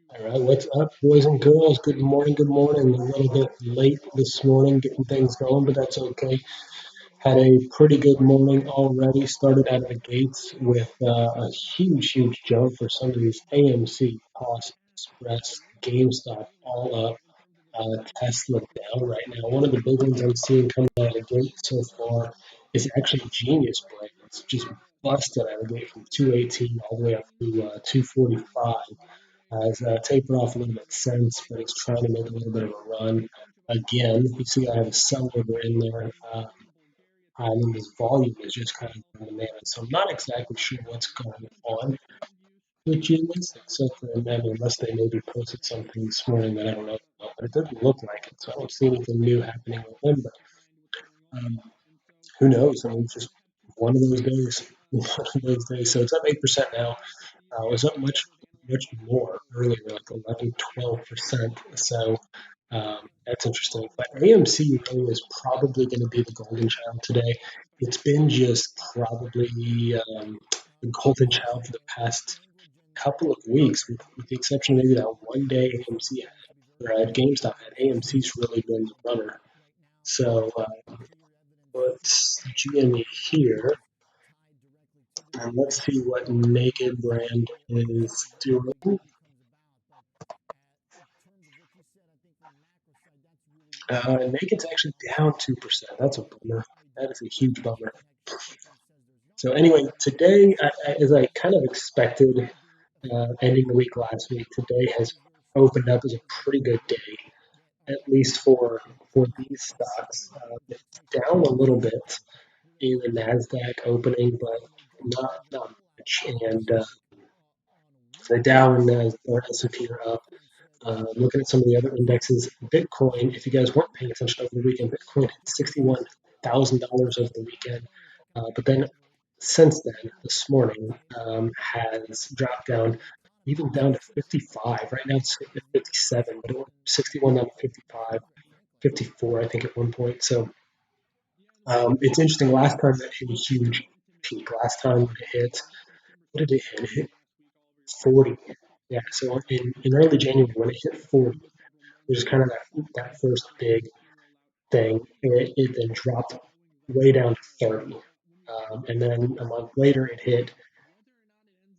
All right, what's up, boys and girls? Good morning, good morning. A little bit late this morning getting things going, but that's okay. Had a pretty good morning already. Started out of the gates with a huge jump for some of these AMC, Koss, Express, GameStop, all up. Tesla down right now. One of the big ones I'm seeing coming out of the gate so far is actually Genius Brands. Just busted out of the gate from 218 all the way up to 245. Has tapered off a little bit since, but it's trying to make a little bit of a run again. You see, I have a sell order in there, and this volume is just kind of going bananas. So I'm not exactly sure what's going on with Genius, except for them, unless they maybe posted something this morning that I don't know about. But it doesn't look like it, so I don't see anything new happening with them. But who knows? I mean, it's just one of those days. One of those days. So it's up 8% now. It was up much more earlier, like 11, 12%. So that's interesting. But AMC really is probably going to be the golden child today. It's been just probably the golden child for the past couple of weeks, with the exception maybe that one day AMC had, or at GameStop had. AMC's really been the runner. So let's GME here, and let's see what Naked Brand is doing. Naked's actually down 2%. That's a bummer. That is a huge bummer. So anyway, today, as I kind of expected, ending the week last week, today has opened up as a pretty good day, at least for these stocks. It's down a little bit in the Nasdaq opening, but not much. And the Dow and the S&P are up. Looking at some of the other indexes, Bitcoin, if you guys weren't paying attention over the weekend, Bitcoin hit $61,000 over the weekend. But then since then, this morning, has dropped down, even down to 55. Right now it's at 57, but it went 61 down to 55, 54, I think, at one point. So it's interesting. Last time that hit a huge peak. Last time when it hit, what did it hit? It hit 40. Yeah, so in early January, when it hit 40, which is kind of that first big thing. It then dropped way down to 30. And then a month later, it hit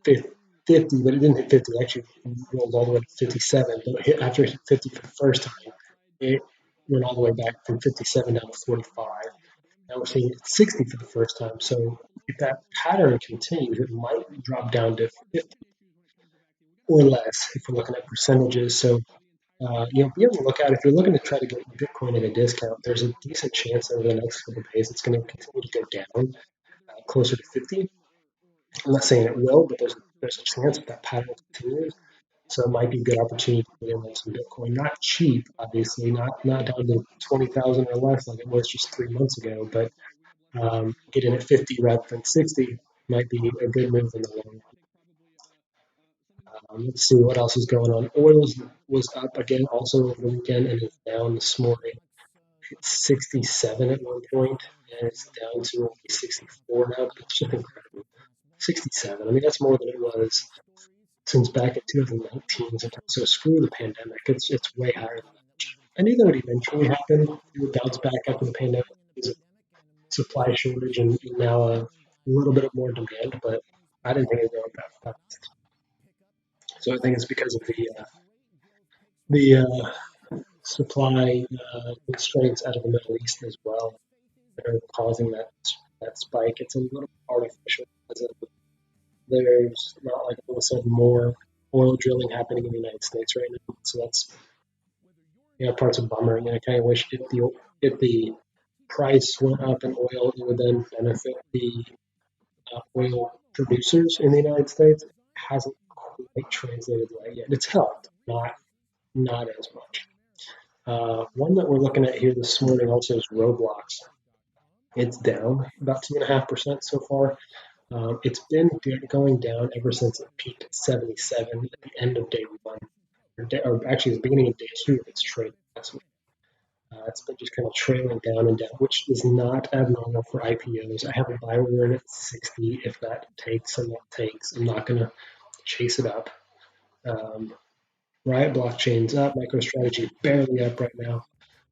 50, but it didn't hit 50. It actually rolled all the way to 57. But after it hit 50 for the first time, it went all the way back from 57 down to 45. Now we're seeing it at 60 for the first time. So if that pattern continues, it might drop down to 50 or less if we're looking at percentages. So be on the lookout. If you're looking to try to get Bitcoin at a discount, there's a decent chance over the next couple of days it's going to continue to go down closer to 50. I'm not saying it will, but there's a chance if that pattern continues. So it might be a good opportunity to put in like some Bitcoin. Not cheap, obviously, not down to 20,000 or less like it was just 3 months ago, but getting at 50 rather than 60 might be a good move in the long run. Let's see what else is going on. Oils was up again also over the weekend and is down this morning. It's 67 at one point, and it's down to only 64 now, but it's just incredible. 67. I mean, that's more than it was since back in 2019. So screw the pandemic. It's way higher than that. I knew that would eventually happen. It would bounce back after the pandemic because of supply shortage and now a little bit of more demand, but I didn't think it would go up that fast. So I think it's because of the supply constraints out of the Middle East as well that are causing that spike. It's a little artificial because there's not like all of a sudden more oil drilling happening in the United States right now. So that's part's a bummer. I kind of wish if the price went up in oil, it would then benefit the oil producers in the United States. It hasn't quite translated right yet. It's helped, not as much. One that we're looking at here this morning also is Roblox. It's down about 2.5% so far. It's been going down ever since it peaked at 77 at the end of day one, or actually the beginning of day two of its trade last week. It's been just kind of trailing down and down, which is not abnormal for IPOs. I have a buy order at 60 if that takes and that takes. I'm not going to chase it up. Riot Blockchain's up. MicroStrategy barely up right now.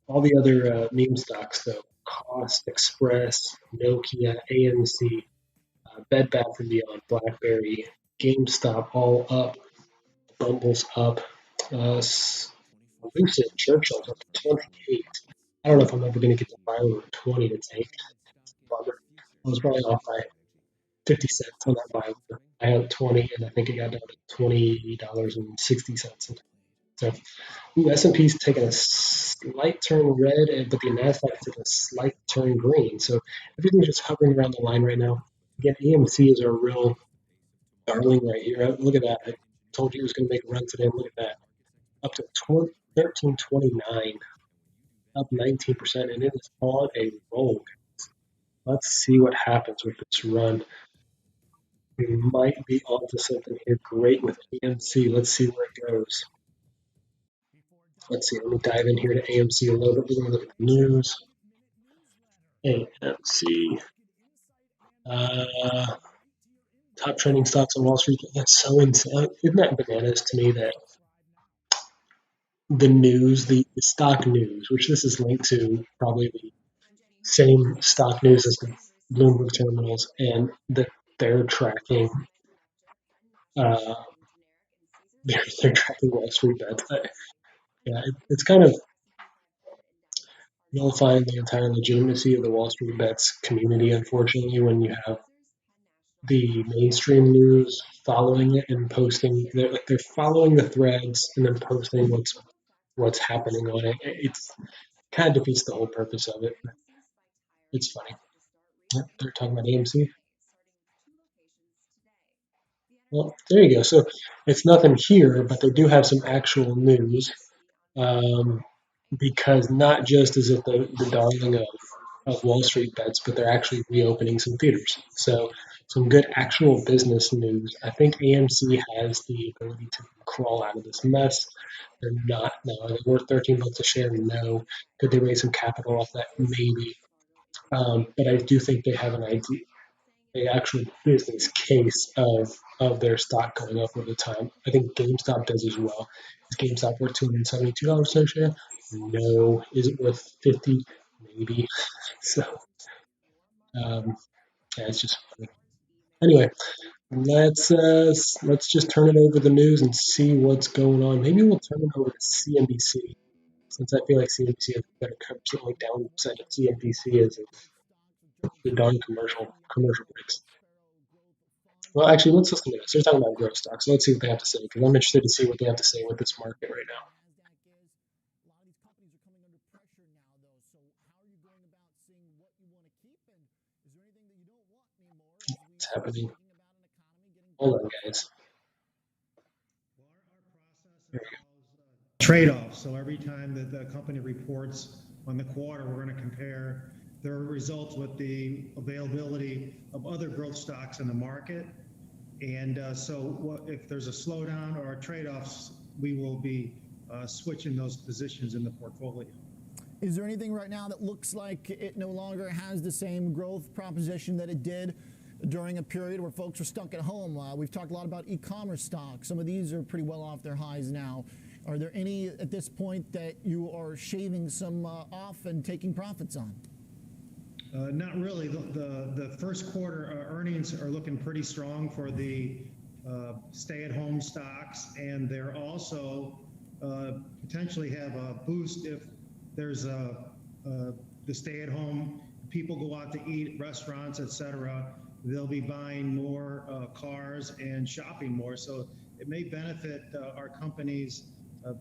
All the other meme stocks, though, Cost, Express, Nokia, AMC, Bed Bath & Beyond, BlackBerry, GameStop, all up. Bumble's up. Uh, Lucid Churchill's up to 28. I don't know if I'm ever going to get to buy over 20 to take. Bummer. I was probably off by 50 cents on that buy. I had 20, and I think it got down to $20.60. So S&P's taking a slight turn red, but the Nasdaq's taking a slight turn green. So everything's just hovering around the line right now. Again, AMC is our real darling right here. Look at that. I told you it was going to make a run today. Look at that. Up to 1329, up 19%, and it is on a roll. Let's see what happens with this run. We might be onto something here great with AMC. Let's see where it goes. Let's see. Let me dive in here to AMC a little bit. We're going to look at the news. AMC. Top trending stocks on Wall Street. That's so insane. Isn't that bananas to me that the news, the stock news, which this is linked to probably the same stock news as the Bloomberg terminals, and that they're tracking uh, they're tracking Wall Street bets. Yeah, it's kind of nullifying the entire legitimacy of the Wall Street bets community. Unfortunately, when you have the mainstream news following it and posting, they're following the threads and then posting what's happening on it. It's kind of defeats the whole purpose of it. It's funny. They're talking about AMC. Well, there you go. So it's nothing here, but they do have some actual news. Um, because not just is it the darling of Wall Street bets, but they're actually reopening some theaters. So some good actual business news. I think AMC has the ability to crawl out of this mess. They're not. No, are they worth $13 a share? No. Could they raise some capital off that? Maybe. But I do think they have an idea, a actual business case of their stock going up over time. I think GameStop does as well. Is GameStop worth $272 a share? No. Is it worth 50? Maybe. So yeah, it's just funny. Anyway, let's just turn it over the news and see what's going on. Maybe we'll turn it over to CNBC since I feel like CNBC has better coverage. The only downside of CNBC is the darn commercial breaks. Well, actually, let's listen to this. They're talking about growth stocks. So let's see what they have to say because I'm interested to see what they have to say with this market right now. What's happening? Hold on, guys. Trade-off. So every time that the company reports on the quarter, we're going to compare their results with the availability of other growth stocks in the market. And if there's a slowdown or trade-offs, we will be switching those positions in the portfolio. Is there anything right now that looks like it no longer has the same growth proposition that it did during a period where folks were stuck at home? We've talked a lot about e-commerce stocks. Some of these are pretty well off their highs now. Are there any at this point that you are shaving some off and taking profits on? Not really. The first quarter earnings are looking pretty strong for the stay-at-home stocks, and they're also potentially have a boost if there's the stay-at-home. People go out to eat at restaurants, etc. They'll be buying more cars and shopping more, so it may benefit our companies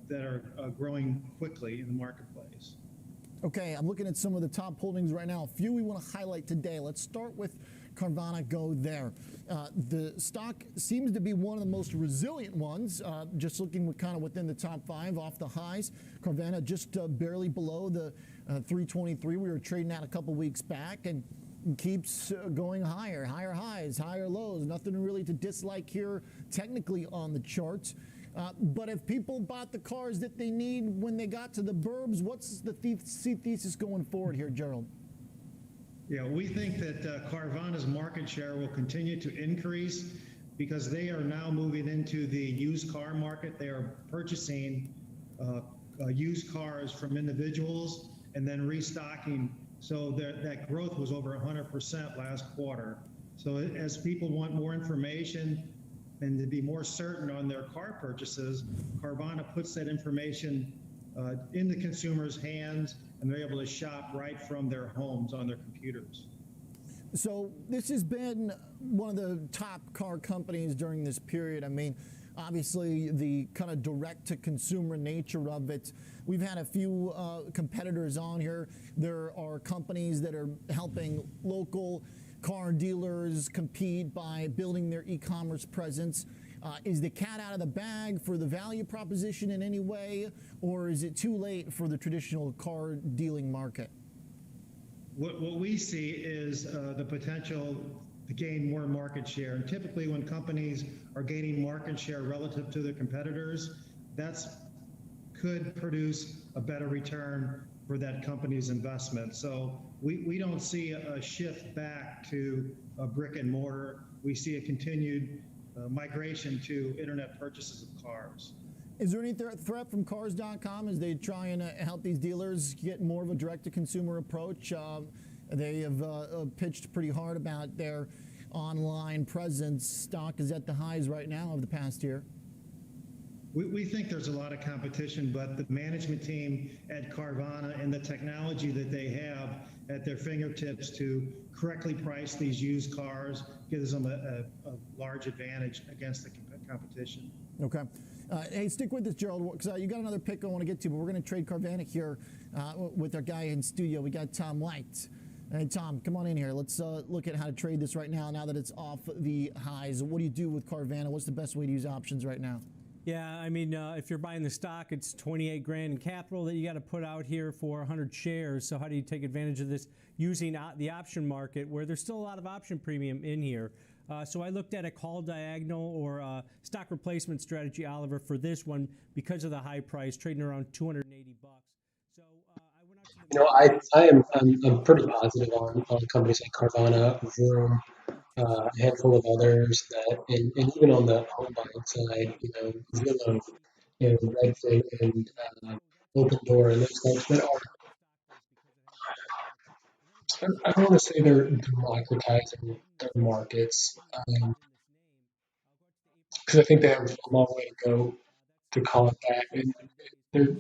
that are growing quickly in the marketplace. Okay, I'm looking at some of the top holdings right now. A few we want to highlight today. Let's start with Carvana. Go there. The stock seems to be one of the most resilient ones, just looking kind of within the top 5 off the highs. Carvana just barely below the 323 we were trading at a couple weeks back, and keeps going higher highs, higher lows. Nothing really to dislike here technically on the charts. But if people bought the cars that they need when they got to the burbs, what's the thesis going forward here, Gerald? Yeah, we think that Carvana's market share will continue to increase. because they are now moving into the used car market. They are purchasing uh, used cars from individuals and then restocking. So that growth was over 100% last quarter. So as people want more information and to be more certain on their car purchases, Carvana puts that information in the consumer's hands, and they're able to shop right from their homes on their computers. So this has been one of the top car companies during this period. I mean, obviously the kind of direct-to-consumer nature of it. We've had a few competitors on here. There are companies that are helping local car dealers compete by building their e-commerce presence. Is the cat out of the bag for the value proposition in any way, or is it too late for the traditional car dealing market? What we see is the potential to gain more market share. And typically when companies are gaining market share relative to their competitors, that's could produce a better return for that company's investment. So we don't see a shift back to a brick and mortar. We see a continued migration to internet purchases of cars. Is there any threat from Cars.com as they try and help these dealers get more of a direct-to-consumer approach? They have pitched pretty hard about their online presence. Stock is at the highs right now of the past year. We think there's a lot of competition, but the management team at Carvana and the technology that they have at their fingertips to correctly price these used cars gives them a large advantage against the competition. Okay. Hey, stick with us, Gerald, because you got another pick I want to get to, but we're going to trade Carvana here with our guy in studio. We got Tom White. Hey, Tom, come on in here. Let's look at how to trade this right now that it's off the highs. What do you do with Carvana? What's the best way to use options right now? Yeah, I mean, if you're buying the stock, it's 28 grand in capital that you got to put out here for 100 shares. So how do you take advantage of this using the option market where there's still a lot of option premium in here? So I looked at a call diagonal or a stock replacement strategy, Oliver, for this one because of the high price, trading around 280 bucks. So I went out to the I'm pretty positive on companies like Carvana, Vroom, a handful of others and even on the home buying side, Zillow, Redfin, and Open Door, and those types that are, I don't want to say they're democratizing their markets, because I think they have a long way to go to call it that. And they're,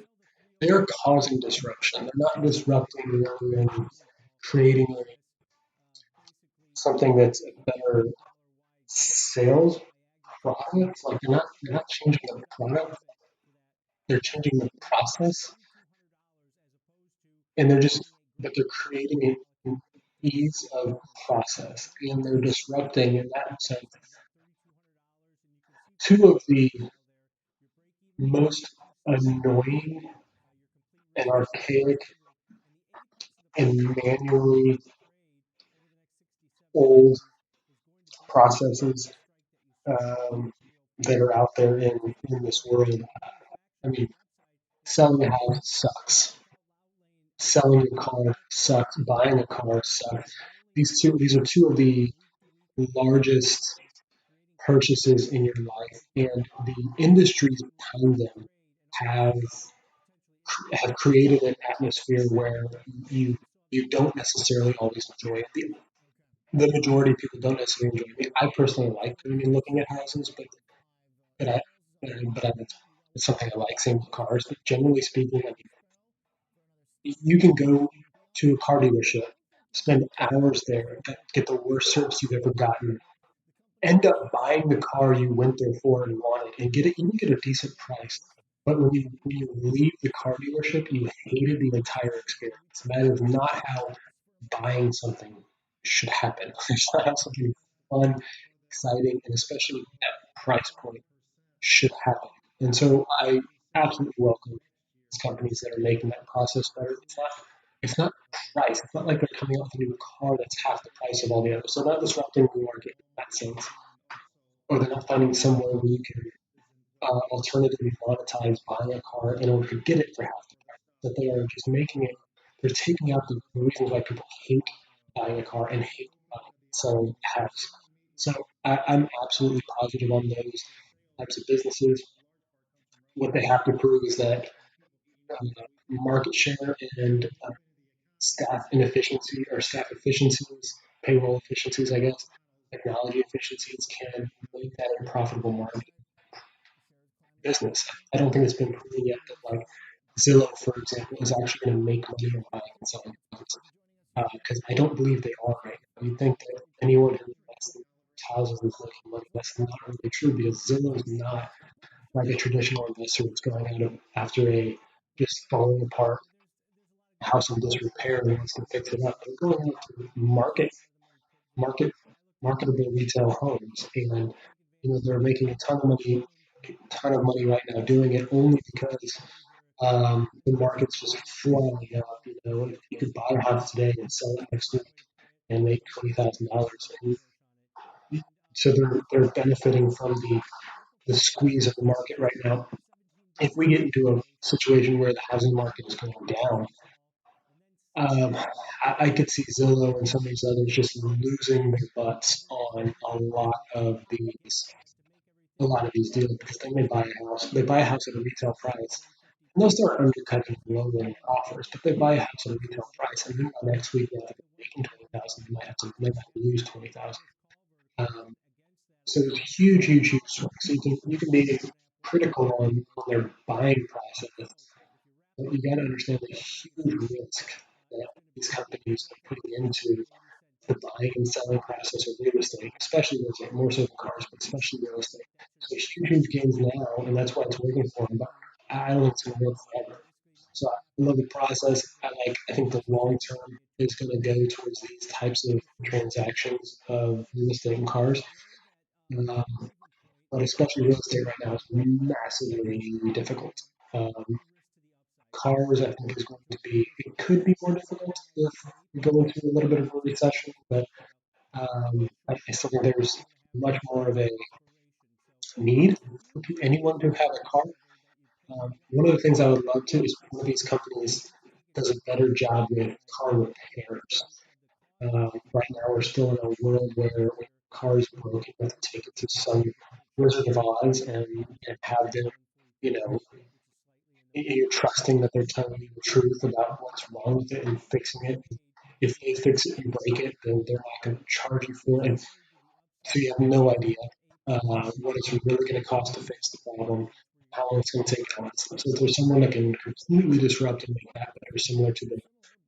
they are causing disruption. They're not disrupting really and creating something that's a better sales product. Like they're not changing the product, they're changing the process, and they're creating an ease of process, and they're disrupting in that sense two of the most annoying and archaic and manually old processes that are out there in this world. I mean, selling a house sucks. Selling a car sucks. Buying a car sucks. These are two of the largest purchases in your life, and the industries behind them have have created an atmosphere where you you don't necessarily always enjoy it. The majority of people don't necessarily enjoy it. I personally like going and looking at houses, but I but it's something I like. Same with cars. But generally speaking, I mean, you can go to a car dealership, spend hours there, get the worst service you've ever gotten, end up buying the car you went there for and wanted, and get it even get a decent price. But when you leave the car dealership, you hated the entire experience. And that is not how buying something should happen. It's not how something fun, exciting, and especially at price point should happen. And so I absolutely welcome these companies that are making that process better. It's not price. It's not like they're coming out with a new car that's half the price of all the others. So they're not disrupting the market in that sense, or they're not finding somewhere where you can alternatively monetize buying a car in order to get it for half the price. That they are just making it. They're taking out the reasons why people hate buying a car and hate selling a house. So I'm absolutely positive on those types of businesses. What they have to prove is that market share and staff inefficiency or staff efficiencies, payroll efficiencies, I guess, technology efficiencies can make that a profitable market business. I don't think it's been proven yet that like Zillow, for example, is actually going to make money on buying and selling houses. Because I don't believe they are right now. You think that anyone who invests in houses is making money. That's not really true because Zillow is not like a traditional investor that's going out of after a just falling apart house in disrepair and wants to fix it up. They're going after market marketable retail homes, and they're making a ton of money right now doing it only because the market's just flying up. If you could buy a house today and sell it next week and make $20,000, and so they're benefiting from the squeeze of the market right now. If we get into a situation where the housing market is going down, um, I could see Zillow and some of these others just losing their butts on a lot of these deals because they buy a house at a retail price, and they'll start undercutting low-end offers, but they buy a house at a retail price, and then by next week, after they're making 20,000, they might lose 20,000. Um, so there's a huge swing. So you can be critical on their buying process, but you got to understand the huge risk that these companies are putting into the buying and selling process of real estate, especially real estate, more so than cars, but especially real estate. So there's huge gains now, and that's why it's working for them. But I don't think it's going to work forever. So I love the process. I think the long term is going to go towards these types of transactions of real estate and cars. Um, but especially real estate right now is massively difficult. Um, Cars, I think, is going to be, it could be more difficult if we go into a little bit of a recession, but I still think there's much more of a need for anyone to have a car. One of the things I would love to is one of these companies does a better job with car repairs. Right now, we're still in a world where when a car is broken, you have to take it to some Wizard of Oz and have them, you know, you're trusting that they're telling you the truth about what's wrong with it and fixing it. If they fix it and break it, then they're not going to charge you for it. So you have no idea what it's really going to cost to fix the problem, how long it's going to take. So if there's someone that can completely disrupt and make that better, similar to the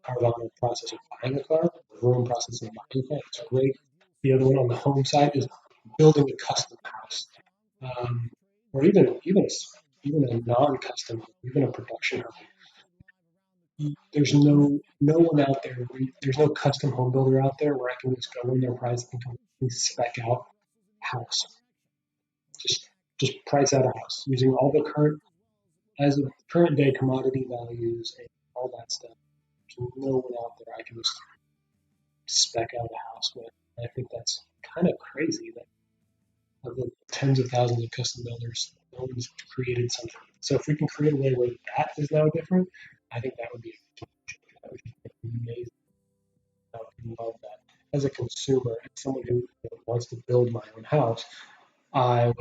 Carvana process of buying a car, the Vroom process of buying a car, it's great. The other one on the home side is building a custom house, um, or even a non-custom, even a production home. There's no one out there. There's no custom home builder out there where I can just go in their price and completely spec out house. Just just price out a house using all the as of current day commodity values and all that stuff. There's no one out there I can just spec out a house with. And I think that's kind of crazy that of the tens of thousands of custom builders, no one's created something. So if we can create a way where that is now different, I think that would be amazing. I would love that. As a consumer, as someone who wants to build my own house, I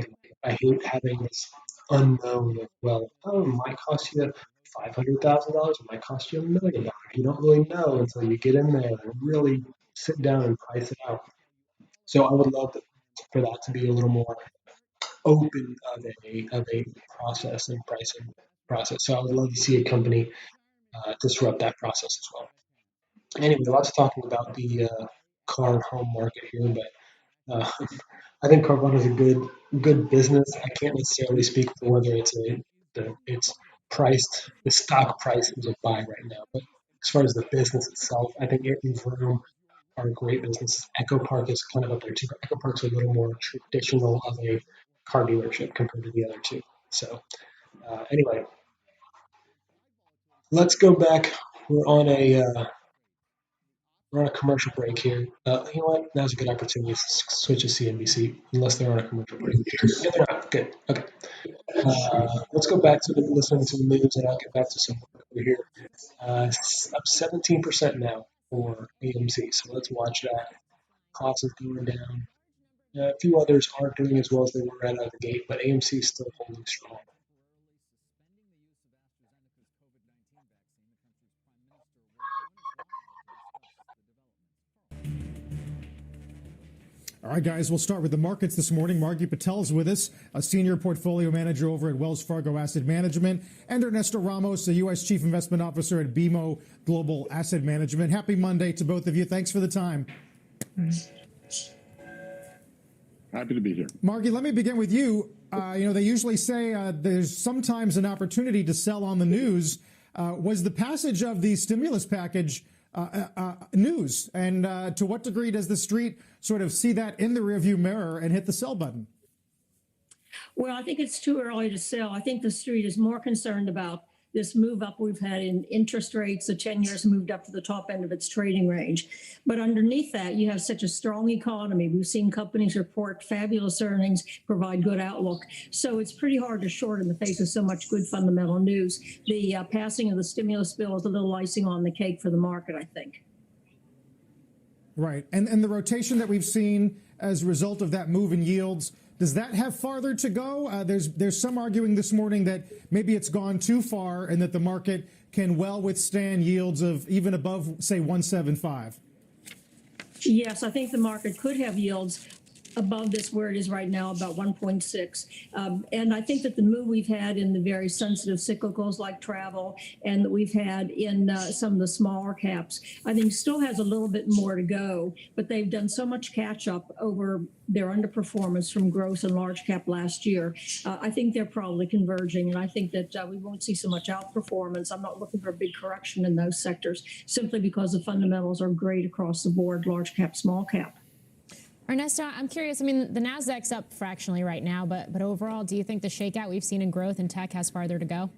hate having this unknown of, well, oh, it might cost you $500,000, it might cost you $1 million. You don't really know until you get in there and really sit down and price it out. So I would love for that to be a little more open of a process and pricing process. So I would love to see a company disrupt that process as well. Anyway, lots of talking about the car and home market here, but I think Carvana is a good business. I can't necessarily speak for whether it's priced the stock price is a buy right now, but as far as the business itself, I think it and Vroom are great businesses. Echo Park is kind of up there too. But Echo Park's a little more traditional of a car dealership compared to the other two. So anyway, let's go back. We're on a uh, we're on a commercial break here. You know what? Now's a good opportunity to switch to CNBC, unless they're on a commercial break. Yeah, they're not. Good. Okay. Let's go back to listening to the news, and I'll get back to some work over here. Up 17% now for AMC. So let's watch that. Cost is going down. A few others aren't doing as well as they were right out of the gate, but AMC is still holding strong. All right, guys, we'll start with the markets this morning. Margie Patel is with us, a senior portfolio manager over at Wells Fargo Asset Management, and Ernesto Ramos, the U.S. Chief Investment Officer at BMO Global Asset Management. Happy Monday to both of you. Thanks for the time. Happy to be here. Margie, let me begin with you. They usually say there's sometimes an opportunity to sell on the news. Was the passage of the stimulus package news? And to what degree does the street sort of see that in the rearview mirror and hit the sell button? Well, I think it's too early to sell. I think the street is more concerned about this move up we've had in interest rates. The 10 years moved up to the top end of its trading range. But underneath that, you have such a strong economy. We've seen companies report fabulous earnings, provide good outlook. So it's pretty hard to short in the face of so much good fundamental news. The passing of the stimulus bill is a little icing on the cake for the market, I think. Right. And the rotation that we've seen as a result of that move in yields, does that have farther to go? There's some arguing this morning that maybe it's gone too far and that the market can well withstand yields of even above, say, 175. Yes, I think the market could have yields above this where it is right now, about 1.6. And I think that the move we've had in the very sensitive cyclicals like travel and that we've had in some of the smaller caps, I think still has a little bit more to go. But they've done so much catch up over their underperformance from gross and large cap last year. I think they're probably converging. And I think that we won't see so much outperformance. I'm not looking for a big correction in those sectors simply because the fundamentals are great across the board, large cap, small cap. Ernesto, I'm curious. I mean, the Nasdaq's up fractionally right now, but overall, do you think the shakeout we've seen in growth and tech has farther to go?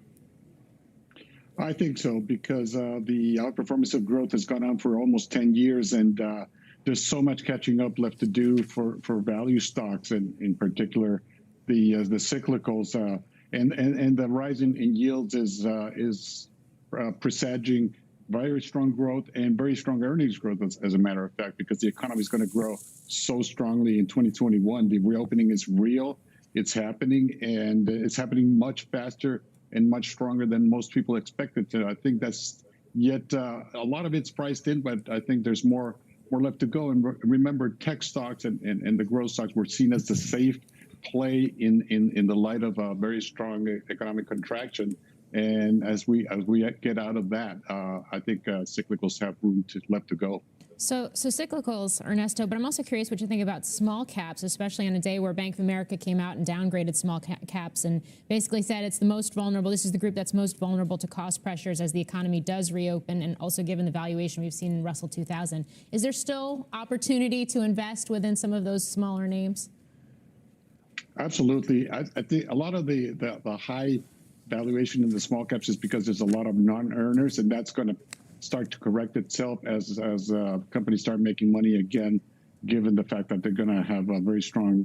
I think so, because the outperformance of growth has gone on for almost 10 years, and there's so much catching up left to do for value stocks, and in particular the cyclicals, and the rise in yields is presaging very strong growth and very strong earnings growth, as a matter of fact, because the economy is going to grow so strongly in 2021. The reopening is real. It's happening, and it's happening much faster and much stronger than most people expected to. I think that's yet a lot of it's priced in, but I think there's more left to go. And remember, tech stocks and the growth stocks were seen as the safe play in the light of a very strong economic contraction. And as we get out of that, I think cyclicals have room left to go. So cyclicals, Ernesto, but I'm also curious what you think about small caps, especially on a day where Bank of America came out and downgraded small caps and basically said it's the most vulnerable. This is the group that's most vulnerable to cost pressures as the economy does reopen, and also given the valuation we've seen in Russell 2000. Is there still opportunity to invest within some of those smaller names? Absolutely. I think a lot of the high valuation in the small caps is because there's a lot of non-earners, and that's going to start to correct itself as companies start making money again, given the fact that they're going to have a very strong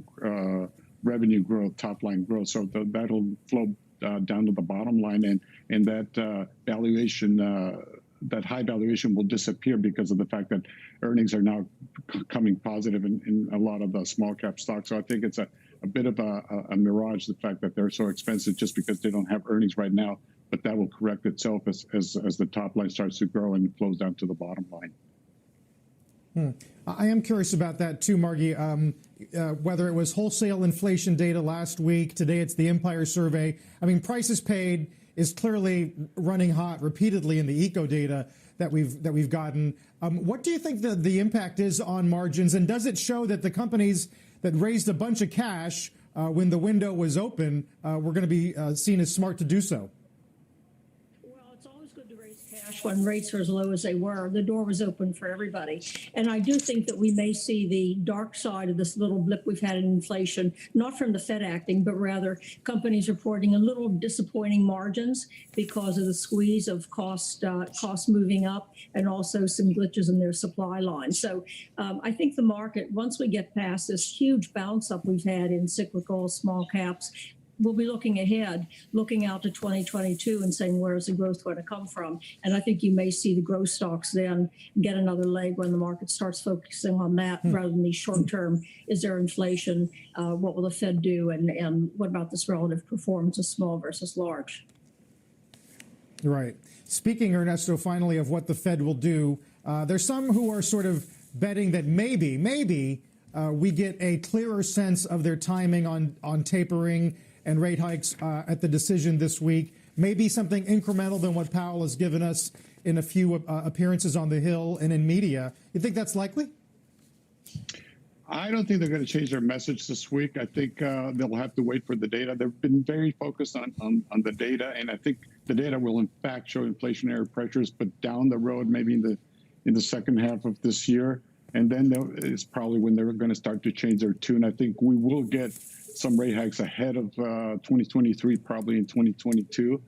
revenue growth, top line growth. So that'll flow down to the bottom line, and that valuation, that high valuation will disappear because of the fact that earnings are now coming positive in a lot of the small cap stocks. So I think it's a bit of a mirage, the fact that they're so expensive just because they don't have earnings right now, but that will correct itself as the top line starts to grow and it flows down to the bottom line. I am curious about that too, Margie. Whether it was wholesale inflation data last week, today it's the Empire survey. I mean, prices paid is clearly running hot repeatedly in the eco data that we've gotten. What do you think the impact is on margins, and does it show that the companies that raised a bunch of cash when the window was open were going to be seen as smart to do so? When rates are as low as they were, the door was open for everybody. And I do think that we may see the dark side of this little blip we've had in inflation, not from the Fed acting, but rather companies reporting a little disappointing margins because of the squeeze of cost moving up and also some glitches in their supply line. So I think the market, once we get past this huge bounce up we've had in cyclical small caps, we'll be looking ahead, looking out to 2022 and saying, where is the growth going to come from? And I think you may see the growth stocks then get another leg when the market starts focusing on that rather than the short term. Is there inflation? What will the Fed do? And what about this relative performance of small versus large? Right. Speaking, Ernesto, finally of what the Fed will do, there's some who are sort of betting that maybe we get a clearer sense of their timing on tapering and rate hikes at the decision this week. Maybe something incremental than what Powell has given us in a few appearances on the Hill and in media. You think that's likely? I don't think they're going to change their message this week. I think they'll have to wait for the data. They've been very focused on the data, and I think the data will in fact show inflationary pressures, but down the road, maybe in the second half of this year, and then it's probably when they're going to start to change their tune. I think we will get some rate hikes ahead of 2023, probably in 2022,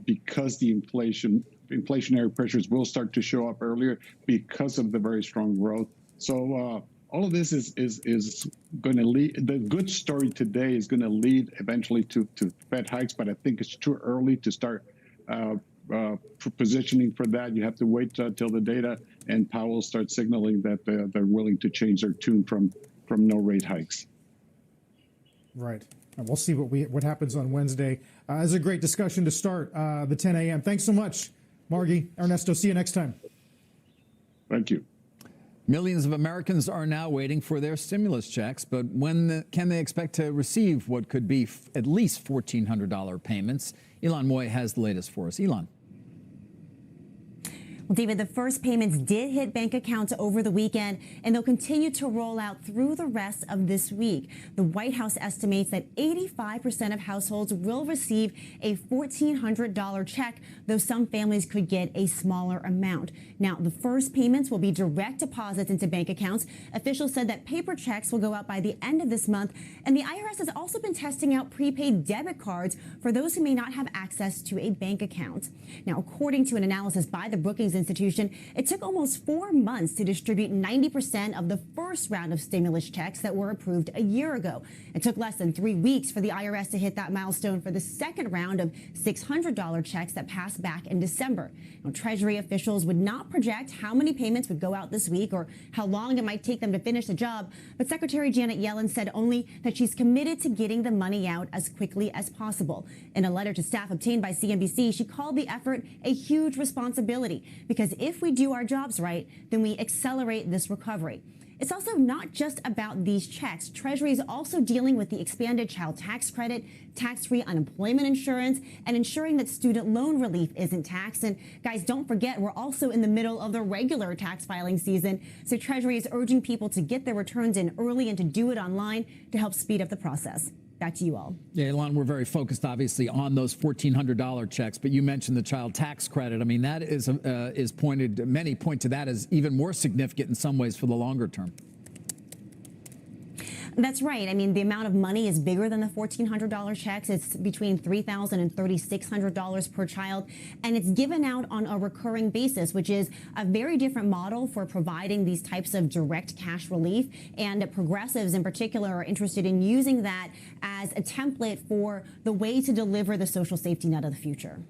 because the inflationary pressures will start to show up earlier because of the very strong growth. So all of this is going to lead. The good story today is going to lead eventually to Fed hikes, but I think it's too early to start positioning for that. You have to wait till the data and Powell starts signaling that they're willing to change their tune from no rate hikes. Right. And we'll see what happens on Wednesday. It's a great discussion to start the 10 a.m. Thanks so much, Margie, Ernesto. See you next time. Thank you. Millions of Americans are now waiting for their stimulus checks, but when can they expect to receive what could be at least $1,400 payments? Elon Moy has the latest for us. Elon. Well, David, the first payments did hit bank accounts over the weekend, and they'll continue to roll out through the rest of this week. The White House estimates that 85% of households will receive a $1,400 check, though some families could get a smaller amount. Now, the first payments will be direct deposits into bank accounts. Officials said that paper checks will go out by the end of this month, and the IRS has also been testing out prepaid debit cards for those who may not have access to a bank account. Now, according to an analysis by the Brookings Institution, it took almost 4 months to distribute 90% of the first round of stimulus checks that were approved a year ago. It took less than 3 weeks for the IRS to hit that milestone for the second round of $600 checks that passed back in December. Now, Treasury officials would not project how many payments would go out this week or how long it might take them to finish the job, but Secretary Janet Yellen said only that she's committed to getting the money out as quickly as possible. In a letter to staff obtained by CNBC, she called the effort a huge responsibility, because if we do our jobs right, then we accelerate this recovery. It's also not just about these checks. Treasury is also dealing with the expanded child tax credit, tax-free unemployment insurance, and ensuring that student loan relief isn't taxed. And guys, don't forget, we're also in the middle of the regular tax filing season. So Treasury is urging people to get their returns in early and to do it online to help speed up the process. Back to you all. Yeah, Elon, we're very focused, obviously, on those $1,400 checks, but you mentioned the child tax credit. I mean, that is pointed, many point to that as even more significant in some ways for the longer term. That's right. I mean, the amount of money is bigger than the $1,400 checks. It's between $3,000 and $3,600 per child, and it's given out on a recurring basis, which is a very different model for providing these types of direct cash relief. And progressives in particular are interested in using that as a template for the way to deliver the social safety net of the future.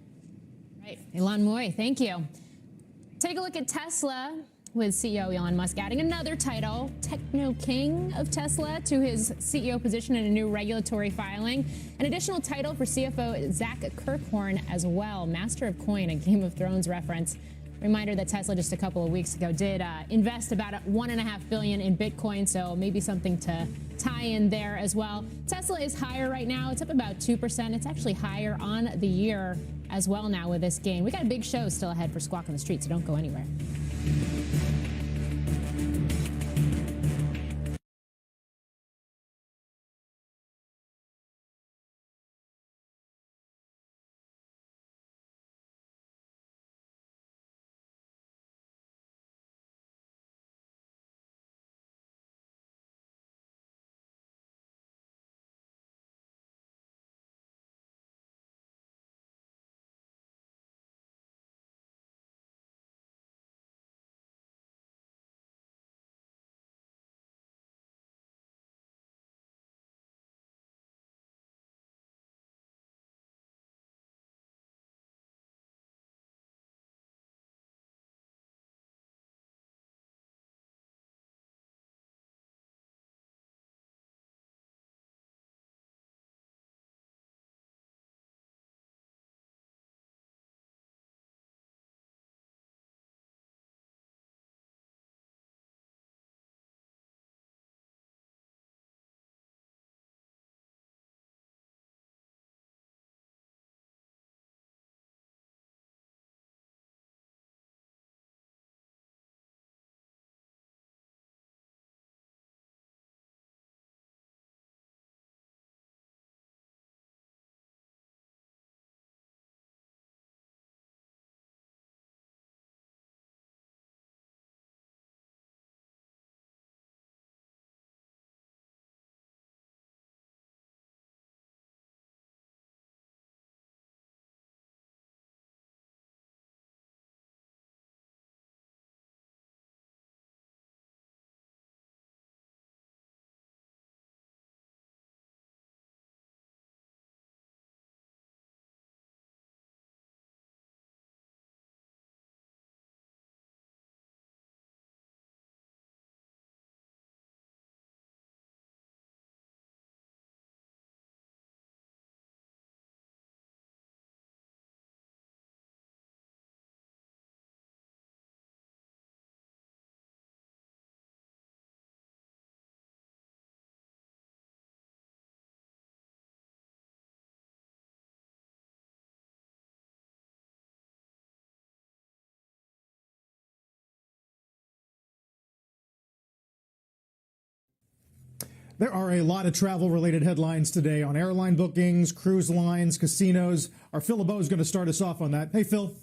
Right. Elon Moy, thank you. Take a look at Tesla, with CEO Elon Musk adding another title, Techno King of Tesla, to his CEO position in a new regulatory filing. An additional title for CFO Zach Kirkhorn as well, Master of Coin, a Game of Thrones reference. Reminder that Tesla just a couple of weeks ago did invest about $1.5 billion in Bitcoin, so maybe something to tie in there as well. Tesla is higher right now. It's up about 2%. It's actually higher on the year as well now with this gain. We got a big show still ahead for Squawk on the Street, so don't go anywhere. There are a lot of travel-related headlines today on airline bookings, cruise lines, casinos. Our Phil LeBeau is going to start us off on that. Hey, Phil.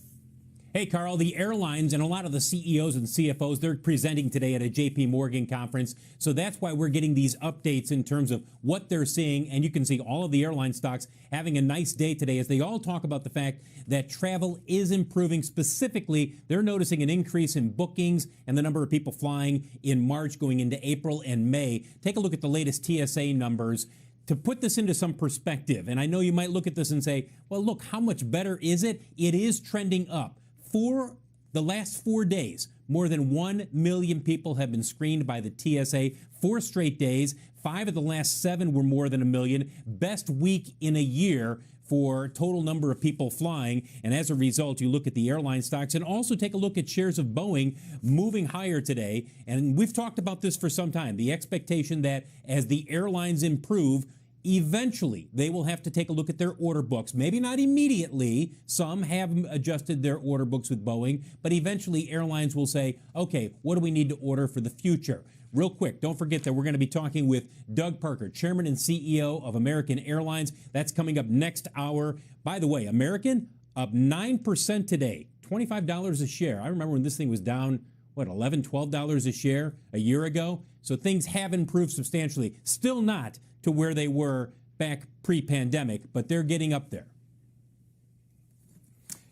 Hey, Carl, the airlines and a lot of the CEOs and CFOs, they're presenting today at a JP Morgan conference. So that's why we're getting these updates in terms of what they're seeing. And you can see all of the airline stocks having a nice day today as they all talk about the fact that travel is improving. Specifically, they're noticing an increase in bookings and the number of people flying in March going into April and May. Take a look at the latest TSA numbers. To put this into some perspective, and I know you might look at this and say, well, look, how much better is it? It is trending up. For the last 4 days, more than 1 million people have been screened by the TSA. 4 straight days. 5 of the last 7 were more than 1 million. Best week in a year for total number of people flying. And as a result, you look at the airline stocks and also take a look at shares of Boeing moving higher today. And we've talked about this for some time. The expectation that as the airlines improve, eventually, they will have to take a look at their order books. Maybe not immediately. Some have adjusted their order books with Boeing, but eventually airlines will say, okay, what do we need to order for the future? Real quick, don't forget that we're going to be talking with Doug Parker, Chairman and CEO of American Airlines. That's coming up next hour. By the way, American up 9% today, $25 a share. I remember when this thing was down, what, $11, $12 a share a year ago? So things have improved substantially. Still not to where they were back pre-pandemic, but they're getting up there.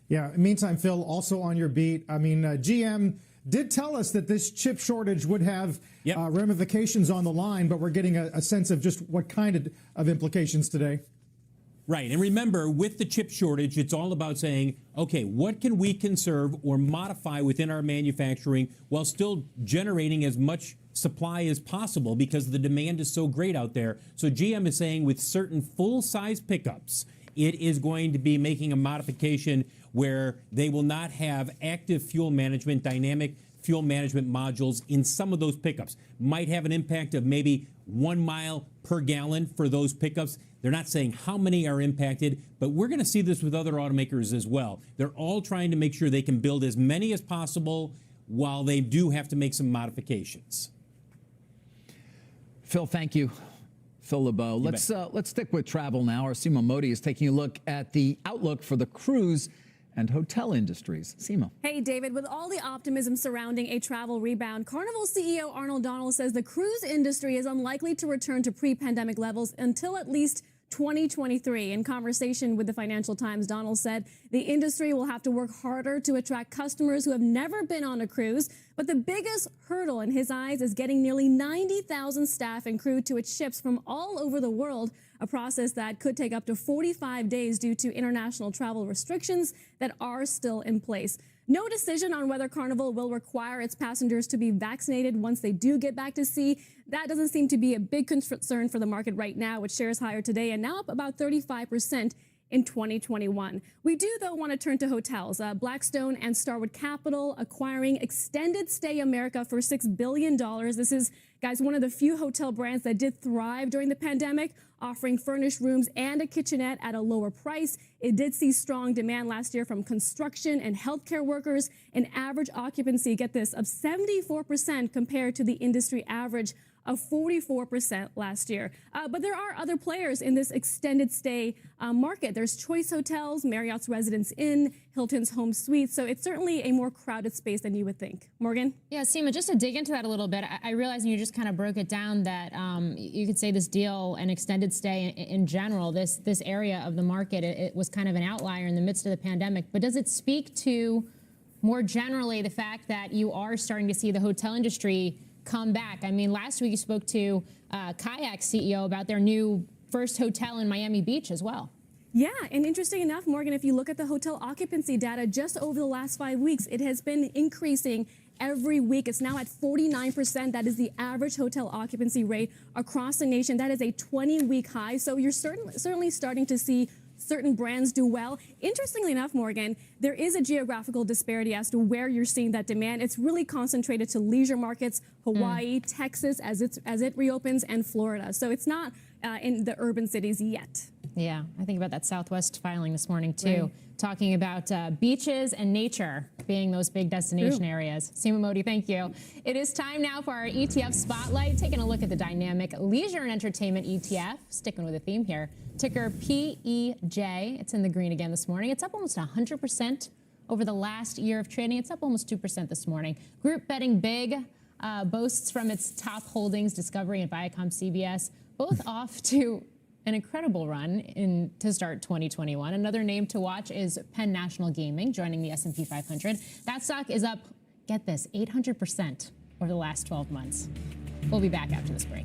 Yeah, meantime, Phil, also on your beat, I mean, GM did tell us that this chip shortage would have ramifications on the line, but we're getting a sense of just what kind of implications today. Right, and remember, with the chip shortage, it's all about saying, okay, what can we conserve or modify within our manufacturing while still generating as much supply as possible because the demand is so great out there. So GM is saying with certain full-size pickups, it is going to be making a modification where they will not have active fuel management, dynamic fuel management modules in some of those pickups. Might have an impact of maybe 1 mile per gallon for those pickups. They're not saying how many are impacted, but we're going to see this with other automakers as well. They're all trying to make sure they can build as many as possible while they do have to make some modifications. Phil, thank you. Phil LeBeau. Let's stick with travel now. Our Seema Modi is taking a look at the outlook for the cruise and hotel industries. Seema. Hey, David, with all the optimism surrounding a travel rebound, Carnival CEO Arnold Donald says the cruise industry is unlikely to return to pre-pandemic levels until at least 2023. In conversation with the Financial Times, Donald said the industry will have to work harder to attract customers who have never been on a cruise. But the biggest hurdle in his eyes is getting nearly 90,000 staff and crew to its ships from all over the world, a process that could take up to 45 days due to international travel restrictions that are still in place. No decision on whether Carnival will require its passengers to be vaccinated once they do get back to sea. That doesn't seem to be a big concern for the market right now, with shares higher today and now up about 35% in 2021. We do, though, want to turn to hotels. Blackstone and Starwood Capital acquiring Extended Stay America for $6 billion. This is, guys, one of the few hotel brands that did thrive during the pandemic, offering furnished rooms and a kitchenette at a lower price. It did see strong demand last year from construction and healthcare workers, an average occupancy, get this, of 74% compared to the industry average of 44% last year. But there are other players in this extended stay market. There's Choice Hotels, Marriott's Residence Inn, Hilton's Home Suites. So it's certainly a more crowded space than you would think. Morgan? Yeah, Seema, just to dig into that a little bit, I realize you just kind of broke it down that you could say this deal and extended stay in general, this area of the market, it was kind of an outlier in the midst of the pandemic. But does it speak to more generally the fact that you are starting to see the hotel industry come back? I mean, last week you spoke to Kayak CEO about their new first hotel in Miami Beach as well. Yeah, and interesting enough, Morgan, if you look at the hotel occupancy data just over the last 5 weeks, it has been increasing every week. It's now at 49%. That is the average hotel occupancy rate across the nation. That is a 20-week high. So you're certainly starting to see certain brands do well. Interestingly enough, Morgan, there is a geographical disparity as to where you're seeing that demand. It's really concentrated to leisure markets, Hawaii, Texas, as it reopens, and Florida. So it's not in the urban cities yet. Yeah, I think about that Southwest filing this morning too, Right. talking about beaches and nature being those big destination areas. Seema Modi, thank you. It is time now for our ETF Spotlight, taking a look at the dynamic leisure and entertainment ETF, sticking with the theme here. Ticker PEJ. It's in the green again this morning. It's up almost 100% over the last year of trading. It's up almost 2% this morning. Group betting big, boasts from its top holdings, Discovery and Viacom CBS, both off to an incredible run to start 2021. Another name to watch is Penn National Gaming, joining the S&P 500. That stock is up, get this, 800% over the last 12 months. We'll be back after this break.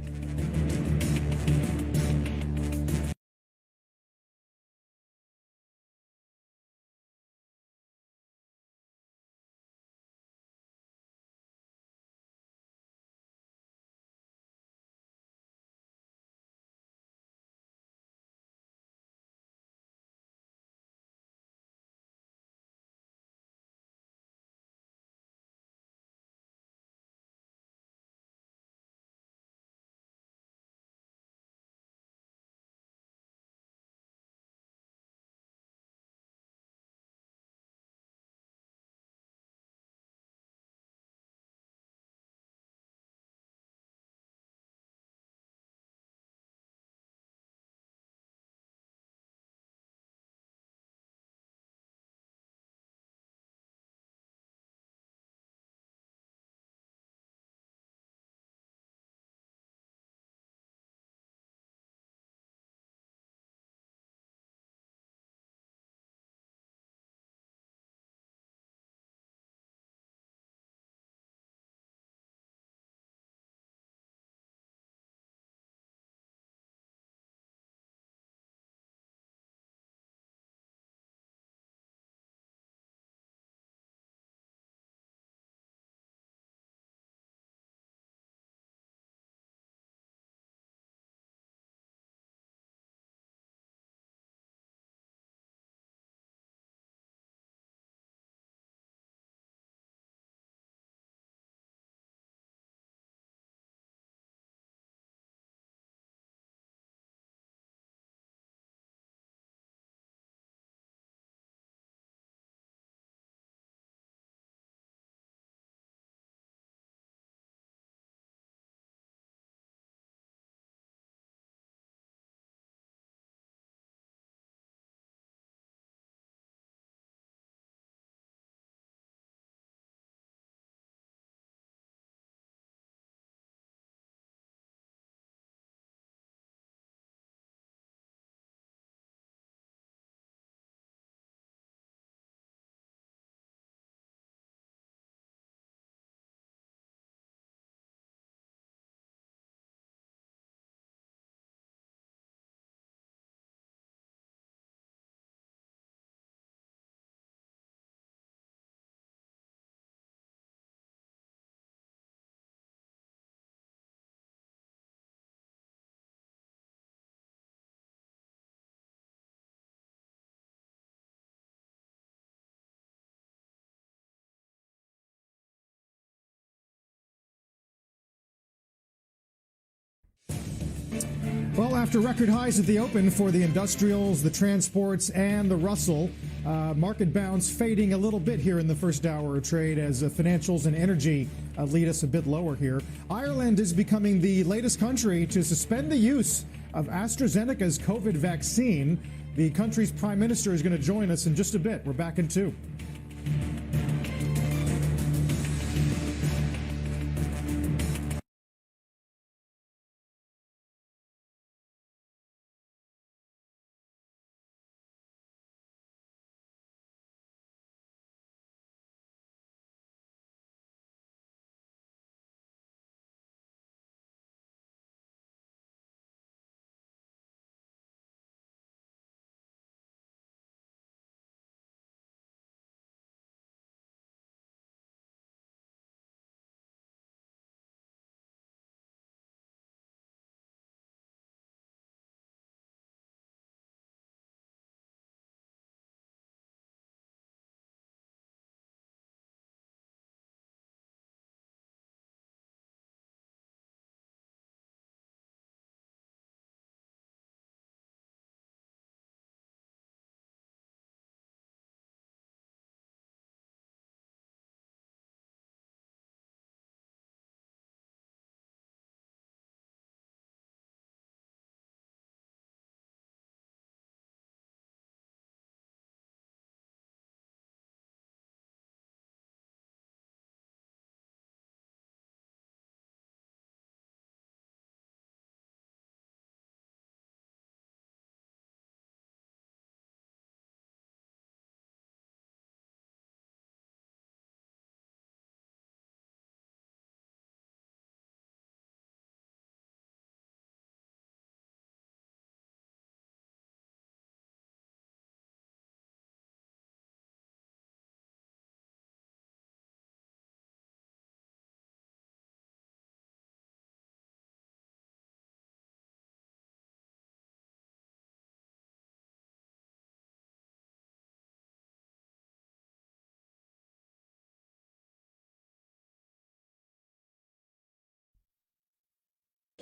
Well, after record highs at the open for the industrials, the transports, and the Russell, market bounce fading a little bit here in the first hour of trade as financials and energy lead us a bit lower here. Ireland is becoming the latest country to suspend the use of AstraZeneca's COVID vaccine. The country's prime minister is going to join us in just a bit. We're back in 2.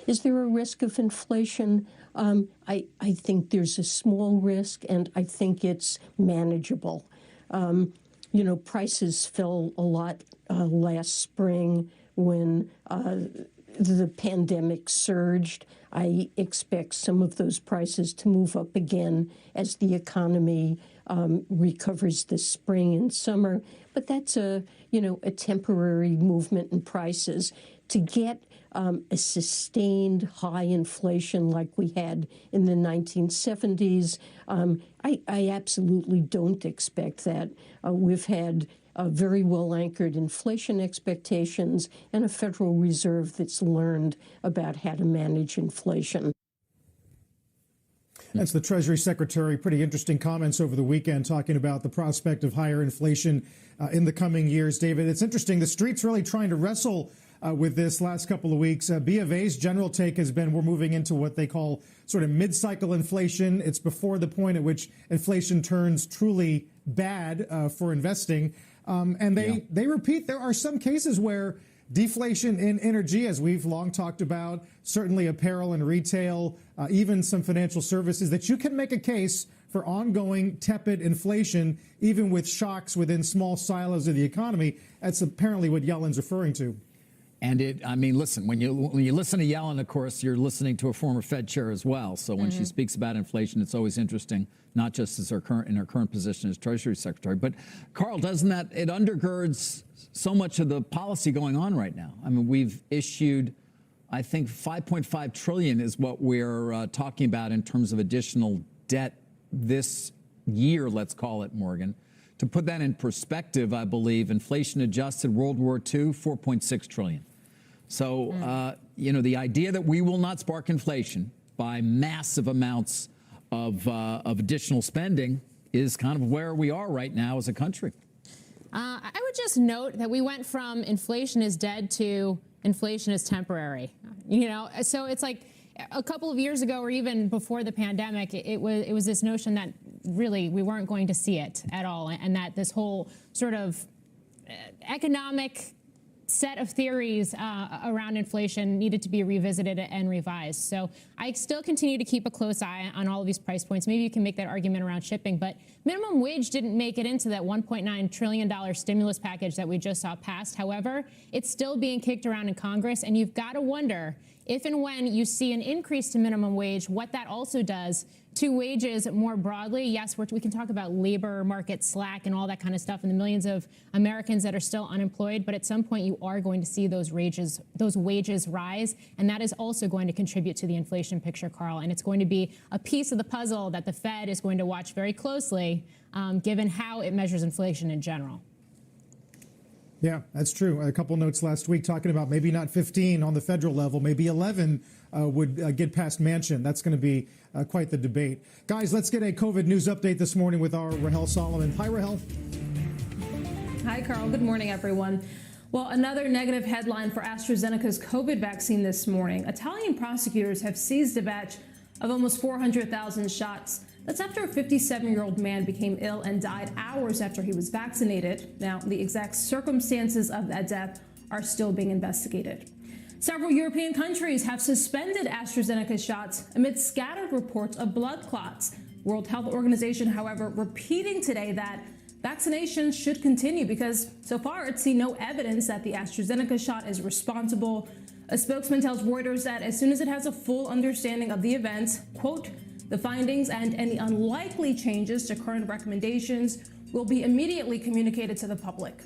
Is there a risk of inflation? I think there's a small risk, and I think it's manageable. You know, prices fell a lot last spring when the pandemic surged. I expect some of those prices to move up again as the economy recovers this spring and summer. But that's a temporary movement in prices. To get a sustained high inflation like we had in the 1970s, I absolutely don't expect that. We've had very well anchored inflation expectations and a Federal Reserve that's learned about how to manage inflation. That's the Treasury Secretary. Pretty interesting comments over the weekend talking about the prospect of higher inflation in the coming years. David, it's interesting. The street's really trying to wrestle with this last couple of weeks. B of A's general take has been we're moving into what they call sort of mid-cycle inflation. It's before the point at which inflation turns truly bad for investing. And they repeat there are some cases where deflation in energy, as we've long talked about, certainly apparel and retail, even some financial services, that you can make a case for ongoing tepid inflation, even with shocks within small silos of the economy. That's apparently what Yellen's referring to. And I mean, listen, when you listen to Yellen, of course, you're listening to a former Fed chair as well. So when she speaks about inflation, it's always interesting, not just as in her current position as Treasury Secretary. But Carl, doesn't that, it undergirds so much of the policy going on right now? I mean, we've issued, I think, $5.5 trillion is what we're talking about in terms of additional debt this year, let's call it, Morgan. To put that in perspective, I believe inflation adjusted World War II, $4.6 trillion. So, you know, the idea that we will not spark inflation by massive amounts of additional spending is kind of where we are right now as a country. I would just note that we went from inflation is dead to inflation is temporary. You know, so it's like a couple of years ago or even before the pandemic, it was this notion that really we weren't going to see it at all, and that this whole sort of economic set of theories around inflation needed to be revisited and revised. So I still continue to keep a close eye on all of these price points. Maybe you can make that argument around shipping, but minimum wage didn't make it into that $1.9 trillion stimulus package that we just saw passed. However, it's still being kicked around in Congress, and you've got to wonder if and when you see an increase to minimum wage, what that also does to wages more broadly. Yes, we can talk about labor market slack and all that kind of stuff and the millions of Americans that are still unemployed, but at some point you are going to see those wages rise, and that is also going to contribute to the inflation picture, Carl, and it's going to be a piece of the puzzle that the Fed is going to watch very closely, given how it measures inflation in general. Yeah, that's true. A couple notes last week talking about maybe not 15 on the federal level, maybe 11 would get past Manchin. That's going to be quite the debate. Guys, let's get a COVID news update this morning with our Rahel Solomon. Hi, Rahel. Hi, Carl. Good morning, everyone. Well, another negative headline for AstraZeneca's COVID vaccine this morning. Italian prosecutors have seized a batch of almost 400,000 shots. That's after a 57-year-old man became ill and died hours after he was vaccinated. Now, the exact circumstances of that death are still being investigated. Several European countries have suspended AstraZeneca shots amid scattered reports of blood clots. World Health Organization, however, repeating today that vaccinations should continue because so far it's seen no evidence that the AstraZeneca shot is responsible. A spokesman tells Reuters that as soon as it has a full understanding of the events, quote, the findings and any unlikely changes to current recommendations will be immediately communicated to the public.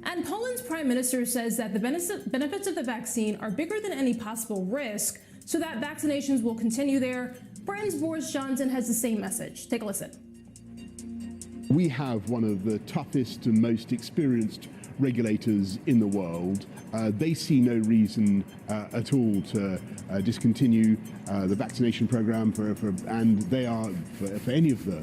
And Poland's prime minister says that the benefits of the vaccine are bigger than any possible risk, so that vaccinations will continue there. Britain's Boris Johnson has the same message. Take a listen. We have one of the toughest and most experienced regulators in the world. They see no reason at all to discontinue the vaccination program and they are for any of the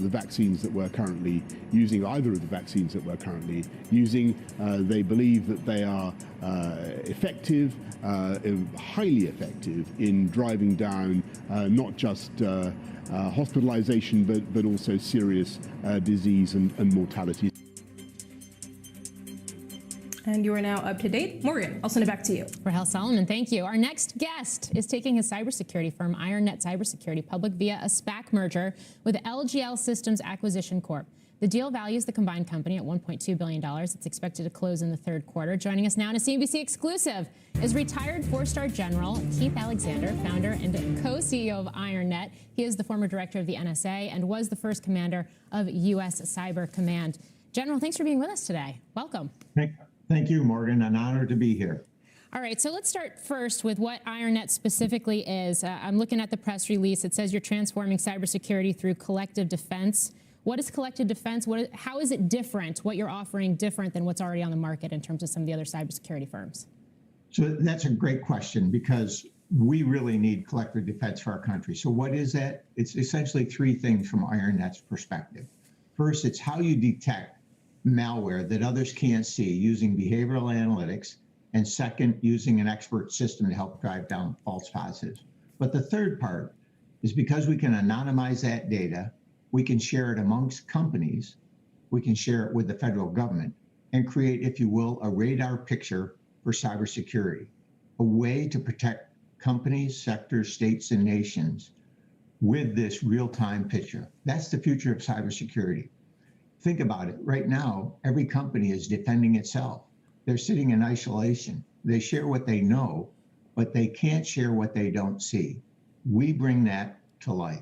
vaccines that we're currently using, either of the vaccines that we're currently using. They believe that they are effective, highly effective in driving down not just hospitalization but also serious disease and mortality. And you are now up to date. Morgan, I'll send it back to you. Rahel Solomon, thank you. Our next guest is taking his cybersecurity firm, IronNet Cybersecurity, public via a SPAC merger with LGL Systems Acquisition Corp. The deal values the combined company at $1.2 billion. It's expected to close in the third quarter. Joining us now in a CNBC exclusive is retired four-star General Keith Alexander, founder and co-CEO of IronNet. He is the former director of the NSA and was the first commander of U.S. Cyber Command. General, thanks for being with us today. Welcome. Thank you, Morgan. An honor to be here. All right, so let's start first with what IronNet specifically is. I'm looking at the press release. It says you're transforming cybersecurity through collective defense. What is collective defense? How is it different, what you're offering different than what's already on the market in terms of some of the other cybersecurity firms? So that's a great question because we really need collective defense for our country. So what is that? It's essentially three things from IronNet's perspective. First, it's how you detect malware that others can't see using behavioral analytics. And second, using an expert system to help drive down false positives. But the third part is because we can anonymize that data, we can share it amongst companies, we can share it with the federal government, and create, if you will, a radar picture for cybersecurity, a way to protect companies, sectors, states, and nations with this real-time picture. That's the future of cybersecurity. Think about it. Right now, every company is defending itself. They're sitting in isolation. They share what they know, but they can't share what they don't see. We bring that to life.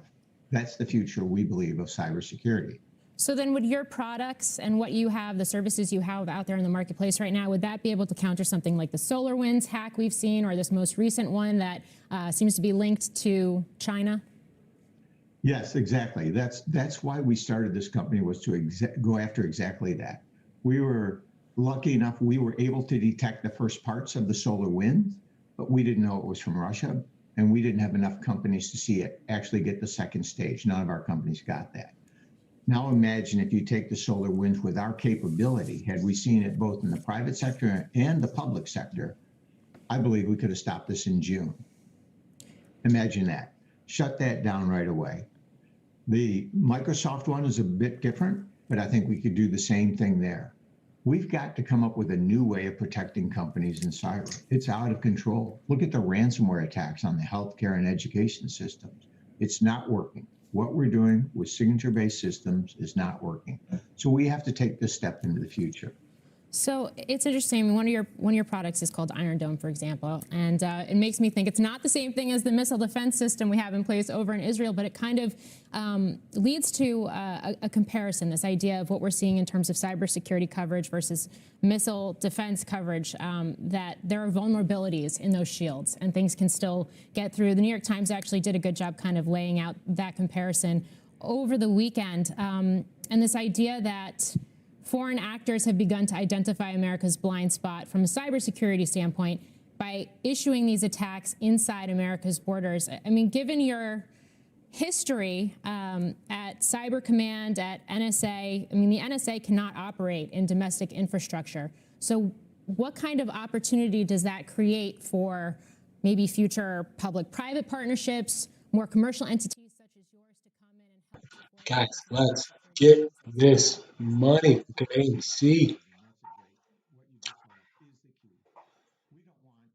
That's the future, we believe, of cybersecurity. So then would your products and what you have, the services you have out there in the marketplace right now, would that be able to counter something like the SolarWinds hack we've seen or this most recent one that seems to be linked to China? Yes, exactly. That's why we started this company, was to go after exactly that. We were lucky enough, we were able to detect the first parts of the SolarWinds, but we didn't know it was from Russia. And we didn't have enough companies to see it actually get the second stage. None of our companies got that. Now imagine if you take the SolarWinds with our capability, had we seen it both in the private sector and the public sector, I believe we could have stopped this in June. Imagine that. Shut that down right away. The Microsoft one is a bit different, but I think we could do the same thing there. We've got to come up with a new way of protecting companies in cyber. It's out of control. Look at the ransomware attacks on the healthcare and education systems. It's not working. What we're doing with signature-based systems is not working. So we have to take this step into the future. So it's interesting. One of your products is called Iron Dome, for example, and it makes me think it's not the same thing as the missile defense system we have in place over in Israel, but it kind of leads to a comparison, this idea of what we're seeing in terms of cybersecurity coverage versus missile defense coverage, that there are vulnerabilities in those shields and things can still get through. The New York Times actually did a good job kind of laying out that comparison over the weekend, and this idea that foreign actors have begun to identify America's blind spot from a cybersecurity standpoint by issuing these attacks inside America's borders. I mean, given your history at Cyber Command, at NSA, I mean, the NSA cannot operate in domestic infrastructure. So what kind of opportunity does that create for maybe future public-private partnerships, more commercial entities such as yours to come in and help? Guys, let's get this money. Look at AMC.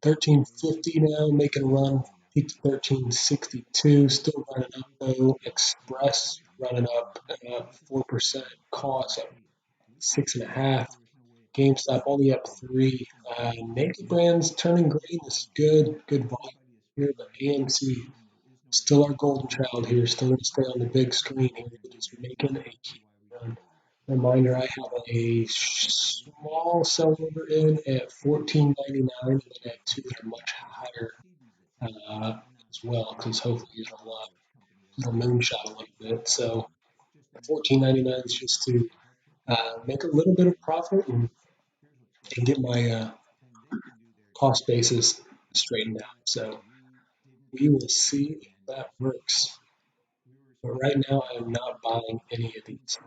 1350 now, making a run. Peak to 1362. Still running up though. Express running up 4%. Cost up 6.5. GameStop only up 3. Naked Brands turning green. This is good. Good volume here, but AMC still our golden child here. Still going to stay on the big screen here. Just making a key run. Reminder, I have a small sell order in at $14.99 and then I have two that are much higher as well because hopefully it'll moonshot a little bit. So $14.99 is just to make a little bit of profit and get my cost basis straightened out. So we will see if that works. But right now, I am not buying any of these.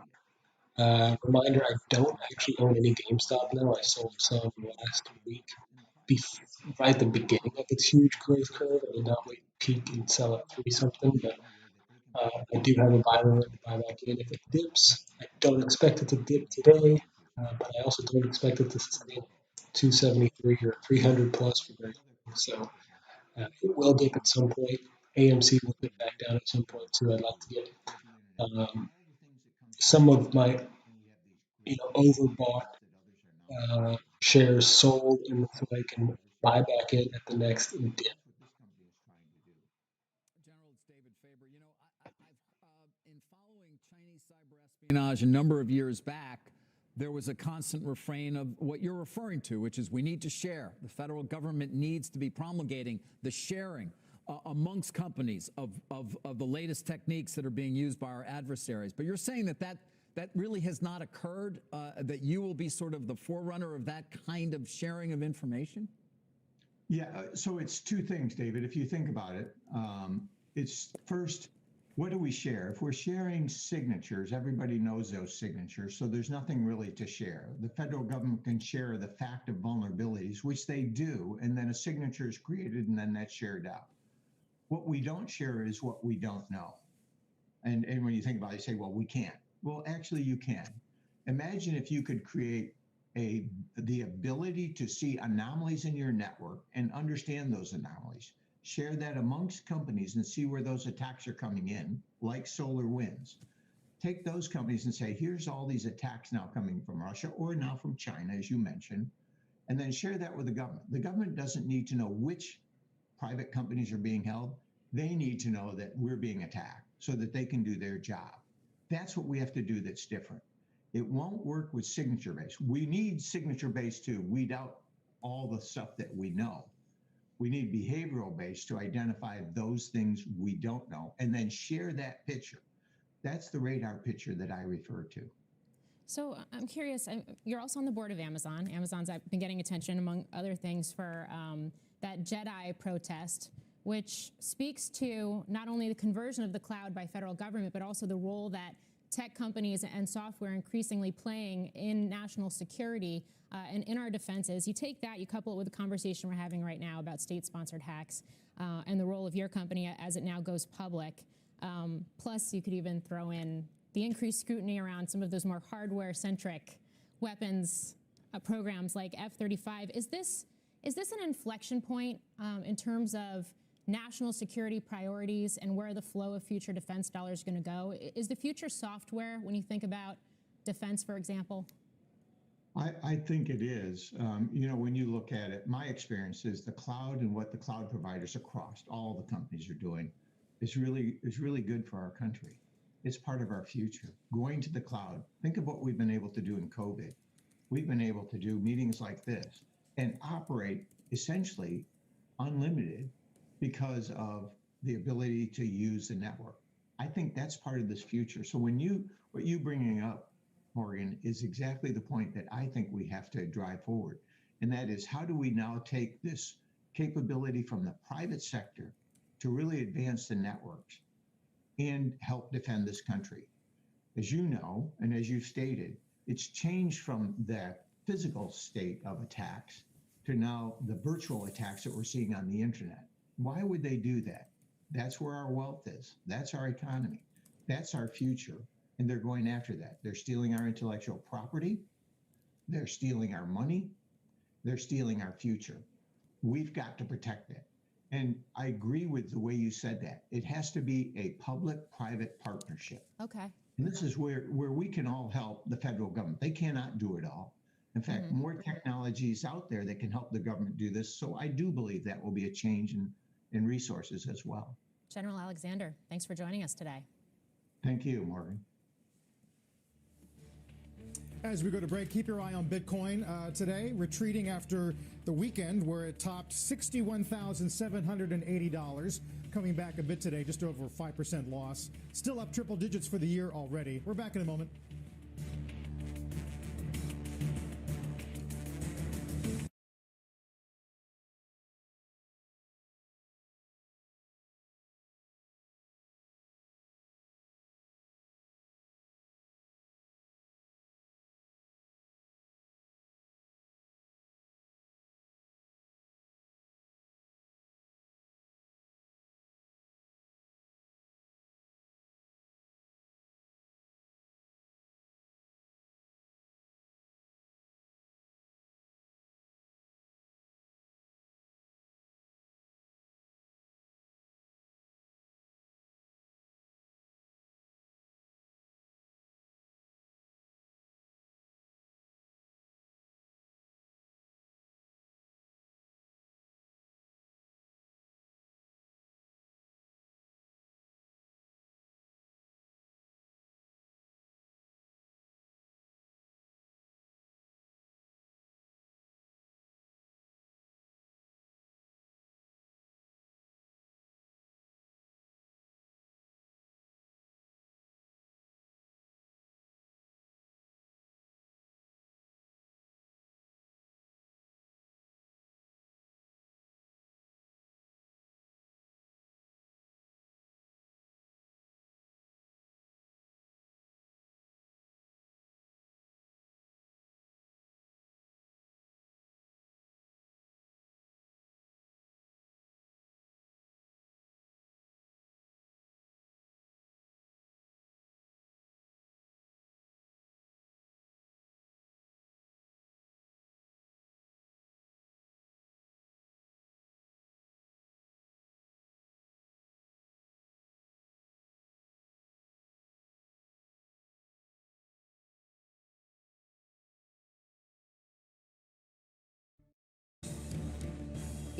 Reminder, I don't actually own any GameStop now. I sold some last week, right at the beginning of its huge growth curve. I did not wait to peak and sell at 3 something, but I do have a buy limit to buy back in if it dips. I don't expect it to dip today, but I also don't expect it to sustain. 273 or 300 plus for very long. So it will dip at some point. AMC will dip back down at some point too. I'd like to get um, some of my overbought shares sold, and so I can buy back in at the next dip. General, it's David Faber. In following Chinese cyber espionage a number of years back, there was a constant refrain of what you're referring to, which is we need to share. The federal government needs to be promulgating the sharing amongst companies of the latest techniques that are being used by our adversaries. But you're saying that really has not occurred, that you will be sort of the forerunner of that kind of sharing of information? Yeah, so it's two things, David. If you think about it, it's first, what do we share? If we're sharing signatures, everybody knows those signatures, so there's nothing really to share. The federal government can share the fact of vulnerabilities, which they do, and then a signature is created and then that's shared out. What we don't share is what we don't know. And when you think about it, you say, well, we can't. Well, actually, you can. Imagine if you could create the ability to see anomalies in your network and understand those anomalies, share that amongst companies and see where those attacks are coming in, like SolarWinds. Take those companies and say, here's all these attacks now coming from Russia or now from China, as you mentioned, and then share that with the government. The government doesn't need to know which private companies are being held. They need to know that we're being attacked so that they can do their job. That's what we have to do that's different. It won't work with signature-based. We need signature-based to weed out all the stuff that we know. We need behavioral-based to identify those things we don't know and then share that picture. That's the radar picture that I refer to. So I'm curious, you're also on the board of Amazon. Amazon's been getting attention, among other things, for that Jedi protest, which speaks to not only the conversion of the cloud by federal government, but also the role that tech companies and software increasingly playing in national security and in our defenses. You take that, you couple it with the conversation we're having right now about state-sponsored hacks and the role of your company as it now goes public. Plus, you could even throw in the increased scrutiny around some of those more hardware-centric weapons programs like F-35. Is this an inflection point in terms of national security priorities and where the flow of future defense dollars is going to go? Is the future software when you think about defense, for example? I think it is. When you look at it, my experience is the cloud and what the cloud providers across all the companies are doing is really good for our country. It's part of our future. Going to the cloud, think of what we've been able to do in COVID. We've been able to do meetings like this and operate essentially unlimited because of the ability to use the network. I think that's part of this future. So what you bringing up, Morgan, is exactly the point that I think we have to drive forward. And that is, how do we now take this capability from the private sector to really advance the networks and help defend this country? As you know, and as you've stated, it's changed from the physical state of attacks to now the virtual attacks that we're seeing on the internet. Why would they do that? That's where our wealth is. That's our economy. That's our future. And they're going after that. They're stealing our intellectual property. They're stealing our money. They're stealing our future. We've got to protect it. And I agree with the way you said that. It has to be a public-private partnership. Okay. And this is where we can all help the federal government. They cannot do it all. In fact, more technologies out there that can help the government do this. So I do believe that will be a change in resources as well. General Alexander, thanks for joining us today. Thank you, Morgan. As we go to break, keep your eye on Bitcoin today, retreating after the weekend where it topped $61,780, coming back a bit today, just over 5% loss. Still up triple digits for the year already. We're back in a moment.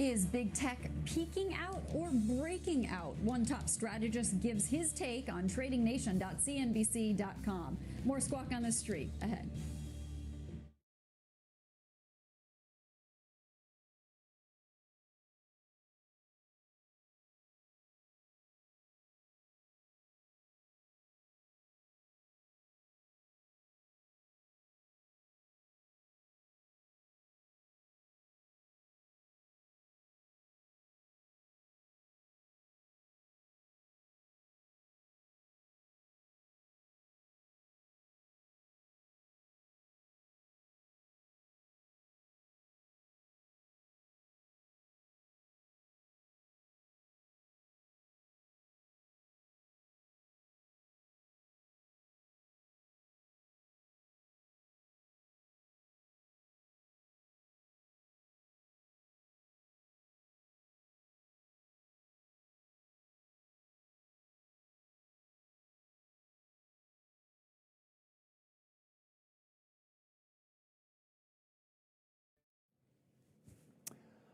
Is big tech peaking out or breaking out? One top strategist gives his take on tradingnation.cnbc.com. More Squawk on the Street ahead.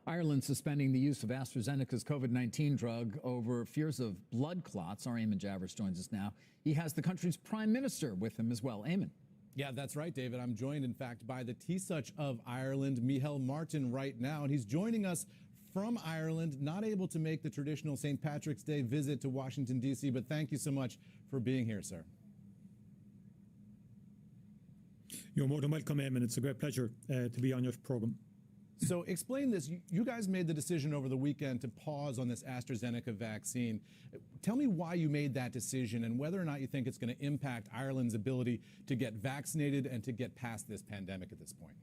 Ireland suspending the use of AstraZeneca's COVID-19 drug over fears of blood clots. Our Eamon Javers joins us now. He has the country's prime minister with him as well. Eamon. Yeah, that's right, David. I'm joined, in fact, by the Taoiseach of Ireland, Micheál Martin, right now, and he's joining us from Ireland, not able to make the traditional St. Patrick's Day visit to Washington, D.C., but thank you so much for being here, sir. You're more than welcome, Eamon. It's a great pleasure to be on your program. So explain this. You guys made the decision over the weekend to pause on this AstraZeneca vaccine. Tell me why you made that decision and whether or not you think it's going to impact Ireland's ability to get vaccinated and to get past this pandemic at this point.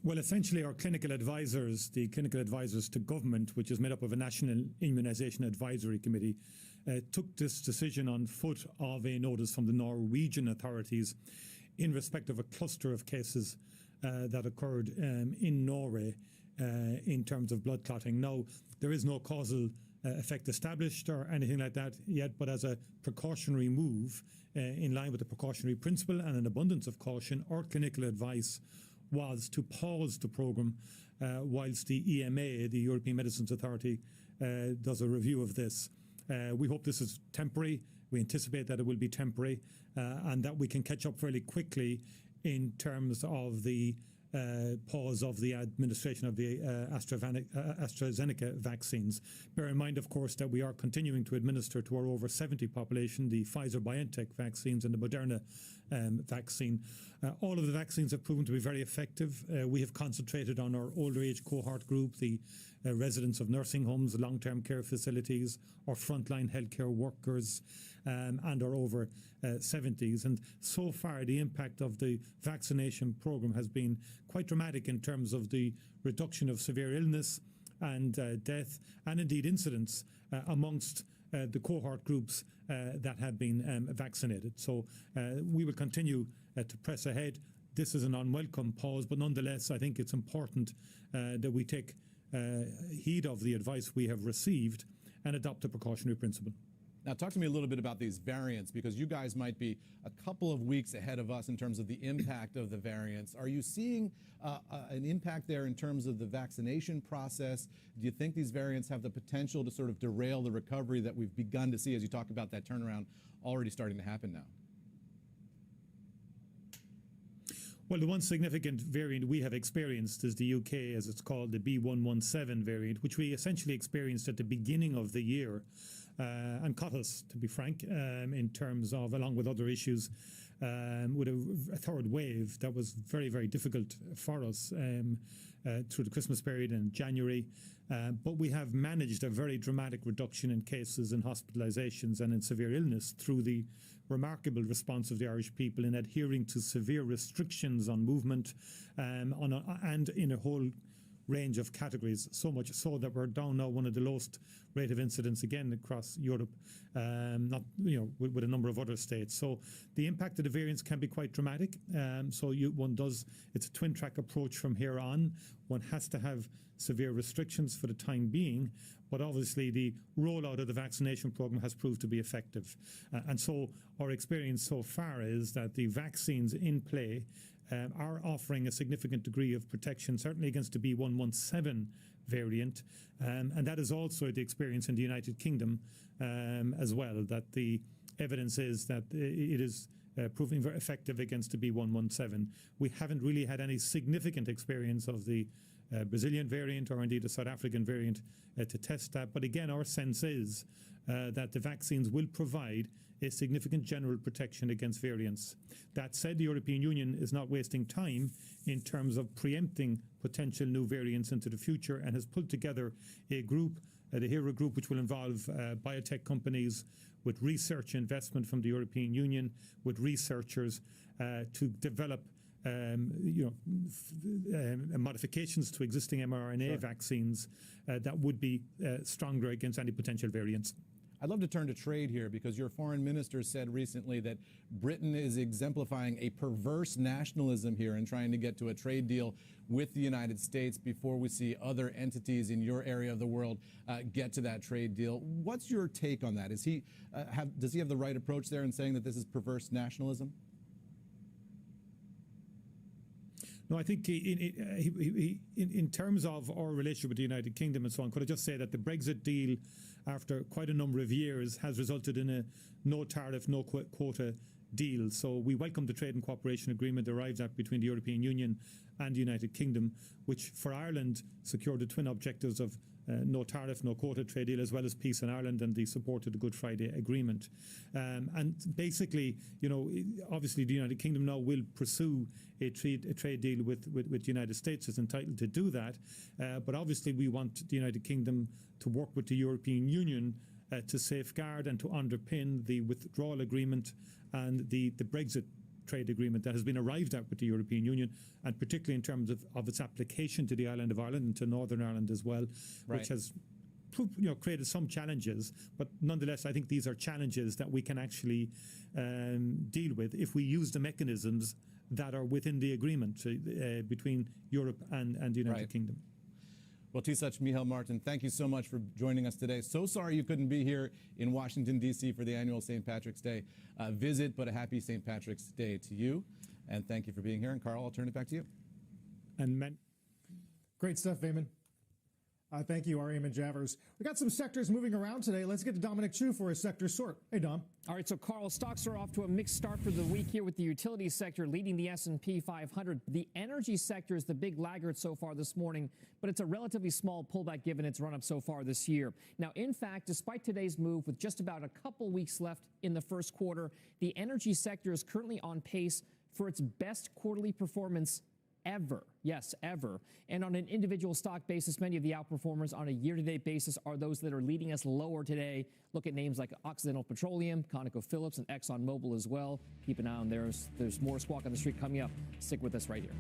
Well, essentially, our clinical advisors, the clinical advisors to government, which is made up of a National Immunisation Advisory Committee, took this decision on foot of a notice from the Norwegian authorities in respect of a cluster of cases that occurred in Norway in terms of blood clotting. Now, there is no causal effect established or anything like that yet, but as a precautionary move, in line with the precautionary principle and an abundance of caution, our clinical advice was to pause the programme whilst the EMA, the European Medicines Authority, does a review of this. We hope this is temporary. We anticipate that it will be temporary and that we can catch up fairly quickly in terms of the pause of the administration of the AstraZeneca vaccines. Bear in mind, of course, that we are continuing to administer to our over 70 population the Pfizer-BioNTech vaccines and the Moderna vaccine. All of the vaccines have proven to be very effective. We have concentrated on our older age cohort group, the residents of nursing homes, long-term care facilities, our frontline healthcare workers, and our over 70s. And so far, the impact of the vaccination program has been quite dramatic in terms of the reduction of severe illness and death, and indeed incidents amongst the cohort groups that have been vaccinated. So we will continue to press ahead. This is an unwelcome pause, but nonetheless, I think it's important that we take heed of the advice we have received and adopt a precautionary principle. Now, talk to me a little bit about these variants, because you guys might be a couple of weeks ahead of us in terms of the impact of the variants. Are you seeing an impact there in terms of the vaccination process? Do you think these variants have the potential to sort of derail the recovery that we've begun to see, as you talk about that turnaround already starting to happen now? Well, the one significant variant we have experienced is the UK, as it's called, the B117 variant, which we essentially experienced at the beginning of the year and caught us, to be frank, in terms of, along with other issues, with a third wave that was very, very difficult for us through the Christmas period in January. But we have managed a very dramatic reduction in cases and hospitalizations and in severe illness through the remarkable response of the Irish people in adhering to severe restrictions on movement and in a whole range of categories, so much so that we're down now one of the lowest rate of incidence again across Europe, not with a number of other states. So the impact of the variants can be quite dramatic. It's a twin track approach from here on. One has to have severe restrictions for the time being, but obviously the rollout of the vaccination program has proved to be effective. And so our experience so far is that the vaccines in play are offering a significant degree of protection, certainly against the B117 variant. And that is also the experience in the United Kingdom as well, that the evidence is that it is proving very effective against the B117. We haven't really had any significant experience of the Brazilian variant or indeed the South African variant to test that. But again, our sense is that the vaccines will provide a significant general protection against variants. That said, the European Union is not wasting time in terms of preempting potential new variants into the future and has pulled together a group, the HERA group, which will involve biotech companies with research investment from the European Union, with researchers to develop modifications to existing mRNA vaccines that would be stronger against any potential variants. I'd love to turn to trade here because your foreign minister said recently that Britain is exemplifying a perverse nationalism here and trying to get to a trade deal with the United States before we see other entities in your area of the world get to that trade deal. What's your take on that? Does he have the right approach there in saying that this is perverse nationalism? No, I think in terms of our relationship with the United Kingdom and so on, could I just say that the Brexit deal, after quite a number of years, has resulted in a no tariff, no quota deal. So we welcome the trade and cooperation agreement arrived at between the European Union and the United Kingdom, which for Ireland secured the twin objectives of no tariff, no quota trade deal, as well as peace in Ireland and the support of the Good Friday Agreement. And basically, obviously the United Kingdom now will pursue a trade deal with the United States, is entitled to do that. But obviously we want the United Kingdom to work with the European Union to safeguard and to underpin the withdrawal agreement and the Brexit trade agreement that has been arrived at with the European Union, and particularly in terms of its application to the island of Ireland and to Northern Ireland as well, which has created some challenges. But nonetheless, I think these are challenges that we can actually deal with if we use the mechanisms that are within the agreement between Europe and the United Kingdom. Well, Tisach Michal Martin, thank you so much for joining us today. So sorry you couldn't be here in Washington, D.C. for the annual St. Patrick's Day visit, but a happy St. Patrick's Day to you. And thank you for being here. And Carl, I'll turn it back to you. And great stuff, Vayman. Thank you, Ari and Javers. We got some sectors moving around today. Let's get to Dominic Chu for a sector sort. Hey, Dom. All right, so Carl, stocks are off to a mixed start for the week here with the utility sector leading the S&P 500. The energy sector is the big laggard so far this morning, but it's a relatively small pullback given its run-up so far this year. Now, in fact, despite today's move with just about a couple weeks left in the first quarter, the energy sector is currently on pace for its best quarterly performance ever. Yes, ever. And on an individual stock basis, many of the outperformers on a year-to-date basis are those that are leading us lower today. Look at names like Occidental Petroleum, ConocoPhillips, and ExxonMobil as well. Keep an eye on theirs. There's more Squawk on the Street coming up. Stick with us right here.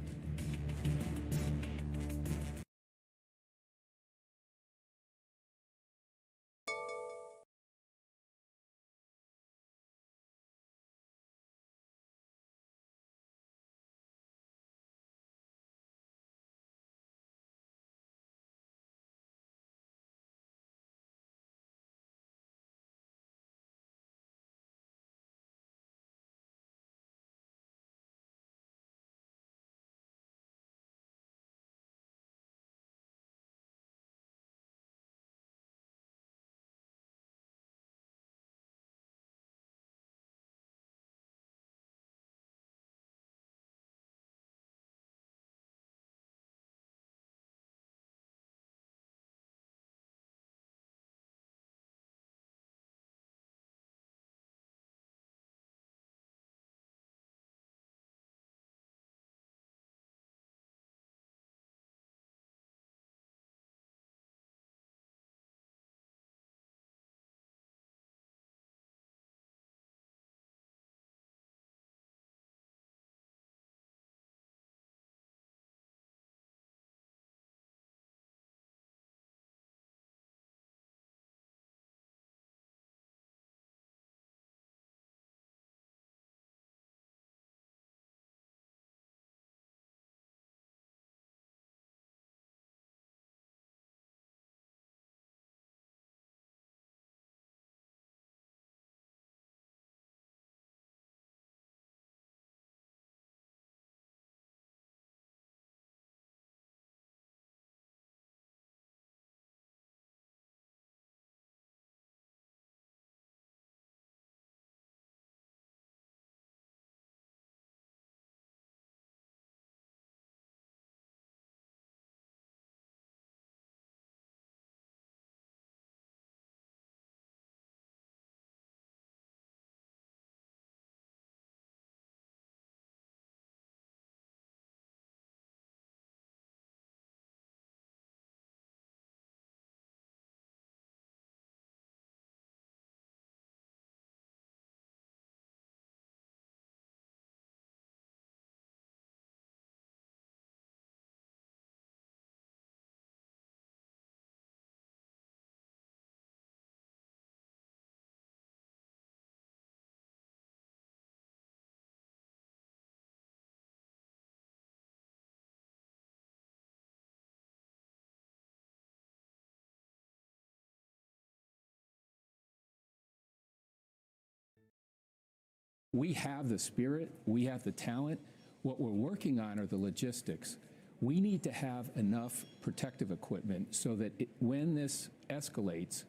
We have the spirit, we have the talent. What we're working on are the logistics. We need to have enough protective equipment so that when this escalates,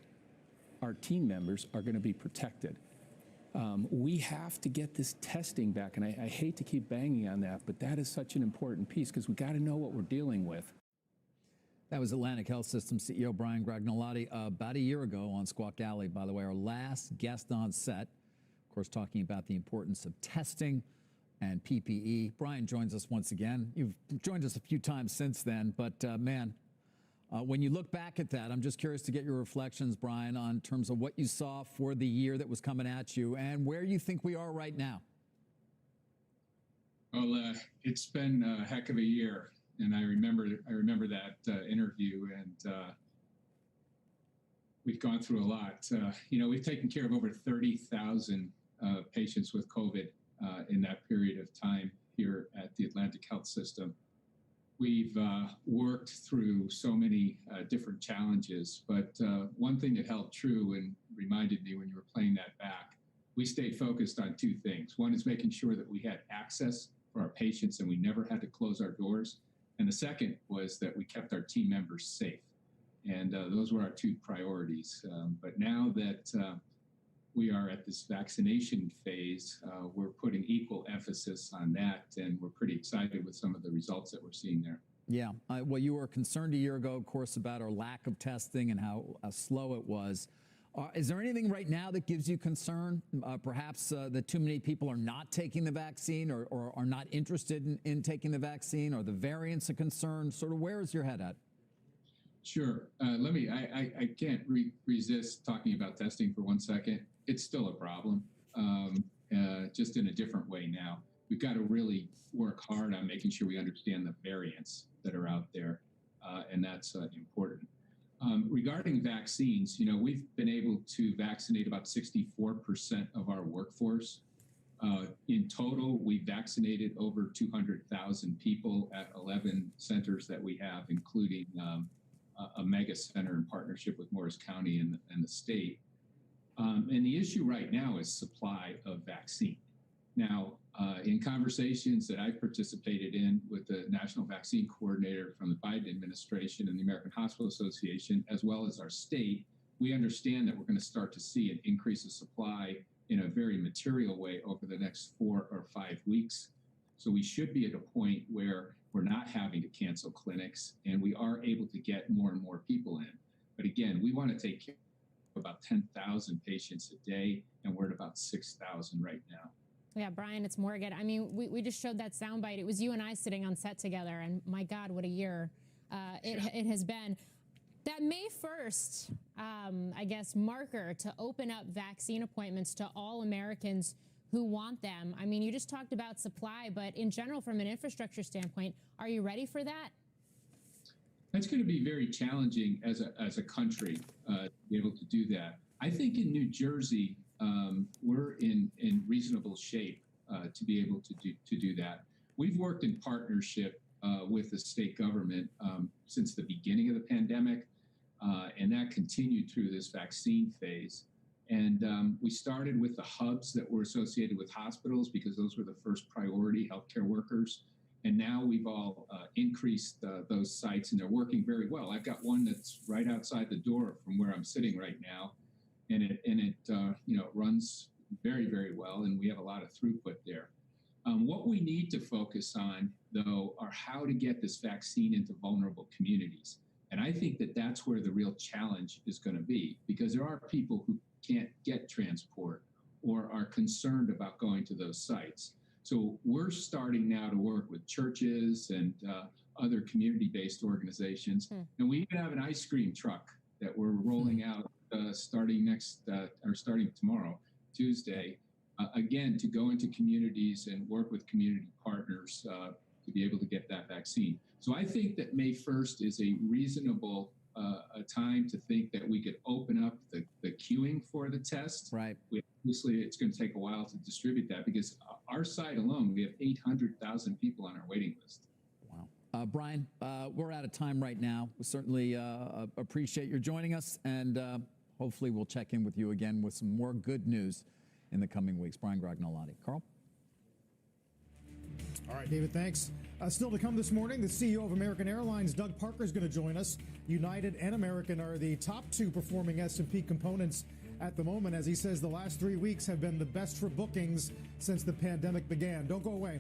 our team members are going to be protected. We have to get this testing back, and I hate to keep banging on that, but that is such an important piece because we got to know what we're dealing with. That was Atlantic Health System CEO Brian Gagnolotti about a year ago on Squawk Alley, by the way, our last guest on set, of course, talking about the importance of testing and PPE. Brian joins us once again. You've joined us a few times since then, but man, when you look back at that, I'm just curious to get your reflections, Brian, on terms of what you saw for the year that was coming at you and where you think we are right now. Well, it's been a heck of a year, and I remember that interview, and we've gone through a lot. We've taken care of over 30,000 patients with COVID in that period of time here at the Atlantic Health System. We've worked through so many different challenges, but one thing that held true and reminded me when you were playing that back, we stayed focused on two things. One is making sure that we had access for our patients and we never had to close our doors. And the second was that we kept our team members safe. And those were our two priorities. But now that we are at this vaccination phase, we're putting equal emphasis on that, and we're pretty excited with some of the results that we're seeing there. Yeah, well, you were concerned a year ago, of course, about our lack of testing and how slow it was. Is there anything right now that gives you concern? Perhaps that too many people are not taking the vaccine or are not interested in taking the vaccine, or the variants a concern? Sort of where is your head at? Sure. I can't resist talking about testing for 1 second. It's still a problem, just in a different way now. We've got to really work hard on making sure we understand the variants that are out there, and that's important. Regarding vaccines, we've been able to vaccinate about 64% of our workforce. In total, we vaccinated over 200,000 people at 11 centers that we have, including a mega center in partnership with Morris County and the state. And the issue right now is supply of vaccine. Now, in conversations that I've participated in with the National Vaccine Coordinator from the Biden administration and the American Hospital Association, as well as our state, we understand that we're going to start to see an increase of supply in a very material way over the next 4 or 5 weeks. So we should be at a point where we're not having to cancel clinics and we are able to get more and more people in. But again, we want to take care of about 10,000 patients a day, and we're at about 6,000 right now. Yeah, Brian, it's Morgan. I mean, we just showed that soundbite. It was you and I sitting on set together, and my God, what a year it has been. That May 1st, I guess, marker to open up vaccine appointments to all Americans who want them. I mean, you just talked about supply, but in general, from an infrastructure standpoint, are you ready for that? That's going to be very challenging as a country to be able to do that. I think in New Jersey, we're in reasonable shape to be able to do that. We've worked in partnership with the state government since the beginning of the pandemic, and that continued through this vaccine phase. And we started with the hubs that were associated with hospitals because those were the first priority healthcare workers. And now we've all increased those sites, and they're working very well. I've got one that's right outside the door from where I'm sitting right now, and it runs very, very well, and we have a lot of throughput there. What we need to focus on, though, are how to get this vaccine into vulnerable communities. And I think that that's where the real challenge is going to be, because there are people who can't get transport or are concerned about going to those sites. So we're starting now to work with churches and other community-based organizations. And we even have an ice cream truck that we're rolling out starting tomorrow, Tuesday, again, to go into communities and work with community partners to be able to get that vaccine. So I think that May 1st is a reasonable time to think that we could open up the queuing for the test. Right. Obviously, it's going to take a while to distribute that because our site alone, we have 800,000 people on our waiting list. Wow. Brian, we're out of time right now. We certainly appreciate your joining us, and hopefully we'll check in with you again with some more good news in the coming weeks. Brian Gragnolati. Carl? All right, David, thanks. Still to come this morning, the CEO of American Airlines, Doug Parker, is going to join us. United and American are the top two performing S&P components at the moment, as he says the last 3 weeks have been the best for bookings since the pandemic began. Don't go away.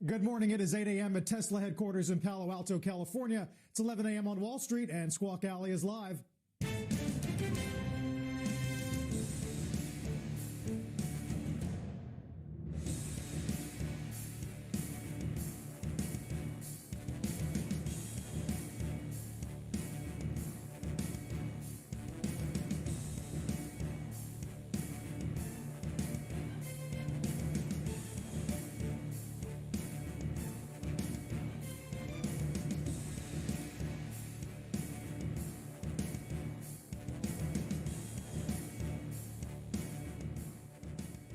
Good morning. It is 8 a.m. at Tesla headquarters in Palo Alto, California. It's 11 a.m. on Wall Street, and Squawk Alley is live.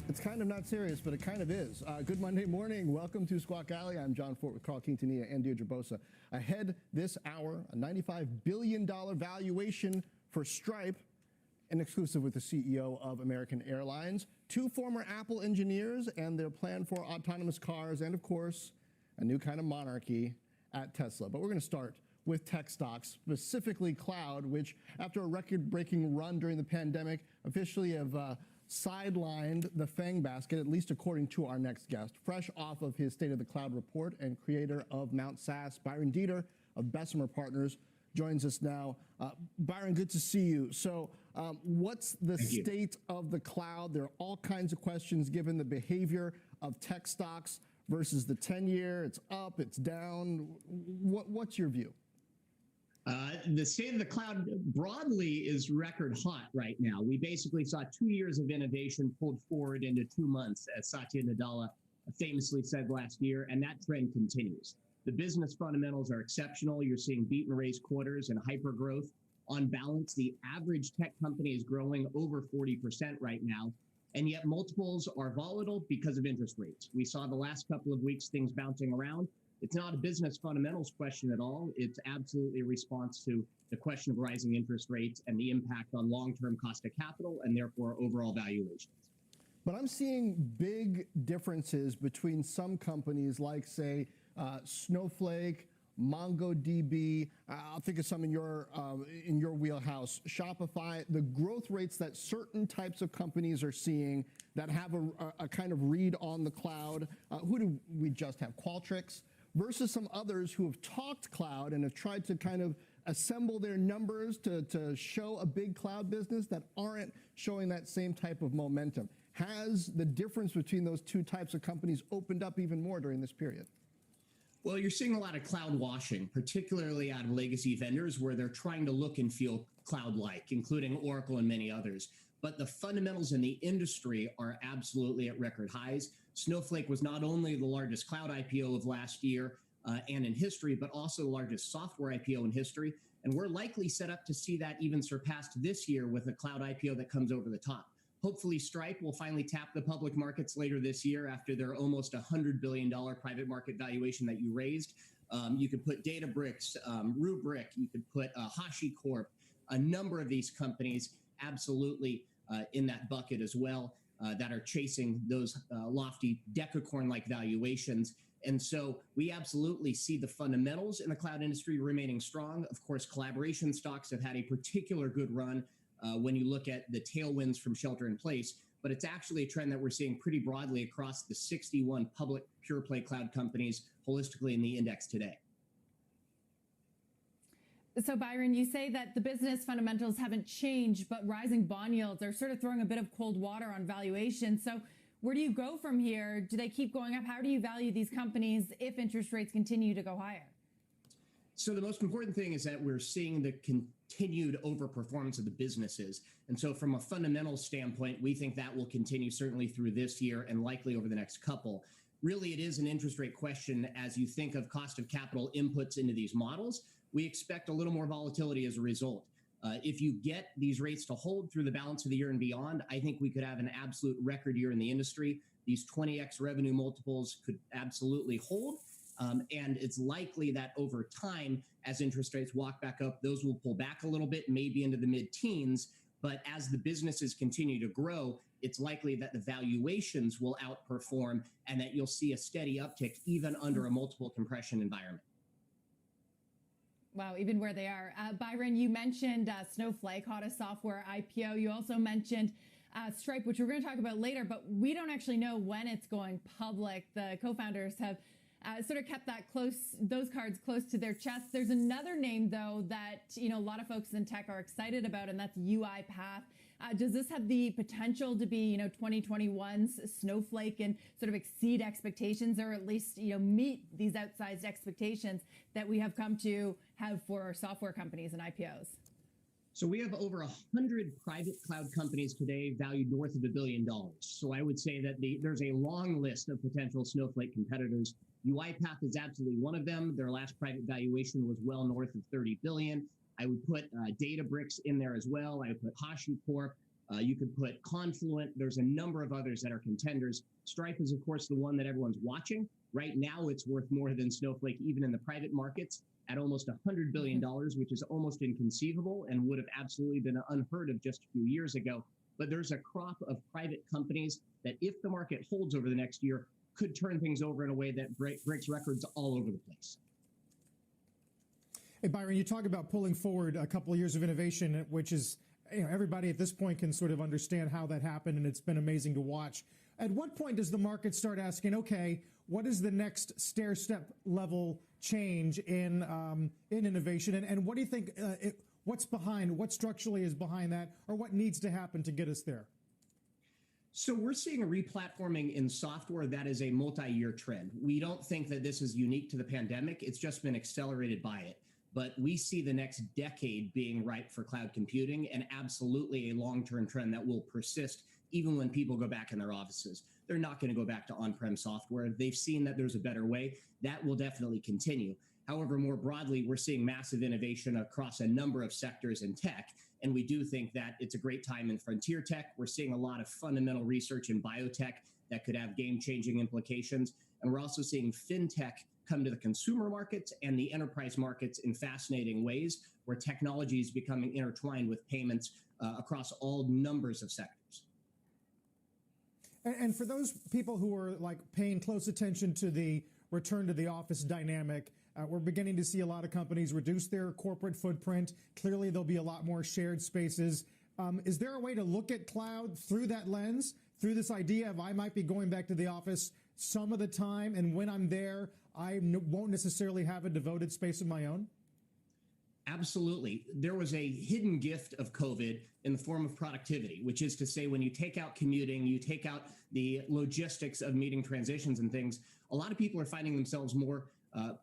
It's kind of not serious, but it kind of is. Good Monday morning. Welcome to Squawk Alley. I'm John Fort with Carl Quintanilla and Deirdre Bosa. Ahead this hour, a $95 billion valuation for Stripe, an exclusive with the CEO of American Airlines, two former Apple engineers and their plan for autonomous cars, and of course, a new kind of monarchy at Tesla. But we're going to start with tech stocks, specifically cloud, which after a record-breaking run during the pandemic, officially have sidelined the FANG basket, at least according to our next guest. Fresh off of his State of the Cloud report and creator of Mount SaaS, Byron Dieter of Bessemer Partners joins us now. Byron, good to see you. So what's the state of the cloud? There are all kinds of questions given the behavior of tech stocks versus the 10-year. It's up, it's down. What's your view? The state of the cloud broadly is record hot right now. We basically saw 2 years of innovation pulled forward into 2 months, as Satya Nadella famously said last year, and that trend continues. The business fundamentals are exceptional. You're seeing beat and raise quarters and hyper growth. On balance, the average tech company is growing over 40% right now. And yet multiples are volatile because of interest rates. We saw the last couple of weeks things bouncing around. It's not a business fundamentals question at all. It's absolutely a response to the question of rising interest rates and the impact on long-term cost of capital and therefore overall valuations. But I'm seeing big differences between some companies like, say, Snowflake, MongoDB. I'll think of some in your wheelhouse. Shopify. The growth rates that certain types of companies are seeing that have a kind of read on the cloud. Who do we just have? Qualtrics versus some others who have talked cloud and have tried to kind of assemble their numbers to show a big cloud business that aren't showing that same type of momentum. Has the difference between those two types of companies opened up even more during this period? Well, you're seeing a lot of cloud washing, particularly out of legacy vendors where they're trying to look and feel cloud-like, including Oracle and many others. But the fundamentals in the industry are absolutely at record highs. Snowflake was not only the largest cloud IPO of last year and in history, but also the largest software IPO in history. And we're likely set up to see that even surpassed this year with a cloud IPO that comes over the top. Hopefully Stripe will finally tap the public markets later this year after their almost $100 billion private market valuation that you raised. You could put Databricks, Rubrik, you could put HashiCorp, a number of these companies absolutely in that bucket as well that are chasing those lofty decacorn-like valuations. And so we absolutely see the fundamentals in the cloud industry remaining strong. Of course, collaboration stocks have had a particular good run when you look at the tailwinds from shelter in place, but it's actually a trend that we're seeing pretty broadly across the 61 public pure play cloud companies holistically in the index today. So Byron, you say that the business fundamentals haven't changed, but rising bond yields are sort of throwing a bit of cold water on valuation. So where do you go from here? Do they keep going up? How do you value these companies if interest rates continue to go higher? So the most important thing is that we're seeing the continued overperformance of the businesses. And so from a fundamental standpoint, we think that will continue certainly through this year and likely over the next couple. Really, it is an interest rate question as you think of cost of capital inputs into these models. We expect a little more volatility as a result. If you get these rates to hold through the balance of the year and beyond, I think we could have an absolute record year in the industry. These 20x revenue multiples could absolutely hold. And it's likely that over time, as interest rates walk back up, those will pull back a little bit, maybe into the mid-teens. But as the businesses continue to grow, it's likely that the valuations will outperform and that you'll see a steady uptick even under a multiple compression environment. Wow, even where they are. Byron, you mentioned Snowflake, hottest software IPO. You also mentioned Stripe, which we're going to talk about later, but we don't actually know when it's going public. The co-founders have sort of kept that those cards close to their chest. There's another name, though, that a lot of folks in tech are excited about, and that's UiPath. Does this have the potential to be 2021's Snowflake and sort of exceed expectations, or at least meet these outsized expectations that we have come to have for software companies and IPOs? So we have over 100 private cloud companies today valued north of $1 billion. So I would say that there's a long list of potential Snowflake competitors. UiPath is absolutely one of them. Their last private valuation was well north of $30 billion. I would put Databricks in there as well. I would put HashiCorp. You could put Confluent. There's a number of others that are contenders. Stripe is, of course, the one that everyone's watching. Right now, it's worth more than Snowflake, even in the private markets, at almost $100 billion, which is almost inconceivable and would have absolutely been unheard of just a few years ago. But there's a crop of private companies that, if the market holds over the next year, could turn things over in a way that breaks records all over the place. Hey, Byron, you talk about pulling forward a couple of years of innovation, which is, everybody at this point can sort of understand how that happened, and it's been amazing to watch. At what point does the market start asking, okay, what is the next stair-step level change in innovation, and what do you think, what structurally is behind that, or what needs to happen to get us there? So we're seeing a replatforming in software that is a multi-year trend. We don't think that this is unique to the pandemic. It's just been accelerated by it. But we see the next decade being ripe for cloud computing, and absolutely a long-term trend that will persist even when people go back in their offices. They're not going to go back to on-prem software. They've seen that there's a better way. That will definitely continue. However, more broadly, we're seeing massive innovation across a number of sectors in tech, and we do think that it's a great time in frontier tech. We're seeing a lot of fundamental research in biotech that could have game-changing implications, and we're also seeing fintech come to the consumer markets and the enterprise markets in fascinating ways, where technology is becoming intertwined with payments across all numbers of sectors. And for those people who are like paying close attention to the return to the office dynamic, we're beginning to see a lot of companies reduce their corporate footprint. Clearly, there'll be a lot more shared spaces. Is there a way to look at cloud through that lens, through this idea of I might be going back to the office some of the time, and when I'm there, I won't necessarily have a devoted space of my own? Absolutely. There was a hidden gift of COVID in the form of productivity, which is to say, when you take out commuting, you take out the logistics of meeting transitions and things, a lot of people are finding themselves more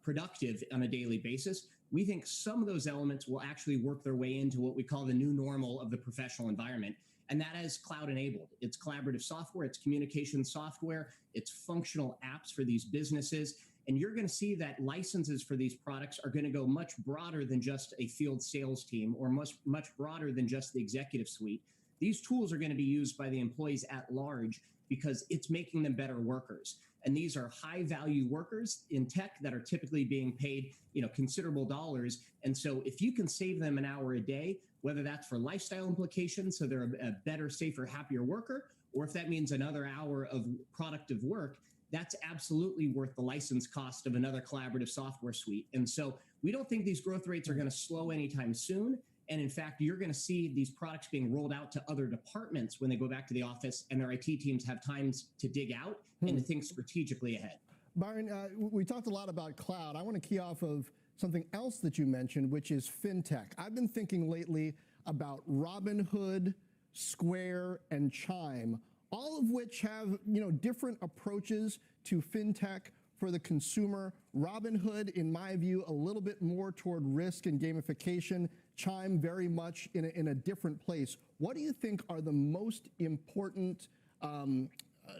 productive on a daily basis. We think some of those elements will actually work their way into what we call the new normal of the professional environment. And that is cloud enabled. It's collaborative software, it's communication software, it's functional apps for these businesses. And you're going to see that licenses for these products are going to go much broader than just a field sales team, or much broader than just the executive suite. These tools are going to be used by the employees at large because it's making them better workers. And these are high value workers in tech that are typically being paid, considerable dollars. And so if you can save them an hour a day, whether that's for lifestyle implications, so they're a better, safer, happier worker, or if that means another hour of productive work, that's absolutely worth the license cost of another collaborative software suite. And so we don't think these growth rates are going to slow anytime soon. And in fact, you're going to see these products being rolled out to other departments when they go back to the office and their IT teams have times to dig out and to think strategically ahead. Byron, we talked a lot about cloud. I want to key off of something else that you mentioned, which is fintech. I've been thinking lately about Robinhood, Square, and Chime, all of which have different approaches to fintech for the consumer. Robinhood, in my view, a little bit more toward risk and gamification. Chime very much in a different place. What do you think are the most important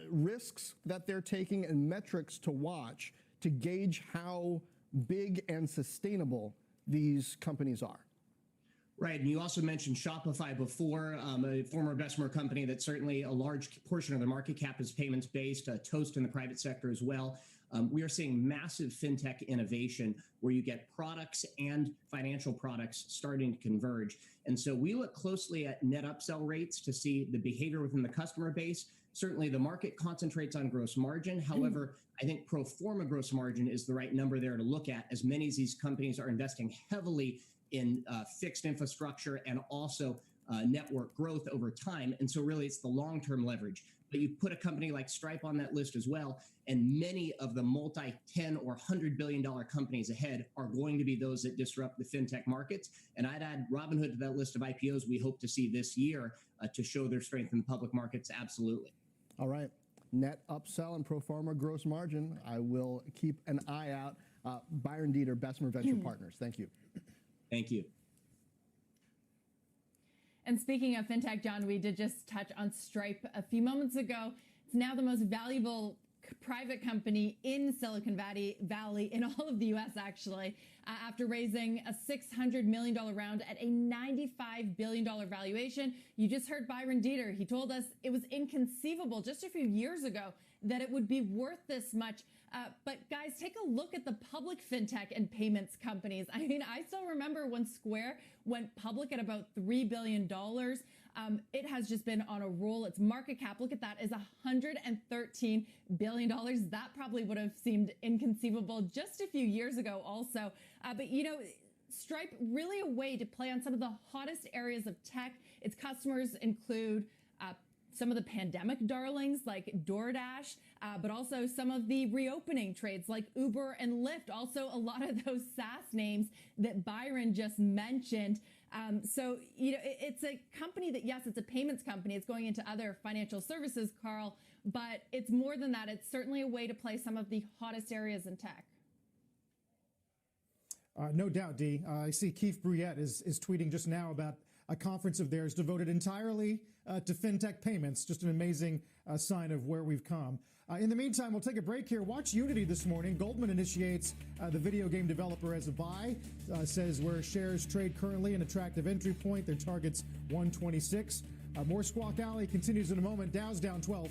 risks that they're taking and metrics to watch to gauge how big and sustainable these companies are? Right. And you also mentioned Shopify before, a former Bessemer company that certainly a large portion of the market cap is payments based, Toast in the private sector as well. We are seeing massive fintech innovation where you get products and financial products starting to converge. And so we look closely at net upsell rates to see the behavior within the customer base. Certainly the market concentrates on gross margin. However, I think pro forma gross margin is the right number there to look at, as many of these companies are investing heavily in fixed infrastructure and also network growth over time. And so really it's the long-term leverage. But you put a company like Stripe on that list as well, and many of the multi-10 or $100 billion companies ahead are going to be those that disrupt the fintech markets. And I'd add Robinhood to that list of IPOs we hope to see this year to show their strength in the public markets. Absolutely. All right. Net upsell and pro forma gross margin. I will keep an eye out. Byron Dieter, Bessemer Venture Partners. Thank you. Thank you. And speaking of fintech, John, we did just touch on Stripe a few moments ago. It's now the most valuable private company in Silicon Valley, in all of the U.S., actually, after raising a $600 million round at a $95 billion valuation. You just heard Byron Dieter. He told us it was inconceivable just a few years ago that it would be worth this much. But guys, take a look at the public fintech and payments companies. I mean, I still remember when Square went public at about $3 billion. It has just been on a roll. Its market cap, look at that, is $113 billion. That probably would have seemed inconceivable just a few years ago also. But Stripe, really a way to play on some of the hottest areas of tech. Its customers include some of the pandemic darlings like DoorDash, but also some of the reopening trades like Uber and Lyft. Also, a lot of those SaaS names that Byron just mentioned. So, it's a company that, yes, it's a payments company. It's going into other financial services, Carl, but it's more than that. It's certainly a way to play some of the hottest areas in tech. No doubt, Dee. I see Keith Bruyette is tweeting just now about a conference of theirs devoted entirely to fintech payments. Just an amazing sign of where we've come. In the meantime, we'll take a break here. Watch Unity this morning. Goldman initiates the video game developer as a buy, says where shares trade currently, an attractive entry point. Their target's 126. More Squawk Alley continues in a moment. Dow's down 12.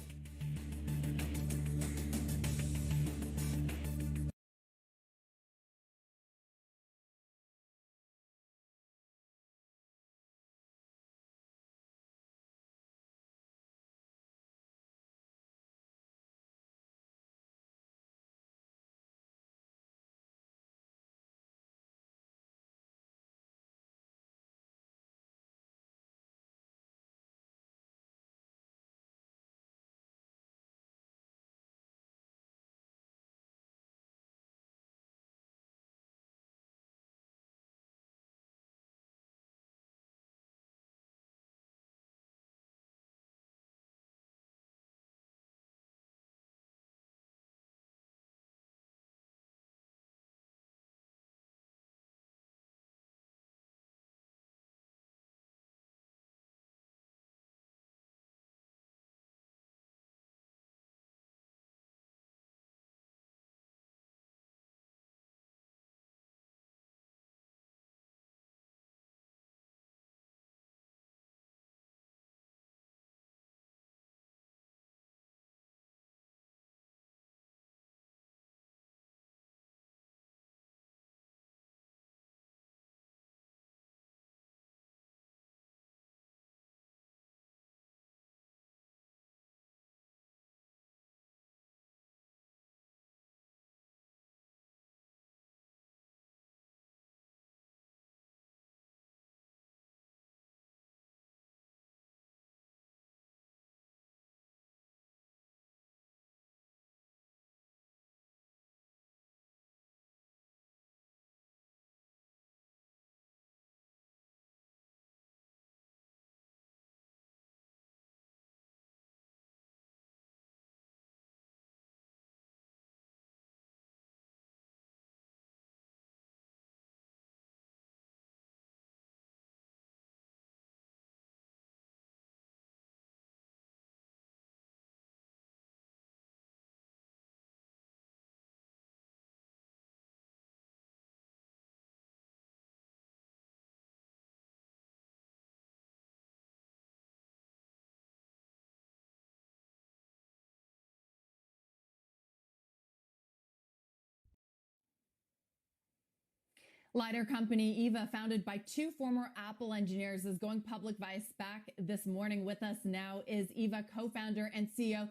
LiDAR company Eva, founded by two former Apple engineers, is going public via SPAC this morning. With us now is Eva co-founder and CEO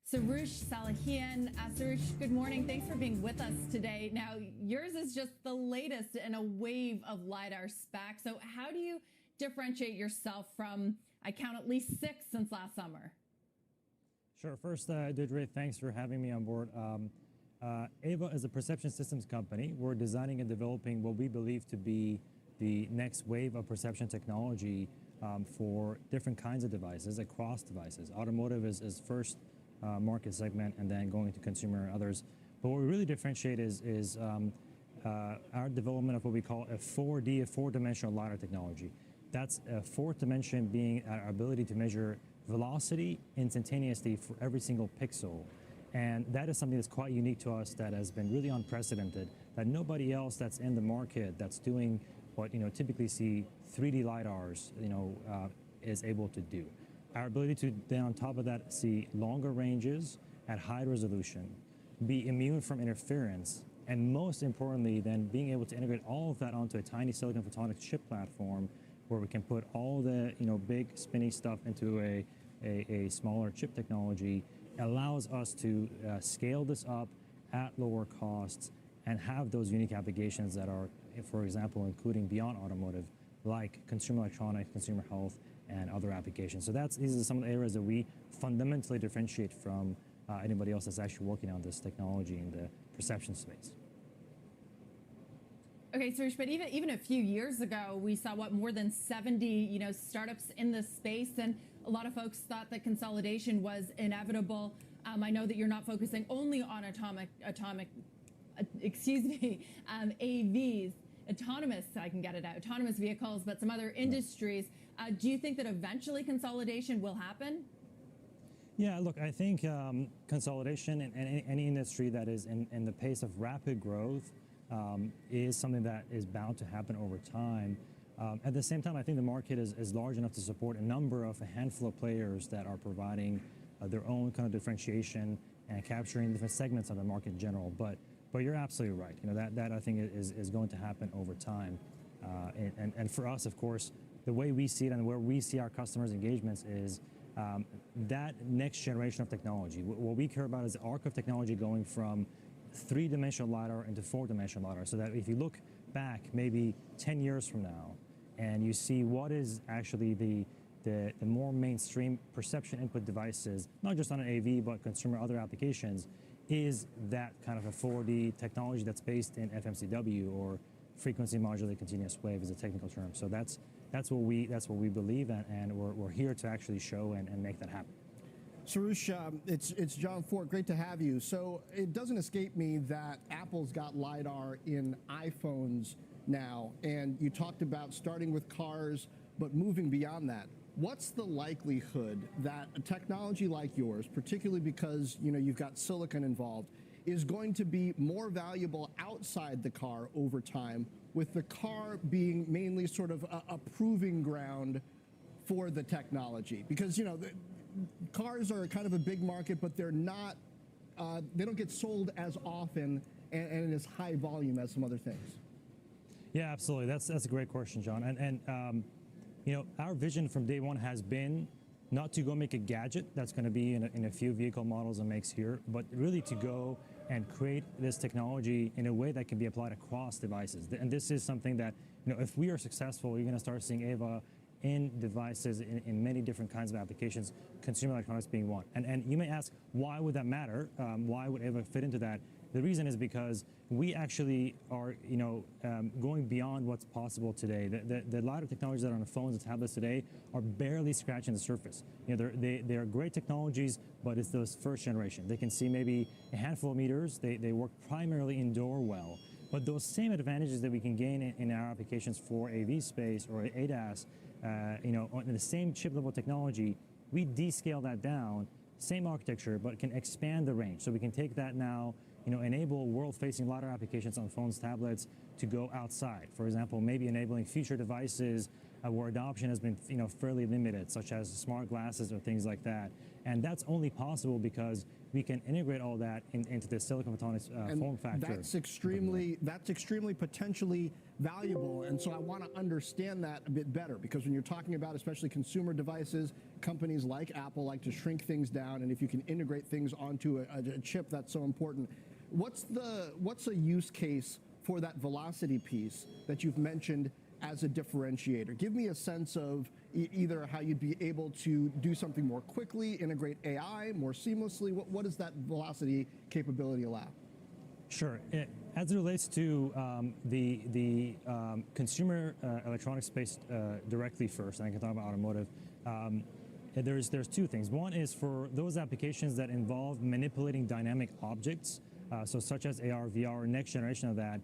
Soroush Salehian. Soroush, good morning. Thanks for being with us today. Now, yours is just the latest in a wave of LiDAR SPAC. So how do you differentiate yourself from, I count at least 6 since last summer? Sure. First, Deirdre, thanks for having me on board. Ava is a perception systems company. We're designing and developing what we believe to be the next wave of perception technology for different kinds of devices, across devices. Automotive is first market segment, and then going to consumer and others. But what we really differentiate is our development of what we call a 4D, a four-dimensional LiDAR technology. That's a fourth dimension being our ability to measure velocity instantaneously for every single pixel. And that is something that's quite unique to us, that has been really unprecedented, that nobody else that's in the market that's doing what typically see 3D LiDARs is able to do. Our ability to then on top of that see longer ranges at high resolution, be immune from interference, and most importantly then being able to integrate all of that onto a tiny silicon photonics chip platform where we can put all the big spinny stuff into a smaller chip technology, allows us to scale this up at lower costs and have those unique applications that are, for example, including beyond automotive, like consumer electronics, consumer health, and other applications. So these are some of the areas that we fundamentally differentiate from anybody else that's actually working on this technology in the perception space. Okay, Soroush, but even a few years ago, we saw more than 70 startups in this space, and a lot of folks thought that consolidation was inevitable. I know that you're not focusing only on AVs, autonomous vehicles, but some other industries. Do you think that eventually consolidation will happen? Yeah, look, I think consolidation in any industry that is in the pace of rapid growth is something that is bound to happen over time. At the same time, I think the market is large enough to support a handful of players that are providing their own kind of differentiation and capturing different segments of the market in general. But you're absolutely right. You know, that I think is going to happen over time. And for us, of course, the way we see it and where we see our customers' engagements is that next generation of technology. What we care about is the arc of technology going from 3-dimensional LiDAR into 4-dimensional LiDAR, so that if you look back maybe 10 years from now and you see what is actually the more mainstream perception input devices, not just on an AV, but consumer other applications, is that kind of a 4D technology that's based in FMCW, or frequency modulated continuous wave is a technical term. So that's what we believe, and we're here to actually show and make that happen. Soroush, it's John Fort. Great to have you. So it doesn't escape me that Apple's got LiDAR in iPhones now, and you talked about starting with cars, but moving beyond that. What's the likelihood that a technology like yours, particularly because you've got silicon involved, is going to be more valuable outside the car over time, with the car being mainly sort of a proving ground for the technology? Because cars are kind of a big market, but they're not, they don't get sold as often and as high volume as some other things. Yeah, absolutely. That's a great question, John. And our vision from day one has been not to go make a gadget that's going to be in a few vehicle models and makes here, but really to go and create this technology in a way that can be applied across devices. And this is something that, if we are successful, you're going to start seeing Ava in devices in many different kinds of applications, consumer electronics being one. And you may ask, why would that matter? Why would Ava fit into that? The reason is because we actually are, going beyond what's possible today. The LiDAR technologies that are on the phones and tablets today are barely scratching the surface. They're great technologies, but it's those first generation. They can see maybe a handful of meters. They work primarily indoor well. But those same advantages that we can gain in our applications for AV space or ADAS, on the same chip level technology, we descale that down, same architecture, but can expand the range. So we can take that now, enable world-facing LiDAR applications on phones, tablets to go outside. For example, maybe enabling future devices where adoption has been, fairly limited, such as smart glasses or things like that. And that's only possible because we can integrate all that into the silicon photonics form factor. That's extremely potentially valuable. And so I want to understand that a bit better, because when you're talking about especially consumer devices, companies like Apple like to shrink things down, and if you can integrate things onto a chip, that's so important. What's a use case for that velocity piece that you've mentioned as a differentiator? Give me a sense of either how you'd be able to do something more quickly, integrate AI more seamlessly. What does that velocity capability allow? Sure. As it relates to the consumer electronics space directly first, and I can talk about automotive, there's two things. One is for those applications that involve manipulating dynamic objects, so such as AR, VR, next generation of that,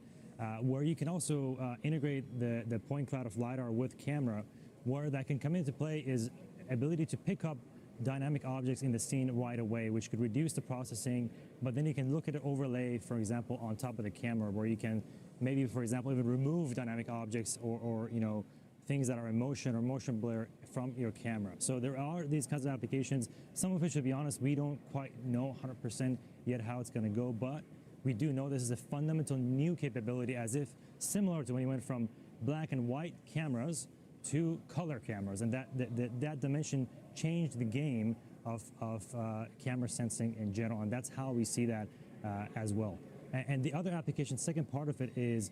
where you can also integrate the point cloud of LiDAR with camera. Where that can come into play is ability to pick up dynamic objects in the scene right away, which could reduce the processing, but then you can look at an overlay, for example, on top of the camera, where you can maybe, for example, even remove dynamic objects or things that are in motion or motion blur from your camera. So there are these kinds of applications, some of which, to be honest, we don't quite know 100% yet how it's going to go, but we do know this is a fundamental new capability, as if similar to when you went from black and white cameras to color cameras, and that dimension changed the game of camera sensing in general, and that's how we see that as well. And the other application, second part of it, is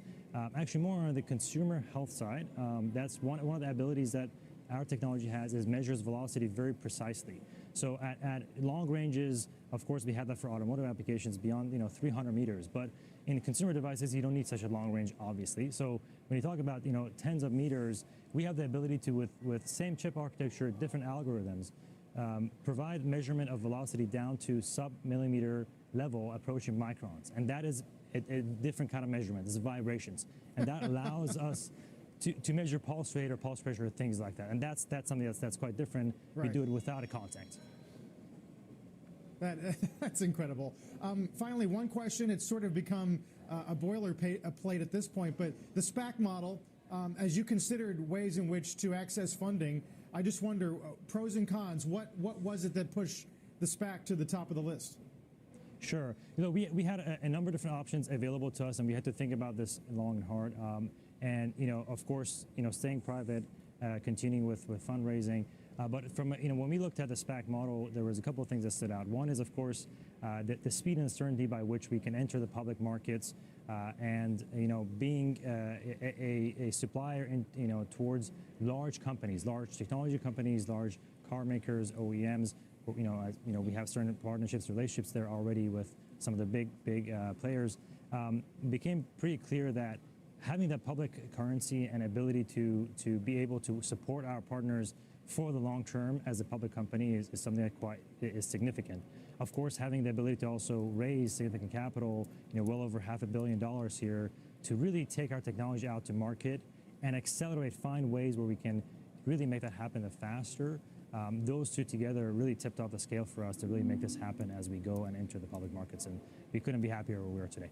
actually more on the consumer health side. That's one of the abilities that our technology has, is measures velocity very precisely. So at long ranges, of course, we have that for automotive applications beyond 300 meters, but in consumer devices, you don't need such a long range, obviously. So when you talk about tens of meters, we have the ability to, with same chip architecture, different algorithms, provide measurement of velocity down to sub-millimeter level, approaching microns. And that is a different kind of measurement. This is vibrations. And that allows us to measure pulse rate or pulse pressure, things like that. And that's something that's quite different. Right. We do it without a contact. That's incredible. Finally, one question. It's sort of become a boilerplate at this point, but the SPAC model, as you considered ways in which to access funding, I just wonder, pros and cons, what was it that pushed the SPAC to the top of the list? Sure. You know, we had a number of different options available to us, and we had to think about this long and hard. And, you know, of course, you know, staying private, continuing with fundraising. But from, you know, when we looked at the SPAC model, there was a couple of things that stood out. One is, of course, the speed and certainty by which we can enter the public markets, and, you know, being a supplier in, you know, towards large companies, large technology companies, large car makers, OEMs. You know, we have certain partnerships, relationships there already with some of the big players. It became pretty clear that having that public currency and ability to be able to support our partners for the long term as a public company is something that is significant. Of course, having the ability to also raise significant capital, you know, well over $500 million here, to really take our technology out to market and accelerate, find ways where we can really make that happen faster. Those two together really tipped off the scale for us to really make this happen as we go and enter the public markets, and we couldn't be happier where we are today.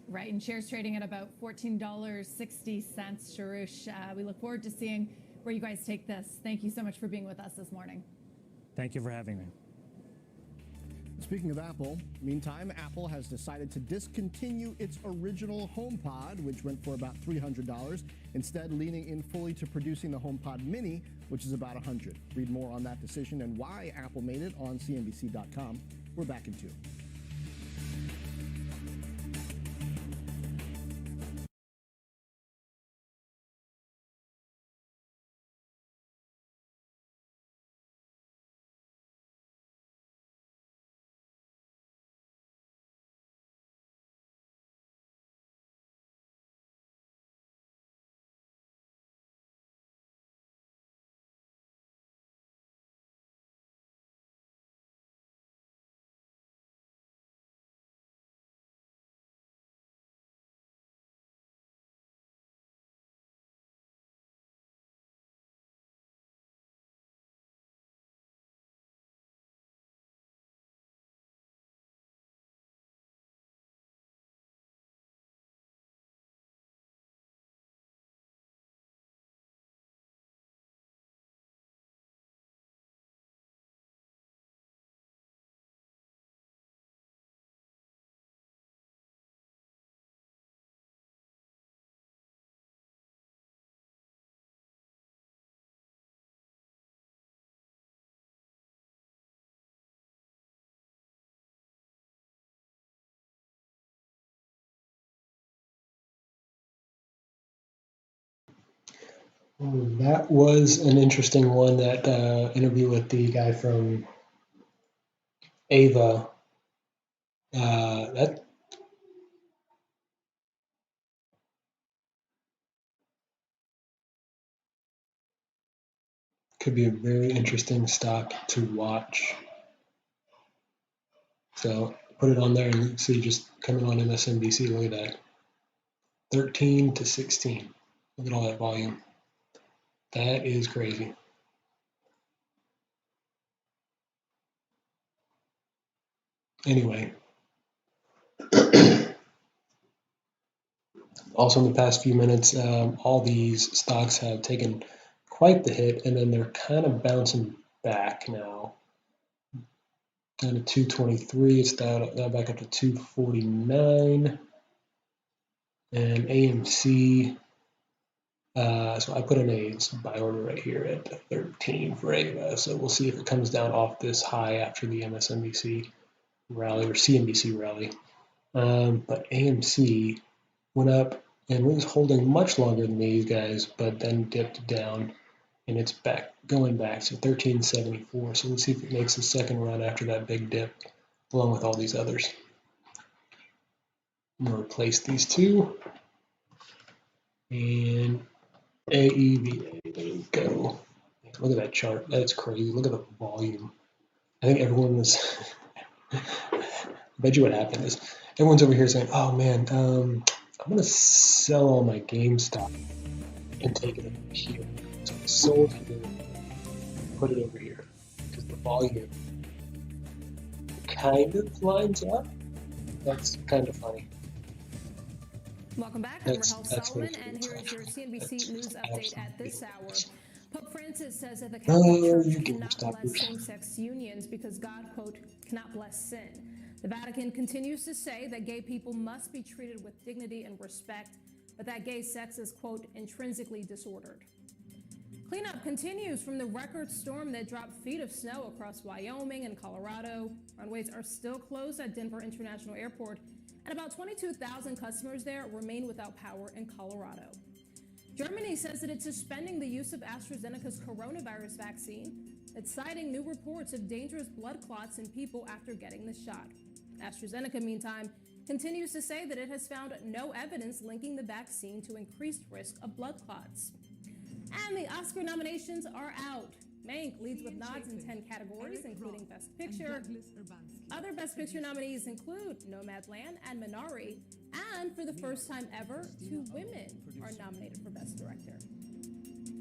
Right, and shares trading at about $14.60, Sharush. We look forward to seeing where you guys take this. Thank you so much for being with us this morning. Thank you for having me. Speaking of Apple, meantime, Apple has decided to discontinue its original HomePod, which went for about $300, instead leaning in fully to producing the HomePod Mini, which is about $100. Read more on that decision and why Apple made it on CNBC.com. We're back in 2. That was an interesting one, that interview with the guy from Ava. That could be a very interesting stock to watch. So put it on there and see, just coming on MSNBC. Look at that. 13 to 16. Look at all that volume. That is crazy. Anyway, also in the past few minutes, all these stocks have taken quite the hit, and then they're kind of bouncing back now. Down to 223, it's down back up to 249. And AMC, so I put in a buy order right here at 13 for Ava. So we'll see if it comes down off this high after the MSNBC rally or CNBC rally. But AMC went up and was holding much longer than these guys, but then dipped down, and it's back, going back to 1374. So let's see if it makes the second run after that big dip, along with all these others. I'm going to replace these two. And AEVA, there we go. Look at that chart. That's crazy. Look at the volume. I think everyone was, I bet you what happened is, everyone's over here saying, oh man, I'm going to sell all my GameStop and take it over here. So I sold here, put it over here, because the volume kind of lines up. That's kind of funny. Welcome back. I'm Rahel Solomon, and here is your CNBC News update at this hour. Pope Francis says that the Catholic Church cannot bless same-sex unions because God, quote, cannot bless sin. The Vatican continues to say that gay people must be treated with dignity and respect, but that gay sex is, quote, intrinsically disordered. Cleanup continues from the record storm that dropped feet of snow across Wyoming and Colorado. Runways are still closed at Denver International Airport, and about 22,000 customers there remain without power in Colorado. Germany says that it's suspending the use of AstraZeneca's coronavirus vaccine. It's citing new reports of dangerous blood clots in people after getting the shot. AstraZeneca, meantime, continues to say that it has found no evidence linking the vaccine to increased risk of blood clots. And the Oscar nominations are out. Mank leads with nods in 10 categories, including Best Picture. Other Best Picture nominees include Nomadland and Minari. And for the first time ever, 2 women are nominated for Best Director.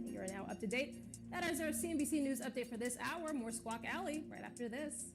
You're now up to date. That is our CNBC News update for this hour. More Squawk Alley right after this.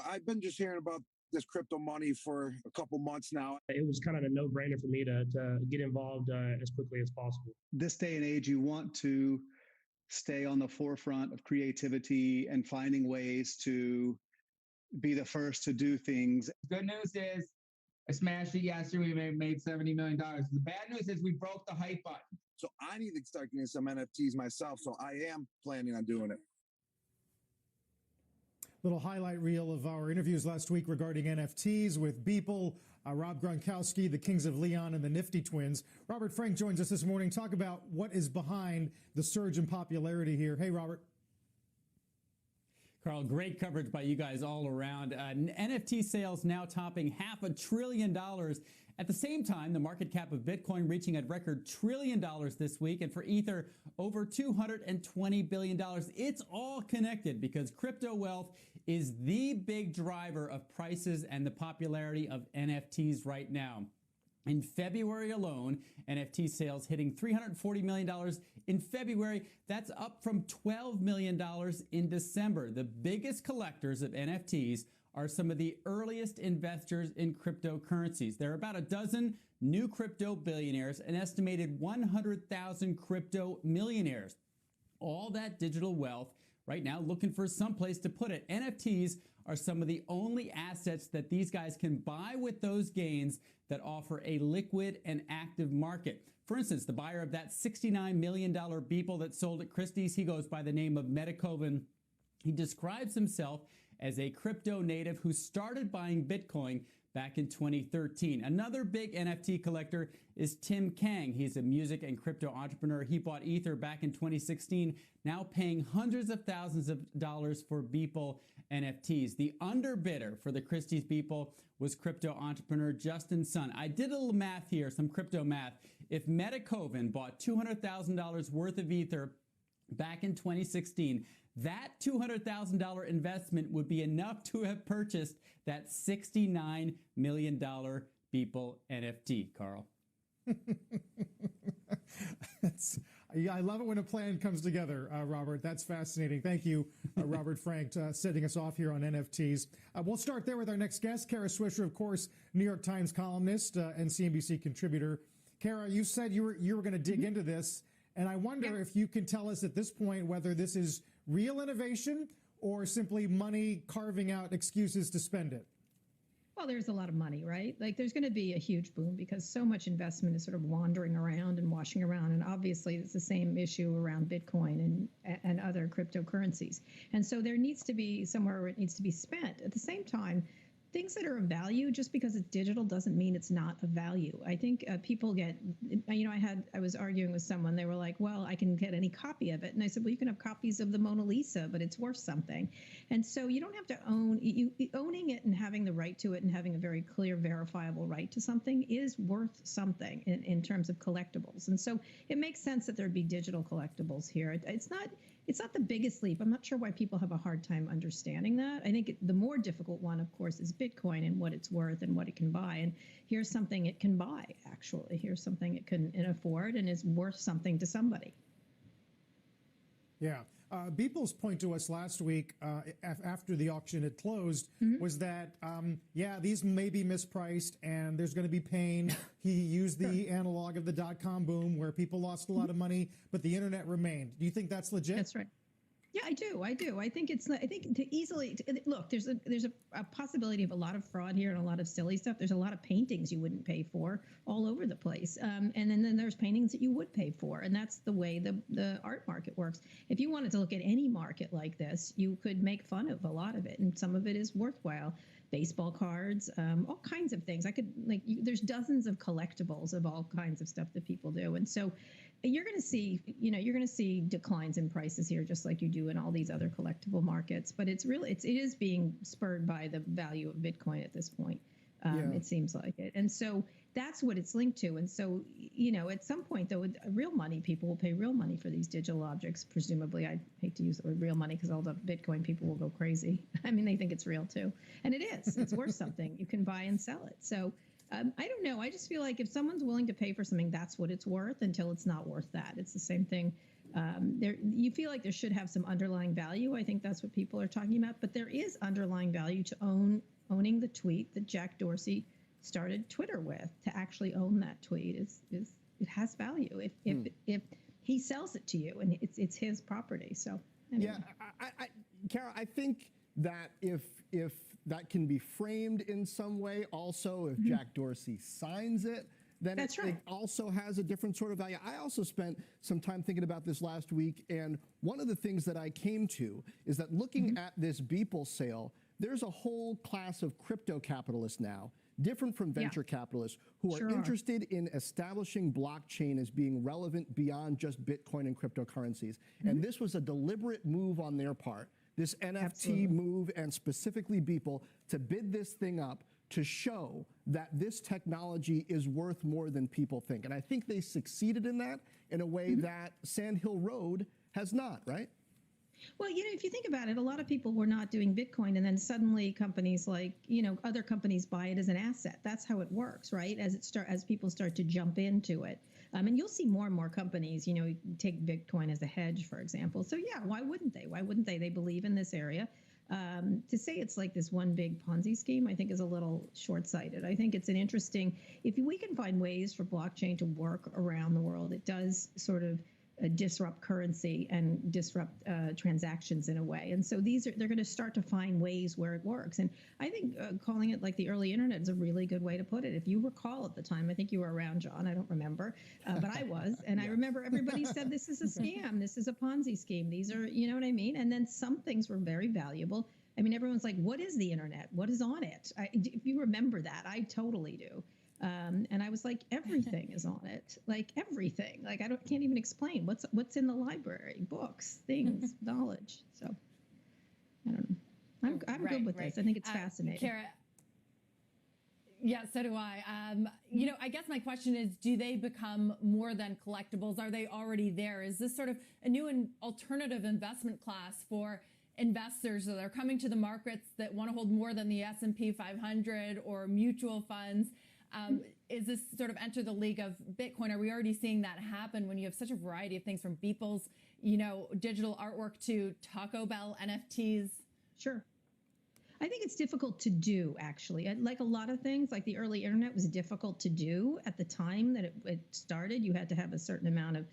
I've been just hearing about this crypto money for a couple months now. It was kind of a no-brainer for me to get involved as quickly as possible. This day and age, you want to stay on the forefront of creativity and finding ways to be the first to do things. Good news is I smashed it yesterday. We made $70 million. The bad news is we broke the hype button. So I need to start getting some NFTs myself. So I am planning on doing it. Little highlight reel of our interviews last week regarding NFTs with Beeple, Rob Gronkowski, the Kings of Leon, and the Nifty Twins. Robert Frank joins us this morning. Talk about what is behind the surge in popularity here. Hey, Robert. Carl, great coverage by you guys all around. NFT sales now topping $500 billion. At the same time, the market cap of Bitcoin reaching a record $1 trillion this week, and for Ether, over $220 billion. It's all connected because crypto wealth is the big driver of prices and the popularity of NFTs right now. In February alone, NFT sales hitting $340 million in February. That's up from $12 million in December. The biggest collectors of NFTs are some of the earliest investors in cryptocurrencies. There are about a dozen new crypto billionaires, an estimated 100,000 crypto millionaires. All that digital wealth right now looking for some place to put it. NFTs are some of the only assets that these guys can buy with those gains that offer a liquid and active market. For instance, the buyer of that $69 million Beeple that sold at Christie's, he goes by the name of Metakoven. He describes himself as a crypto native who started buying Bitcoin back in 2013. Another big NFT collector is Tim Kang. He's a music and crypto entrepreneur. He bought Ether back in 2016, now paying hundreds of thousands of dollars for Beeple NFTs. The underbidder for the Christie's Beeple was crypto entrepreneur Justin Sun. I did a little math here, some crypto math. If Metakoven bought $200,000 worth of Ether back in 2016, that $200,000 investment would be enough to have purchased that $69 million Beeple NFT, Carl. I love it when a plan comes together, Robert. That's fascinating. Thank you, Robert Frank, setting us off here on NFTs. We'll start there with our next guest, Kara Swisher, of course, New York Times columnist and CNBC contributor. Kara, you said you were going to dig into this, and I wonder if you can tell us at this point whether this is real innovation or simply money carving out excuses to spend it. Well, there's a lot of money, right? Like there's going to be a huge boom because so much investment is sort of wandering around and washing around. And obviously it's the same issue around Bitcoin and other cryptocurrencies. And so there needs to be somewhere where it needs to be spent. At the same time, things that are of value, just because it's digital doesn't mean it's not of value. I think people get, I was arguing with someone, they were like, well, I can get any copy of it. And I said, well, you can have copies of the Mona Lisa, but it's worth something. And so you don't have to owning it and having the right to it and having a very clear, verifiable right to something is worth something in terms of collectibles. And so it makes sense that there'd be digital collectibles here. It's not the biggest leap. I'm not sure why people have a hard time understanding that. I think the more difficult one, of course, is Bitcoin and what it's worth and what it can buy. And here's something it can buy, actually. Here's something it can afford and is worth something to somebody. Yeah. Beeple's point to us last week after the auction had closed was that, these may be mispriced and there's going to be pain. He used the analog of the dot-com boom where people lost a lot of money, but the internet remained. Do you think that's legit? That's right. Yeah, I do. I think look, there's a possibility of a lot of fraud here and a lot of silly stuff. There's a lot of paintings you wouldn't pay for all over the place. And then there's paintings that you would pay for. And that's the way the art market works. If you wanted to look at any market like this, you could make fun of a lot of it. And some of it is worthwhile. Baseball cards, all kinds of things. There's dozens of collectibles of all kinds of stuff that people do. And so you're going to see declines in prices here, just like you do in all these other collectible markets. But it is being spurred by the value of Bitcoin at this point. It seems like it. And so that's what it's linked to. And so, at some point, though, real money, people will pay real money for these digital objects. Presumably, I hate to use the word real money because all the Bitcoin people will go crazy. I mean, they think it's real, too. And it is. It's worth something. You can buy and sell it. So I don't know. I just feel like if someone's willing to pay for something, that's what it's worth until it's not worth that. It's the same thing. You feel like there should have some underlying value. I think that's what people are talking about. But there is underlying value to owning the tweet that Jack Dorsey started Twitter with. To actually own that tweet it has value if he sells it to you and it's his property. So anyway. Yeah, Kara, I think that if that can be framed in some way, also if Jack Dorsey signs it, then it also has a different sort of value. I also spent some time thinking about this last week, and one of the things that I came to is that looking at this Beeple sale, there's a whole class of crypto capitalists now, different from venture capitalists, who are interested in establishing blockchain as being relevant beyond just Bitcoin and cryptocurrencies. And this was a deliberate move on their part, this NFT move, and specifically Beeple, to bid this thing up to show that this technology is worth more than people think. And I think they succeeded in that in a way that Sand Hill Road has not, right? Well, if you think about it, a lot of people were not doing Bitcoin, and then suddenly companies like, other companies buy it as an asset. That's how it works, right? As people start to jump into it. And you'll see more and more companies, take Bitcoin as a hedge, for example. So yeah, why wouldn't they? Why wouldn't they? They believe in this area. To say it's like this one big Ponzi scheme, I think is a little short-sighted. I think it's an interesting, if we can find ways for blockchain to work around the world, it does sort of disrupt currency and disrupt transactions in a way. And so they're going to start to find ways where it works. And I think calling it like the early internet is a really good way to put it. If you recall at the time, I think you were around, John, I don't remember, but I was. And I remember everybody said, this is a scam. This is a Ponzi scheme. These are, you know what I mean? And then some things were very valuable. I mean, everyone's like, what is the internet? What is on it? If you remember that, I totally do. And I was like, everything is on it, like everything. Like can't even explain what's in the library, books, things, knowledge. So I don't know. I'm good with this. I think it's fascinating. Kara, yeah, so do I. I guess my question is, do they become more than collectibles? Are they already there? Is this sort of a new and alternative investment class for investors that are coming to the markets that want to hold more than the S&P 500 or mutual funds? Is this sort of enter the league of Bitcoin? Are we already seeing that happen when you have such a variety of things from Beeple's, digital artwork to Taco Bell NFTs? Sure. I think it's difficult to do, actually. Like a lot of things, like the early internet was difficult to do at the time that it started. You had to have a certain amount of,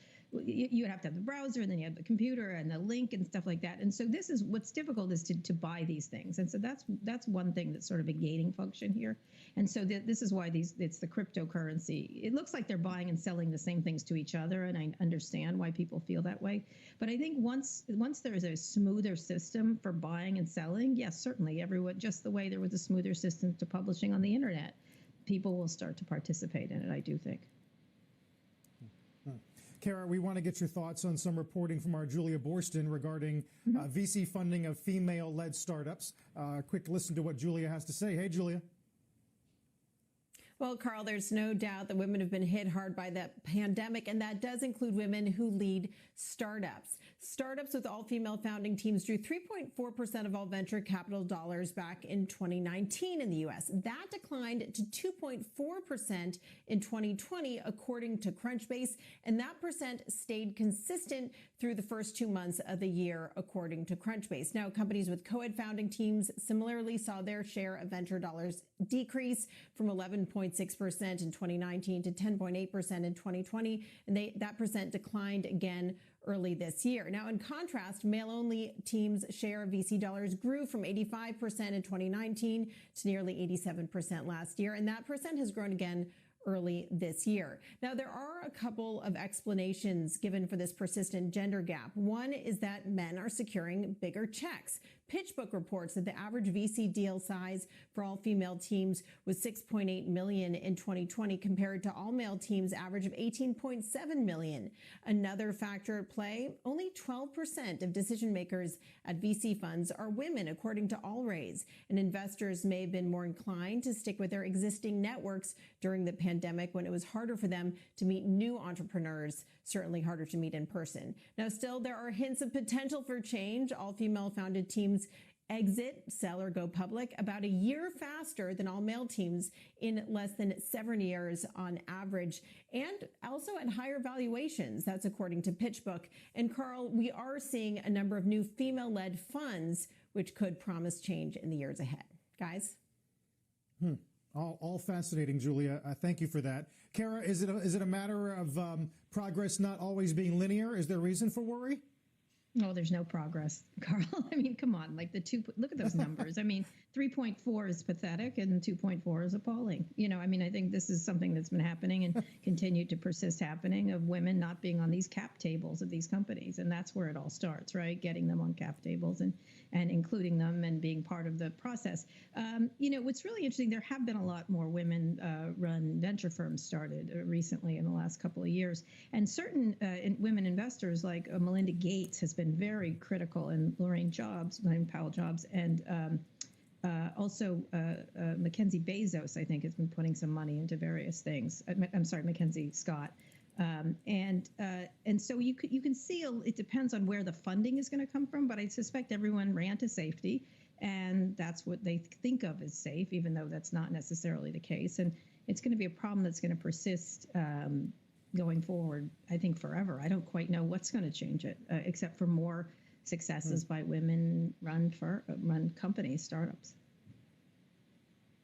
you would have to have the browser, and then you have the computer and the link and stuff like that. And so this is what's difficult is to buy these things. And so that's one thing that's sort of a gating function here. And so this is why it's the cryptocurrency. It looks like they're buying and selling the same things to each other, and I understand why people feel that way. But I think once there is a smoother system for buying and selling, yes, certainly everyone, just the way there was a smoother system to publishing on the internet, people will start to participate in it, I do think. Kara, we want to get your thoughts on some reporting from our Julia Borston regarding VC funding of female-led startups. Quick listen to what Julia has to say. Hey, Julia. Well, Carl, there's no doubt that women have been hit hard by the pandemic, and that does include women who lead startups. Startups with all-female founding teams drew 3.4% of all venture capital dollars back in 2019 in the U.S. That declined to 2.4% in 2020, according to Crunchbase, and that percent stayed consistent through the first 2 months of the year, according to Crunchbase. Now, companies with co-ed founding teams similarly saw their share of venture dollars decrease from 11.6% in 2019 to 10.8% in 2020, and that percent declined again early this year. Now, in contrast, male-only teams' share of VC dollars grew from 85% in 2019 to nearly 87% last year, and that percent has grown again early this year. Now, there are a couple of explanations given for this persistent gender gap. One is that men are securing bigger checks. PitchBook reports that the average VC deal size for all female teams was $6.8 million in 2020 compared to all male teams' average of $18.7 million. Another factor at play, only 12% of decision makers at VC funds are women, according to AllRaise. And investors may have been more inclined to stick with their existing networks during the pandemic when it was harder for them to meet new entrepreneurs, certainly harder to meet in person. Now, still, there are hints of potential for change. All female founded teams exit, sell, or go public about a year faster than all male teams in less than 7 years on average, and also at higher valuations. That's according to PitchBook. And Carl, we are seeing a number of new female-led funds, which could promise change in the years ahead. Guys? All fascinating, Julia. Thank you for that. Kara, is it a matter of progress not always being linear? Is there reason for worry? No, there's no progress, Carl. I mean, come on, like look at those numbers. I mean, 3.4 is pathetic and 2.4 is appalling. I mean, I think this is something that's been happening and continued to persist happening, of women not being on these cap tables of these companies. And that's where it all starts, right? Getting them on cap tables and including them and being part of the process. What's really interesting, there have been a lot more women run venture firms started recently in the last couple of years. And certain women investors like Melinda Gates has been very critical, and Lorraine Powell Jobs, and also Mackenzie Bezos, I think, has been putting some money into various things. I'm sorry, Mackenzie Scott. And so you can see it depends on where the funding is going to come from, but I suspect everyone ran to safety, and that's what they think of as safe, even though that's not necessarily the case. And it's going to be a problem that's going to persist going forward, I think, forever. I don't quite know what's going to change it, except for more successes by women-run companies, startups.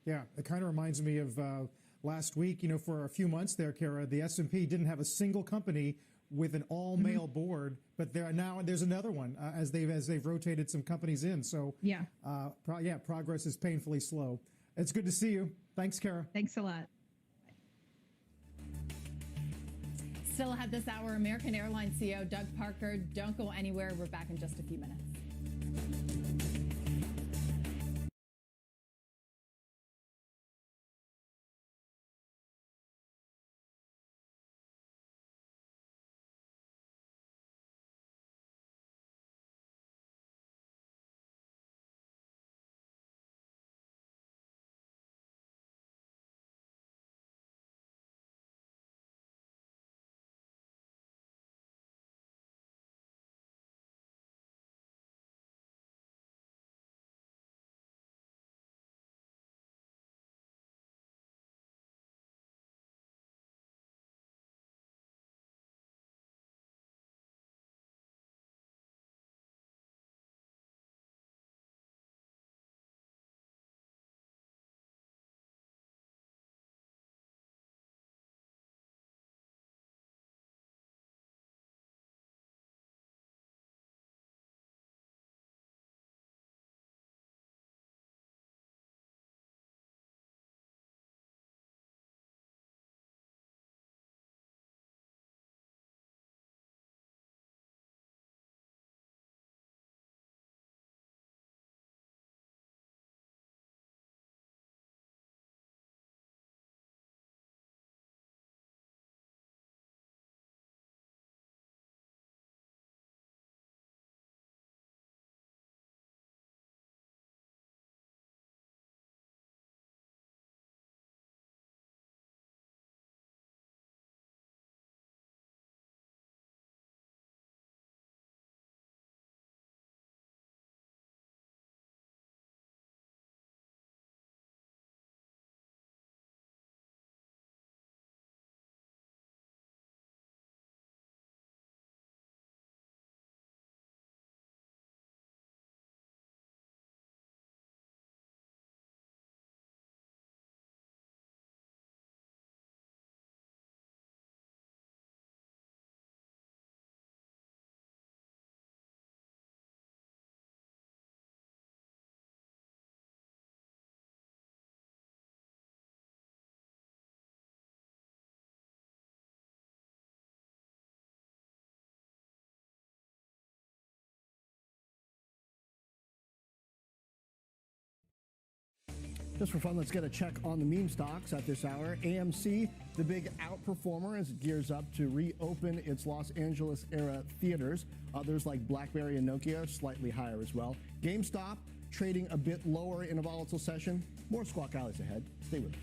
Yeah, it kind of reminds me of last week. You know, for a few months there, Kara, the S&P didn't have a single company with an all-male board, but there's another one as they've rotated some companies in. So yeah, progress is painfully slow. It's good to see you. Thanks, Kara. Thanks a lot. Still ahead this hour, American Airlines CEO Doug Parker. Don't go anywhere. We're back in just a few minutes. Just for fun, let's get a check on the meme stocks at this hour. AMC, the big outperformer, as it gears up to reopen its Los Angeles era theaters. Others like BlackBerry and Nokia are slightly higher as well. GameStop trading a bit lower in a volatile session. More Squawk Alleys ahead. Stay with us.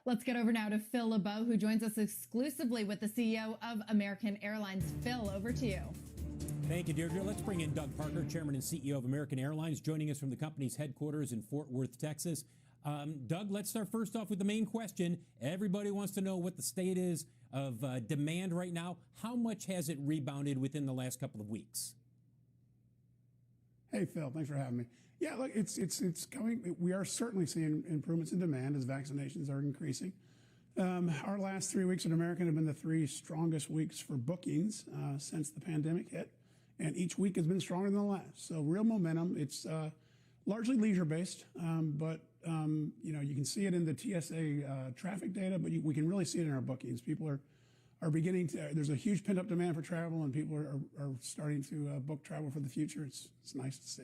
Let's get over now to Phil LeBeau, who joins us exclusively with the CEO of American Airlines. Phil, over to you. Thank you, Deirdre. Let's bring in Doug Parker, Chairman and CEO of American Airlines, joining us from the company's headquarters in Fort Worth, Texas. Doug, let's start first off with the main question. Everybody wants to know what the state is of demand right now. How much has it rebounded within the last couple of weeks? Hey, Phil, thanks for having me. Yeah, look, it's coming. We are certainly seeing improvements in demand as vaccinations are increasing. Our last 3 weeks at American have been the 3 strongest weeks for bookings since the pandemic hit, and each week has been stronger than the last. So real momentum. It's largely leisure-based, but you can see it in the TSA traffic data, but we can really see it in our bookings. People are beginning to. There's a huge pent-up demand for travel, and people are starting to book travel for the future. It's nice to see.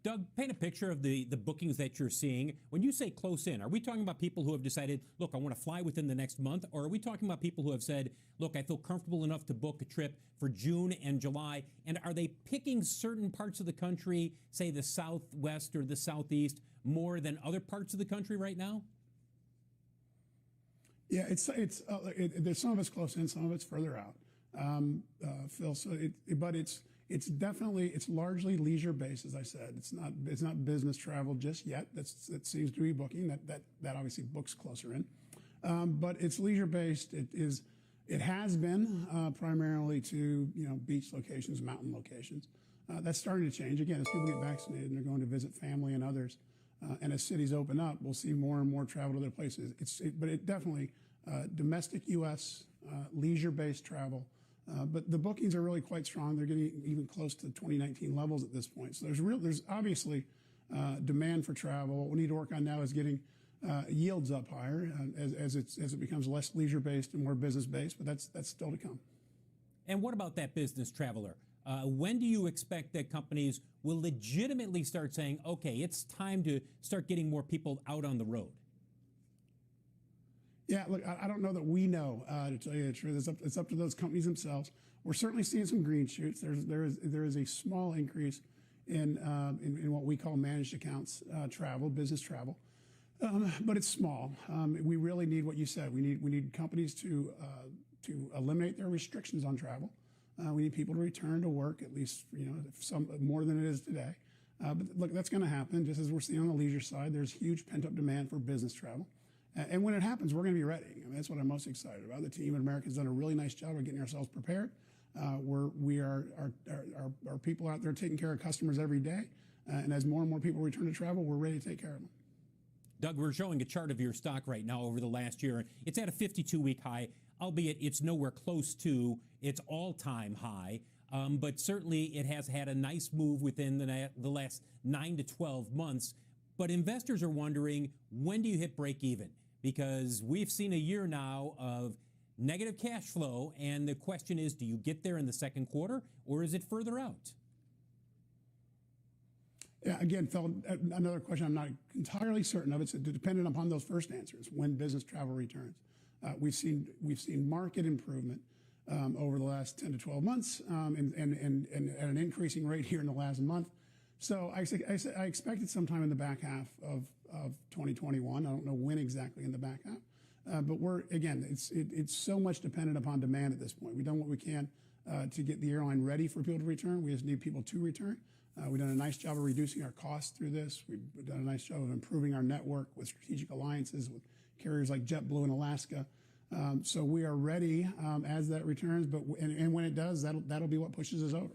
Doug, paint a picture of the bookings that you're seeing. When you say close in, are we talking about people who have decided, look, I want to fly within the next month? Or are we talking about people who have said, look, I feel comfortable enough to book a trip for June and July? And are they picking certain parts of the country, say the Southwest or the Southeast, more than other parts of the country right now? Yeah, there's some of it's close in, some of it's further out, Phil. But it's definitely largely leisure based, as I said. It's not business travel just yet. That seems to be booking. That obviously books closer in, but it's leisure based. It has been primarily to beach locations, mountain locations. That's starting to change again as people get vaccinated and they're going to visit family and others. And as cities open up, we'll see more and more travel to other places. But it definitely domestic U.S. Leisure-based travel. But the bookings are really quite strong. They're getting even close to 2019 levels at this point. So there's obviously demand for travel. What we need to work on now is getting yields up higher as it becomes less leisure-based and more business-based. But that's still to come. And what about that business traveler? When do you expect that companies will legitimately start saying, okay, it's time to start getting more people out on the road? Yeah, look, I don't know that we know, to tell you the truth. It's up to those companies themselves. We're certainly seeing some green shoots. There is a small increase in what we call managed accounts travel, business travel, but it's small. We really need what you said. We need companies to eliminate their restrictions on travel. We need people to return to work, at least some more than it is today. But look, that's going to happen. Just as we're seeing on the leisure side, there's huge pent-up demand for business travel. And when it happens, we're going to be ready. I mean, that's what I'm most excited about. The team at American's done a really nice job of getting ourselves prepared. Our people out there taking care of customers every day. And as more and more people return to travel, we're ready to take care of them. Doug, we're showing a chart of your stock right now over the last year. It's at a 52-week high, albeit it's nowhere close to its all-time high. But certainly it has had a nice move within the last 9 to 12 months. But investors are wondering, when do you hit break even? Because we've seen a year now of negative cash flow, and the question is, do you get there in the second quarter, or is it further out? Yeah, again, Phil, another question I'm not entirely certain of. It's dependent upon those first answers, when business travel returns. We've seen market improvement over the last 10 to 12 months and at an increasing rate here in the last month. So I expect it sometime in the back half of 2021. I don't know when exactly in the back half. But it's so much dependent upon demand at this point. We've done what we can to get the airline ready for people to return. We just need people to return. We've done a nice job of reducing our costs through this. We've done a nice job of improving our network with strategic alliances with carriers like JetBlue and Alaska. So we are ready as that returns. But when it does, that'll be what pushes us over.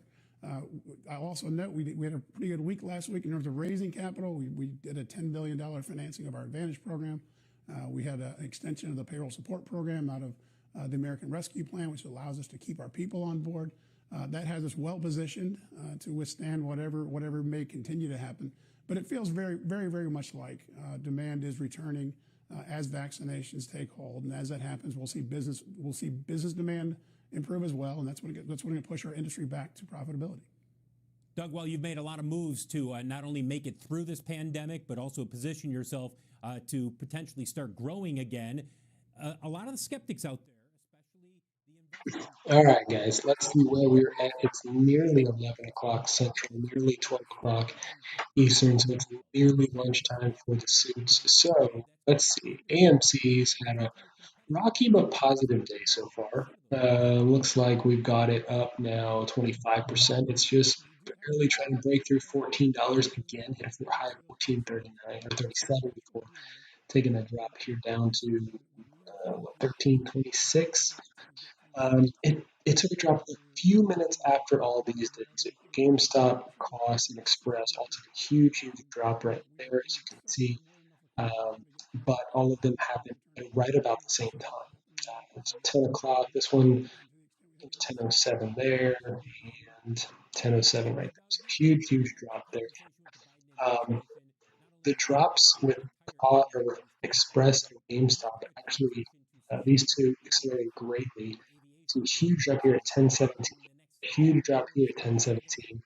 I also note we had a pretty good week last week in terms of raising capital. We did a $10 billion financing of our Advantage program. We had an extension of the payroll support program out of the American Rescue Plan, which allows us to keep our people on board. That has us well positioned to withstand whatever may continue to happen. But it feels very, very, very much like demand is returning as vaccinations take hold, and as that happens, we'll see business demand improve as well, and that's going to push our industry back to profitability. Doug, well, you've made a lot of moves to not only make it through this pandemic, but also position yourself to potentially start growing again. A lot of the skeptics out there, especially the All right, guys, let's see where we're at. It's nearly 11 o'clock Central, nearly 12 o'clock Eastern, so it's nearly lunchtime for the suits. So let's see. AMC's had a rocky but positive day so far. Looks like we've got it up now 25%. It's just barely trying to break through $14 again, hit a high of 14.39 or 37 before taking a drop here down to 13.26. It took a drop a few minutes after all these did too. GameStop, Koss, and Express all took a huge drop right there, as you can see. But all of them happened at right about the same time. So 10 o'clock, this one, 10:07 there, and 10:07 right there. So huge drop there. The drops with Express and GameStop actually, these two accelerated greatly. So huge drop here at 10:17, huge drop here at 10:17.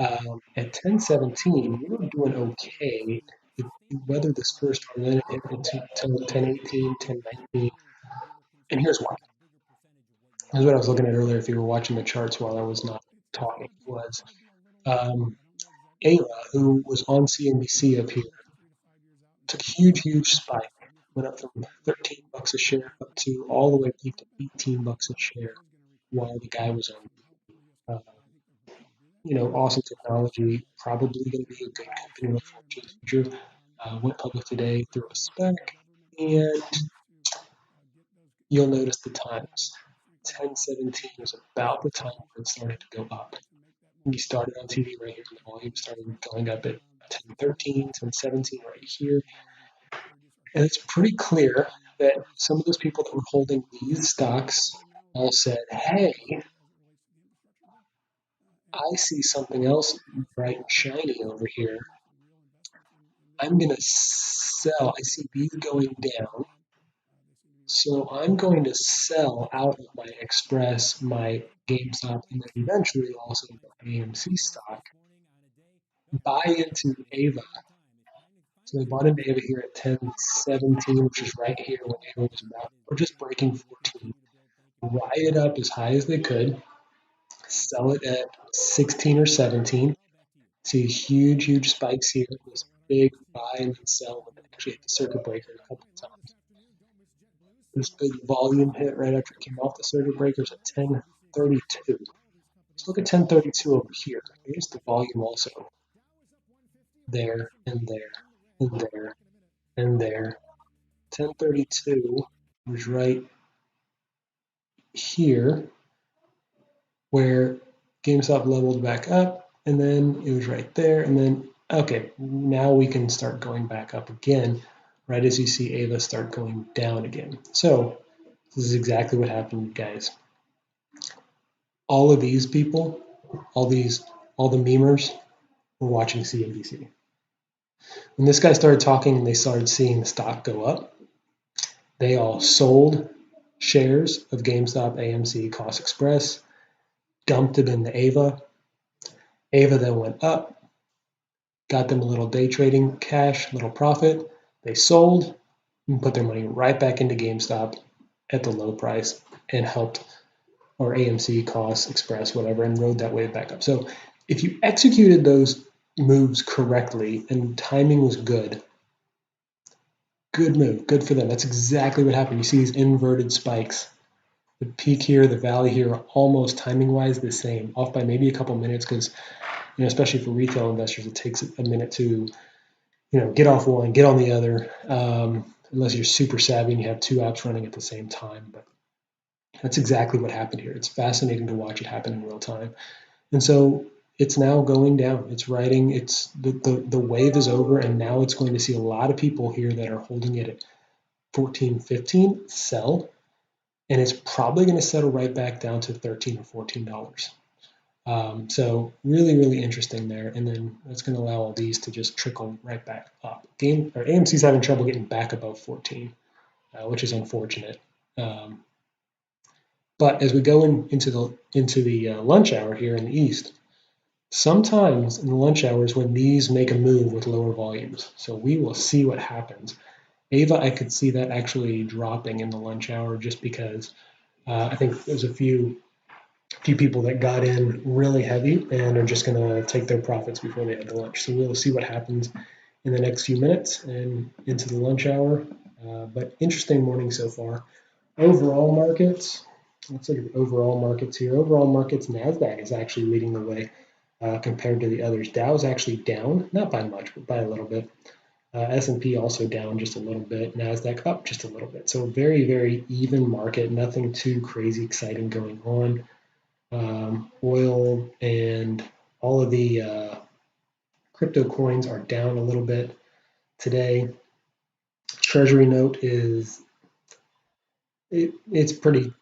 At 10:17, we were doing okay. It weathered this first one, then it hit until 10:18, 10:19. And here's why. Here's what I was looking at earlier. If you were watching the charts while I was not talking, was Ayla, who was on CNBC up here, took a huge spike, went up from $13 a share up to all the way peaked to $18 a share, while the guy was on, awesome technology, probably going to be a good company with fortune future. Went public today through a SPAC, and you'll notice the times. 10:17 was about the time when it started to go up. We started on TV right here, and the volume started going up at 10:13, 10:17 right here. And it's pretty clear that some of those people that were holding these stocks all said, hey, I see something else bright and shiny over here. I'm going to sell. I see these going down. So I'm going to sell out of my Express, my GameStop, and then eventually also my AMC stock. Buy into Ava. So they bought into Ava here at 10:17, which is right here when Ava was about, or just breaking 14. Ride it up as high as they could. Sell it at 16 or 17. See huge spikes here. This big buy and then sell when they actually hit the circuit breaker a couple of times. This big volume hit right after it came off the circuit breakers at 10:32. Let's look at 10:32 over here. Here's the volume also. There and there and there and there. 10:32 was right here where GameStop leveled back up, and then it was right there, and then, okay, now we can start going back up again, right as you see Ava start going down again. So this is exactly what happened, guys. All of these people, all the memers were watching CNBC. When this guy started talking and they started seeing the stock go up, they all sold shares of GameStop, AMC, Koss Express, dumped it into Ava. Ava then went up, got them a little day trading cash, little profit. They sold and put their money right back into GameStop at the low price and helped, or AMC, Koss, Express, whatever, and rode that wave back up. So if you executed those moves correctly and timing was good, good move, good for them. That's exactly what happened. You see these inverted spikes. The peak here, the valley here are almost timing-wise the same, off by maybe a couple minutes because, especially for retail investors, it takes a minute to, get off one, get on the other, unless you're super savvy and you have two apps running at the same time. But that's exactly what happened here. It's fascinating to watch it happen in real time. And so it's now going down. It's riding. It's the wave is over, and now it's going to see a lot of people here that are holding it at 14, 15 sell, and it's probably going to settle right back down to $13 or $14. So really interesting there, and then that's going to allow all these to just trickle right back up. AMC's having trouble getting back above 14, which is unfortunate. But as we go into the lunch hour here in the East, sometimes in the lunch hours when these make a move with lower volumes, so we will see what happens. Ava, I could see that actually dropping in the lunch hour just because I think there's a few people that got in really heavy and are just going to take their profits before they head to lunch. So we'll see what happens in the next few minutes and into the lunch hour. But interesting morning so far. Overall markets, let's look at the overall markets here. Overall markets, NASDAQ is actually leading the way compared to the others. Dow is actually down, not by much, but by a little bit. S&P also down just a little bit. NASDAQ up just a little bit. So very, very even market. Nothing too crazy exciting going on. Oil and all of the crypto coins are down a little bit today. Treasury note is it's pretty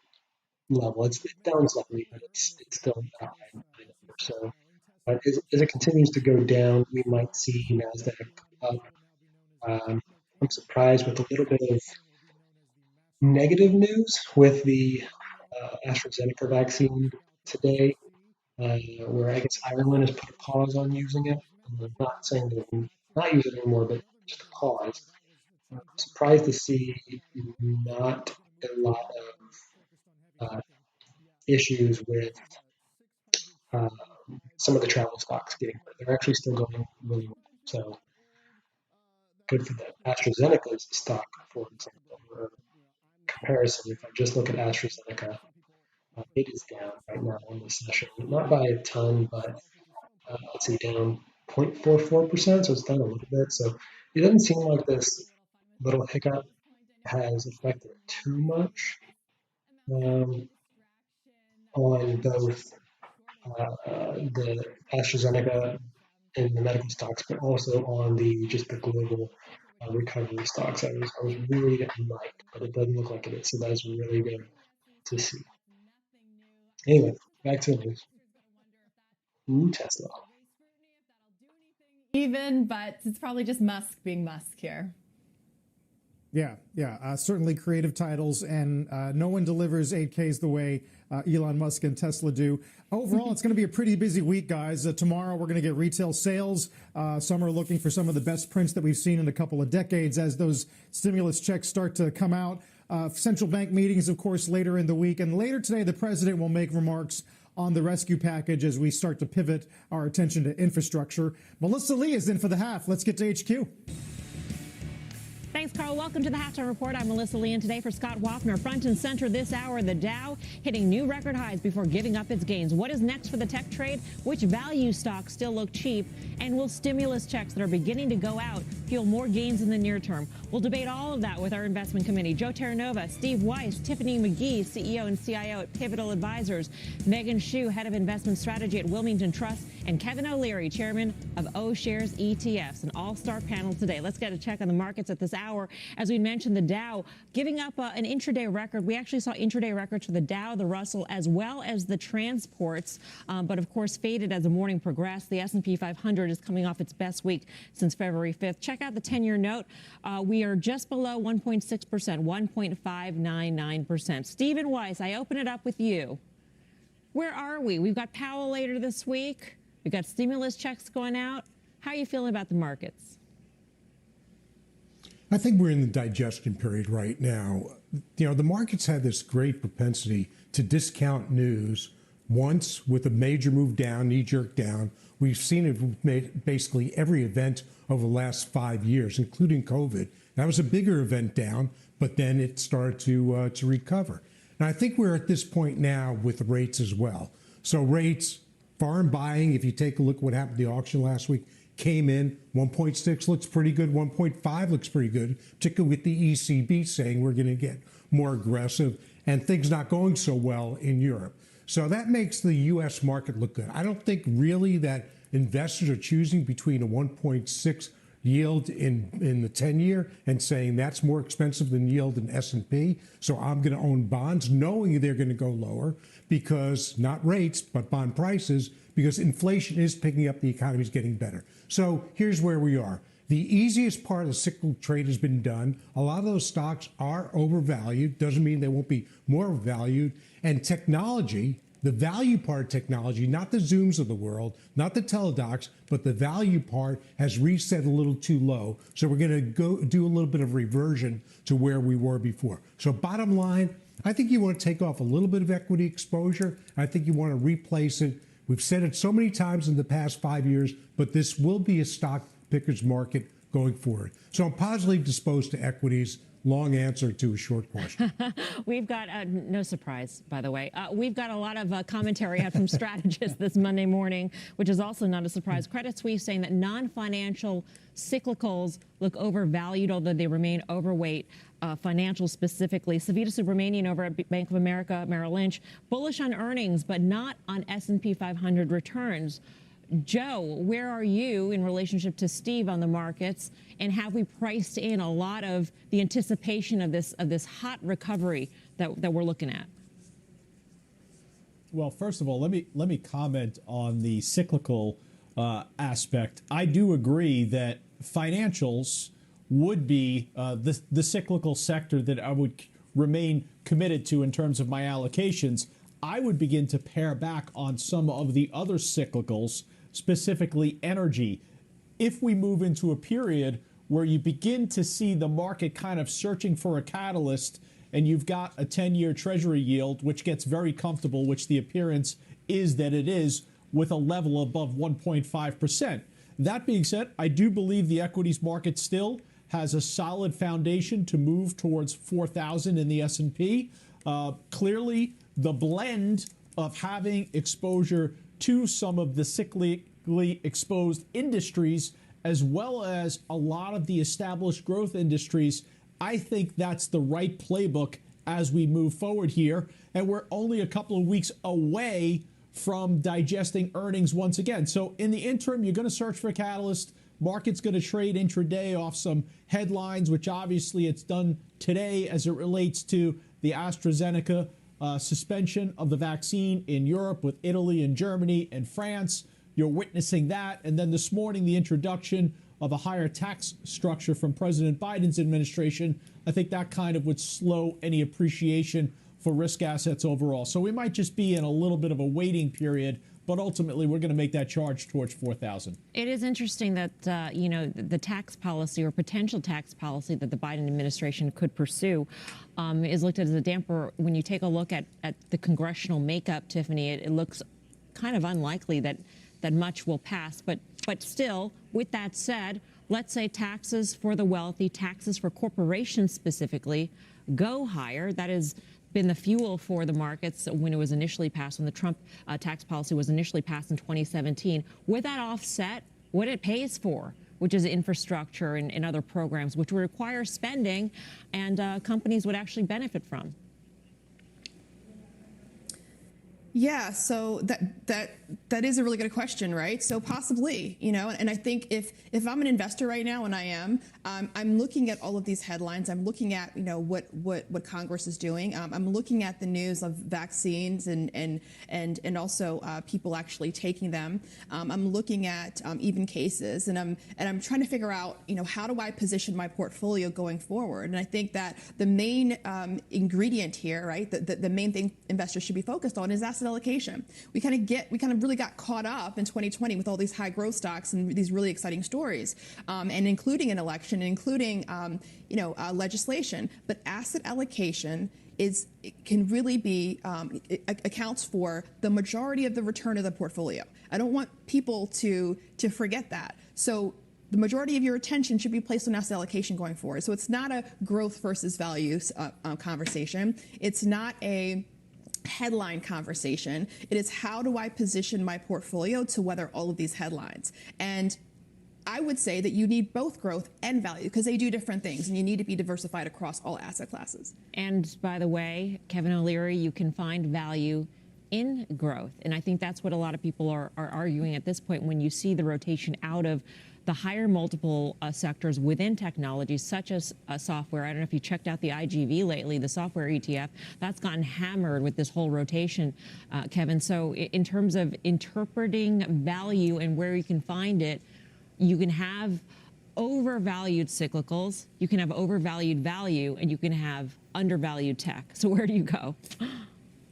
level. It's down slightly, but it's still high number. So as it continues to go down, we might see Nasdaq up. I'm surprised with a little bit of negative news with the AstraZeneca vaccine today, where I guess Ireland has put a pause on using it. I'm not saying that they not use it anymore, but just a pause. I'm surprised to see not a lot of issues with uh, some of the travel stocks getting hurt. They're actually still going really well. So good for the AstraZeneca stock, for example. For comparison, if I just look at AstraZeneca, it is down right now on the session, not by a ton, but let's see, down 0.44%, so it's down a little bit. So it doesn't seem like this little hiccup has affected it too much on both the AstraZeneca and the medical stocks, but also on the just the global recovery stocks. I was really light, but it doesn't look like it is. So that's really good to see. Anyway, back to the news. Ooh, Tesla. Even, but it's probably just Musk being Musk here. Yeah, certainly creative titles, and no one delivers 8Ks the way Elon Musk and Tesla do. Overall, it's going to be a pretty busy week, guys. Tomorrow, we're going to get retail sales. Some are looking for some of the best prints that we've seen in a couple of decades as those stimulus checks start to come out. Central bank meetings, of course, later in the week. And later today, the president will make remarks on the rescue package as we start to pivot our attention to infrastructure. Melissa Lee is in for the half. Let's get to HQ. Thanks, Carl. Welcome to the Halftime Report. I'm Melissa Lee, and today for Scott Wapner, front and center this hour, the Dow hitting new record highs before giving up its gains. What is next for the tech trade? Which value stocks still look cheap? And will stimulus checks that are beginning to go out fuel more gains in the near term? We'll debate all of that with our investment committee. Joe Terranova, Steve Weiss, Tiffany McGee, CEO and CIO at Pivotal Advisors, Megan Shu, head of investment strategy at Wilmington Trust, and Kevin O'Leary, chairman of O-Shares ETFs. An all-star panel today. Let's get a check on the markets at this hour. As we mentioned, the Dow giving up an intraday record. We actually saw intraday records for the Dow, the Russell, as well as the transports, but of course faded as the morning progressed. The S&P 500 is coming off its best week since February 5th. Check out the 10-year note. We are just below 1.6%, 1.599%. Stephen Weiss, I open it up with you. Where are we? We've got Powell later this week. We've got stimulus checks going out. How are you feeling about the markets? I think we're in the digestion period right now. You know, the markets have this great propensity to discount news. Once, with a major move down, knee-jerk down, we've seen it with basically every event over the last 5 years, including COVID. That was a bigger event down, but then it started to recover. And I think we're at this point now with rates as well. So rates, foreign buying, if you take a look at what happened at the auction last week, came in. 1.6 looks pretty good. 1.5 looks pretty good, particularly with the ECB saying we're going to get more aggressive and things not going so well in Europe. So that makes the U.S. market look good. I don't think really that investors are choosing between a 1.6 yield in the 10-year and saying that's more expensive than yield in S&P. So I'm going to own bonds knowing they're going to go lower because not rates, but bond prices, because inflation is picking up, the economy is getting better. So here's where we are. The easiest part of the cyclical trade has been done. A lot of those stocks are overvalued. Doesn't mean they won't be more valued. And technology, the value part of technology, not the Zooms of the world, not the Teledocs, but the value part has reset a little too low. So we're going to go do a little bit of reversion to where we were before. So bottom line, I think you want to take off a little bit of equity exposure. I think you want to replace it. We've said it so many times in the past 5 years, but this will be a stock picker's market going forward. So I'm positively disposed to equities. Long answer to a short question. We've got, no surprise, by the way, we've got a lot of commentary out from strategists this Monday morning, which is also not a surprise. Credit Suisse saying that non-financial cyclicals look overvalued, although they remain overweight financials specifically. Savita Subramanian over at Bank of America, Merrill Lynch, bullish on earnings, but not on S&P 500 returns. Joe, where are you in relationship to Steve on the markets, and have we priced in a lot of the anticipation of this hot recovery that we're looking at? Well, first of all, let me comment on the cyclical aspect. I do agree that financials would be the cyclical sector that I would remain committed to in terms of my allocations. I would begin to pare back on some of the other cyclicals, specifically energy. If we move into a period where you begin to see the market kind of searching for a catalyst, and you've got a 10-year treasury yield, which gets very comfortable, which the appearance is that it is, with a level above 1.5%. That being said, I do believe the equities market still has a solid foundation to move towards 4,000 in the S&P. Clearly, the blend of having exposure to some of the cyclically exposed industries, as well as a lot of the established growth industries, I think that's the right playbook as we move forward here. And we're only a couple of weeks away from digesting earnings once again. So in the interim, you're going to search for a catalyst. Market's going to trade intraday off some headlines, which obviously it's done today as it relates to the AstraZeneca suspension of the vaccine in Europe with Italy and Germany and France. You're witnessing that. And then this morning, the introduction of a higher tax structure from President Biden's administration. I think that kind of would slow any appreciation for risk assets overall. So we might just be in a little bit of a waiting period, but ultimately we're going to make that charge towards 4,000. It is interesting that, the tax policy or potential tax policy that the Biden administration could pursue is looked at as a damper. When you take a look at the congressional makeup, Tiffany, it looks kind of unlikely that much will pass. But still, with that said, let's say taxes for the wealthy, taxes for corporations specifically, go higher. That has been the fuel for the markets when it was initially passed, when the Trump tax policy was initially passed in 2017. Would that offset what it pays for, which is infrastructure and other programs, which would require spending and companies would actually benefit from? Yeah, so that is a really good question, right? So possibly, and I think if I'm an investor right now, and I am, I'm looking at all of these headlines. I'm looking at what Congress is doing. I'm looking at the news of vaccines and also people actually taking them. I'm looking at even cases, and I'm trying to figure out how do I position my portfolio going forward. And I think that the main ingredient here, right, the main thing investors should be focused on is asset allocation. We kind of really got caught up in 2020 with all these high growth stocks and these really exciting stories, and including an election, and including legislation. But asset allocation can really be accounts for the majority of the return of the portfolio. I don't want people to forget that. So the majority of your attention should be placed on asset allocation going forward. So it's not a growth versus values conversation. It's not a headline conversation. It is how do I position my portfolio to weather all of these headlines? And I would say that you need both growth and value because they do different things, and you need to be diversified across all asset classes. And by the way, Kevin O'Leary, you can find value in growth. And I think that's what a lot of people are arguing at this point when you see the rotation out of the higher multiple sectors within technology, such as software. I don't know if you checked out the IGV lately, the software ETF. That's gotten hammered with this whole rotation, Kevin. So in terms of interpreting value and where you can find it, you can have overvalued cyclicals, you can have overvalued value, and you can have undervalued tech. So where do you go?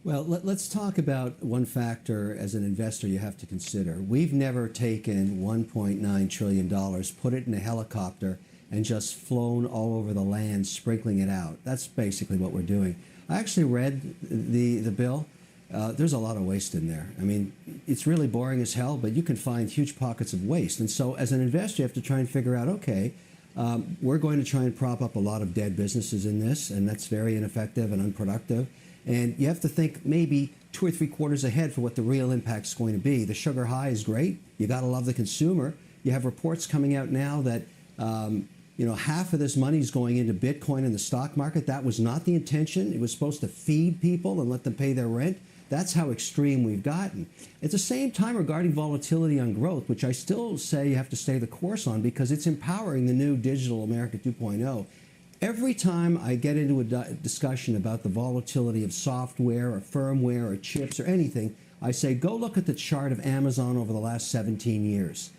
Well, let's talk about one factor as an investor you have to consider. We've never taken $1.9 trillion, put it in a helicopter, and just flown all over the land, sprinkling it out. That's basically what we're doing. I actually read the bill. There's a lot of waste in there. I mean, it's really boring as hell, but you can find huge pockets of waste. And so as an investor, you have to try and figure out, okay, we're going to try and prop up a lot of dead businesses in this, and that's very ineffective and unproductive. And you have to think maybe 2 or 3 quarters ahead for what the real impact's going to be. The sugar high is great. You got to love the consumer. You have reports coming out now that half of this money is going into Bitcoin and the stock market. That was not the intention. It was supposed to feed people and let them pay their rent. That's how extreme we've gotten. At the same time, regarding volatility on growth, which I still say you have to stay the course on because it's empowering the new digital America 2.0. Every time I get into a discussion about the volatility of software or firmware or chips or anything, I say, go look at the chart of Amazon over the last 17 years.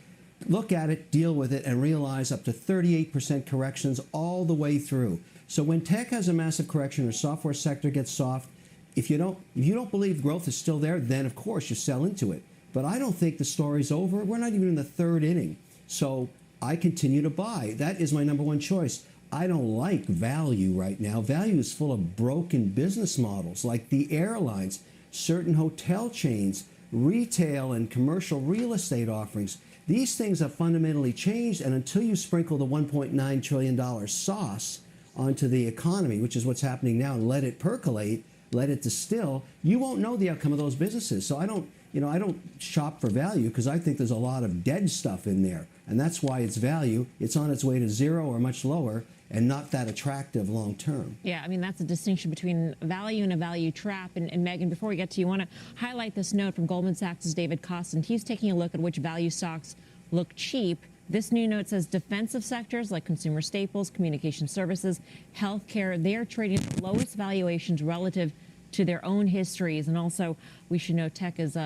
Look at it, deal with it, and realize up to 38% corrections all the way through. So when tech has a massive correction or software sector gets soft, if you don't believe growth is still there, then of course you sell into it. But I don't think the story's over. We're not even in the 3rd inning. So I continue to buy. That is my number one choice. I don't like value right now. Value is full of broken business models like the airlines, certain hotel chains, retail and commercial real estate offerings. These things have fundamentally changed, and until you sprinkle the $1.9 trillion sauce onto the economy, which is what's happening now, and let it percolate, let it distill, you won't know the outcome of those businesses. So I don't shop for value because I think there's a lot of dead stuff in there, and that's why it's value. It's on its way to zero or much lower, and not that attractive long term. Yeah, I mean, that's a distinction between value and a value trap. And Megan, before we get to you, I want to highlight this note from Goldman Sachs' David Koss, and he's taking a look at which value stocks look cheap. This new note says defensive sectors like consumer staples, communication services, healthcare, they're trading at the lowest valuations relative to their own histories. And also, we should note tech is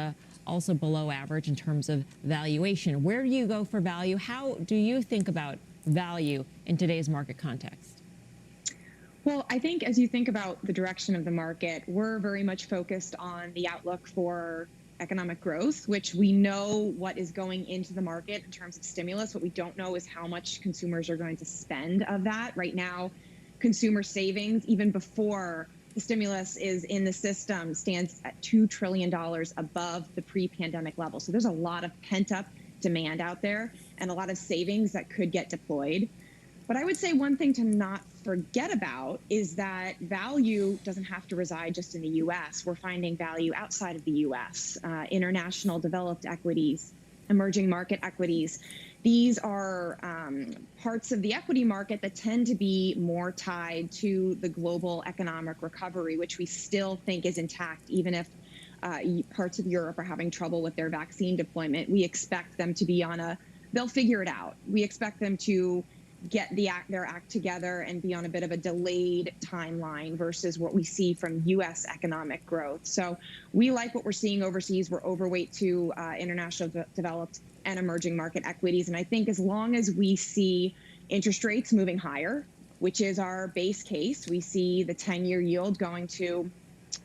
also below average in terms of valuation. Where do you go for value? How do you think about value in today's market context? Well, I think as you think about the direction of the market, we're very much focused on the outlook for economic growth, which we know what is going into the market in terms of stimulus. What we don't know is how much consumers are going to spend of that. Right now, consumer savings, even before the stimulus is in the system, stands at $2 trillion above the pre-pandemic level. So there's a lot of pent-up demand out there and a lot of savings that could get deployed. But I would say one thing to not forget about is that value doesn't have to reside just in the U.S. We're finding value outside of the U.S., international developed equities, emerging market equities. These are parts of the equity market that tend to be more tied to the global economic recovery, which we still think is intact, even if parts of Europe are having trouble with their vaccine deployment. We expect them to be they'll figure it out. We expect them to get their act together and be on a bit of a delayed timeline versus what we see from U.S. economic growth. So we like what we're seeing overseas. We're overweight to international developed and emerging market equities. And I think as long as we see interest rates moving higher, which is our base case, we see the 10-year yield going to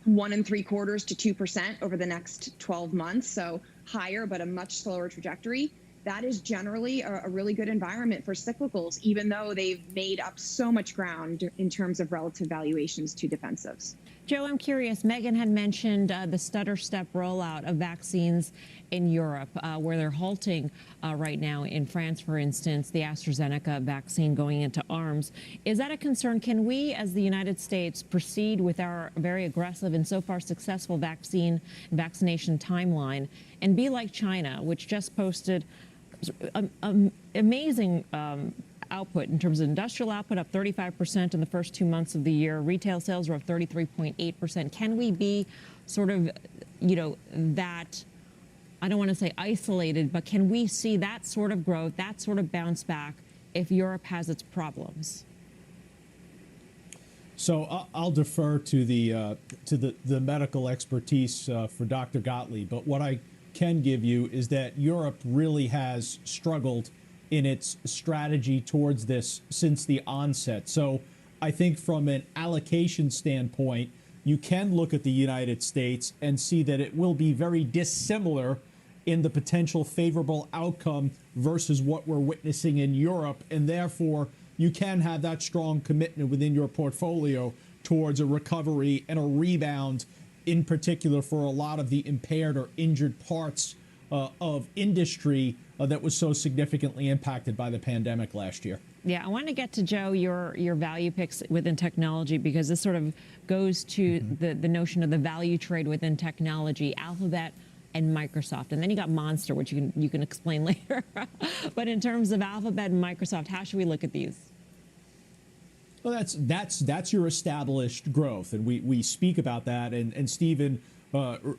1 3/4 to 2% over the next 12 months. So higher, but a much slower trajectory. That is generally a really good environment for cyclicals, even though they've made up so much ground in terms of relative valuations to defensives. Joe, I'm curious. Megan had mentioned the stutter step rollout of vaccines in Europe, where they're halting right now in France, for instance, the AstraZeneca vaccine going into arms. Is that a concern? Can we, as the United States, proceed with our very aggressive and so far successful vaccination timeline and be like China, which just posted amazing output in terms of industrial output, up 35% in the first 2 months of the year. Retail sales were up 33.8%. Can we be sort of, that, I don't want to say isolated, but can we see that sort of growth, that sort of bounce back if Europe has its problems? So I'll defer to the medical expertise for Dr. Gottlieb, but what I can give you is that Europe really has struggled in its strategy towards this since the onset. So I think from an allocation standpoint, you can look at the United States and see that it will be very dissimilar in the potential favorable outcome versus what we're witnessing in Europe, and therefore you can have that strong commitment within your portfolio towards a recovery and a rebound, in particular for a lot of the impaired or injured parts of industry that was so significantly impacted by the pandemic last year. Yeah, I want to get to, Joe, your value picks within technology, because this sort of goes to the notion of the value trade within technology, Alphabet and Microsoft. And then you got Monster, which you can explain later. But in terms of Alphabet and Microsoft, how should we look at these? Well, that's your established growth, and we speak about that, and Stephen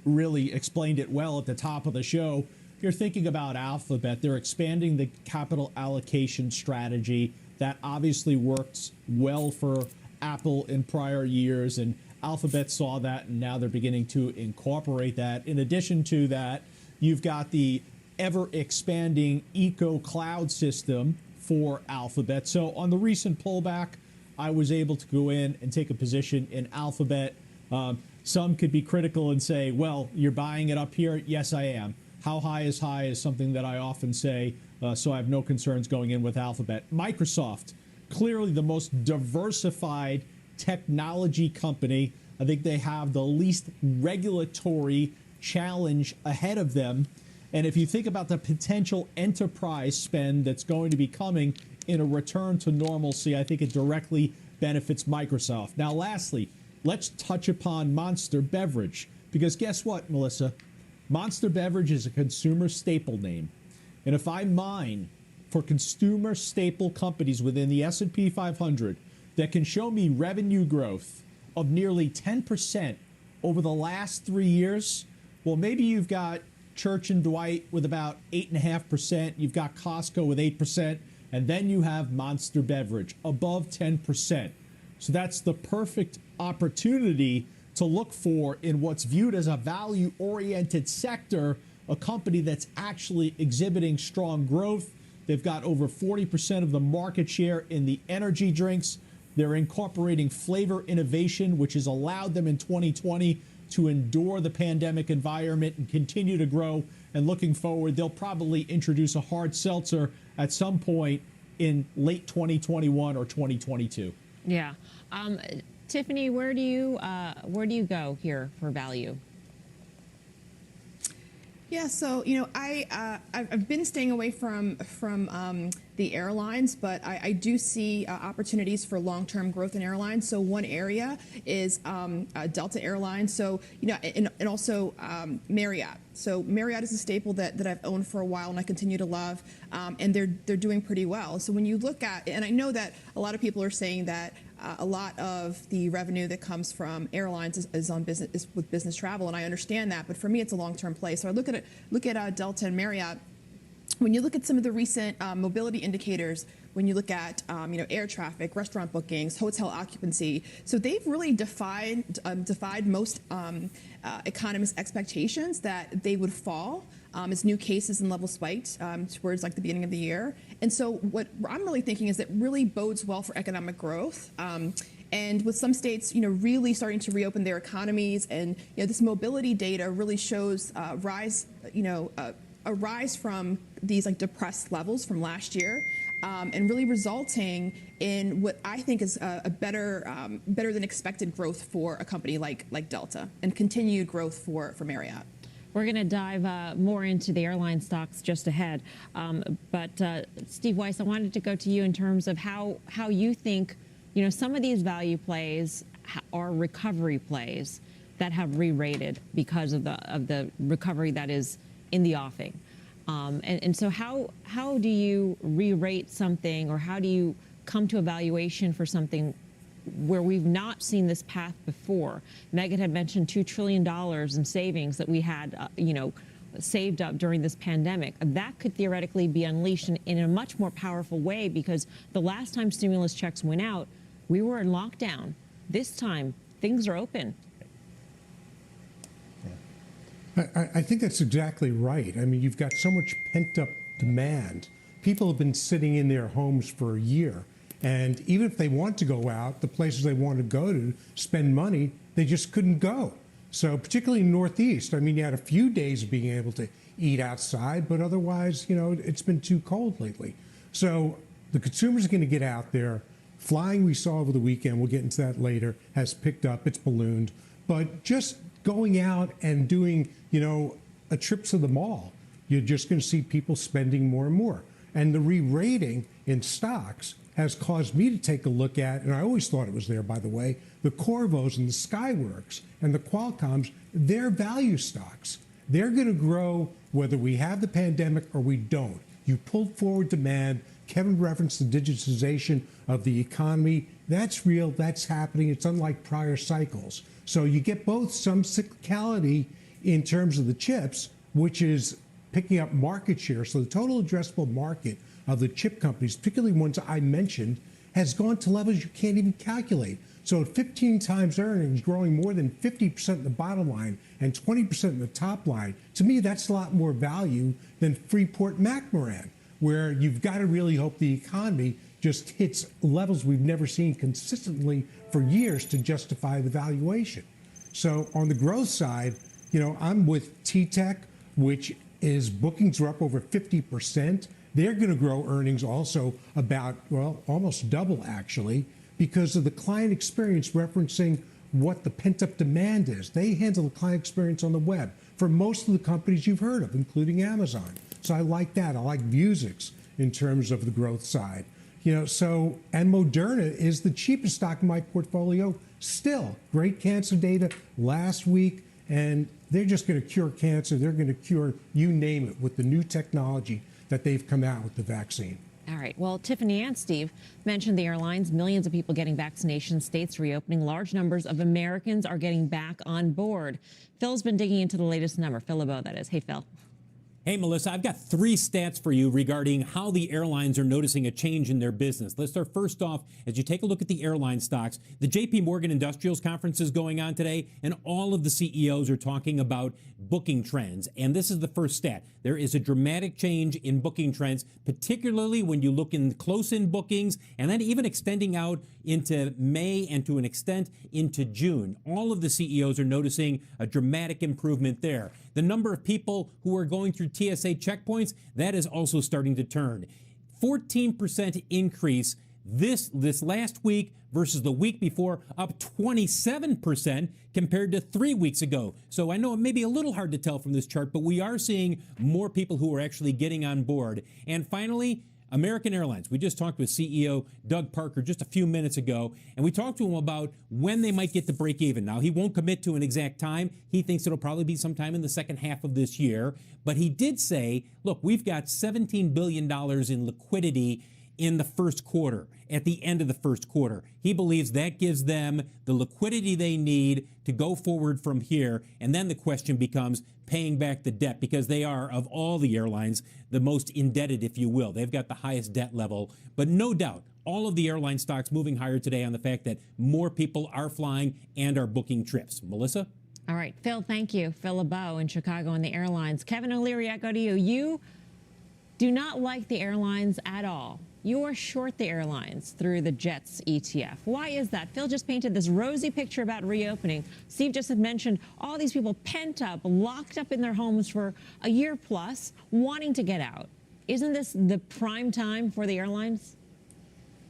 really explained it well at the top of the show. You're thinking about Alphabet, they're expanding the capital allocation strategy. That obviously worked well for Apple in prior years, and Alphabet saw that, and now they're beginning to incorporate that. In addition to that, you've got the ever-expanding Eco Cloud system for Alphabet. So on the recent pullback, I was able to go in and take a position in Alphabet. Some could be critical and say, well, you're buying it up here. Yes, I am. How high is something that I often say, so I have no concerns going in with Alphabet. Microsoft, clearly the most diversified technology company. I think they have the least regulatory challenge ahead of them. And if you think about the potential enterprise spend that's going to be coming in a return to normalcy, I think it directly benefits Microsoft. Now, lastly, let's touch upon Monster Beverage, because guess what, Melissa? Monster Beverage is a consumer staple name. And if I mine for consumer staple companies within the S&P 500 that can show me revenue growth of nearly 10% over the last 3 years, well, maybe you've got Church & Dwight with about 8.5%, you've got Costco with 8%, and then you have Monster Beverage above 10%. So that's the perfect opportunity to look for in what's viewed as a value-oriented sector, a company that's actually exhibiting strong growth. They've got over 40% of the market share in the energy drinks. They're incorporating flavor innovation, which has allowed them in 2020 to endure the pandemic environment and continue to grow. And looking forward, they'll probably introduce a hard seltzer at some point in late 2021 or 2022. Yeah. Tiffany, where do you go here for value? Yeah, so I've been staying away from the airlines, but I do see opportunities for long-term growth in airlines. So one area is Delta Airlines. So and also Marriott. So Marriott is a staple that I've owned for a while and I continue to love, and they're doing pretty well. So when you look at, and I know that a lot of people are saying that a lot of the revenue that comes from airlines is with business travel, and I understand that. But for me, it's a long-term play. So I look at Delta and Marriott. When you look at some of the recent mobility indicators, when you look at air traffic, restaurant bookings, hotel occupancy, so they've really defied most economists' expectations that they would fall as new cases and levels spiked towards like the beginning of the year. And so what I'm really thinking is that really bodes well for economic growth. And with some states, really starting to reopen their economies, and this mobility data really shows a rise from these like depressed levels from last year, and really resulting in what I think is a better than expected growth for a company like Delta, and continued growth for Marriott. We're going to dive more into the airline stocks just ahead. But Steve Weiss, I wanted to go to you in terms of how you think, some of these value plays are recovery plays that have re-rated because of the recovery that is in the offing. And so how do you re-rate something, or how do you come to a valuation for something where we've not seen this path before? Megan had mentioned $2 trillion in savings that we had, saved up during this pandemic. That could theoretically be unleashed in a much more powerful way, because the last time stimulus checks went out, we were in lockdown. This time, things are open. I think that's exactly right. I mean, you've got so much pent-up demand. People have been sitting in their homes for a year. And even if they want to go out, the places they want to go to spend money, they just couldn't go. So particularly in Northeast, I mean, you had a few days of being able to eat outside, but otherwise, it's been too cold lately. So the consumers are going to get out there, Flying we saw over the weekend, we'll get into that later, has picked up, it's ballooned. But just going out and doing, a trip to the mall, you're just going to see people spending more and more. And the re-rating in stocks has caused me to take a look at, and I always thought it was there, by the way, the Corvos and the Skyworks and the Qualcomms, they're value stocks. They're going to grow whether we have the pandemic or we don't. You pulled forward demand. Kevin referenced the digitization of the economy. That's real. That's happening. It's unlike prior cycles. So you get both some cyclicality in terms of the chips, which is picking up market share. So the total addressable market of the chip companies, particularly ones I mentioned, has gone to levels you can't even calculate. So at 15 times earnings, growing more than 50% in the bottom line and 20% in the top line, to me, that's a lot more value than Freeport-McMoRan, where you've got to really hope the economy just hits levels we've never seen consistently for years to justify the valuation. So on the growth side, I'm with T-Tech, which is bookings are up over 50%. They're going to grow earnings also about, almost double actually, because of the client experience referencing what the pent-up demand is. They handle the client experience on the web for most of the companies you've heard of, including Amazon. So I like that. I like Vuzix in terms of the growth side. And Moderna is the cheapest stock in my portfolio still. Great cancer data last week, and they're just going to cure cancer. They're going to cure, you name it, with the new technology that they've come out with the vaccine. All right. Well, Tiffany and Steve mentioned the airlines, millions of people getting vaccinations, states reopening, large numbers of Americans are getting back on board. Phil's been digging into the latest number. Phil LeBeau, that is. Hey, Phil. Hey, Melissa, I've got 3 stats for you regarding how the airlines are noticing a change in their business. Let's start first off, as you take a look at the airline stocks, the JP Morgan Industrials Conference is going on today, and all of the CEOs are talking about booking trends. And this is the first stat. There is a dramatic change in booking trends, particularly when you look in close-in bookings, and then even extending out into May and to an extent into June. All of the CEOs are noticing a dramatic improvement there. The number of people who are going through TSA checkpoints, that is also starting to turn. 14% increase this last week versus the week before, up 27% compared to 3 weeks ago. So I know it may be a little hard to tell from this chart, but we are seeing more people who are actually getting on board. And finally, American Airlines. We just talked with CEO Doug Parker just a few minutes ago, and we talked to him about when they might get to break even. Now, he won't commit to an exact time. He thinks it'll probably be sometime in the second half of this year. But he did say, look, we've got $17 billion in liquidity in the first quarter, at the end of the first quarter. He believes that gives them the liquidity they need to go forward from here. And then the question becomes paying back the debt, because they are, of all the airlines, the most indebted, if you will. They've got the highest debt level. But no doubt, all of the airline stocks moving higher today on the fact that more people are flying and are booking trips. Melissa? All right, Phil, thank you. Phil LeBeau in Chicago and the airlines. Kevin O'Leary, I go to you. You do not like the airlines at all. You are short the airlines through the JETS ETF. Why is that? Phil just painted this rosy picture about reopening. Steve just had mentioned all these people pent up, locked up in their homes for a year plus, wanting to get out. Isn't this the prime time for the airlines?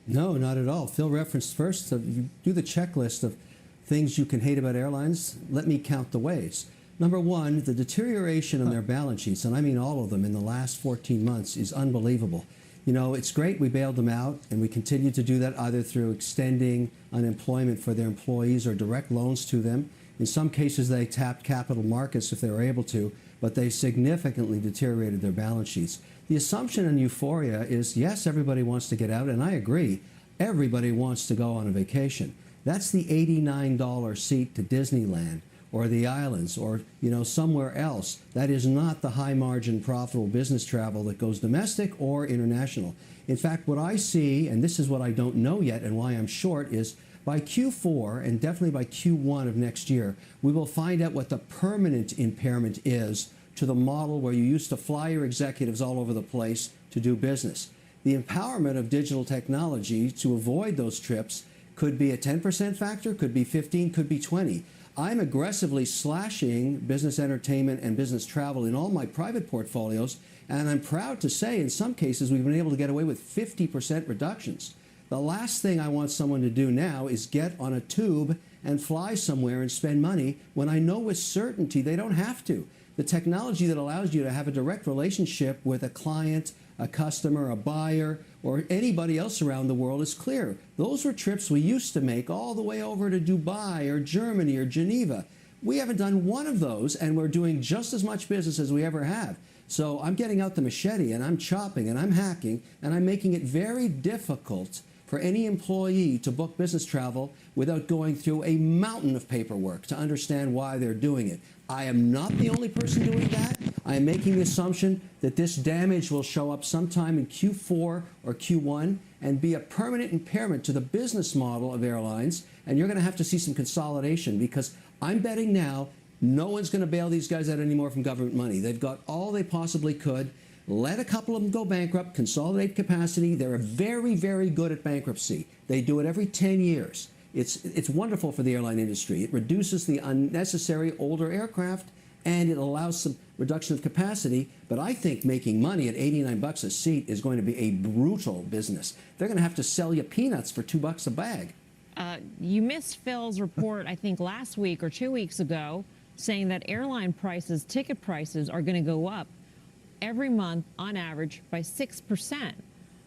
No, not at all. Phil referenced first, you do the checklist of things you can hate about airlines. Let me count the ways. Number one, the deterioration on their balance sheets, and I mean all of them, in the last 14 months is unbelievable. It's great we bailed them out, and we continue to do that either through extending unemployment for their employees or direct loans to them. In some cases, they tapped capital markets if they were able to, but they significantly deteriorated their balance sheets. The assumption in euphoria is, yes, everybody wants to get out, and I agree. Everybody wants to go on a vacation. That's the $89 seat to Disneyland or the islands or, somewhere else. That is not the high-margin, profitable business travel that goes domestic or international. In fact, what I see, and this is what I don't know yet and why I'm short, is by Q4 and definitely by Q1 of next year, we will find out what the permanent impairment is to the model where you used to fly your executives all over the place to do business. The empowerment of digital technology to avoid those trips could be a 10% factor, could be 15, could be 20. I'm aggressively slashing business entertainment and business travel in all my private portfolios, and I'm proud to say in some cases we've been able to get away with 50% reductions. The last thing I want someone to do now is get on a tube and fly somewhere and spend money when I know with certainty they don't have to. The technology that allows you to have a direct relationship with a client, a customer, a buyer, or anybody else around the world is clear. Those were trips we used to make all the way over to Dubai or Germany or Geneva. We haven't done one of those, and we're doing just as much business as we ever have. So I'm getting out the machete, and I'm chopping, and I'm hacking, and I'm making it very difficult for any employee to book business travel without going through a mountain of paperwork to understand why they're doing it. I am not the only person doing that. I am making the assumption that this damage will show up sometime in Q4 or Q1 and be a permanent impairment to the business model of airlines, and you're going to have to see some consolidation, because I'm betting now no one's going to bail these guys out anymore from government money. They've got all they possibly could. Let a couple of them go bankrupt, consolidate capacity. They're very, very good at bankruptcy. They do it every 10 years. It's wonderful for the airline industry. It reduces the unnecessary older aircraft, and it allows some reduction of capacity. But I think making money at 89 bucks a seat is going to be a brutal business. They're going to have to sell you peanuts for $2 a bag. You missed Phil's report, I think, last week or 2 weeks ago, saying that airline prices, ticket prices, are going to go up every month on average by 6%.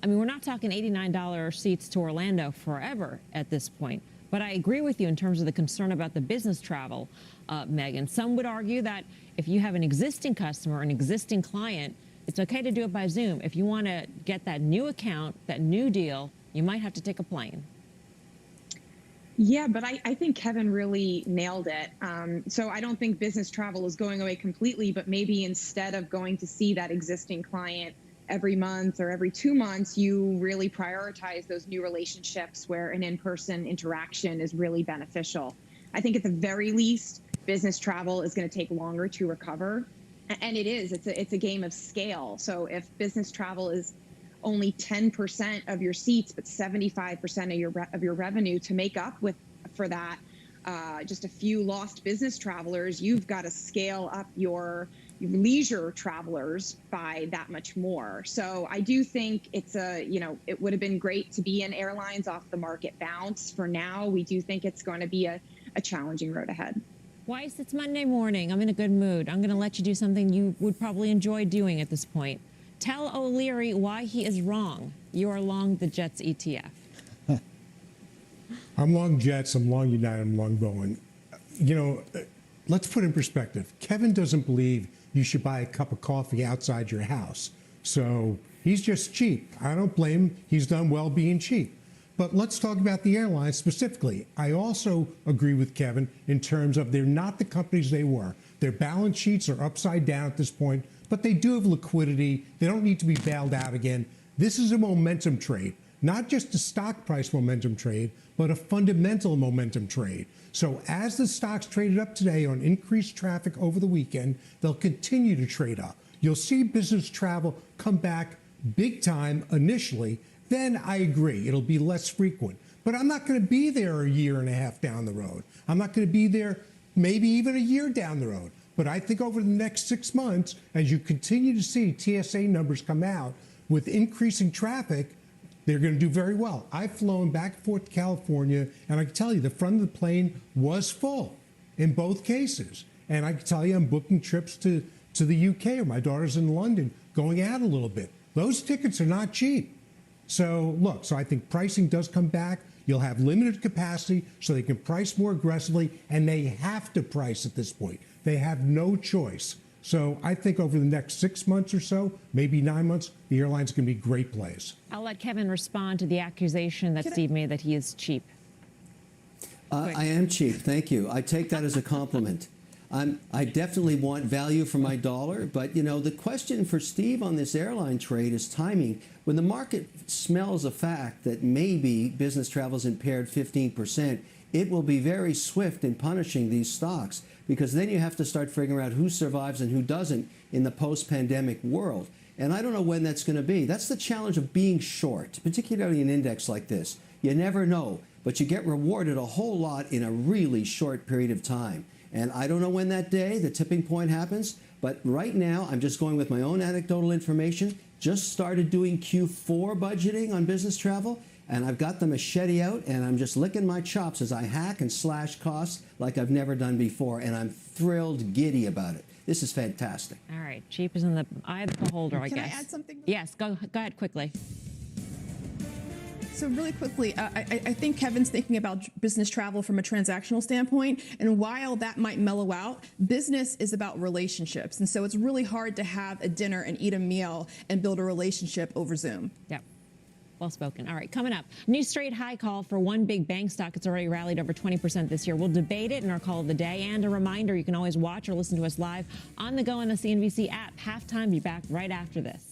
I mean, we're not talking $89 seats to Orlando forever at this point. But I agree with you in terms of the concern about the business travel, Megan. Some would argue that if you have an existing customer, an existing client, it's okay to do it by Zoom. If you want to get that new account, that new deal, you might have to take a plane. Yeah, but I think Kevin really nailed it. So I don't think business travel is going away completely, but maybe instead of going to see that existing client every month or every 2 months, you really prioritize those new relationships where an in-person interaction is really beneficial. I think at the very least, business travel is going to take longer to recover. And it is. It's a game of scale. So if business travel is only 10% of your seats, but 75% of your revenue to make up for that, just a few lost business travelers, you've got to scale up your leisure travelers by that much more. So I do think it would have been great to be in airlines off the market bounce. For now, we do think it's going to be a challenging road ahead. Weiss, it's Monday morning. I'm in a good mood. I'm going to let you do something you would probably enjoy doing at this point. Tell O'Leary why he is wrong. You are long the Jets ETF. I'm long Jets, I'm long United, I'm long Boeing. You know, let's put in perspective. Kevin doesn't believe you should buy a cup of coffee outside your house. So he's just cheap. I don't blame him. He's done well being cheap. But let's talk about the airlines specifically. I also agree with Kevin in terms of they're not the companies they were. Their balance sheets are upside down at this point, but they do have liquidity. They don't need to be bailed out again. This is a momentum trade, not just a stock price momentum trade, but a fundamental momentum trade. So as the stocks traded up today on increased traffic over the weekend, they'll continue to trade up. You'll see business travel come back big time initially. Then I agree, it'll be less frequent. But I'm not going to be there a year and a half down the road. I'm not going to be there maybe even a year down the road. But I think over the next 6 months, as you continue to see TSA numbers come out with increasing traffic, they're going to do very well. I've flown back and forth to California, and I can tell you the front of the plane was full in both cases. And I can tell you I'm booking trips to the UK, or my daughter's in London, going out a little bit. Those tickets are not cheap. So look, so I think pricing does come back. You'll have limited capacity, so they can price more aggressively, and they have to price at this point. They have no choice. So I think over the next 6 months or so, maybe 9 months, the airline's going to be great plays. I'll let Kevin respond to the accusation that Steve made that he is cheap. I am cheap, thank you. I take that as a compliment. I definitely want value for my dollar, but you know, the question for Steve on this airline trade is timing. When the market smells a fact that maybe business travel is impaired 15%, it will be very swift in punishing these stocks, because then you have to start figuring out who survives and who doesn't in the post-pandemic world. And I don't know when that's going to be. That's the challenge of being short, particularly an index like this. You never know, but you get rewarded a whole lot in a really short period of time. And I don't know when that day, the tipping point happens, but right now I'm just going with my own anecdotal information, just started doing Q4 budgeting on business travel, And I've got the machete out, and I'm just licking my chops as I hack and slash costs like I've never done before, and I'm thrilled, giddy about it. This is fantastic. All right, cheap is in the eye of the beholder, I guess. Can I add something? Yes, go ahead quickly. So really quickly, I think Kevin's thinking about business travel from a transactional standpoint. And while that might mellow out, business is about relationships. And so it's really hard to have a dinner and eat a meal and build a relationship over Zoom. Yep. Well spoken. All right, coming up, new straight high call for one big bank stock. It's already rallied over 20% this year. We'll debate it in our call of the day. And a reminder, you can always watch or listen to us live on the go on the CNBC app. Halftime, be back right after this.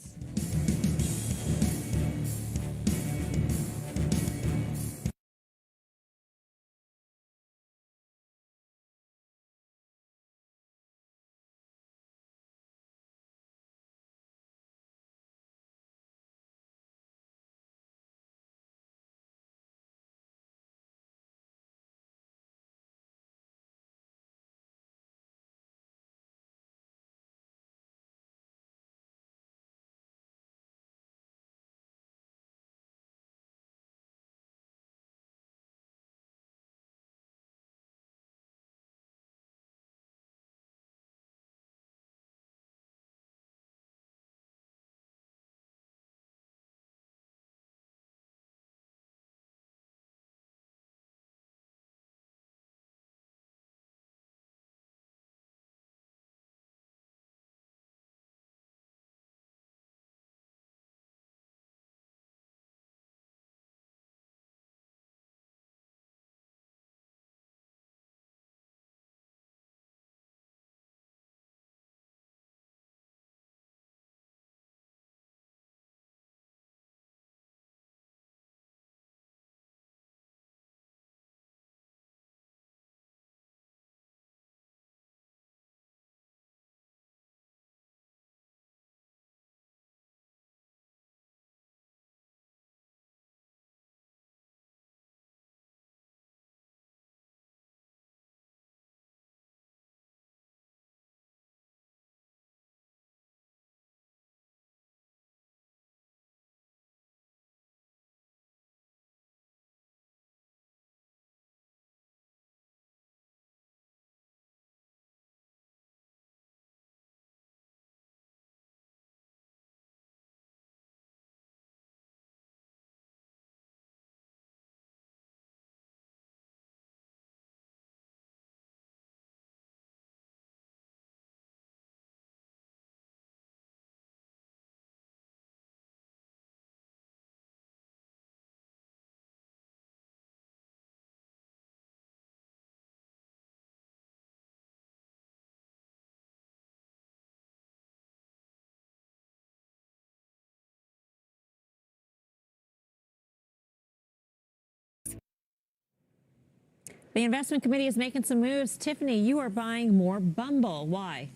The investment committee is making some moves. Tiffany, you are buying more Bumble. Why?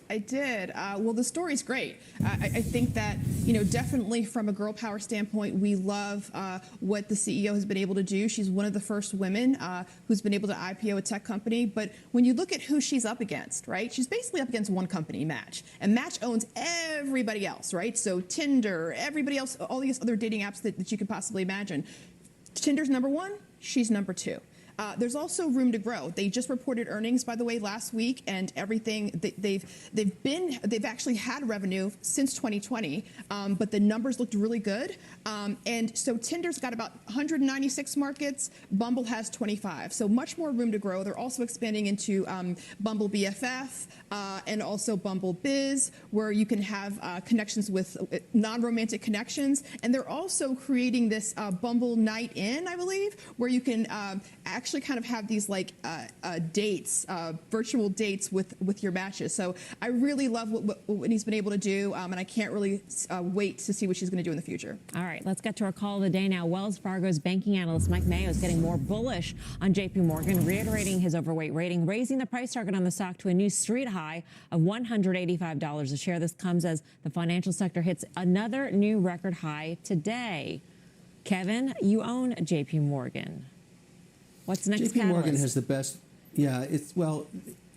I did. Well, the story's great. I think that, definitely from a girl power standpoint, we love what the CEO has been able to do. She's one of the first women who's been able to IPO a tech company. But when you look at who she's up against, right, she's basically up against one company, Match. And Match owns everybody else, right? So Tinder, everybody else, all these other dating apps that you could possibly imagine. Tinder's number one, she's number two. There's also room to grow. They just reported earnings, by the way, last week, and everything they've actually had revenue since 2020, but the numbers looked really good. And so Tinder's got about 196 markets. Bumble has 25, so much more room to grow. They're also expanding into Bumble BFF and also Bumble Biz, where you can have connections with non-romantic connections. And they're also creating this Bumble Night In, I believe, where you can actually kind of have these like dates, virtual dates with your matches. So I really love what he's been able to do, and I can't really wait to see what she's going to do in the future. All right, let's get to our call of the day now. Wells Fargo's banking analyst Mike Mayo is getting more bullish on JP Morgan, reiterating his overweight rating, raising the price target on the stock to a new street high of $185 a share. This comes as the financial sector hits another new record high today. Kevin, you own JP Morgan. What's next? JP Morgan has the best. Yeah, well,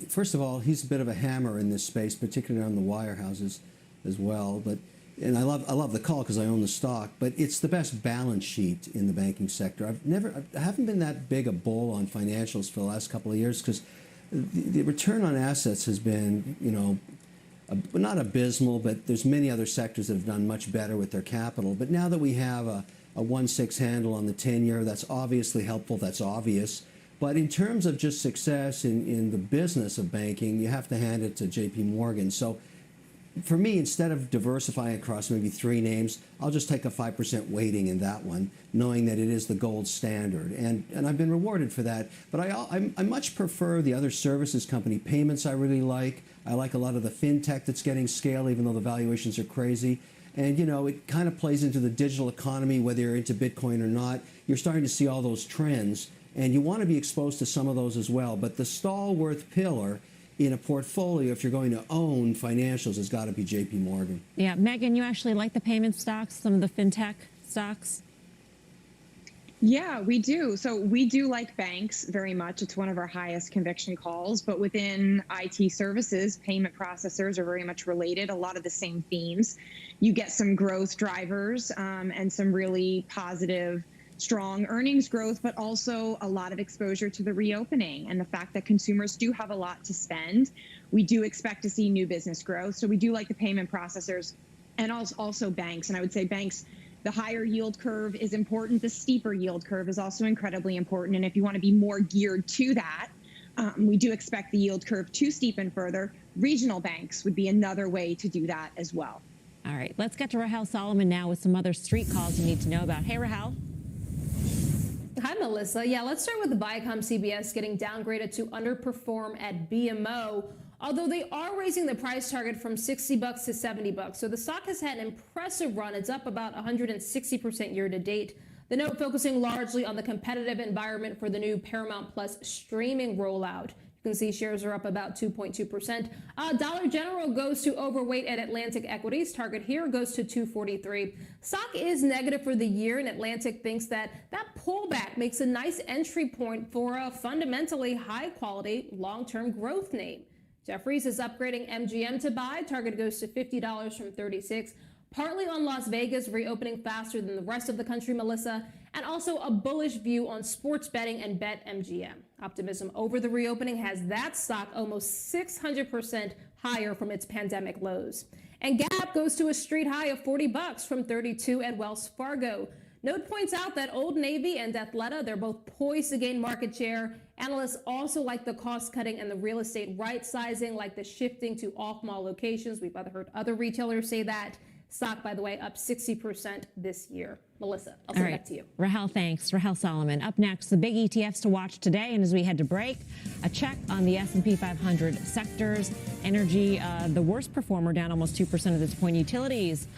first of all, he's a bit of a hammer in this space, particularly on the wirehouses as well. But and I love the call because I own the stock, but it's the best balance sheet in the banking sector. I haven't been that big a bull on financials for the last couple of years because the return on assets has been, not abysmal, but there's many other sectors that have done much better with their capital. But now that we have a 1.6 handle on the 10-year, that's obviously helpful. That's obvious. But in terms of just success in the business of banking, you have to hand it to J.P. Morgan. So for me, instead of diversifying across maybe 3 names, I'll just take a 5% weighting in that one, knowing that it is the gold standard. And I've been rewarded for that. But I much prefer the other services company. Payments I really like. I like a lot of the fintech that's getting scale, even though the valuations are crazy. And, it kind of plays into the digital economy, whether you're into Bitcoin or not. You're starting to see all those trends. And you want to be exposed to some of those as well. But the stalwart pillar in a portfolio, if you're going to own financials, has got to be J.P. Morgan. Yeah, Megan, you actually like the payment stocks, some of the fintech stocks? Yeah, we do. So we do like banks very much. It's one of our highest conviction calls. But within IT services, payment processors are very much related, a lot of the same themes. You get some growth drivers and some really positive, strong earnings growth, but also a lot of exposure to the reopening and the fact that consumers do have a lot to spend. We do expect to see new business growth. So we do like the payment processors and also banks. And I would say banks, the higher yield curve is important. The steeper yield curve is also incredibly important. And if you want to be more geared to that, we do expect the yield curve to steepen further. Regional banks would be another way to do that as well. All right, let's get to Rahel Solomon now with some other street calls you need to know about. Hey, Rahel. Hi, Melissa. Yeah, let's start with the Viacom CBS getting downgraded to underperform at BMO, although they are raising the price target from $60 to $70. So the stock has had an impressive run. It's up about 160% year to date. The note focusing largely on the competitive environment for the new Paramount Plus streaming rollout. You can see shares are up about 2.2%. Dollar General goes to overweight at Atlantic Equities. Target here goes to 243. Stock is negative for the year, and Atlantic thinks that pullback makes a nice entry point for a fundamentally high-quality long-term growth name. Jefferies is upgrading MGM to buy. Target goes to $50 from $36. Partly on Las Vegas reopening faster than the rest of the country, Melissa, and also a bullish view on sports betting and BetMGM. Optimism over the reopening has that stock almost 600% higher from its pandemic lows. And Gap goes to a street high of $40 from $32 at Wells Fargo. Note points out that Old Navy and Athleta, they're both poised to gain market share. Analysts also like the cost cutting and the real estate right sizing, like the shifting to off-mall locations. We've heard other retailers say that. Stock, by the way, up 60% this year. Melissa, I'll send it back to you. Rahel, thanks. Rahel Solomon. Up next, the big ETFs to watch today. And as we head to break, a check on the S&P 500 sectors. Energy, the worst performer, down almost 2% at this point. Utilities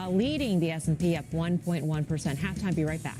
leading the S&P up 1.1%. Halftime, be right back.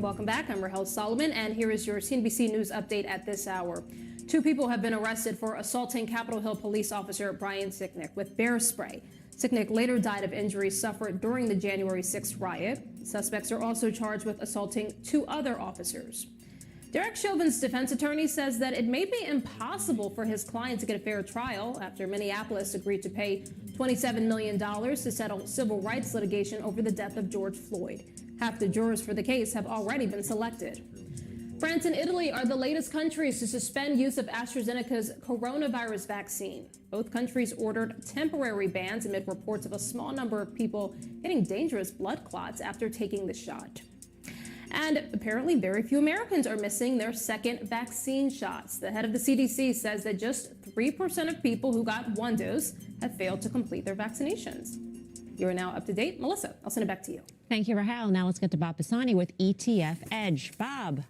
Welcome back. I'm Rahel Solomon, and here is your CNBC News update at this hour. 2 people have been arrested for assaulting Capitol Hill police officer Brian Sicknick with bear spray. Sicknick later died of injuries suffered during the January 6th riot. Suspects are also charged with assaulting 2 other officers. Derek Chauvin's defense attorney says that it may be impossible for his client to get a fair trial after Minneapolis agreed to pay $27 million to settle civil rights litigation over the death of George Floyd. Half the jurors for the case have already been selected. France and Italy are the latest countries to suspend use of AstraZeneca's coronavirus vaccine. Both countries ordered temporary bans amid reports of a small number of people getting dangerous blood clots after taking the shot. And apparently very few Americans are missing their second vaccine shots. The head of the CDC says that just 3% of people who got 1 dose have failed to complete their vaccinations. You are now up to date. Melissa, I'll send it back to you. Thank you, Rahel. Now let's get to Bob Pisani with ETF Edge. Bob.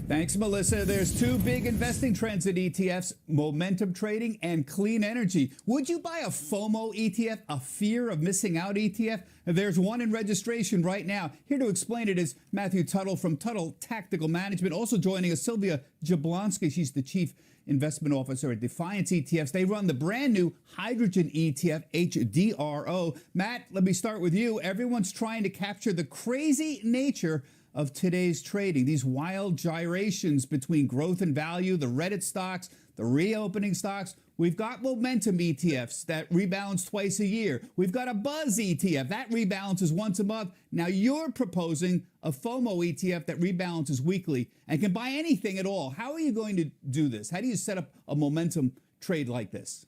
Thanks, Melissa. There's 2 big investing trends in ETFs, momentum trading and clean energy. Would you buy a FOMO ETF, a fear of missing out ETF? There's one in registration right now. Here to explain it is Matthew Tuttle from Tuttle Tactical Management. Also joining us, Sylvia Jablonski. She's the Chief Investment Officer at Defiance ETFs. They run the brand new hydrogen ETF, HDRO. Matt, let me start with you. Everyone's trying to capture the crazy nature of today's trading, these wild gyrations between growth and value, the Reddit stocks, the reopening stocks. We've got momentum ETFs that rebalance twice a year. We've got a buzz ETF that rebalances once a month. Now you're proposing a FOMO ETF that rebalances weekly and can buy anything at all. How are you going to do this? How do you set up a momentum trade like this?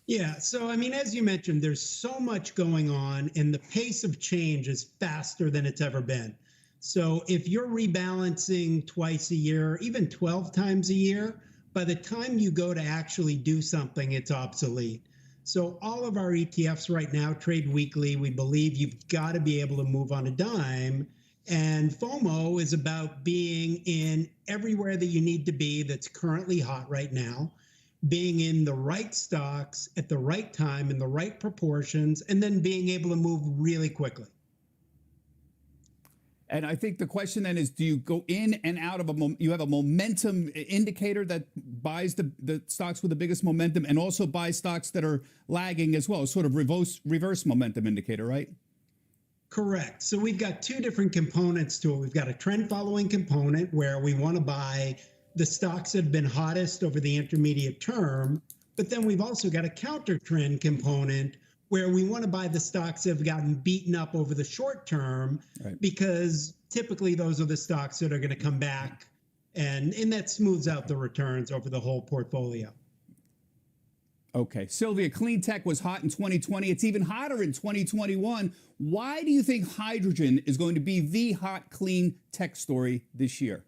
Yeah, so I mean, as you mentioned, there's so much going on and the pace of change is faster than it's ever been. So if you're rebalancing twice a year, even 12 times a year, by the time you go to actually do something, it's obsolete. So all of our ETFs right now trade weekly. We believe you've got to be able to move on a dime. And FOMO is about being in everywhere that you need to be that's currently hot right now, being in the right stocks at the right time in the right proportions, and then being able to move really quickly. And I think the question then is, do you go in and out of you have a momentum indicator that buys the stocks with the biggest momentum and also buys stocks that are lagging as well, sort of reverse momentum indicator, right? Correct. So we've got 2 different components to it. We've got a trend following component where we want to buy the stocks that have been hottest over the intermediate term. But then we've also got a counter trend component where we want to buy the stocks that have gotten beaten up over the short term, right, because typically those are the stocks that are going to come back, and that smooths out the returns over the whole portfolio. Okay. Sylvia, clean tech was hot in 2020. It's even hotter in 2021. Why do you think hydrogen is going to be the hot clean tech story this year?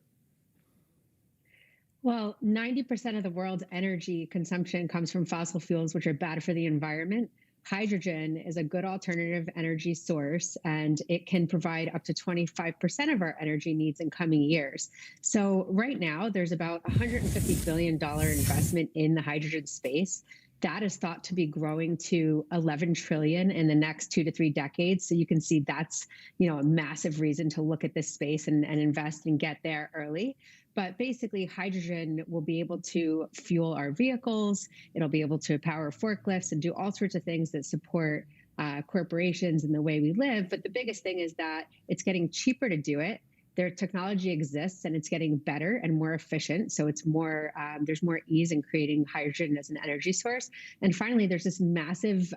Well, 90% of the world's energy consumption comes from fossil fuels, which are bad for the environment. Hydrogen is a good alternative energy source, and it can provide up to 25% of our energy needs in coming years. So right now, there's about $150 billion investment in the hydrogen space. That is thought to be growing to 11 trillion in the next 2 to 3 decades. So you can see that's, a massive reason to look at this space and invest and get there early. But basically, hydrogen will be able to fuel our vehicles. It'll be able to power forklifts and do all sorts of things that support corporations and the way we live. But the biggest thing is that it's getting cheaper to do it. Their technology exists and it's getting better and more efficient. So it's more, there's more ease in creating hydrogen as an energy source. And finally, there's this massive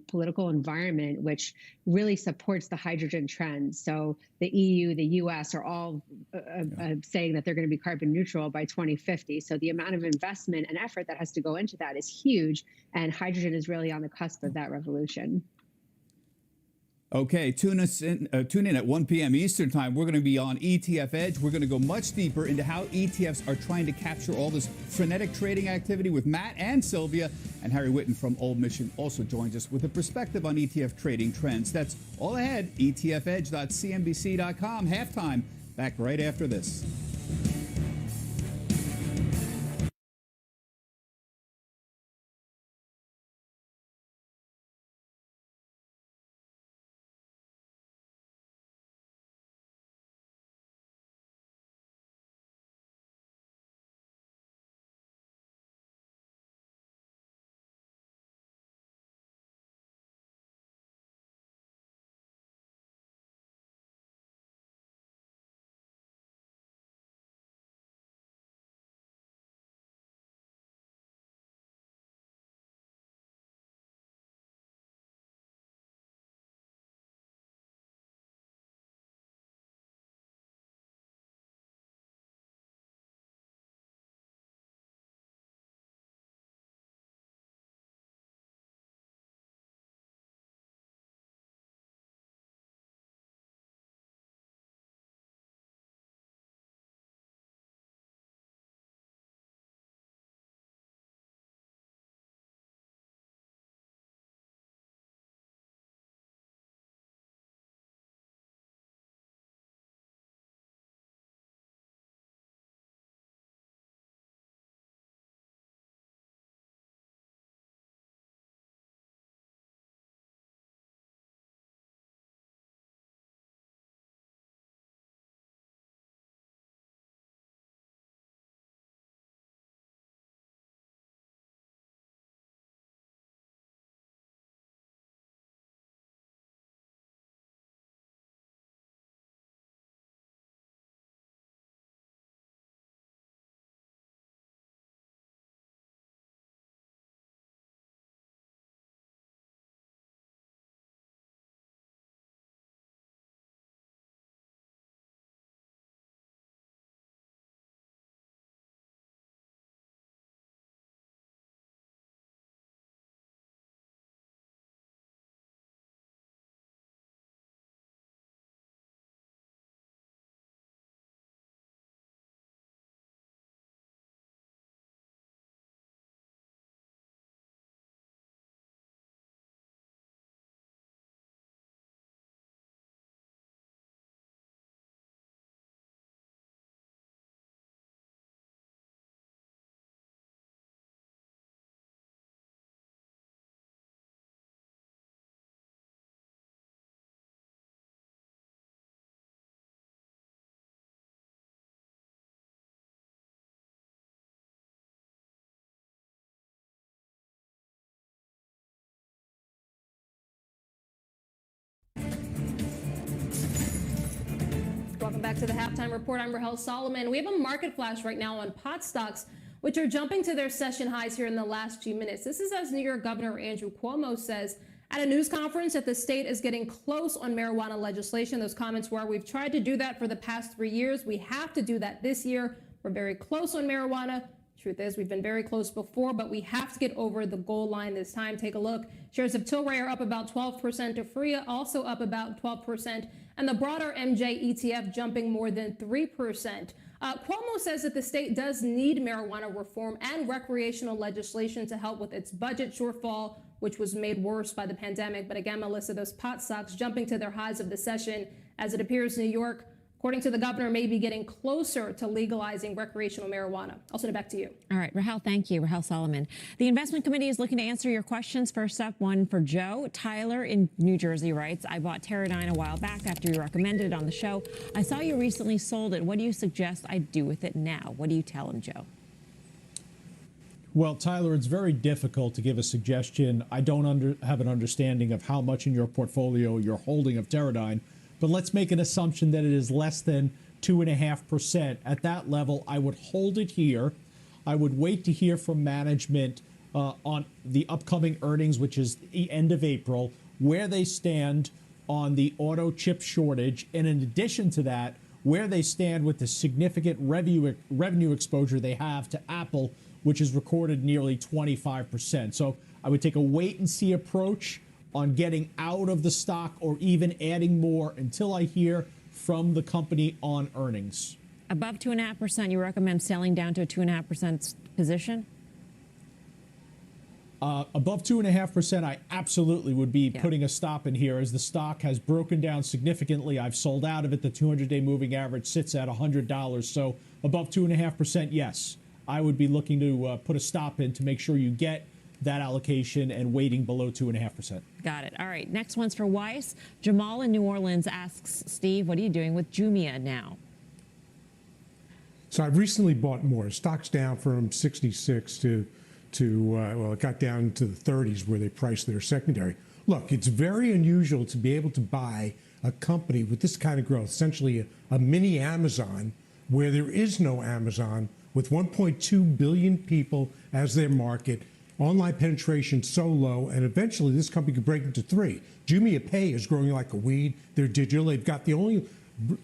political environment which really supports the hydrogen trends. So the EU, the US are all saying that they're going to be carbon neutral by 2050. So the amount of investment and effort that has to go into that is huge. And hydrogen is really on the cusp of that revolution. Okay, tune in at 1 p.m. Eastern Time. We're going to be on ETF Edge. We're going to go much deeper into how ETFs are trying to capture all this frenetic trading activity with Matt and Sylvia. And Harry Whitten from Old Mission also joins us with a perspective on ETF trading trends. That's all ahead, etfedge.cnbc.com. Halftime, back right after this. Welcome back to the Halftime Report. I'm Rahel Solomon. We have a market flash right now on pot stocks, which are jumping to their session highs here in the last few minutes. This is as New York Governor Andrew Cuomo says at a news conference that the state is getting close on marijuana legislation. Those comments were, we've tried to do that for the past 3 years. We have to do that this year. We're very close on marijuana. Truth is, we've been very close before, but we have to get over the goal line this time. Take a look. Shares of Tilray are up about 12%. Afria also up about 12%. And the broader MJ ETF jumping more than 3%. Cuomo says that the state does need marijuana reform and recreational legislation to help with its budget shortfall, which was made worse by the pandemic. But again, Melissa, those pot stocks jumping to their highs of the session as it appears New York, according to the governor, may be getting closer to legalizing recreational marijuana. I'll send it back to you. All right, Rahel, thank you. Rahel Solomon. The investment committee is looking to answer your questions. First up, one for Joe. Tyler in New Jersey writes, I bought Teradyne a while back after you recommended it on the show. I saw you recently sold it. What do you suggest I do with it now? What do you tell him, Joe? Well, Tyler, it's very difficult to give a suggestion. I don't have an understanding of how much in your portfolio you're holding of Teradyne. But let's make an assumption that it is less than 2.5%. At that level, I would hold it here. I would wait to hear from management on the upcoming earnings, which is the end of April, where they stand on the auto chip shortage. And in addition to that, where they stand with the significant revenue exposure they have to Apple, which has recorded nearly 25%. So I would take a wait and see approach on getting out of the stock or even adding more until I hear from the company on earnings. Above 2.5%, you recommend selling down to a 2.5% position? Above 2.5%, I absolutely would be putting a stop in here as the stock has broken down significantly. I've sold out of it. The 200-day moving average sits at $100. So above 2.5%, yes, I would be looking to put a stop in to make sure you get that allocation and waiting below 2.5%. Got it. All right. Next one's for Weiss. Jamal in New Orleans asks, Steve, what are you doing with Jumia now? So I've recently bought more. Stock's down from 66 to well, it got down to the 30s where they priced their secondary. Look, it's very unusual to be able to buy a company with this kind of growth, essentially a mini Amazon, where there is no Amazon, with 1.2 billion people as their market. Online penetration so low, and eventually this company could break into 3. Jumia Pay is growing like a weed. They're digital. They've got the only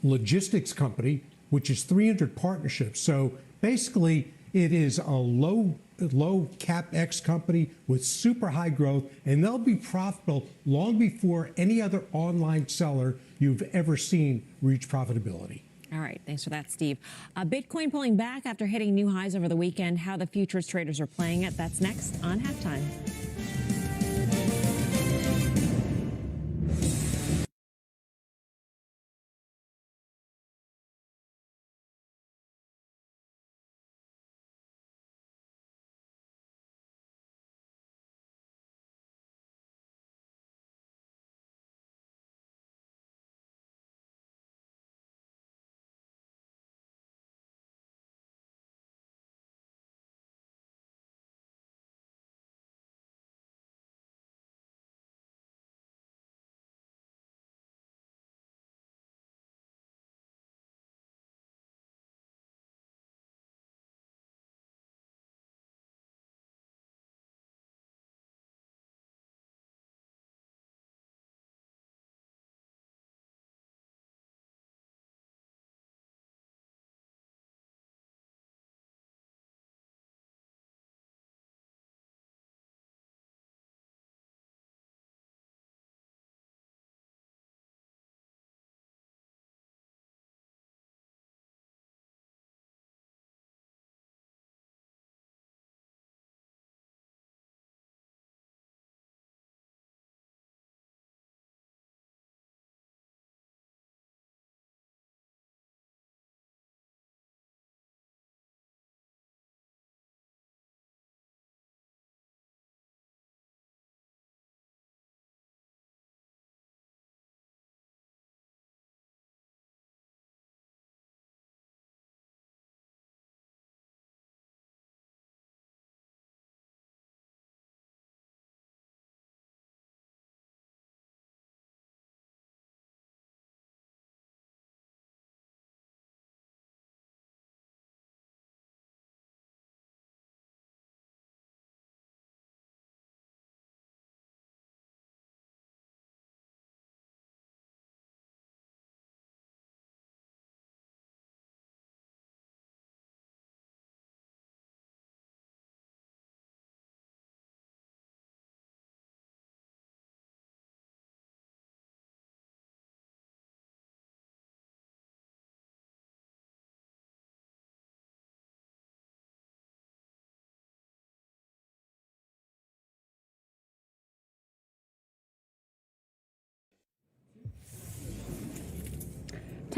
logistics company, which is 300 partnerships. So basically, it is a low CapEx company with super high growth, and they'll be profitable long before any other online seller you've ever seen reach profitability. All right. Thanks for that, Steve. Bitcoin pulling back after hitting new highs over the weekend. How the futures traders are playing it. That's next on Halftime.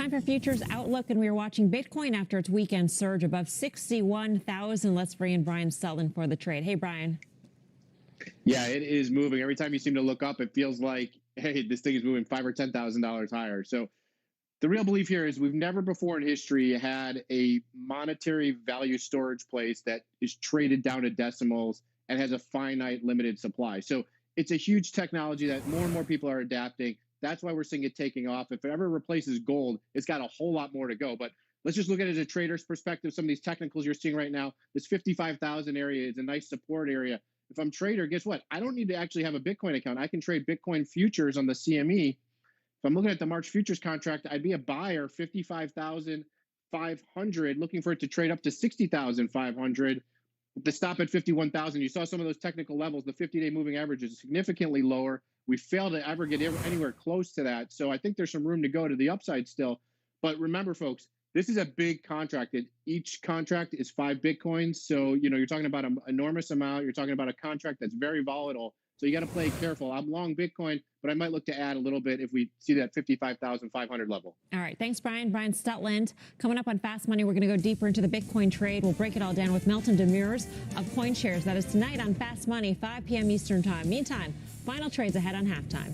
time for futures outlook, and we are watching Bitcoin after its weekend surge above 61,000. Let's bring in Brian Sutton for the trade. Hey, Brian. Yeah, it is moving. Every time you seem to look up, it feels like, hey, this thing is moving $5,000 or $10,000 higher. So the real belief here is we've never before in history had a monetary value storage place that is traded down to decimals and has a finite limited supply. So it's a huge technology that more and more people are adapting. That's why we're seeing it taking off. If it ever replaces gold, it's got a whole lot more to go. But let's just look at it as a trader's perspective. Some of these technicals you're seeing right now, this 55,000 area is a nice support area. If I'm a trader, guess what? I don't need to actually have a Bitcoin account. I can trade Bitcoin futures on the CME. If I'm looking at the March futures contract, I'd be a buyer 55,500, looking for it to trade up to 60,500. The stop at 51,000. You saw some of those technical levels. The 50-day moving average is significantly lower. We failed to ever get anywhere close to that. So I think there's some room to go to the upside still. But remember, folks, this is a big contract. Each contract is 5 Bitcoins. So, you're talking about an enormous amount. You're talking about a contract that's very volatile. So you got to play careful. I'm long Bitcoin, but I might look to add a little bit if we see that 55,500 level. All right. Thanks, Brian. Brian Stutland. Coming up on Fast Money, we're going to go deeper into the Bitcoin trade. We'll break it all down with Melton Demers of CoinShares. That is tonight on Fast Money, 5 p.m. Eastern Time. Meantime, final trades ahead on halftime.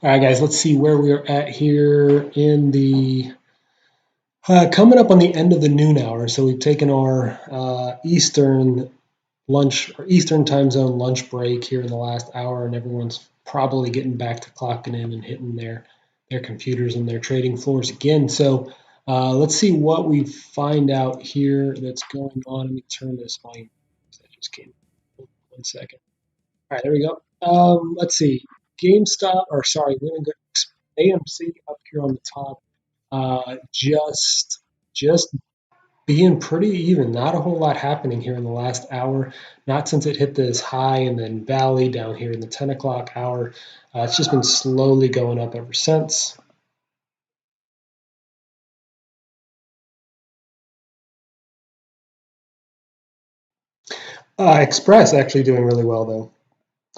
All right, guys, let's see where we're at here in the coming up on the end of the noon hour. So we've taken our Eastern time zone lunch break here in the last hour, and everyone's probably getting back to clocking in and hitting their computers and their trading floors again. So let's see what we find out here that's going on. Let me turn this volume. That just came. 1 second. All right, there we go. Let's see. GameStop, or sorry, AMC up here on the top, just being pretty even. Not a whole lot happening here in the last hour. Not since it hit this high and then valley down here in the 10 o'clock hour. It's just been slowly going up ever since. Express actually doing really well though.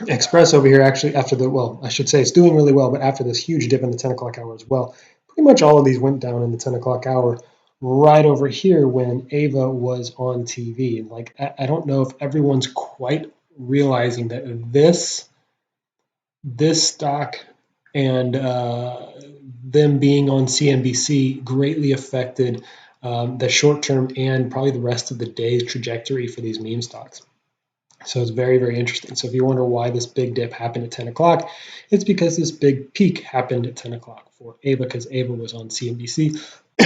Express over here actually I should say it's doing really well, but after this huge dip in the 10 o'clock hour as well, pretty much all of these went down in the 10 o'clock hour right over here when Ava was on TV. And like, I don't know if everyone's quite realizing that this stock and them being on CNBC greatly affected the short term and probably the rest of the day's trajectory for these meme stocks. So it's very, very interesting. So if you wonder why this big dip happened at 10 o'clock, it's because this big peak happened at 10 o'clock for Ava, because Ava was on CNBC.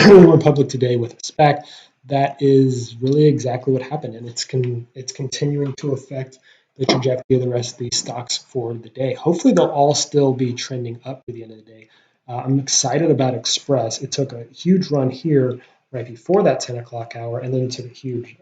We went public today with a SPAC. That is really exactly what happened, and it's continuing to affect the trajectory of the rest of these stocks for the day. Hopefully, they'll all still be trending up to the end of the day. I'm excited about Express. It took a huge run here right before that 10 o'clock hour, and then it took a huge,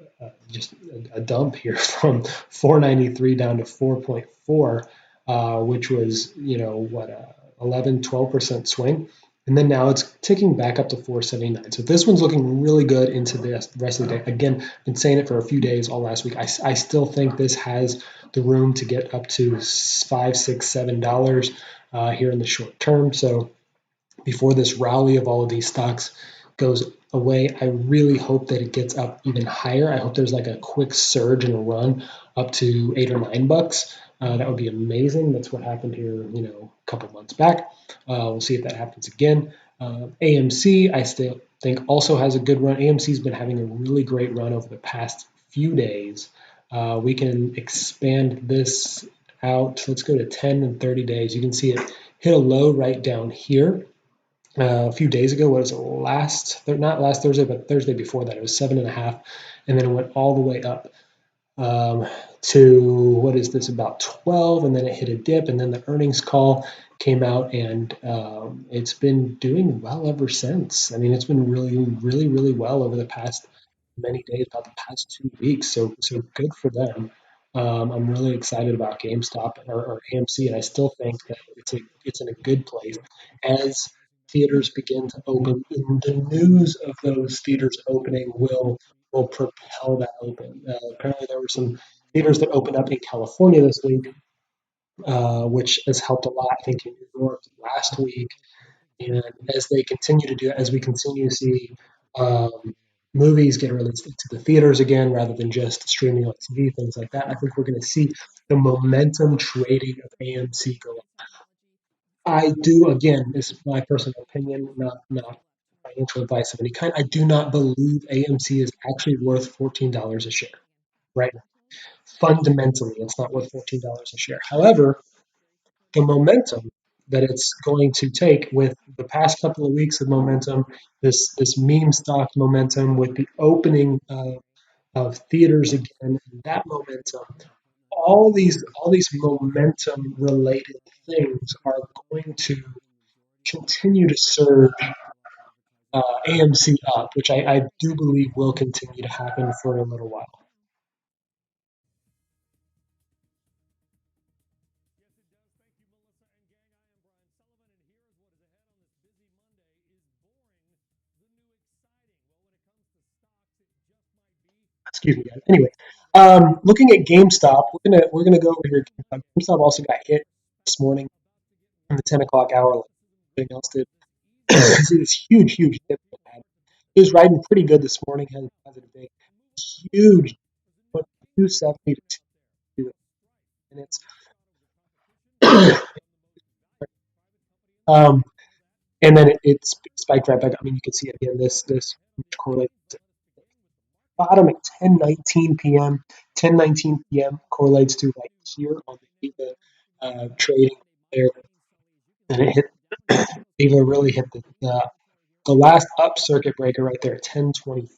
just a dump here from 493 down to 4.4, which was, 11, 12% swing. And then now it's ticking back up to 479. So this one's looking really good into the rest of the day. Again, I've been saying it for a few days all last week. I still think this has the room to get up to $5, $6, $7 here in the short term. So before this rally of all of these stocks goes away, I really hope that it gets up even higher. I hope there's like a quick surge and a run up to $8 or $9. That would be amazing. That's what happened here, a couple months back. We'll see if that happens again. AMC, I still think also has a good run. AMC's been having a really great run over the past few days. We can expand this out. Let's go to 10 and 30 days. You can see it hit a low right down here a few days ago. What was it? Not last Thursday, but Thursday before that. It was 7.5, and then it went all the way up to, what is this, about 12, and then it hit a dip, and then the earnings call came out, and it's been doing well ever since. I mean, it's been really, really, really well over the past many days, about the past 2 weeks. So good for them. I'm really excited about GameStop or AMC, and I still think that it's in a good place as theaters begin to open. The news of those theaters opening will propel that open. Apparently, there were some theaters that opened up in California this week, which has helped a lot. I think in New York last week, and as they continue to do, as we continue to see um, movies get released into the theaters again, rather than just streaming on TV, things like that, I think we're going to see the momentum trading of AMC go up. I do, again, this is my personal opinion, not financial advice of any kind. I do not believe AMC is actually worth $14 a share, right? Fundamentally, it's not worth $14 a share. However, the momentum that it's going to take with the past couple of weeks of momentum, this meme stock momentum with the opening of theaters again, and that momentum, all these momentum related things are going to continue to surge AMC up, which I do believe will continue to happen for a little while. Excuse me, guys. Anyway, looking at GameStop, we're gonna go over here. GameStop also got hit this morning in the 10 o'clock hour, like everything else did. See this huge dip that it had. It was riding pretty good this morning, had a positive day. Huge, went from 270 to 2, and it's um, and then it spiked right back. I mean, you can see again this correlates bottom at 10:19 p.m. 10:19 p.m. correlates to right here on the Eva trading there, and it hit Eva really hit the last up circuit breaker right there, 10:25.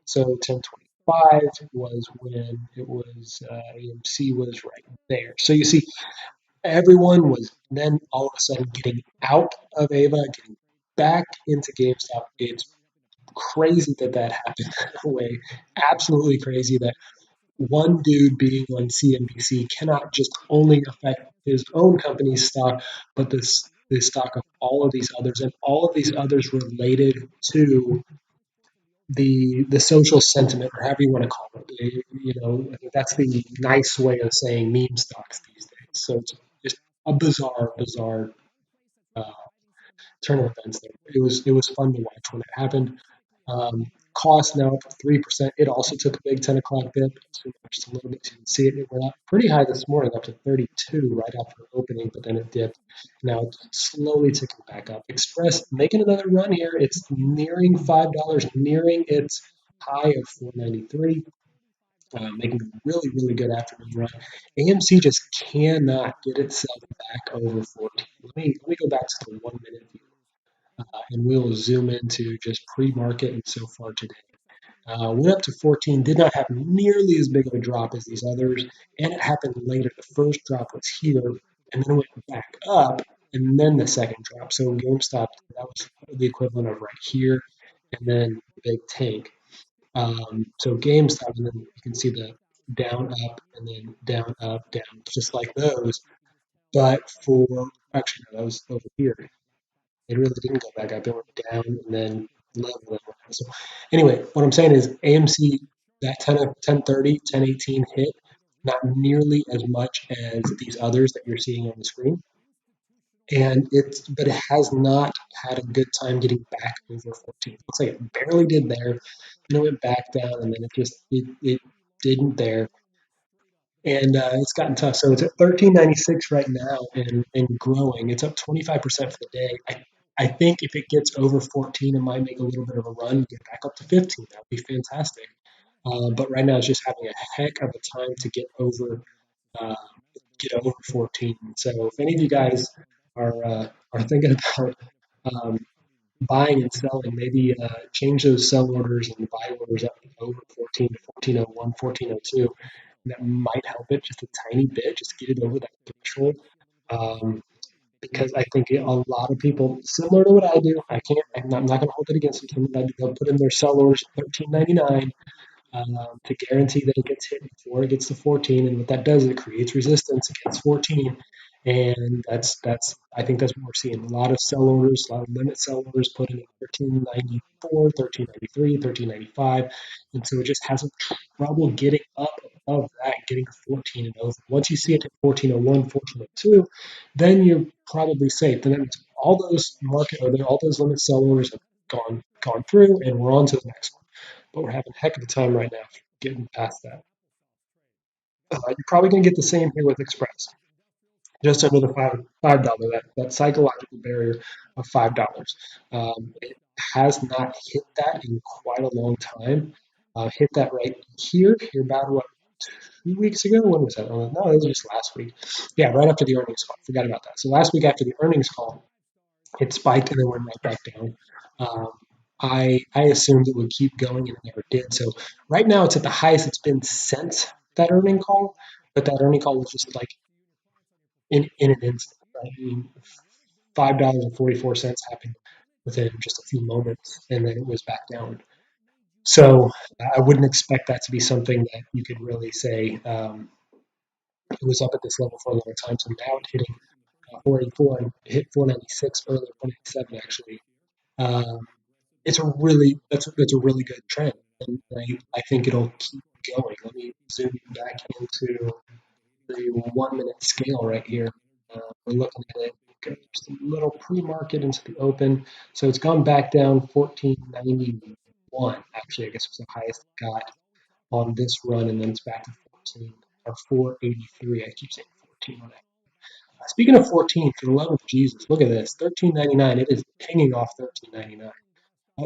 So 10:25 was when it was AMC was right there. So you see, everyone was then all of a sudden getting out of Ava, getting back into GameStop. It's crazy that happened that way. Absolutely crazy that one dude being on CNBC cannot just only affect his own company's stock, but the stock of all of these others, and all of these others related to the social sentiment, or however you want to call it. I think that's the nice way of saying meme stocks these days. So it's just a bizarre uh, turn of events there. It was fun to watch when it happened. Koss now up 3%. It also took a big 10 o'clock dip, just a little bit. So you can see it. It went up pretty high this morning, up to 32 right after opening, but then it dipped. Now it's slowly ticking back up. Express making another run here. It's nearing $5, nearing its high of 493. Making a really, really good afternoon run. AMC just cannot get itself back over 14. Let me go back to the 1 minute view, and we'll zoom into just pre-market and so far today. Went up to 14, did not have nearly as big of a drop as these others, and it happened later. The first drop was here, and then it went back up, and then the second drop. So GameStop, that was the equivalent of right here, and then the big tank. So GameStop, and then you can see the down, up, and then down, up, down, just like those. But for, actually, no, that was over here. It really didn't go back up. It went down and then level. So anyway, what I'm saying is AMC, that 1030, 1018 hit, not nearly as much as these others that you're seeing on the screen. But it has not had a good time getting back over 14. It looks like it barely did there, and it went back down, and then it didn't there, and it's gotten tough. So it's at 1396 right now, and growing. It's up 25% for the day. I think if it gets over 14, it might make a little bit of a run, get back up to 15. That would be fantastic. But right now, it's just having a heck of a time to uh, get over 14. So if any of you guys are thinking about um, buying and selling, maybe change those sell orders and buy orders up to over 14 to 1401, 1402. That might help it just a tiny bit, just get it over that threshold. Um, because I think a lot of people, similar to what I do, I'm not going to hold it against them. They'll put in their sell orders at 13.99 to guarantee that it gets hit before it gets to 14. And what that does is it creates resistance against 14. And that's I think that's what we're seeing. A lot of sell orders, a lot of limit sell orders put in at 1394, 1393, 1395. And so it just has trouble getting up above that, getting to 14 and over. Once you see it at 1401, 1402, then you're probably safe. Then that means all those all those limit sell orders have gone through, and we're on to the next one. But we're having a heck of a time right now getting past that. You're probably going to get the same here with Express, just under the $5 that psychological barrier of $5. It has not hit that in quite a long time. Hit that right here about what 2 weeks ago. When was that? Oh, no, it was just last week. Yeah, right after the earnings call. Forgot about that. So last week after the earnings call, it spiked and then went right back down. Um, I assumed it would keep going and it never did. So right now it's at the highest it's been since that earning call, but that earning call was just like in an instant. Right? I mean, $5.44 happened within just a few moments, and then it was back down. So I wouldn't expect that to be something that you could really say it was up at this level for a long time. So now it's hitting 484 and hit 496 earlier, 497 actually. Um, that's a really good trend, and I think it'll keep going. Let me zoom back into the 1 minute scale right here. We're looking at it. Go just a little pre-market into the open, so it's gone back down 1491. Actually, I guess was the highest it got on this run, and then it's back to 14 or 483. I keep saying 14 on that. Speaking of 14, for the love of Jesus, look at this, 13.99. It is pinging off 13.99.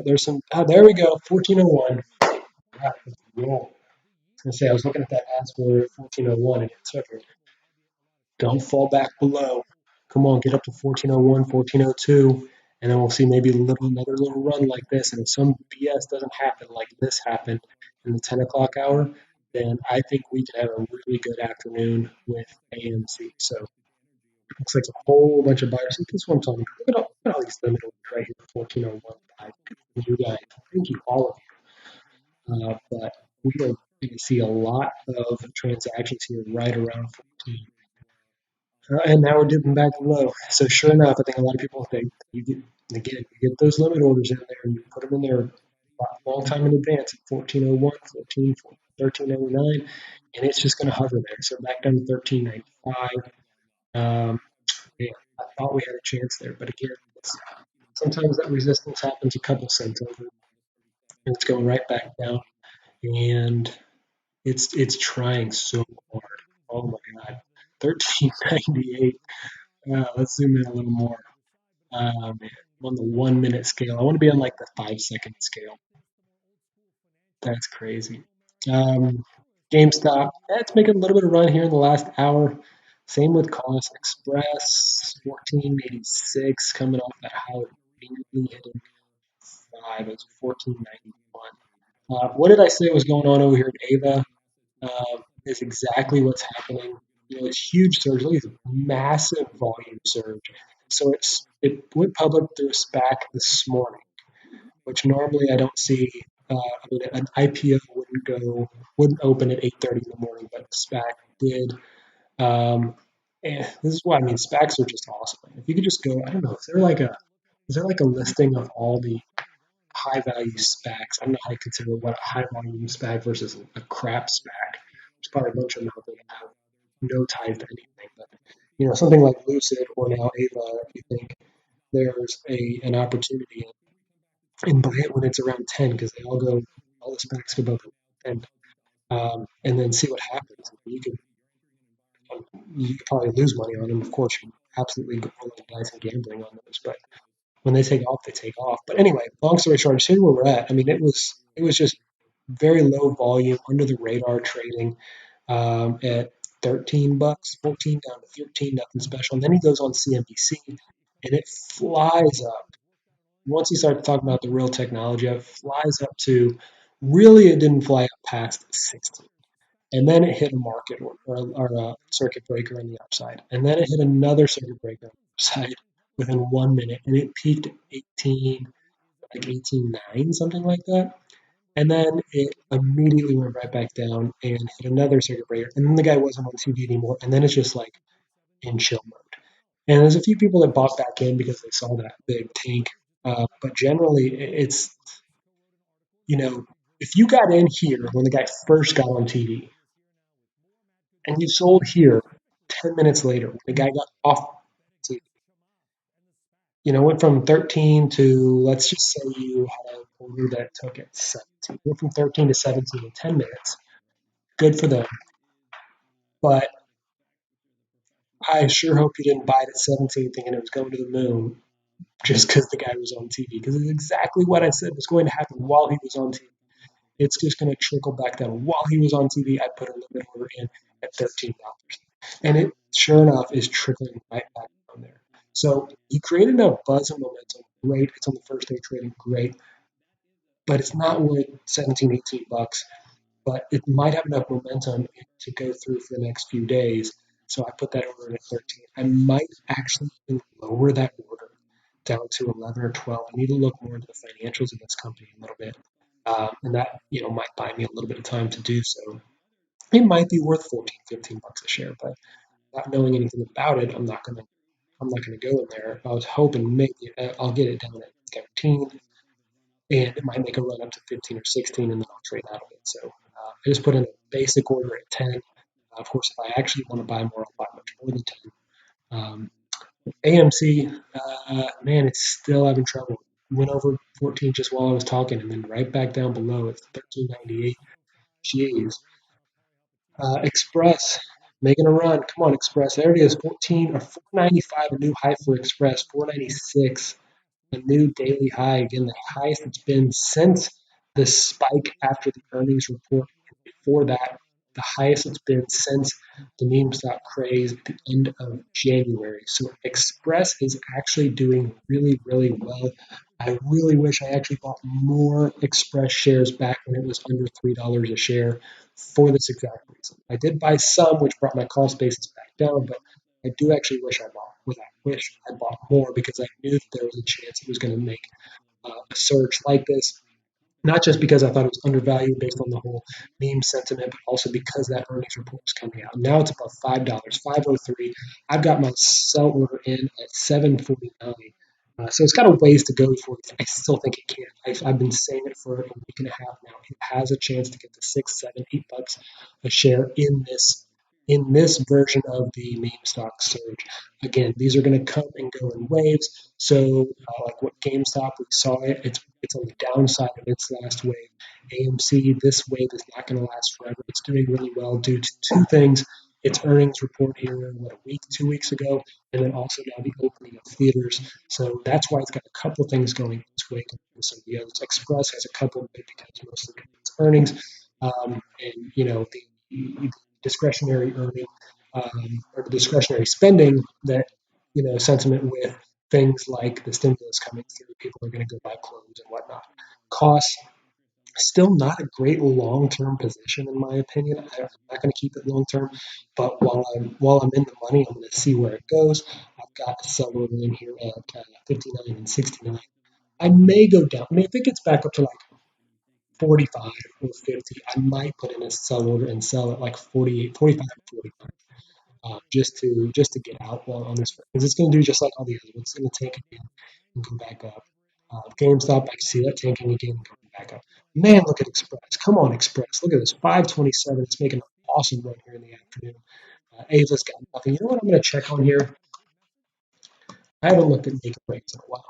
There's some. Oh, there we go. 1401. Right, let's roll. I was gonna say I was looking at that ads for 1401 and it took it. Don't fall back below. Come on, get up to 1401, 1402, and then we'll see maybe another little run like this. And if some BS doesn't happen like this happened in the 10 o'clock hour, then I think we can have a really good afternoon with AMC. So looks like a whole bunch of buyers. Look at this one I'm talking about. Look at all these limit orders right here, 1401. You guys, thank you all of but we are going to see a lot of transactions here right around 14. And now we're dipping back low. So sure enough, I think a lot of people think you get those limit orders in there and you put them in there a long time in advance at 1401, 14, 1399, and it's just going to hover there. So back down to 1395. Yeah, I thought we had a chance there, but again, sometimes that resistance happens a couple cents over. and it's going right back down, and it's trying so hard. Oh my God, 1398. Let's zoom in a little more. I'm on the 1 minute scale. I want to be on like the 5 second scale. That's crazy. Um, GameStop, it's making a little bit of run here in the last hour. Same with Koss Express, 1486 coming off that high, immediately hitting 5. It's 1491. What did I say was going on over here at Ava? Is exactly what's happening. You know, it's huge surge. Look at this massive volume surge. So it went public through a SPAC this morning, which normally I don't see. I mean, an IPO wouldn't open at 8:30 in the morning, but the SPAC did. Um, and this is why I mean SPACs are just awesome. If you could just go, I don't know, is there like a listing of all the high value SPACs? I don't know how you consider what a high volume SPAC versus a crap SPAC. There's probably a bunch of them out there that have no ties to anything, but you know, something like Lucid or now Ava, if you think there's an opportunity and buy it when it's around 10 because all the SPACs go above 10, and then see what happens. You could probably lose money on them. Of course, you absolutely go roll the dice and gambling on those, but when they take off, they take off. But anyway, long story short, just here's where we're at. I mean, it was just very low volume, under the radar trading at 13 bucks, 14 down to 13, nothing special. And then he goes on CNBC and it flies up. Once he started talking about the real technology, it flies up to really, it didn't fly up past 16. And then it hit a market or a circuit breaker on the upside. And then it hit another circuit breaker on the upside within 1 minute. And it peaked at 18, like 18.9, something like that. And then it immediately went right back down and hit another circuit breaker. And then the guy wasn't on TV anymore. And then it's just like in chill mode. And there's a few people that bought back in because they saw that big tank. But generally, it's, you know, if you got in here when the guy first got on TV and you sold here 10 minutes later when the guy got off TV, you know, went from 13 to, let's just say you had a order that took it 17. Went from 13 to 17 in 10 minutes. Good for them. But I sure hope you didn't buy it at 17 thinking it was going to the moon just because the guy was on TV. Because it's exactly what I said was going to happen while he was on TV. It's just going to trickle back down. While he was on TV, I put a limit order in at $13. And it, sure enough, is trickling right back down there. So he created a buzz and momentum. Great. It's on the first day trading. Great. But it's not worth 17, 18 bucks. But it might have enough momentum to go through for the next few days. So I put that order in at 13. I might actually even lower that order down to 11 or 12. I need to look more into the financials of this company a little bit. And that, you know, might buy me a little bit of time to do so. It might be worth 14, 15 bucks a share, but not knowing anything about it, I'm not gonna go in there. I was hoping maybe I'll get it down at 13, and it might make a run up to 15 or 16, and then I'll trade out of it. So I just put in a basic order at 10. Of course, if I actually want to buy more, I'll buy much more than 10. AMC, man, it's still having trouble. Went over 14 just while I was talking, and then right back down below. It's 13.98. Jeez. Express making a run. Come on, Express. There it is. 14 or 495, a new high for Express. 496, a new daily high. Again, the highest it's been since the spike after the earnings report. Before that, the highest it's been since the meme stock craze at the end of January. So Express is actually doing really, really well. I really wish I actually bought more Express shares back when it was under $3 a share for this exact reason. I did buy some, which brought my cost basis back down, but I do actually wish I bought. Wish I bought more because I knew that there was a chance it was going to make a surge like this. Not just because I thought it was undervalued based on the whole meme sentiment, but also because that earnings report was coming out. Now it's above $5, 503. I've got my sell order in at 749. So it's got a ways to go for it. I still think it can. I've been saying it for a week and a half now. It has a chance to get to $6, $7, $8 a share in this in this version of the meme stock surge. Again, these are going to come and go in waves. So, like what GameStop, we saw it's on the downside of its last wave. AMC, this wave is not going to last forever. It's doing really well due to two things. Its earnings report here, what, a week, 2 weeks ago, and then also now the opening of theaters. So that's why it's got a couple things going its way. So the Express has a couple because mostly its earnings, and the discretionary earning, or the discretionary spending that sentiment with things like the stimulus coming through. People are going to go buy clothes and whatnot. Costs, still not a great long-term position in my opinion. I'm not going to keep it long-term, but while I'm in the money, I'm going to see where it goes. I've got a sell order in here at 59 and 69. I may go down. I mean, if it gets back up to like 45 or 50, I might put in a sell order and sell at like 48, 45, 45, just to get out on this, because it's going to do just like all the others. It's going to tank again and go back up. GameStop, I can see that tanking again and coming back up. Man, look at Express. Come on, Express. Look at this. 527. It's making an awesome run here in the afternoon. Ava's got nothing. You know what I'm going to check on here? I haven't looked at Naked Brains in a while.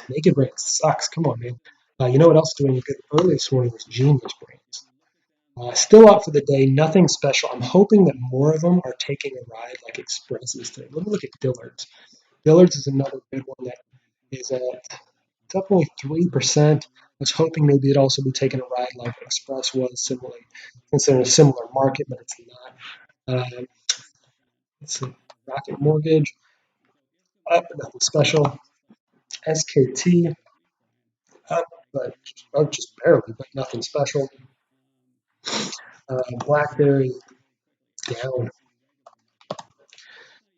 Naked Brains sucks. Come on, man. You know what else doing good early this morning was Genius Brands. Still up for the day, nothing special. I'm hoping that more of them are taking a ride like Express is today. Let me look at Dillard's. Dillard's is another good one that is at definitely 3%. I was hoping maybe it'd also be taking a ride like Express was, similarly considered a similar market, but it's not. Let's see. Rocket Mortgage, up, nothing special. SKT, up, but just barely, but nothing special. BlackBerry, down.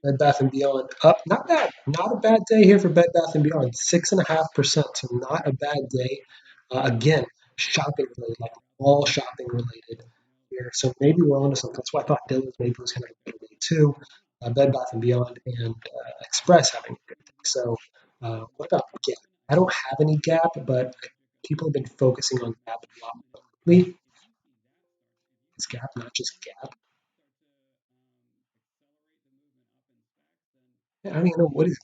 Bed Bath and Beyond up, not bad, not a bad day here for Bed Bath and Beyond, 6.5%, so not a bad day. Again, shopping related, like all shopping related here, so maybe we're onto something. That's why I thought Dillard's maybe was going to have a better day too. Bed Bath and Beyond and Express having a good day. So what about Gap? I don't have any Gap, but people have been focusing on Gap a lot more lately. Is Gap not just Gap? I don't even know what is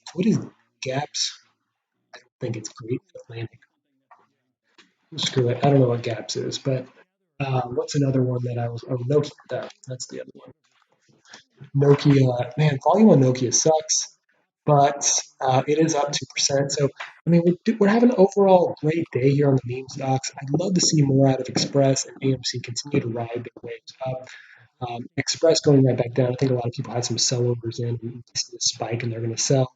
Gap's. I don't think it's Great Atlantic. Screw it. I don't know what Gaps is, but what's another one that I was? Oh, Nokia. That's the other one. Nokia. Man, volume on Nokia sucks, but it is up 2%. So I mean, we're having an overall great day here on the meme stocks. I'd love to see more out of Express and AMC continue to ride their waves up. Express going right back down. I think a lot of people had some sellovers in and see the spike, and they're going to sell.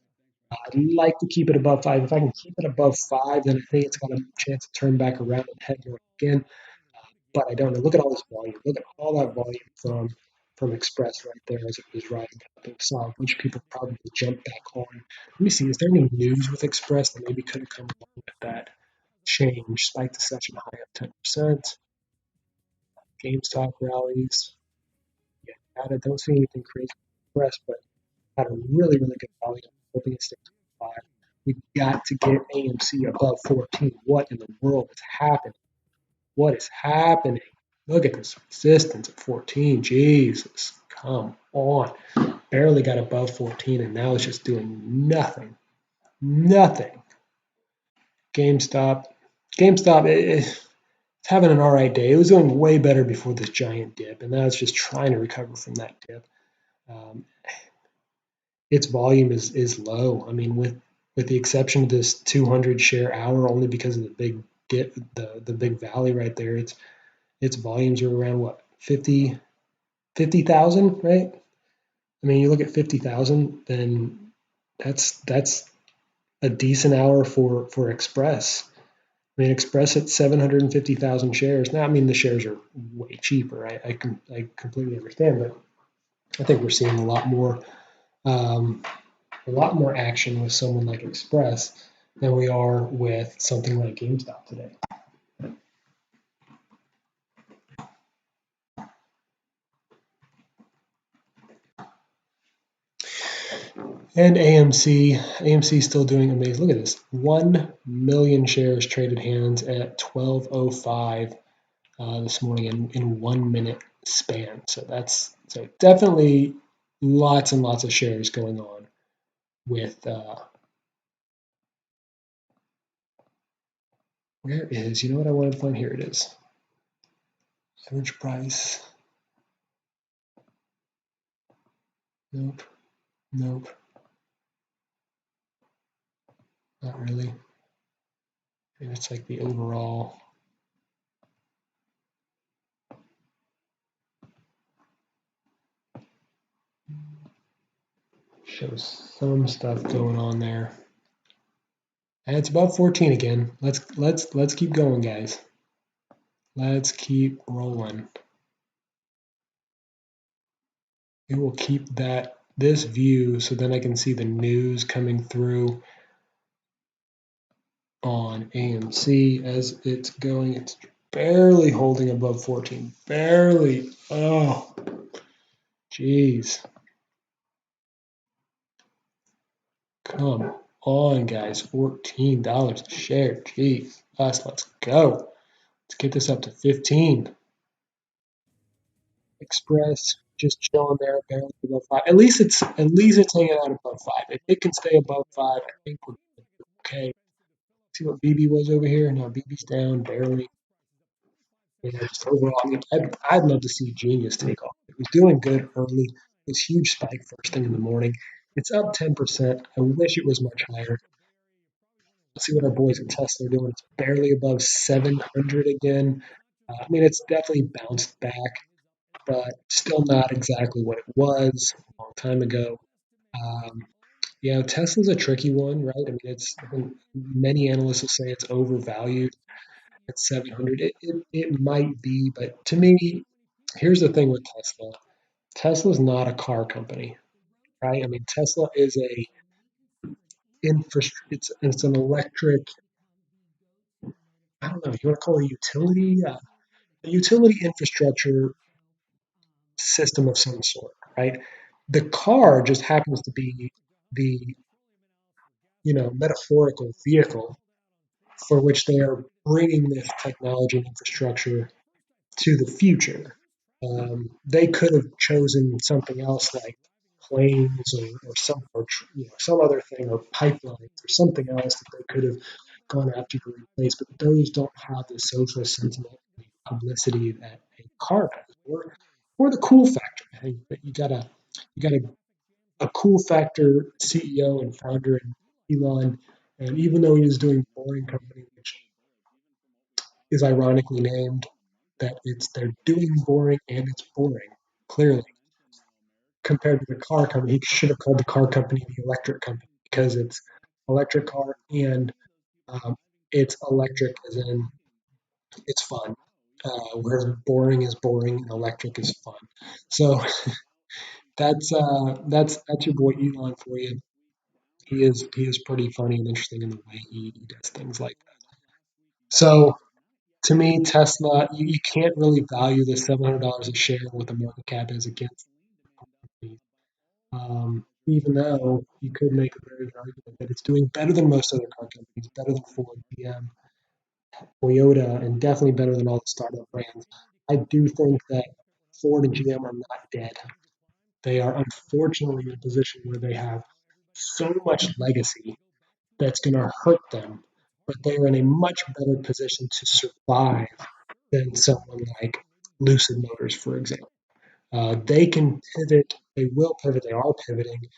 I'd like to keep it above 5. If I can keep it above 5, then I think it's got a chance to turn back around and head north again. But I don't know. Look at all this volume. Look at all that volume from Express right there as it was riding up. And saw a bunch of people probably jump back on. Let me see. Is there any news with Express that maybe could have come along with that change? Spike to session high of 10%. GameStop rallies. Yeah, I don't see anything crazy with Express, but had a really, really good volume. Hoping it sticks with 5. We've got to get AMC above 14. What in the world is happening? What is happening? Look at this resistance at 14. Jesus, come on. Barely got above 14, and now it's just doing nothing. Nothing. GameStop. GameStop, it's having an all right day. It was doing way better before this giant dip, and now it's just trying to recover from that dip. Um, its volume is low. I mean, with the exception of this 200 share hour, only because of the big dip, the big valley right there. Its volumes are around what 50,000, right? I mean, you look at 50,000, then that's a decent hour for Express. I mean, Express at 750,000 shares. Now, I mean, the shares are way cheaper. I completely understand, but I think we're seeing a lot more action with someone like Express than we are with something like GameStop today. And AMC still doing amazing. Look at this, 1 million shares traded hands at 12:05 this morning in 1 minute span. So that's So definitely lots and lots of shares going on with, where is, you know what I wanted to find? Here it is. Average price. Nope. Nope. Not really. And it's like the overall. Shows some stuff going on there. And it's above 14 again. Let's keep going, guys. Let's keep rolling. It will keep this view so then I can see the news coming through on AMC as it's going. It's barely holding above 14. Barely. Oh, jeez. Come on, guys. $14 a share. Jeez. Let's go. Let's get this up to 15. Express just chilling there, barely above 5. At least it's hanging out above 5. If it can stay above 5, I think we're okay. See what BB was over here? No, BB's down barely. Yeah, just overall, I mean, I'd love to see Genius take off. It was doing good early. This huge spike first thing in the morning. It's up 10%. I wish it was much higher. Let's see what our boys at Tesla are doing. It's barely above 700 again. I mean, it's definitely bounced back, but still not exactly what it was a long time ago. Um, yeah, Tesla's a tricky one, right? I mean, I think many analysts will say it's overvalued at 700. It might be, but to me, here's the thing with Tesla. Tesla's not a car company, right? I mean, Tesla is a infrastructure. It's an electric. I don't know. You want to call it a utility? A utility infrastructure system of some sort, right? The car just happens to be the metaphorical vehicle for which they are bringing this technology and infrastructure to the future. They could have chosen something else like planes some other thing or pipelines or something else that they could have gone after to replace, but those don't have the social sentiment and the publicity that a car does, or the cool factor. Hey, but you got a cool factor CEO and founder in Elon, and even though he is doing Boring Company, which is ironically named, that they're doing boring and it's boring. Clearly, compared to the car company, he should have called the car company the electric company because it's electric car and it's electric as in it's fun. Whereas boring is boring and electric is fun. So that's your boy Elon for you. He is pretty funny and interesting in the way he does things like that. So to me, Tesla, you can't really value the $700 a share what the market cap is against companies. Even though you could make a very good argument that it's doing better than most other car companies, better than Ford, GM, Toyota, and definitely better than all the startup brands. I do think that Ford and GM are not dead. They are unfortunately in a position where they have so much legacy that's going to hurt them, but they are in a much better position to survive than someone like Lucid Motors, for example. They can pivot, they will pivot, they are pivoting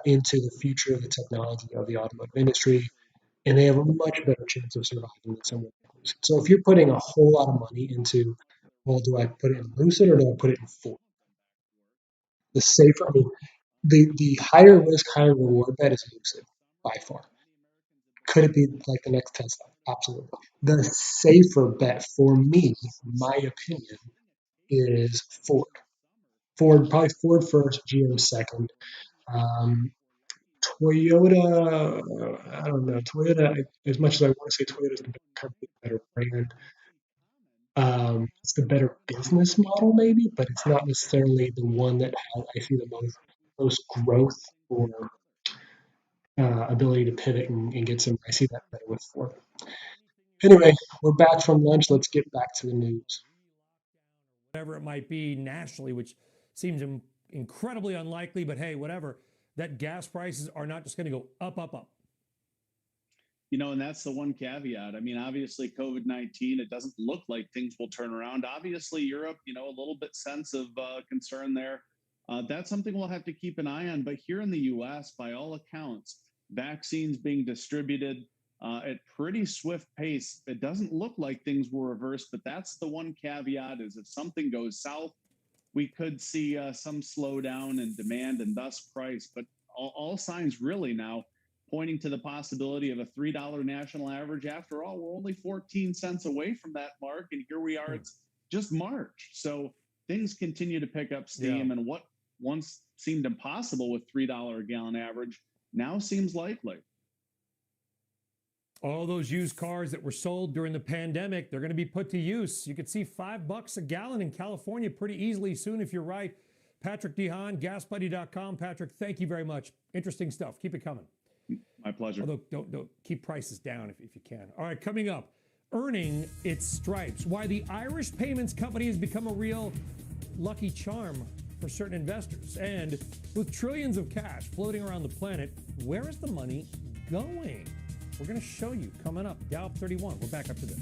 into the future of the technology of the automotive industry, and they have a much better chance of surviving than someone like Lucid. So if you're putting a whole lot of money into, well, do I put it in Lucid or do I put it in Ford? The safer, I mean, the higher risk, higher reward bet is Lucid by far. Could it be like the next Tesla? Absolutely. The safer bet for me, my opinion, is Ford. Probably Ford first, GM second. Um, Toyota, I don't know. Toyota, as much as I want to say Toyota is the better company, the better brand, it's the better business model maybe, but it's not necessarily the one that I see the most growth or ability to pivot and get some. I see that better with Ford. Anyway, we're back from lunch. Let's get back to the news. Whatever it might be nationally, which seems incredibly unlikely, but hey, whatever, that gas prices are not just going to go up, up, up. And that's the one caveat. I mean, obviously, COVID-19, it doesn't look like things will turn around. Obviously, Europe, a little bit sense of concern there. That's something we'll have to keep an eye on. But here in the U.S., by all accounts, vaccines being distributed at pretty swift pace. It doesn't look like things will reverse, but that's the one caveat is if something goes south, we could see some slowdown in demand and thus price. But all signs really now pointing to the possibility of a $3 national average. After all, we're only 14 cents away from that mark. And here we are, it's just March. So things continue to pick up steam. Yeah. And what once seemed impossible with $3 a gallon average now seems likely. All those used cars that were sold during the pandemic, they're going to be put to use. You could see $5 a gallon in California pretty easily soon if you're right. Patrick DeHaan, GasBuddy.com. Patrick, thank you very much. Interesting stuff. Keep it coming. My pleasure. Although don't keep prices down if you can. All right, coming up, earning its stripes. Why the Irish payments company has become a real lucky charm for certain investors. And with trillions of cash floating around the planet, where is the money going? We're going to show you coming up. Dow up 31. We're back up to this.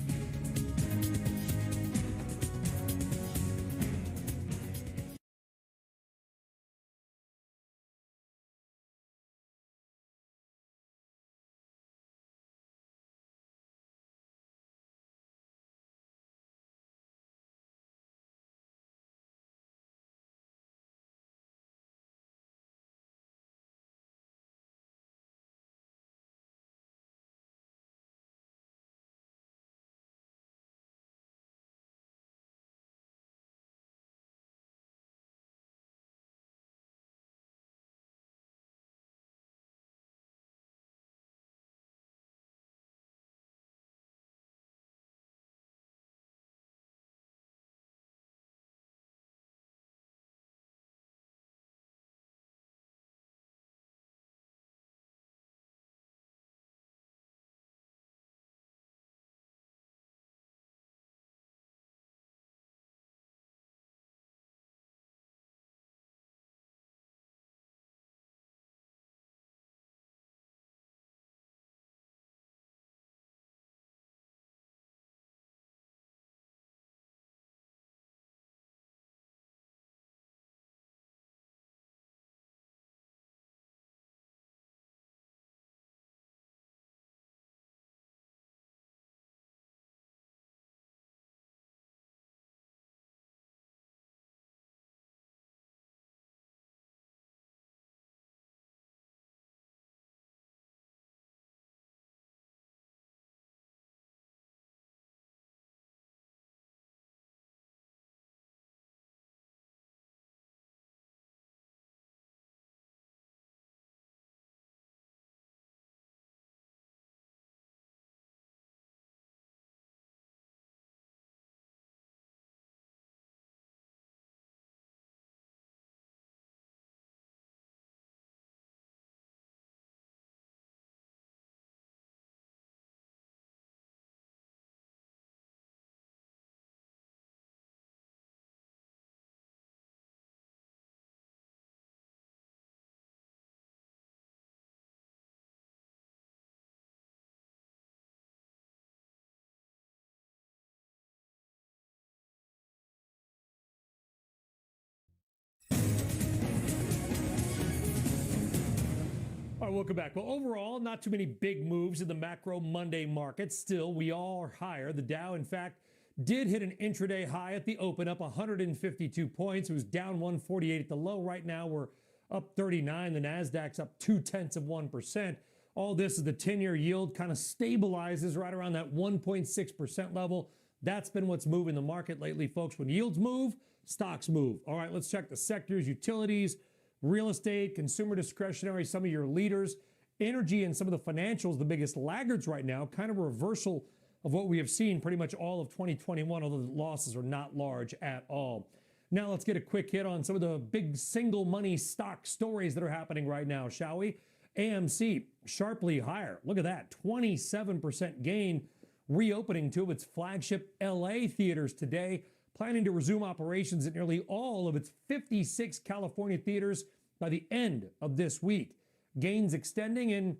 All right, welcome back. Well, overall, not too many big moves in the macro Monday market. Still, we all are higher. The Dow, in fact, did hit an intraday high at the open, up 152 points. It was down 148 at the low. Right now, we're up 39. The Nasdaq's up 0.2%. All this is the 10-year yield kind of stabilizes right around that 1.6% level. That's been what's moving the market lately, folks. When yields move, stocks move. All right, let's check the sectors, utilities, real estate, consumer discretionary, some of your leaders, energy, and some of the financials, the biggest laggards right now, kind of a reversal of what we have seen pretty much all of 2021, although the losses are not large at all. Now let's get a quick hit on some of the big single money stock stories that are happening right now, shall we? AMC, sharply higher. Look at that, 27% gain, reopening two of its flagship LA theaters today, planning to resume operations at nearly all of its 56 California theaters by the end of this week. Gains extending in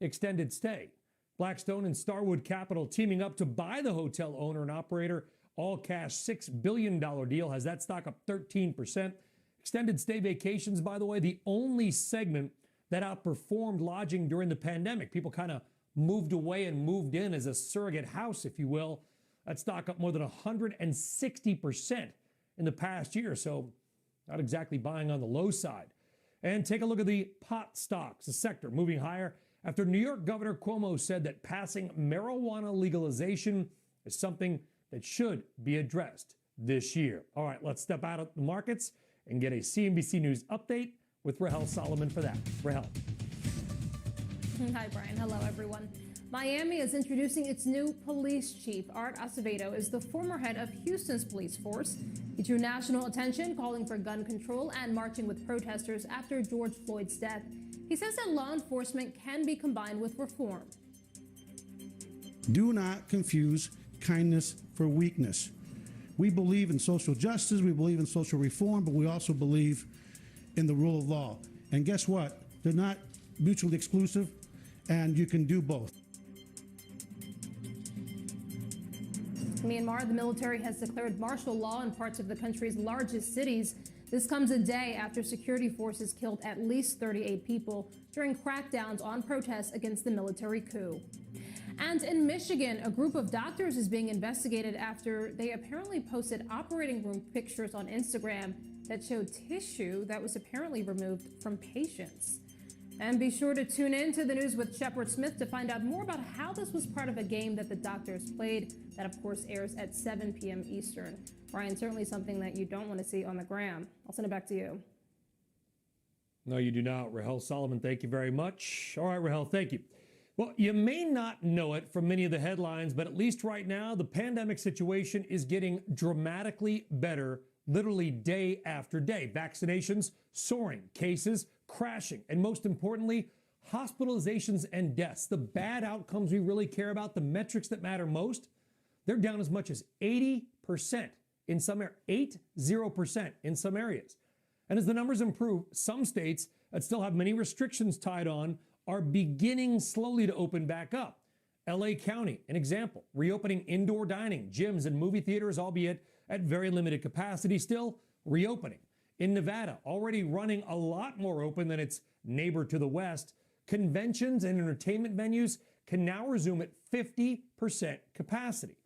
extended stay. Blackstone and Starwood Capital teaming up to buy the hotel owner and operator. All-cash $6 billion deal has that stock up 13%. Extended stay vacations, by the way, the only segment that outperformed lodging during the pandemic. People kind of moved away and moved in as a surrogate house, if you will. That stock up more than 160% in the past year, so not exactly buying on the low side. And take a look at the pot stocks, the sector moving higher after New York Governor Cuomo said that passing marijuana legalization is something that should be addressed this year. All right, let's step out of the markets and get a CNBC News update with Rahel Solomon for that. Rahel. Hi, Brian. Hello, everyone. Miami is introducing its new police chief. Art Acevedo is the former head of Houston's police force. He drew national attention, calling for gun control and marching with protesters after George Floyd's death. He says that law enforcement can be combined with reform. Do not confuse kindness for weakness. We believe in social justice, we believe in social reform, but we also believe in the rule of law. And guess what? They're not mutually exclusive, and you can do both. Myanmar, the military has declared martial law in parts of the country's largest cities. This comes a day after security forces killed at least 38 people during crackdowns on protests against the military coup. And in Michigan, a group of doctors is being investigated after they apparently posted operating room pictures on Instagram that showed tissue that was apparently removed from patients. And be sure to tune in to the news with Shepard Smith to find out more about how this was part of a game that the doctors played. That, of course, airs at 7 p.m. Eastern. Brian, certainly something that you don't want to see on the gram. I'll send it back to you. No, you do not. Rahel Solomon, thank you very much. All right, Rahel, thank you. Well, you may not know it from many of the headlines, but at least right now, the pandemic situation is getting dramatically better, literally day after day. Vaccinations soaring, cases crashing, and most importantly, hospitalizations and deaths. The bad outcomes we really care about, the metrics that matter most, they're down as much as 80% in some areas, 80% in some areas. And as the numbers improve, some states that still have many restrictions tied on are beginning slowly to open back up. LA County, an example, reopening indoor dining, gyms, and movie theaters, albeit at very limited capacity, still reopening. In Nevada, already running a lot more open than its neighbor to the west, conventions and entertainment venues can now resume at 50% capacity.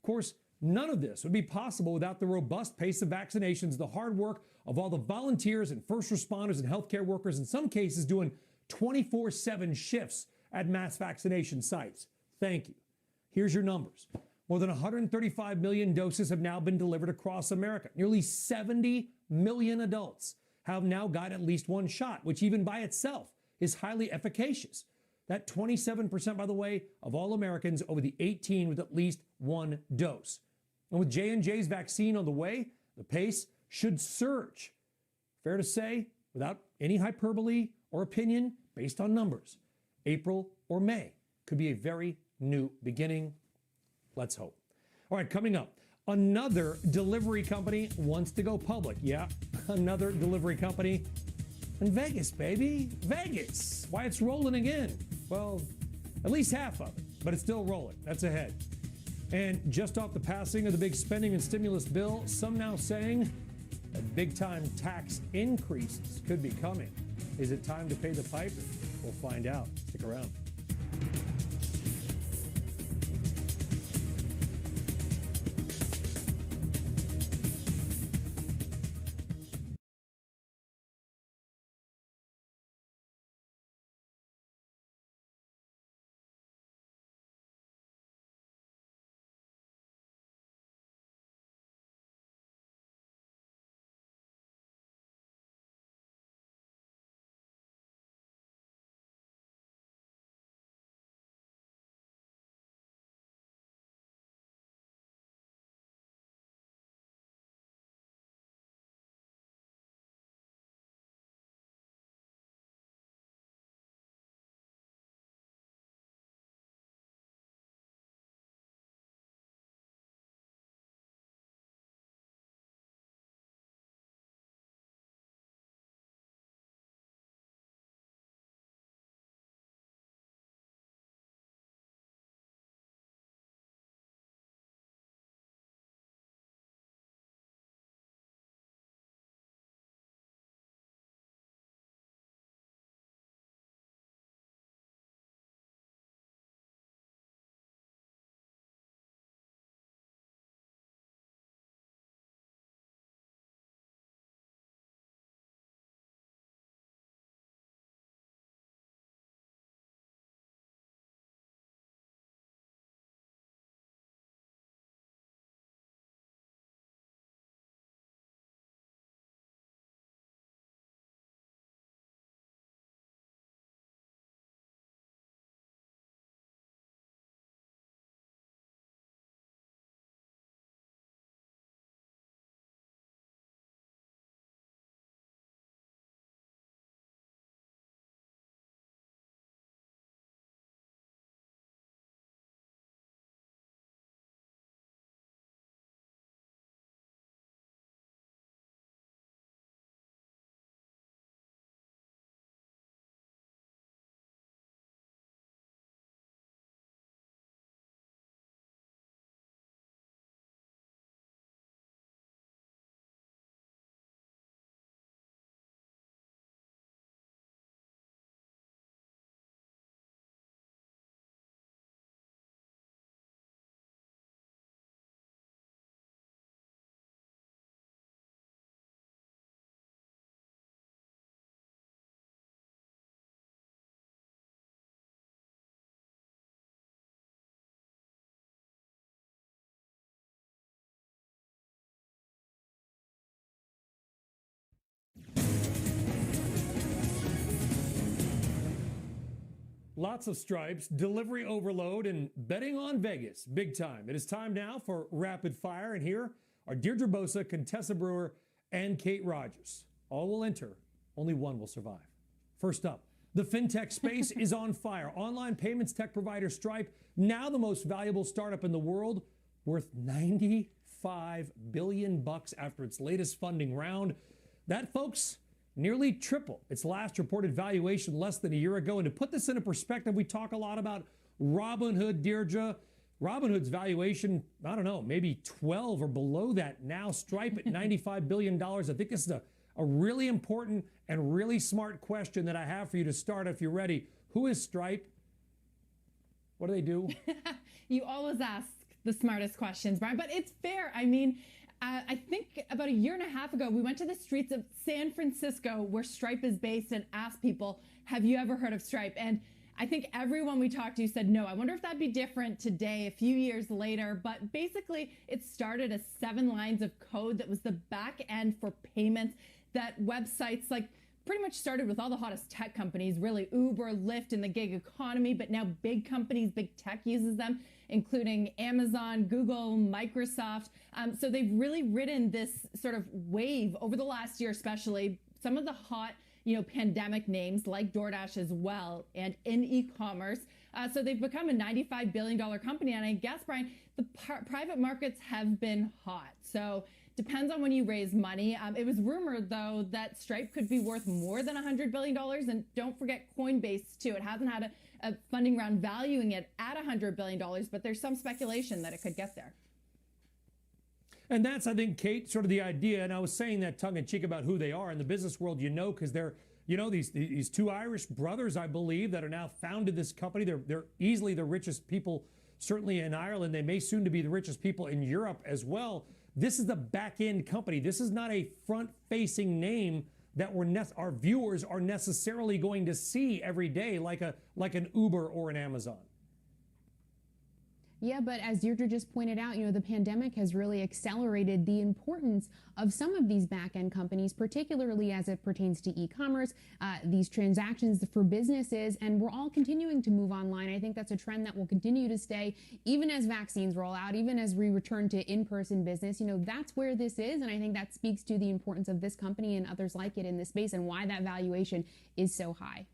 Of course, none of this would be possible without the robust pace of vaccinations, the hard work of all the volunteers and first responders and healthcare workers, in some cases doing 24/7 shifts at mass vaccination sites. Thank you. Here's your numbers. More than 135 million doses have now been delivered across America. Nearly 70 million adults have now got at least one shot, which even by itself is highly efficacious. That 27%, by the way, of all Americans over the 18 with at least one dose. And with J&J's vaccine on the way, the pace should surge. Fair to say, without any hyperbole or opinion, based on numbers, April or May could be a very new beginning. Let's hope. All right, coming up, another delivery company wants to go public. Yeah, another delivery company in Vegas, baby. Vegas. Why it's rolling again? Well, at least half of it, but it's still rolling. That's ahead. And just off the passing of the big spending and stimulus bill, some now saying that big-time tax increases could be coming. Is it time to pay the piper? We'll find out. Stick around. lots of stripes, delivery overload, and betting on Vegas. Big time. It is time now for Rapid Fire, and here are Deirdre Bosa, Contessa Brewer, and Kate Rogers. All will enter. Only one will survive. First up, the fintech space is on fire. Online payments tech provider Stripe, now the most valuable startup in the world, worth $95 billion after its latest funding round. That, folks, nearly triple its last reported valuation less than a year ago. And to put this into perspective, we talk a lot about Robinhood, Deirdre. Robinhood's valuation, I don't know, maybe 12 or below that now. Stripe at $95 billion. I think this is a really important and really smart question that I have for you to start if you're ready. Who is Stripe? What do they do? You always ask the smartest questions, Brian, but it's fair. I mean, I think about a year and a half ago, we went to the streets of San Francisco, where Stripe is based, and asked people, have you ever heard of Stripe? And I think everyone we talked to said no. I wonder if that'd be different today, a few years later. But basically, it started as 7 lines of code that was the back end for payments that websites like pretty much started with all the hottest tech companies, really Uber, Lyft, and the gig economy. But now big companies, big tech uses them, including Amazon, Google, Microsoft. So they've really ridden this sort of wave over the last year, especially some of the hot, pandemic names like DoorDash as well, and in e-commerce. So they've become a $95 billion company. And I guess, Brian, the private markets have been hot. So depends on when you raise money. It was rumored, though, that Stripe could be worth more than $100 billion. And don't forget Coinbase, too. It hasn't had a funding round valuing it at $100 billion, but there's some speculation that it could get there. And that's, I think, Kate, sort of the idea. And I was saying that tongue-in-cheek about who they are in the business world, because they're, these 2 Irish brothers, I believe, that are now founded this company. They're easily the richest people, certainly in Ireland. They may soon to be the richest people in Europe as well. This is the back-end company. This is not a front-facing name that our viewers are necessarily going to see every day, like an Uber or an Amazon. Yeah, but as Deirdre just pointed out, the pandemic has really accelerated the importance of some of these back-end companies, particularly as it pertains to e-commerce, these transactions for businesses, and we're all continuing to move online. I think that's a trend that will continue to stay even as vaccines roll out, even as we return to in-person business. That's where this is, and I think that speaks to the importance of this company and others like it in this space and why that valuation is so high.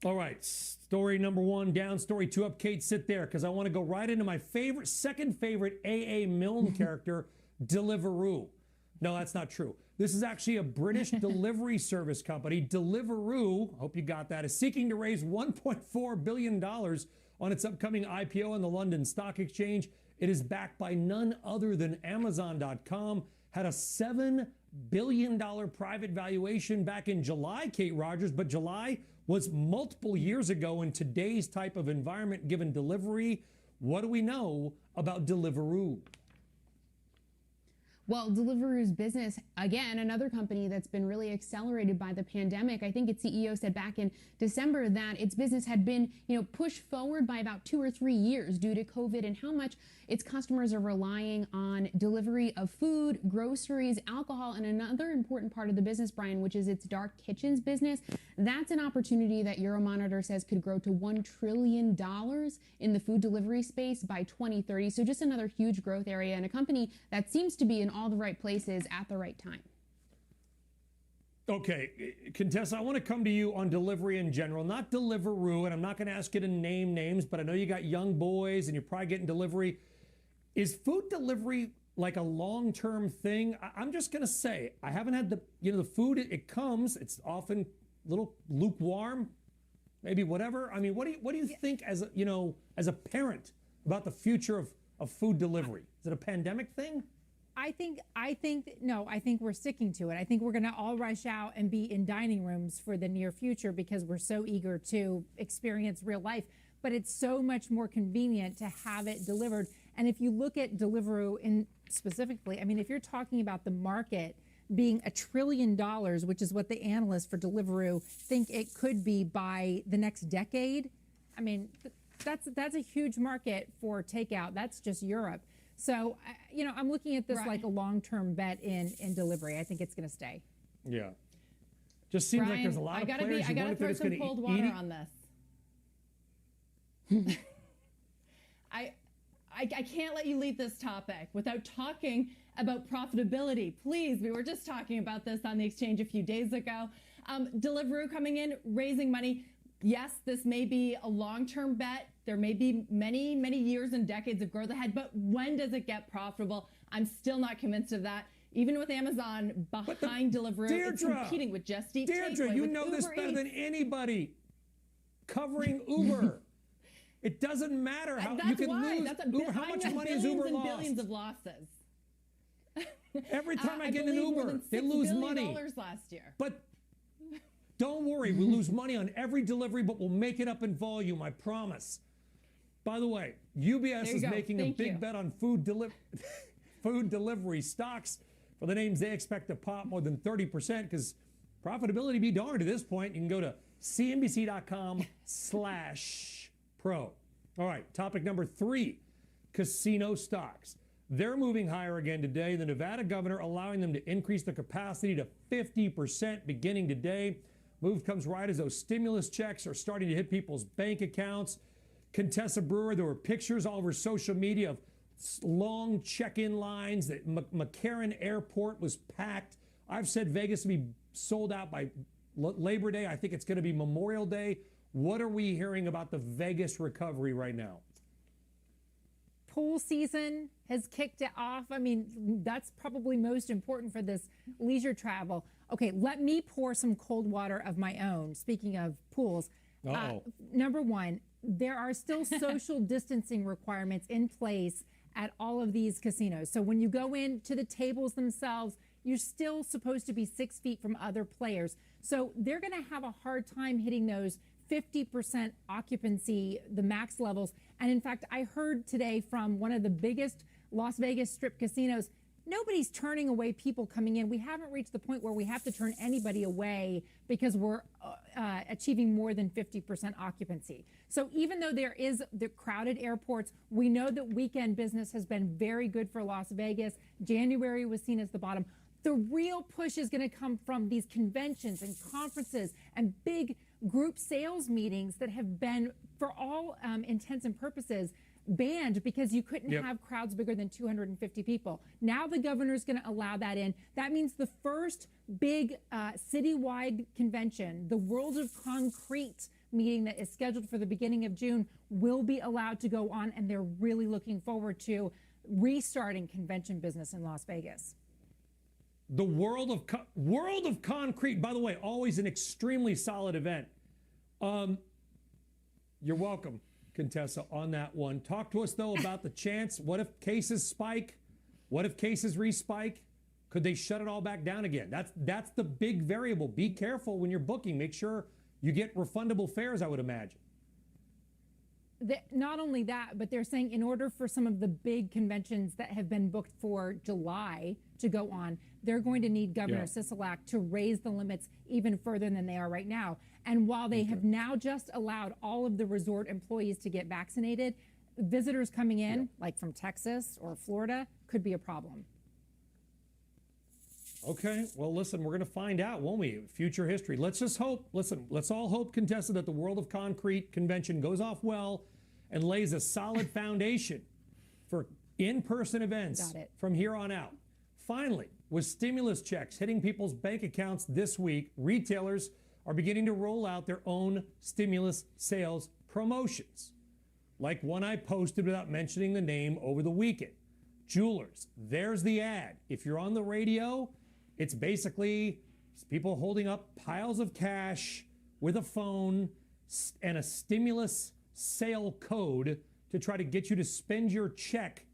All right, story number 1 down, story 2 up. Kate, sit there, because I want to go right into my second favorite A.A. Milne character, Deliveroo. No, that's not true. This is actually a British delivery service company. Deliveroo, hope you got that, is seeking to raise $1.4 billion on its upcoming IPO on the London Stock Exchange. It is backed by none other than Amazon.com, had a $7 billion private valuation back in July, Kate Rogers, but July was multiple years ago in today's type of environment given delivery. What do we know about Deliveroo? Well, Deliveroo's business, again, another company that's been really accelerated by the pandemic. I think its CEO said back in December that its business had been, pushed forward by about 2 or 3 years due to COVID and how much its customers are relying on delivery of food, groceries, alcohol, and another important part of the business, Brian, which is its dark kitchens business. That's an opportunity that Euromonitor says could grow to $1 trillion in the food delivery space by 2030. So just another huge growth area and a company that seems to be in all the right places at the right time. Okay, Contessa, I want to come to you on delivery in general, not Deliveroo, and I'm not going to ask you to name names, but I know you got young boys and you're probably getting delivery. Is food delivery like a long-term thing? I'm just going to say, I haven't had the food, it comes, it's often a little lukewarm, maybe whatever. I mean, what do you think as a parent about the future of food delivery? Is it a pandemic thing? I think we're sticking to it. I think we're going to all rush out and be in dining rooms for the near future because we're so eager to experience real life. But it's so much more convenient to have it delivered. And if you look at Deliveroo specifically, I mean, if you're talking about the market being $1 trillion, which is what the analysts for Deliveroo think it could be by the next decade, I mean, that's a huge market for takeout. That's just Europe. So, I'm looking at this like a long-term bet in delivery. I think it's going to stay. Yeah. Just seems Brian, like there's a lot of players. I got to throw some cold water on this. I can't let you leave this topic without talking about profitability. Please, we were just talking about this on the exchange a few days ago. Deliveroo coming in, raising money. Yes, this may be a long-term bet. There may be many, many years and decades of growth ahead, but when does it get profitable? I'm still not convinced of that. Even with Amazon behind Deliveroo, it's competing with Just Eat Deirdre, Takeaway, you with know this Uber better Eats. than anybody. Covering Uber. It doesn't matter how you can lose. Uber, how much money has Uber lost? Billions of losses. Every time I get an believe more Uber, than they $6 lose billion money. last year. But don't worry, we lose money on every delivery, but we'll make it up in volume, I promise. By the way, UBS is making a big bet on food delivery stocks for the names they expect to pop more than 30% because profitability be darned at this point. You can go to cnbc.com/pro. All right, topic number 3, casino stocks. They're moving higher again today. The Nevada governor allowing them to increase their capacity to 50% beginning today. Move comes right as those stimulus checks are starting to hit people's bank accounts. Contessa Brewer, there were pictures all over social media of long check-in lines. That McCarran Airport was packed. I've said Vegas will be sold out by Labor Day. I think it's going to be Memorial Day. What are we hearing about the Vegas recovery right now? Pool season has kicked it off. I mean, that's probably most important for this leisure travel. Okay, let me pour some cold water of my own. Speaking of pools, number one, there are still social distancing requirements in place at all of these casinos. So when you go into the tables themselves, you're still supposed to be 6 feet from other players. So they're going to have a hard time hitting those 50% occupancy, the max levels. And in fact, I heard today from one of the biggest Las Vegas Strip casinos, nobody's turning away people coming in. We haven't reached the point where we have to turn anybody away because we're achieving more than 50% occupancy. So even though there is the crowded airports, we know that weekend business has been very good for Las Vegas. January was seen as the bottom. The real push is going to come from these conventions and conferences and big group sales meetings that have been, for all intents and purposes, banned because you couldn't have crowds bigger than 250 people. Now the governor's going to allow that in. That means the first big citywide convention, the World of Concrete meeting that is scheduled for the beginning of June, will be allowed to go on, and they're really looking forward to restarting convention business in Las Vegas. The World of Concrete, by the way, always an extremely solid event. You're welcome, Contessa, on that one. Talk to us, though, about the chance. What if cases spike? What if cases respike? Could they shut it all back down again? That's the big variable. Be careful when you're booking. Make sure you get refundable fares, I would imagine. Not only that, but they're saying in order for some of the big conventions that have been booked for July to go on, they're going to need Governor Sisolak to raise the limits even further than they are right now. And while they have now just allowed all of the resort employees to get vaccinated, visitors coming in, like from Texas or Florida, could be a problem. Okay, well, listen, we're going to find out, won't we? Future history. Let's just hope, listen, let's all hope, Contessa, that the World of Concrete convention goes off well and lays a solid foundation for in-person events from here on out. Finally, with stimulus checks hitting people's bank accounts this week, retailers are beginning to roll out their own stimulus sales promotions, like one I posted without mentioning the name over the weekend. Jewelers, there's the ad. If you're on the radio, it's basically people holding up piles of cash with a phone and a stimulus sale code to try to get you to spend your check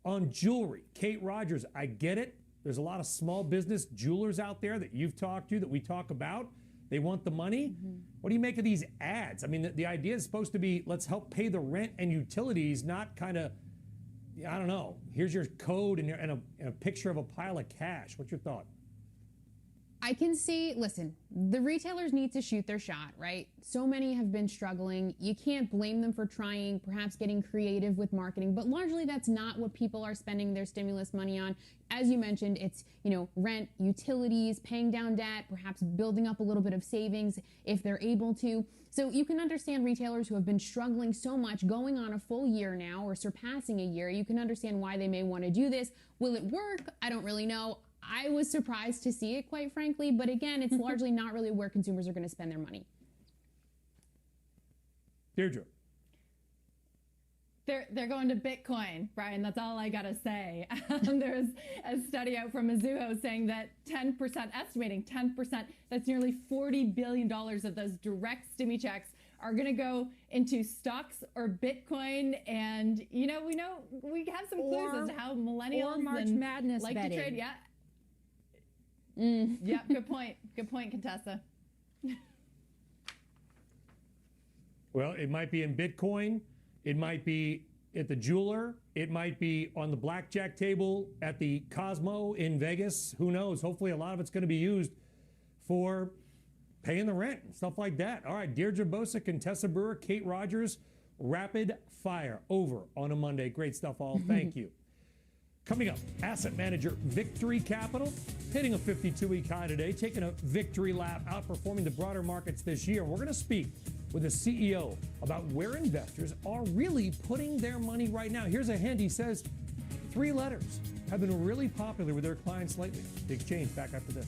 on jewelry. Kate Rogers, I get it. There's a lot of small business jewelers out there that you've talked to, that we talk about. They want the money. What do you make of these ads? I mean, the idea is supposed to be, let's help pay the rent and utilities, not kind of, I don't know, here's your code and a picture of a pile of cash. What's your thought? I can see, listen, the retailers need to shoot their shot, right? So many have been struggling. You can't blame them for trying, perhaps getting creative with marketing, but largely that's not what people are spending their stimulus money on. As you mentioned, it's, rent, utilities, paying down debt, perhaps building up a little bit of savings if they're able to. So you can understand retailers who have been struggling so much, going on a full year now or surpassing a year. You can understand why they may want to do this. Will it work? I don't really know. I was surprised to see it, quite frankly, but again, it's largely not really where consumers are going to spend their money. Deirdre. They're going to Bitcoin, Brian. That's all I gotta say. There's a study out from Mizuho saying that 10%, estimating 10%, that's nearly $40 billion of those direct stimmy checks are going to go into stocks or Bitcoin. And, we have some clues as to how millennials or March Madness like betting. to trade. Yeah. Yeah, good point. Good point, Contessa. Well, it might be in Bitcoin. It might be at the jeweler. It might be on the blackjack table at the Cosmo in Vegas. Who knows? Hopefully a lot of it's going to be used for paying the rent and stuff like that. All right, Deirdre Bosa, Contessa Brewer, Kate Rogers, rapid fire over on a Monday. Great stuff all. Thank you. Coming up, asset manager Victory Capital hitting a 52-week high today, taking a victory lap, outperforming the broader markets this year. We're going to speak with the CEO about where investors are really putting their money right now. Here's a hint. He says 3 letters have been really popular with their clients lately. The Exchange, back after this.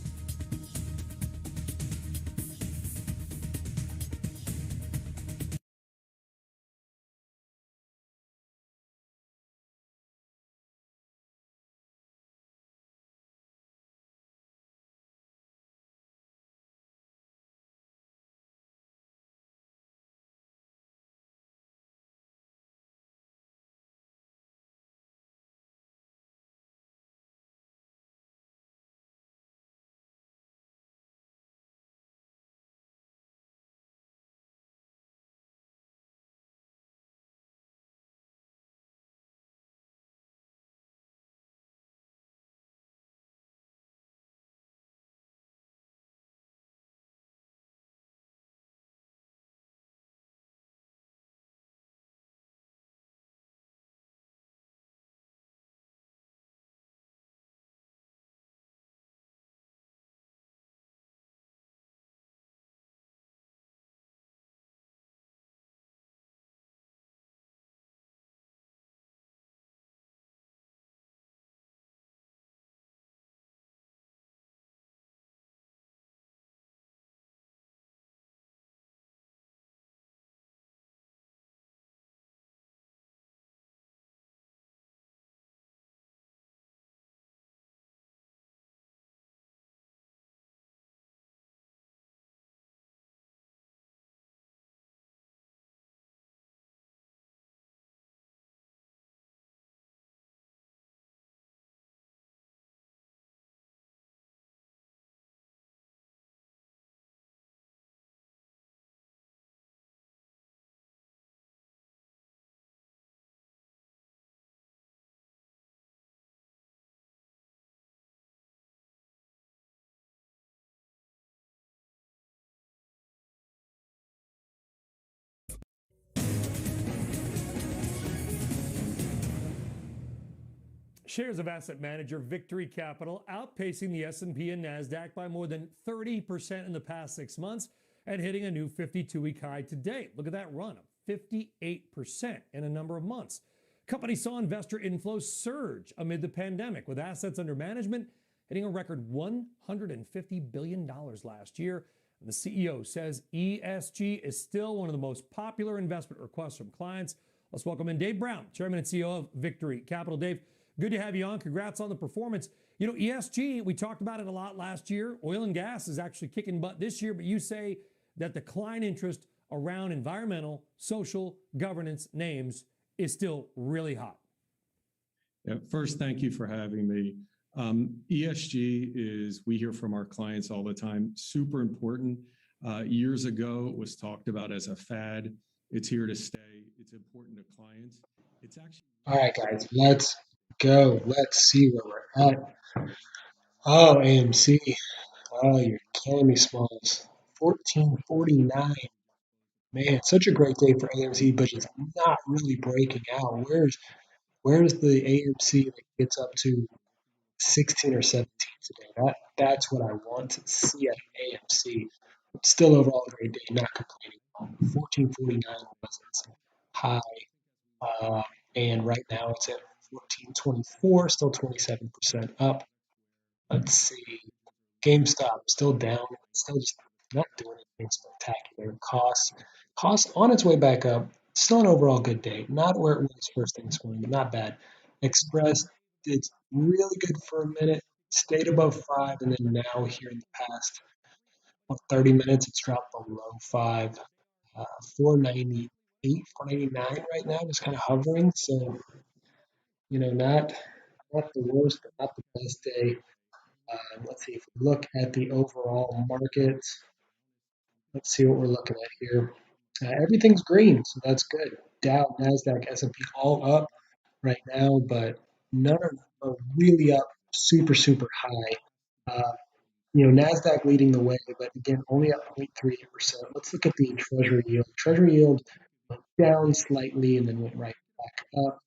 Shares of asset manager Victory Capital outpacing the S&P and NASDAQ by more than 30% in the past 6 months and hitting a new 52-week high today. Look at that run of 58% in a number of months. Company saw investor inflows surge amid the pandemic, with assets under management hitting a record $150 billion last year. And the CEO says ESG is still one of the most popular investment requests from clients. Let's welcome in Dave Brown, Chairman and CEO of Victory Capital. Dave, good to have you on. Congrats on the performance. You know, ESG, we talked about it a lot last year. Oil and gas is actually kicking butt this year, but you say that the client interest around environmental, social, governance names is still really hot. Yeah, first, thank you for having me. ESG is, we hear from our clients all the time, super important. Years ago, it was talked about as a fad. It's here to stay. It's important to clients. It's actually... All right, guys, let's go. Let's see where we're at. Oh, AMC. Oh, you're killing me, Smalls. 1449. Man, such a great day for AMC, but it's not really breaking out. Where's the AMC that gets up to 16 or 17 today? That's what I want to see at AMC. Still overall a great day, not complaining. 1449 was its high, uh, and right now it's at 1424, still 27% up. Let's see. GameStop still down, still just not doing anything spectacular. Costs on its way back up. Still an overall good day. Not where it was first thing this morning, but not bad. Express did really good for a minute, stayed above 5, and then now here in the past 30 minutes, it's dropped below 5. 498, 499 right now, just kind of hovering. So, not the worst, but not the best day. Let's see if we look at the overall market. Let's see what we're looking at here. Everything's green, so that's good. Dow, Nasdaq, S&P all up right now, but none are really up super high. Nasdaq leading the way, but again, only up 0.38%. Let's look at the Treasury yield. Treasury yield went down slightly and then went right back up.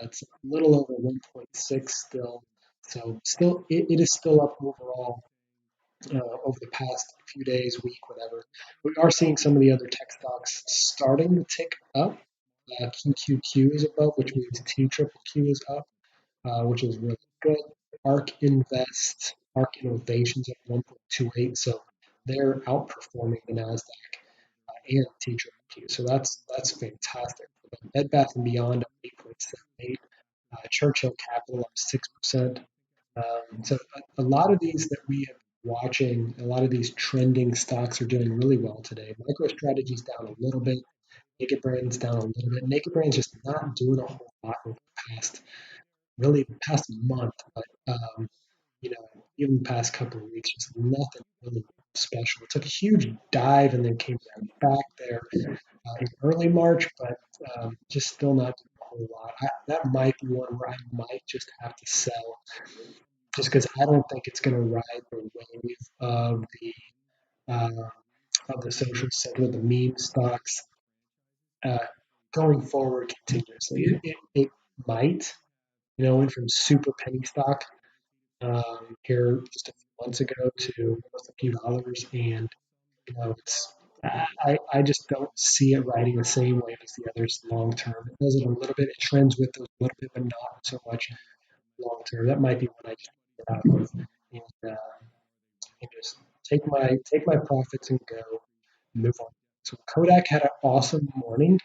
It's a little over 1.6 still, so still it is still up overall over the past few days, week, whatever. We are seeing some of the other tech stocks starting to tick up. QQQ is above, which means TQQQ is up, which is really good. ARK Invest, ARK Innovations at 1.28, so they're outperforming the Nasdaq and TQQQ. So that's fantastic. Bed Bath and Beyond up 8.78. Churchill Capital up 6%. So a lot of these that we have been watching, a lot of these trending stocks are doing really well today. MicroStrategy's down a little bit. Naked Brands down a little bit. Naked Brands just not doing a whole lot over the past month, but even the past couple of weeks, just nothing really special. It took a huge dive and then came down back there in early March, but just still not doing a whole lot. That might be one where I might just have to sell, just because I don't think it's going to ride the wave uh, of the social sector, the meme stocks, uh, going forward continuously. It might, went from super penny stock here just a few months ago to almost a few dollars, and it's I just don't see it riding the same wave as the others long term. It does it a little bit, it trends with those a little bit, but not so much long term. That might be what I just get out of and just take my profits and go move on. So Kodak had an awesome morning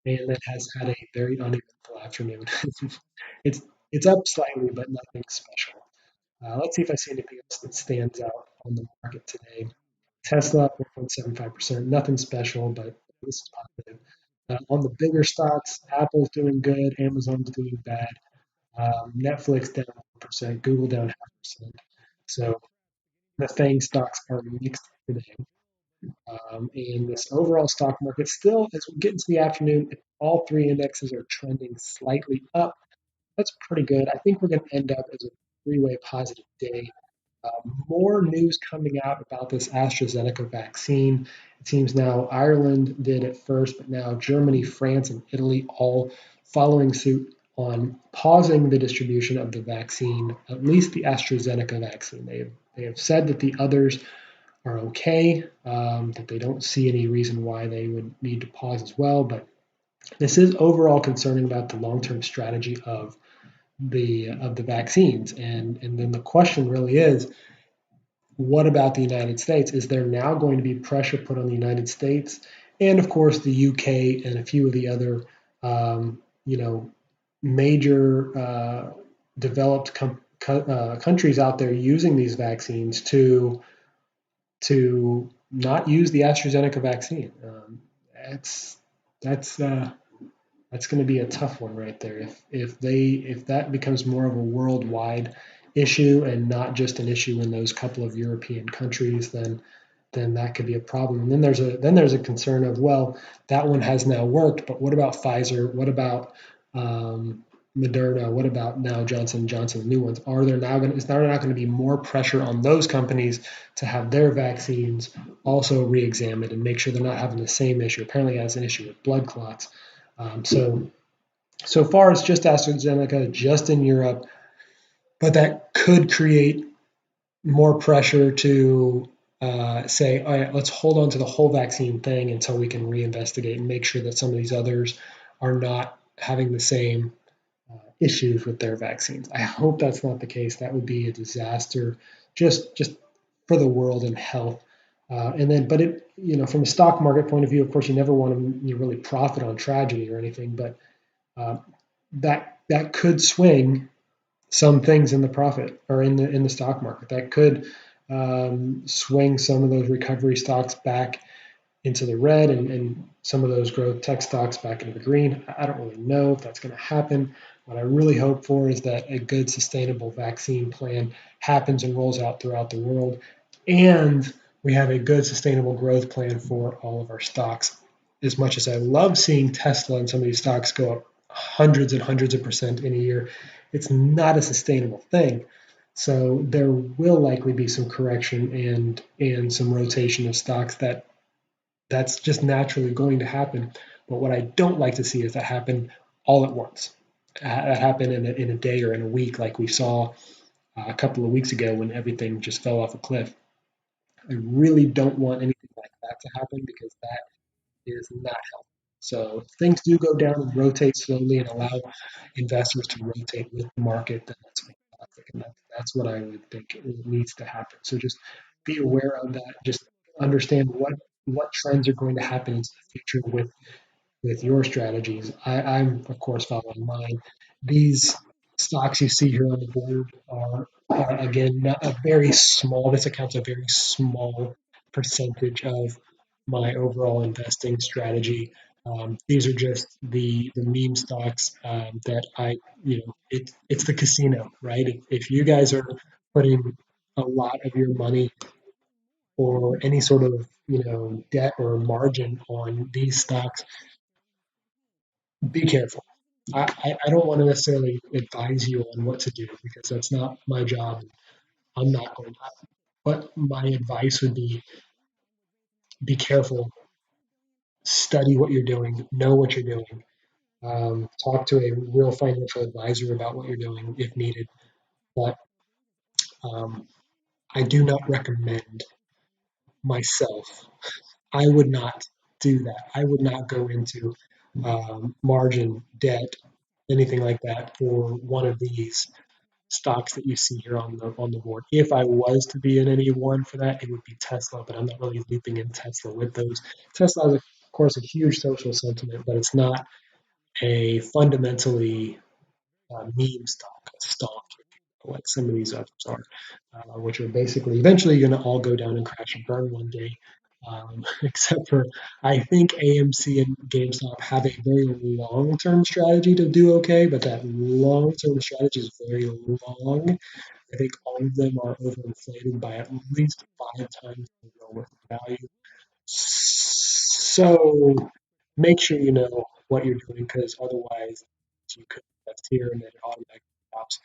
and then has had a very uneventful afternoon. it's it's up slightly, but nothing special. Let's see if I see anything else that stands out on the market today. Tesla up 1.75%, nothing special, but this is positive. On the bigger stocks, Apple's doing good, Amazon's doing bad, Netflix down 1%, Google down 0.5%. So the FANG stocks are mixed today. And this overall stock market still, as we get into the afternoon, if all three indexes are trending slightly up, that's pretty good. I think we're going to end up as a three-way positive day. More news coming out about this AstraZeneca vaccine. It seems now Ireland did it first, but now Germany, France, and Italy all following suit on pausing the distribution of the vaccine, at least the AstraZeneca vaccine. They have said that the others are okay, that they don't see any reason why they would need to pause as well. But this is overall concerning about the long-term strategy of the vaccines. And then the question really is, what about the United States? Is there now going to be pressure put on the United States and, of course, the UK and a few of the other, major developed countries out there using these vaccines to not use the AstraZeneca vaccine? That's going to be a tough one right there. If that becomes more of a worldwide issue and not just an issue in those couple of European countries, then that could be a problem. And then there's a concern of, well, that one has now worked, but what about Pfizer? What about Moderna? What about now Johnson & Johnson, the new ones? Is there not going to be more pressure on those companies to have their vaccines also re-examined and make sure they're not having the same issue? Apparently, it has an issue with blood clots. So far, it's just AstraZeneca, just in Europe, but that could create more pressure to say, all right, let's hold on to the whole vaccine thing until we can reinvestigate and make sure that some of these others are not having the same issues with their vaccines. I hope that's not the case. That would be a disaster, just for the world and health. From a stock market point of view, of course, you never want to really profit on tragedy or anything, but that could swing some things in the profit or in the stock market. That could swing some of those recovery stocks back into the red and some of those growth tech stocks back into the green. I don't really know if that's going to happen. What I really hope for is that a good sustainable vaccine plan happens and rolls out throughout the world, and we have a good sustainable growth plan for all of our stocks. As much as I love seeing Tesla and some of these stocks go up hundreds and hundreds of percent in a year, it's not a sustainable thing. So there will likely be some correction and some rotation of stocks that's just naturally going to happen. But what I don't like to see is that happen all at once. That happen in a day or in a week, like we saw a couple of weeks ago when everything just fell off a cliff. I really don't want anything like that to happen because that is not healthy. So if things do go down and rotate slowly and allow investors to rotate with the market, then that's fantastic. And that's what I would think needs to happen. So just be aware of that. Just understand what trends are going to happen into the future with your strategies. I'm of course following mine. These stocks you see here on the board are again not a very small. This accounts a very small percentage of my overall investing strategy. These are just the meme stocks that it's the casino, right? If you guys are putting a lot of your money or any sort of debt or margin on these stocks, be careful. I don't want to necessarily advise you on what to do because that's not my job. I'm not going to. But my advice would be careful, study what you're doing, know what you're doing, talk to a real financial advisor about what you're doing if needed. But I do not recommend myself. I would not do that. I would not go into margin, debt, anything like that for one of these stocks that you see here on the board. If I was to be in any one for that, it would be Tesla, but I'm not really looping in Tesla with those. Tesla is, of course, a huge social sentiment, but it's not a fundamentally meme stock, like some of these others are, which are basically eventually going to all go down and crash and burn one day. Except for I think AMC and GameStop have a very long-term strategy to do okay, but that long-term strategy is very long. I think all of them are overinflated by at least 5 times the real worth value. So make sure you know what you're doing because otherwise you could invest here and then it automatically drops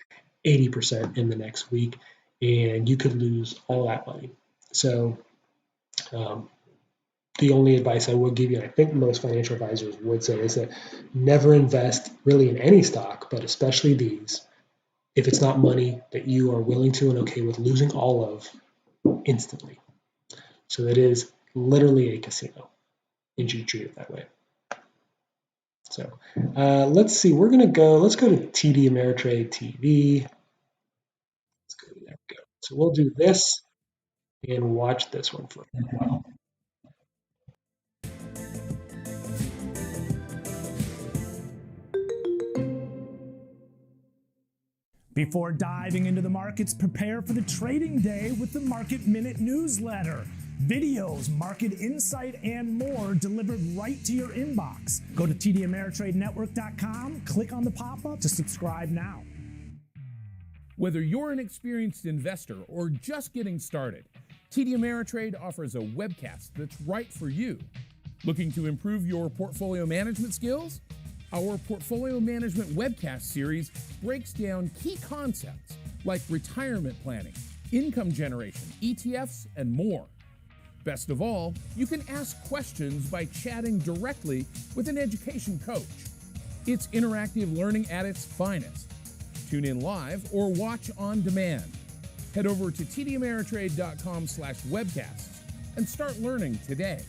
80% in the next week and you could lose all that money. So the only advice I would give you, and I think most financial advisors would say, is that never invest really in any stock, but especially these, if it's not money that you are willing to and okay with losing all of instantly. So it is literally a casino, and you treat it that way. So let's see. Let's go to TD Ameritrade TV. Let's go. There we go. So we'll do this and watch this one for a while. Before diving into the markets, prepare for the trading day with the Market Minute newsletter. Videos, market insight, and more delivered right to your inbox. Go to tdameritradenetwork.com, click on the pop-up to subscribe now. Whether you're an experienced investor or just getting started, TD Ameritrade offers a webcast that's right for you. Looking to improve your portfolio management skills? Our portfolio management webcast series breaks down key concepts like retirement planning, income generation, ETFs, and more. Best of all, you can ask questions by chatting directly with an education coach. It's interactive learning at its finest. Tune in live or watch on demand. Head over to tdameritrade.com/webcasts and start learning today.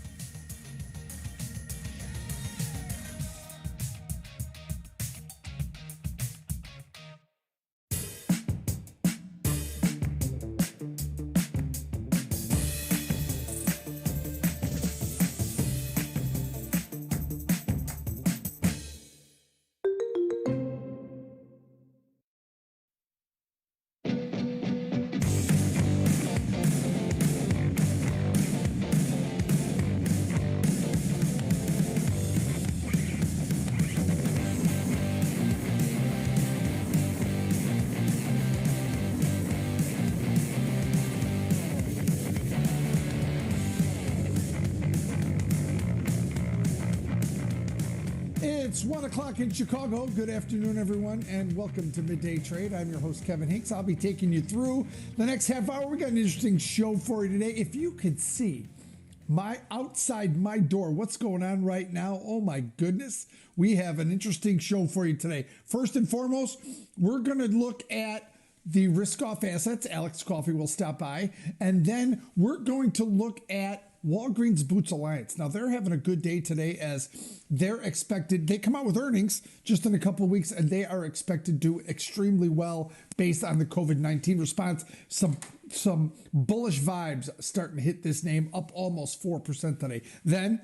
It's 1 o'clock in Chicago. Good afternoon, everyone, and welcome to Midday Trade. I'm your host, Kevin Hinks. I'll be taking you through the next half hour. We got an interesting show for you today. If you could see outside my door, what's going on right now, oh my goodness, we have an interesting show for you today. First and foremost, we're going to look at the risk-off assets. Alex Coffey will stop by, and then we're going to look at Walgreens Boots Alliance. Now, they're having a good day today as they're expected. They come out with earnings just in a couple of weeks, and they are expected to do extremely well based on the COVID-19 response. Some bullish vibes starting to hit this name, up almost 4% today. Then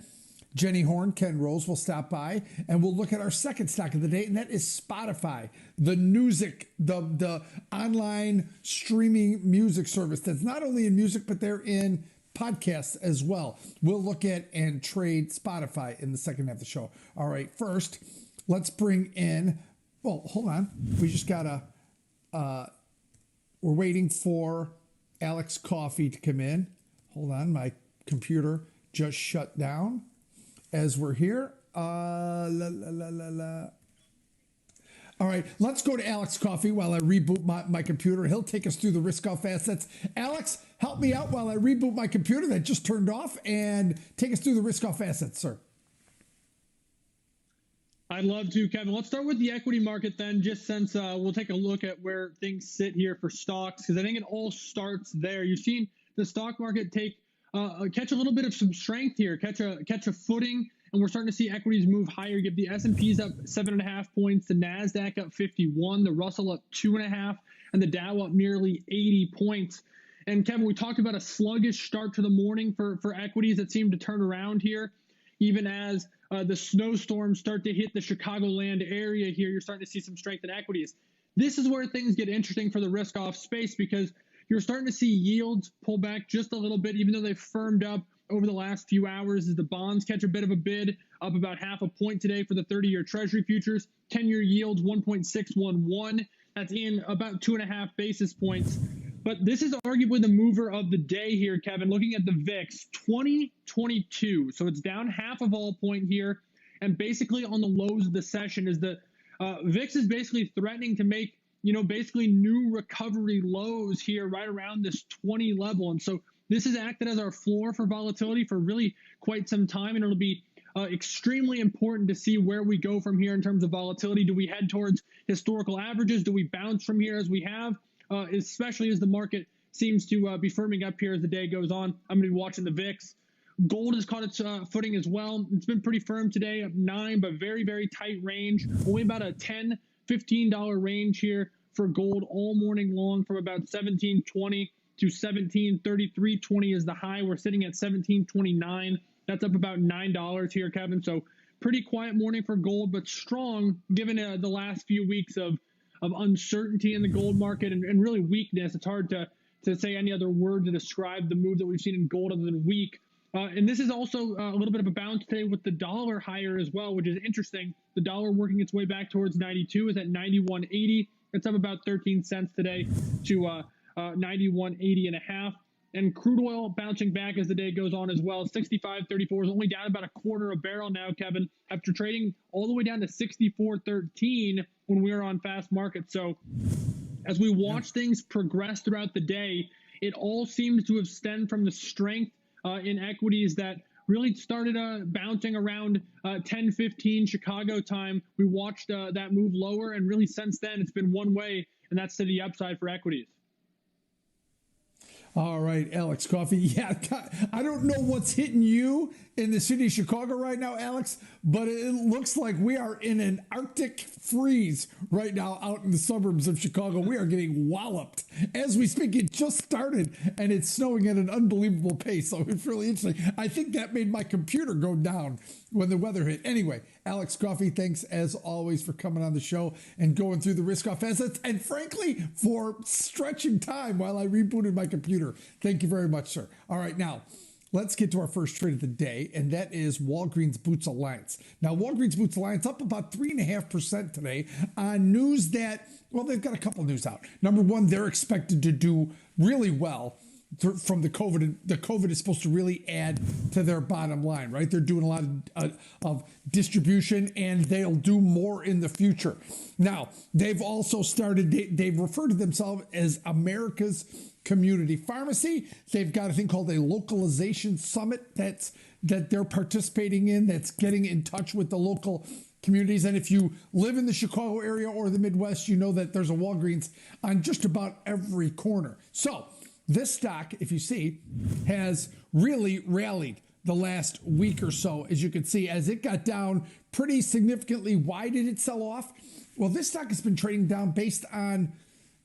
Jenny Horn, Ken Rose will stop by, and we'll look at our second stock of the day, and that is Spotify, the music, the online streaming music service that's not only in music, but they're in podcasts as well. We'll look at and trade Spotify in the second half of the show. All right, first, let's bring in, well, hold on. We just got we're waiting for Alex Coffey to come in. Hold on, my computer just shut down as we're here. All right, let's go to Alex Coffey while I reboot my computer. He'll take us through the risk-off assets. Alex, help me out while I reboot my computer that just turned off and take us through the risk-off assets, sir. I'd love to, Kevin. Let's start with the equity market then, just since we'll take a look at where things sit here for stocks, because I think it all starts there. You've seen the stock market catch a little bit of some strength here, catch a footing, and we're starting to see equities move higher. You get the S&P's up 7.5 points, the NASDAQ up 51, the Russell up 2.5, and the Dow up nearly 80 points. And Kevin, we talked about a sluggish start to the morning for equities that seem to turn around here, even as the snowstorms start to hit the Chicagoland area here. You're starting to see some strength in equities. This is where things get interesting for the risk-off space, because you're starting to see yields pull back just a little bit, even though they've firmed up over the last few hours as the bonds catch a bit of a bid, up about 0.5 point today for the 30-year Treasury futures. 10-year yields 1.611. That's in about 2.5 basis points. But this is arguably the mover of the day here, Kevin. Looking at the VIX, 2022. So it's down 0.5 of a point here. And basically on the lows of the session is the VIX is basically threatening to make, basically new recovery lows here right around this 20 level. And so this has acted as our floor for volatility for really quite some time, and it'll be extremely important to see where we go from here in terms of volatility. Do we head towards historical averages? Do we bounce from here as we have, especially as the market seems to be firming up here as the day goes on? I'm going to be watching the VIX. Gold has caught its footing as well. It's been pretty firm today, up 9, but very, very tight range. Only about a $10, $15 range here for gold all morning long, from about $17.20 to $17.33.20 is the high. We're sitting at $17.29. That's up about $9 here, Kevin. So pretty quiet morning for gold, but strong given the last few weeks of uncertainty in the gold market and really weakness. It's hard to say any other word to describe the move that we've seen in gold other than weak. And this is also a little bit of a bounce today with the dollar higher as well, which is interesting. The dollar working its way back towards 92 is at 91.80. It's up about 13 cents today to 91.80 and a half. And crude oil bouncing back as the day goes on as well. 65.34 is only down about a quarter a barrel now, Kevin, after trading all the way down to 64.13 when we were on fast market. So as we watch things progress throughout the day, it all seems to have stemmed from the strength in equities that really started bouncing around 10:15 Chicago time. We watched that move lower, and really since then it's been one way, and that's to the upside for equities. All right, Alex Coffey. Yeah, I don't know what's hitting you in the city of Chicago right now, Alex, but it looks like we are in an Arctic freeze right now out in the suburbs of Chicago. We are getting walloped. As we speak, it just started, and it's snowing at an unbelievable pace, so it's really interesting. I think that made my computer go down when the weather hit. Anyway, Alex Coffey, thanks as always for coming on the show and going through the risk-off assets, and frankly, for stretching time while I rebooted my computer. Thank you very much, sir. All right, now, let's get to our first trade of the day, and that is Walgreens Boots Alliance. Now, Walgreens Boots Alliance up about 3.5% today on news that, well, they've got a couple news out. Number one, they're expected to do really well from the COVID. The COVID is supposed to really add to their bottom line, right? They're doing a lot of distribution, and they'll do more in the future. Now, they've also started, they've referred to themselves as America's Community Pharmacy. They've got a thing called a localization summit that they're participating in, that's getting in touch with the local communities. And if you live in the Chicago area or the Midwest, you know that there's a Walgreens on just about every corner. So this stock, if you see, has really rallied the last week or so, as you can see, as it got down pretty significantly. Why did it sell off? Well, this stock has been trading down based on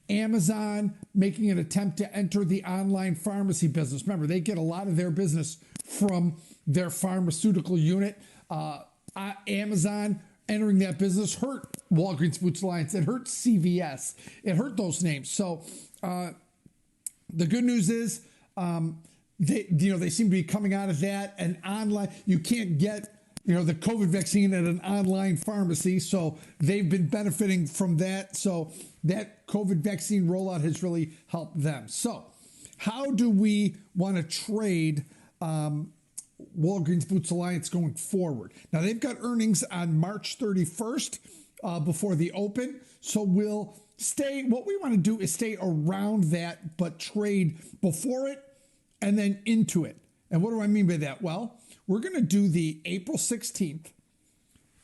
Amazon making an attempt to enter the online pharmacy business. Remember, they get a lot of their business from their pharmaceutical unit. Amazon entering that business hurt Walgreens Boots Alliance. It hurt CVS. It hurt those names. So the good news is they seem to be coming out of that. And online, you can't get the COVID vaccine at an online pharmacy. So they've been benefiting from that. So that COVID vaccine rollout has really helped them. So how do we want to trade Walgreens Boots Alliance going forward? Now, they've got earnings on March 31st before the open. So we'll stay, what we want to do is stay around that, but trade before it and then into it. And what do I mean by that? Well, we're going to do the April 16th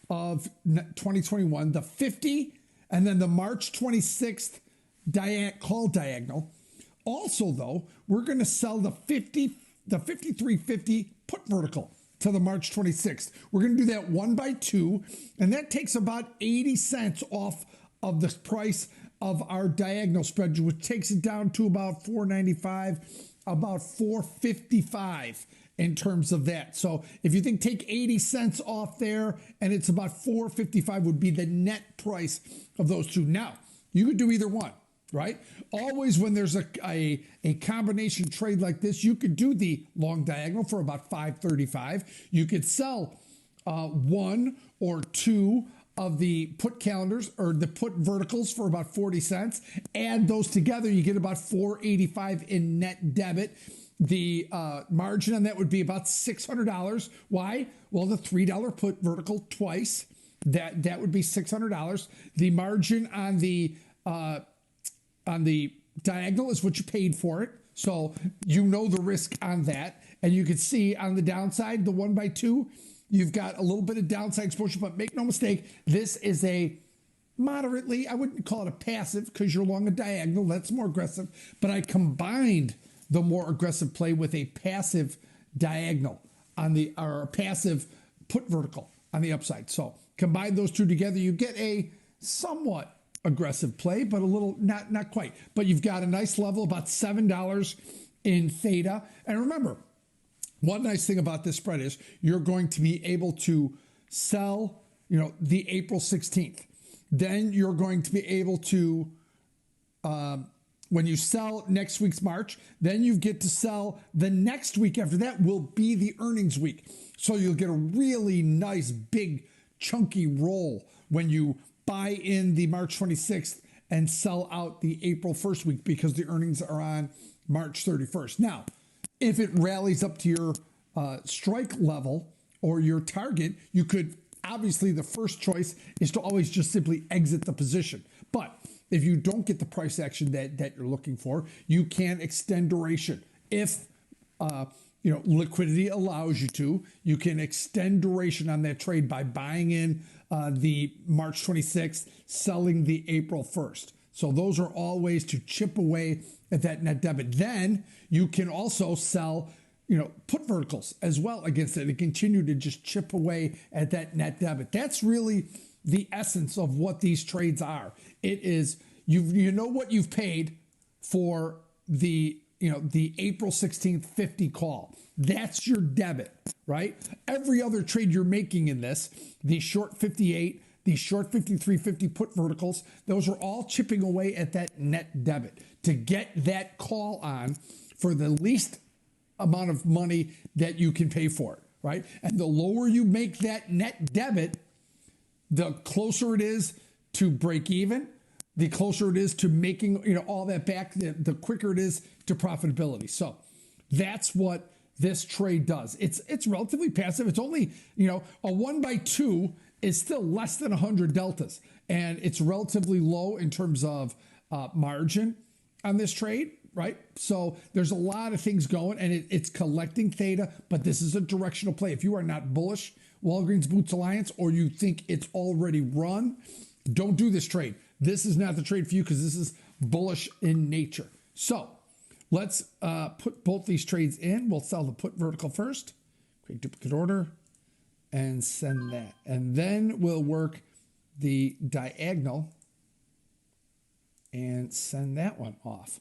of 2021, the 50, and then the March 26th call diagonal. Also, though, we're going to sell the 5350 put vertical to the March 26th. We're going to do that 1 by 2, and that takes about 80 cents off of the price of our diagonal spread, which takes it down to about $4.95, about $4.55 in terms of that. So if you think take 80 cents off there, and it's about $4.55 would be the net price of those two. Now, you could do either one, right? Always when there's a combination trade like this, you could do the long diagonal for about $5.35. You could sell 1 or 2 of the put calendars or the put verticals for about 40 cents. Add those together, you get about $4.85 in net debit. The margin on that would be about $600. Why? Well, the $3 put vertical twice, that would be $600. The margin on the diagonal is what you paid for it. So you know the risk on that. And you can see on the downside, the 1 by 2, you've got a little bit of downside exposure, but make no mistake, this is a moderately, I wouldn't call it a passive because you're long a diagonal, that's more aggressive, but I combined the more aggressive play with a passive diagonal or a passive put vertical on the upside. So combine those two together, you get a somewhat aggressive play, but a little, not quite. But you've got a nice level, about $7 in theta. And remember, one nice thing about this spread is you're going to be able to sell, the April 16th. Then you're going to be able to, when you sell next week's March, then you get to sell the next week after that will be the earnings week. So you'll get a really nice, big, chunky roll when you buy in the March 26th and sell out the April 1st week because the earnings are on March 31st. Now, if it rallies up to your strike level or your target, you could, obviously the first choice is to always just simply exit the position. But if you don't get the price action that you're looking for, you can extend duration. If liquidity allows you to, you can extend duration on that trade by buying in the March 26th, selling the April 1st. So those are all ways to chip away at that net debit. Then you can also sell, put verticals as well against it and continue to just chip away at that net debit. That's really the essence of what these trades are. It is, you know what you've paid for the April 16th 50 call. That's your debit, right? Every other trade you're making in this, the short 58, the short 53.50 put verticals, those are all chipping away at that net debit to get that call on for the least amount of money that you can pay for it, right? And the lower you make that net debit, the closer it is to break even, the closer it is to making all that back, the quicker it is to profitability. So that's what this trade does. It's relatively passive. It's only, a 1x2 is still less than 100 deltas, and it's relatively low in terms of margin on this trade, right? So there's a lot of things going, and it's collecting theta, but this is a directional play. If you are not bullish Walgreens Boots Alliance, or you think it's already run, don't do this trade. This is not the trade for you because this is bullish in nature. So let's put both these trades in. We'll sell the put vertical first, create duplicate order, and send that. And then we'll work the diagonal and send that one off.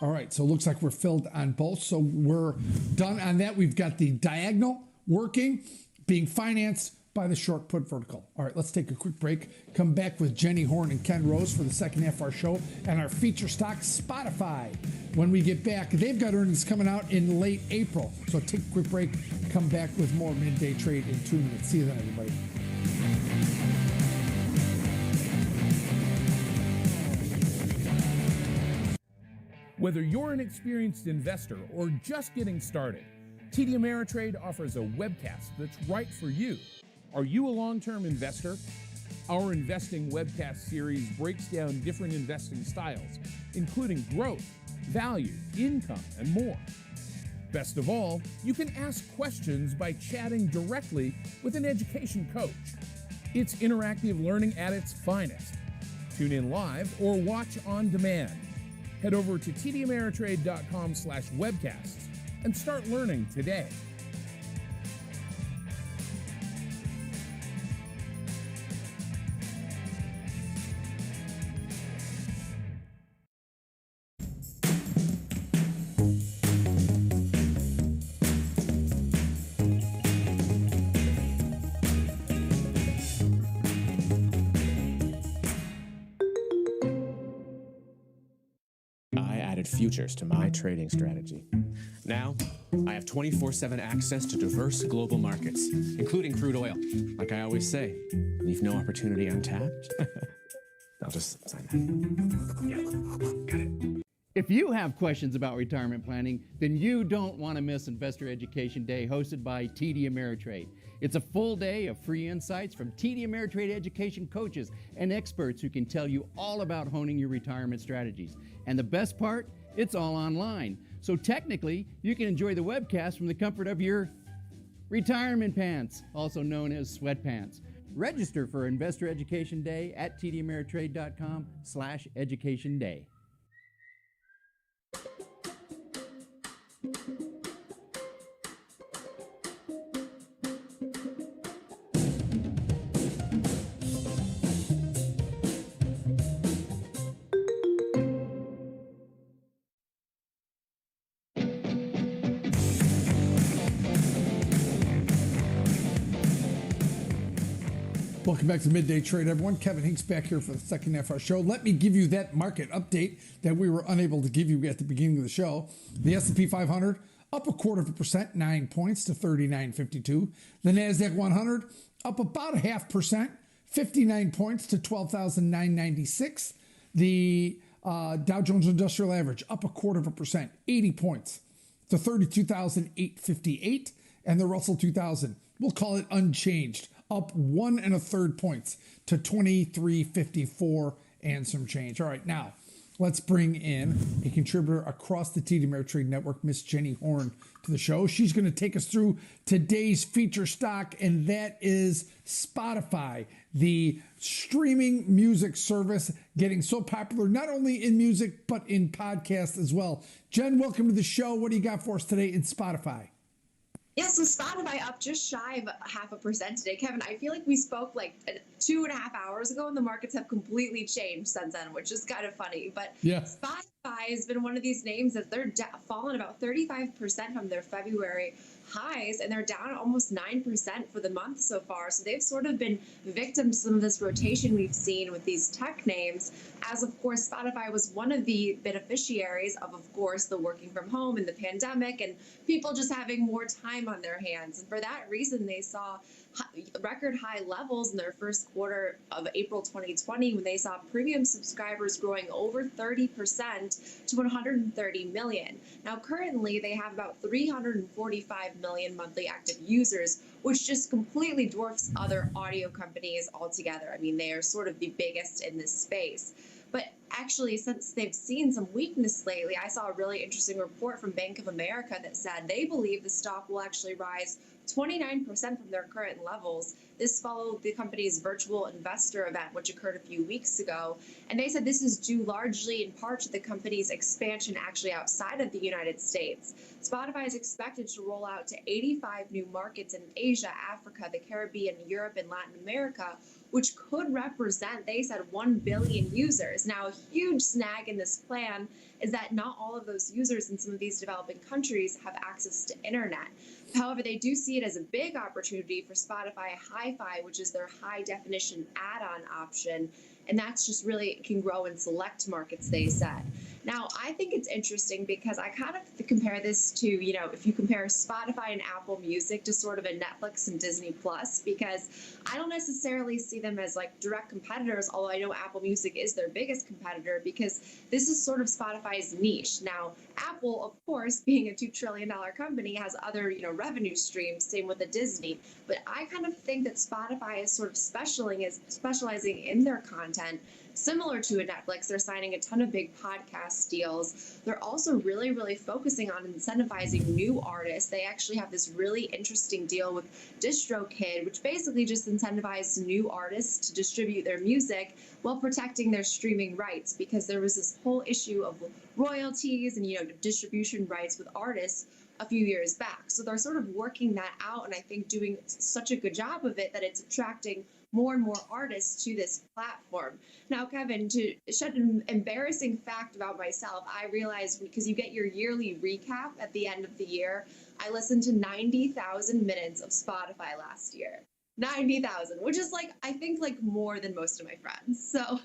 All right, so it looks like we're filled on both. So we're done on that. We've got the diagonal working, being financed by the short put vertical. All right, let's take a quick break. Come back with Jenny Horn and Ken Rose for the second half of our show and our feature stock, Spotify. When we get back, they've got earnings coming out in late April. So take a quick break, come back with more midday trade in 2 minutes. See you then, everybody. Whether you're an experienced investor or just getting started, TD Ameritrade offers a webcast that's right for you. Are you a long-term investor? Our investing webcast series breaks down different investing styles, including growth, value, income, and more. Best of all, you can ask questions by chatting directly with an education coach. It's interactive learning at its finest. Tune in live or watch on demand. Head over to tdameritrade.com/webcasts and start learning today. Futures to my trading strategy. Now, I have 24/7 access to diverse global markets, including crude oil. Like I always say, leave no opportunity untapped. I'll just sign that. Yeah, got it. If you have questions about retirement planning, then you don't want to miss Investor Education Day hosted by TD Ameritrade. It's a full day of free insights from TD Ameritrade education coaches and experts who can tell you all about honing your retirement strategies. And the best part, it's all online. So technically, you can enjoy the webcast from the comfort of your retirement pants, also known as sweatpants. Register for Investor Education Day at tdameritrade.com/education day. Welcome back to Midday Trade, everyone. Kevin Hinks back here for the second half of our show. Let me give you that market update that we were unable to give you at the beginning of the show. The S&P 500 up 0.25%, 9 points to 39.52. The NASDAQ 100 up about 0.5%, 59 points to 12,996. The Dow Jones Industrial Average up 0.25%, 80 points to 32,858. And the Russell 2000, we'll call it unchanged, up 1 1/3 points to 2354 and some change. All right, now let's bring in a contributor across the TD Ameritrade Network, Miss Jenny Horn, to the show. She's going to take us through today's feature stock, and that is Spotify, the streaming music service getting so popular, not only in music, but in podcasts as well. Jen, welcome to the show. What do you got for us today in Spotify? Yeah, so Spotify up just shy of 0.5% today. Kevin, I feel like we spoke like 2.5 hours ago and the markets have completely changed since then, which is kind of funny. But yeah, Spotify has been one of these names that they're fallen about 35% from their February highs, and they're down almost 9% for the month so far. So they've sort of been victim to some of this rotation we've seen with these tech names, as of course Spotify was one of the beneficiaries of course, the working from home and the pandemic and people just having more time on their hands. And for that reason, they saw record high levels in their first quarter of April 2020 when they saw premium subscribers growing over 30% to 130 million. Now currently they have about 345 million monthly active users, which just completely dwarfs other audio companies altogether. I mean, they are sort of the biggest in this space. But actually, since they've seen some weakness lately, I saw a really interesting report from Bank of America that said they believe the stock will actually rise 29% from their current levels. This followed the company's virtual investor event, which occurred a few weeks ago. And they said this is due largely in part to the company's expansion actually outside of the United States. Spotify is expected to roll out to 85 new markets in Asia, Africa, the Caribbean, Europe, and Latin America, which could represent, they said, 1 billion users. Now, a huge snag in this plan is that not all of those users in some of these developing countries have access to internet. However, they do see it as a big opportunity for Spotify Hi-Fi, which is their high-definition add-on option, and that's just really can grow in select markets, they said. Now, I think it's interesting because I kind of compare this to, you know, if you compare Spotify and Apple Music to sort of a Netflix and Disney Plus, because I don't necessarily see them as like direct competitors, although I know Apple Music is their biggest competitor because this is sort of Spotify's niche. Now, Apple, of course, being a $2 trillion company, has other, you know, revenue streams, same with the Disney. But I kind of think that Spotify is sort of specializing in their content. Similar to a Netflix, they're signing a ton of big podcast deals. They're also really, really focusing on incentivizing new artists. They actually have this really interesting deal with DistroKid, which basically just incentivizes new artists to distribute their music while protecting their streaming rights, because there was this whole issue of royalties and, you know, distribution rights with artists a few years back. So they're sort of working that out, and I think doing such a good job of it that it's attracting more and more artists to this platform. Now, Kevin, to shed an embarrassing fact about myself, I realized because you get your yearly recap at the end of the year, I listened to 90,000 minutes of Spotify last year. 90,000, which is like, I think like more than most of my friends. So.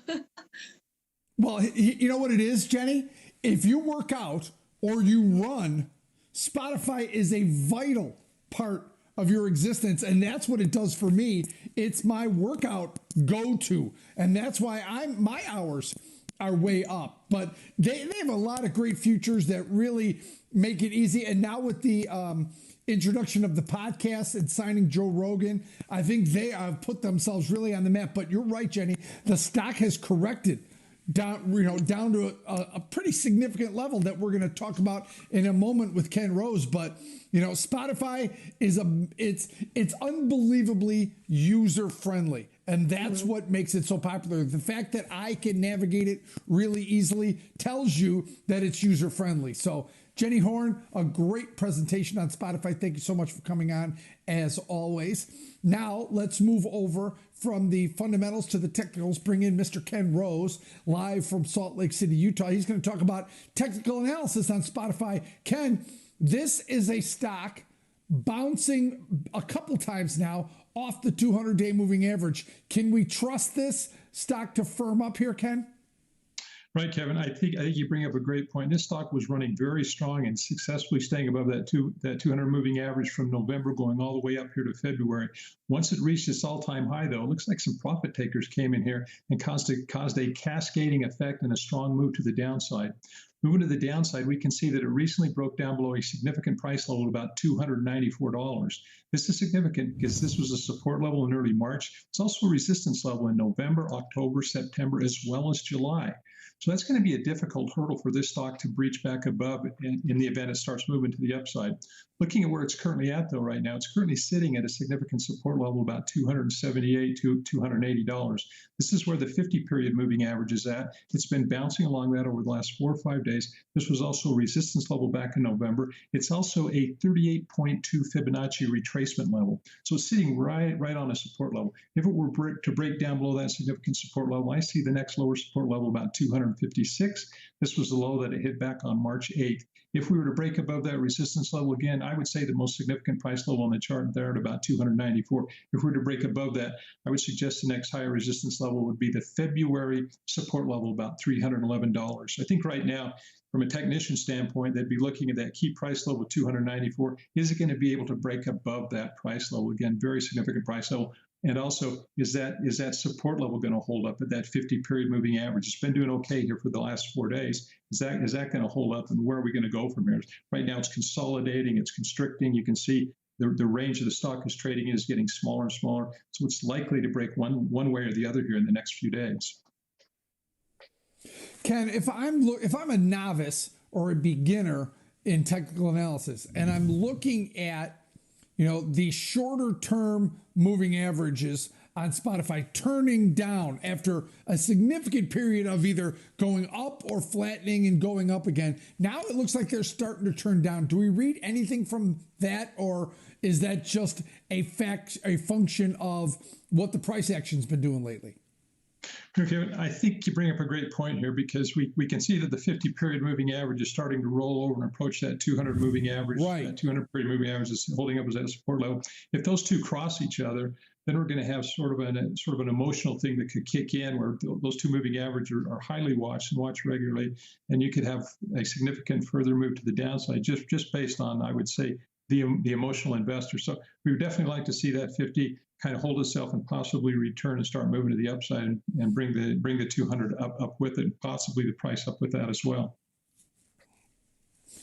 Well, you know what it is, Jenny? If you work out or you run, Spotify is a vital part of your existence, and that's what it does for me. It's my workout go-to, and that's why my hours are way up. But they have a lot of great features that really make it easy. And now with the introduction of the podcast and signing Joe Rogan, I think they have put themselves really on the map. But you're right, Jenny. The stock has corrected down to a pretty significant level that we're going to talk about in a moment with Ken Rose. But you know, Spotify is it's unbelievably user friendly, and that's what makes it so popular. The fact that I can navigate it really easily tells you that it's user friendly. So Jenny Horn, a great presentation on Spotify. Thank you so much for coming on, as always. Now, let's move over from the fundamentals to the technicals. Bring in Mr. Ken Rose, live from Salt Lake City, Utah. He's going to talk about technical analysis on Spotify. Ken, this is a stock bouncing a couple times now off the 200-day moving average. Can we trust this stock to firm up here, Ken? Right, Kevin. I think you bring up a great point. This stock was running very strong and successfully staying above that 200 moving average from November, going all the way up here to February. Once it reached its all-time high, though, it looks like some profit takers came in here and caused a cascading effect and a strong move to the downside. Moving to the downside, we can see that it recently broke down below a significant price level of about $294. This is significant because this was a support level in early March. It's also a resistance level in November, October, September, as well as July. So that's going to be a difficult hurdle for this stock to breach back above in the event it starts moving to the upside. Looking at where it's currently at, though, right now, it's currently sitting at a significant support level about $278 to $280. This is where the 50-period moving average is at. It's been bouncing along that over the last 4 or 5 days. This was also a resistance level back in November. It's also a 38.2 Fibonacci retracement level. So it's sitting right on a support level. If it were to break down below that significant support level, I see the next lower support level about 256. This was the low that it hit back on March 8th. If we were to break above that resistance level again, I would say the most significant price level on the chart there at about 294. If we were to break above that, I would suggest the next higher resistance level would be the February support level, about $311. I think right now, from a technician standpoint, they'd be looking at that key price level, 294. Is it going to be able to break above that price level? Again, very significant price level. And also, is that support level going to hold up at that 50-period moving average? It's been doing okay here for the last 4 days. Is that going to hold up, and where are we going to go from here? Right now, it's consolidating, it's constricting. You can see the range of the stock is trading is getting smaller and smaller. So it's likely to break one way or the other here in the next few days. Ken, if I'm a novice or a beginner in technical analysis, and I'm looking at the shorter term moving averages on Spotify turning down after a significant period of either going up or flattening and going up again. Now it looks like they're starting to turn down. Do we read anything from that, or is that just a function of what the price action's been doing lately? Okay, I think you bring up a great point here, because we can see that the 50-period moving average is starting to roll over and approach that 200 moving average. Right. That 200-period moving average is holding up as that support level. If those two cross each other, then we're going to have sort of an emotional thing that could kick in, where those two moving averages are highly watched and watched regularly, and you could have a significant further move to the downside just based on, I would say, the emotional investor. So we would definitely like to see that 50 kind of hold itself and possibly return and start moving to the upside and bring the 200 up with it, and possibly the price up with that as well.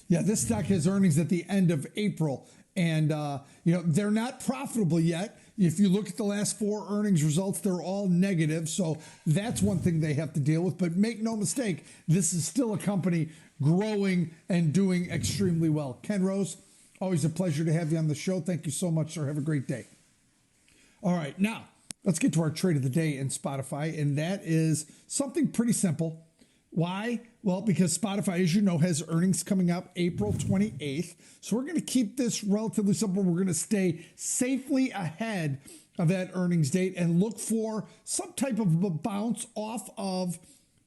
Yeah, this stock has earnings at the end of April, and they're not profitable yet. If you look at the last 4 earnings results, they're all negative. So that's one thing they have to deal with. But make no mistake, this is still a company growing and doing extremely well. Ken Rose, always a pleasure to have you on the show. Thank you so much, sir. Have a great day. All right, now let's get to our trade of the day in Spotify, and that is something pretty simple. Why? Well, because Spotify, as you know, has earnings coming up April 28th. So we're going to keep this relatively simple. We're going to stay safely ahead of that earnings date and look for some type of a bounce off of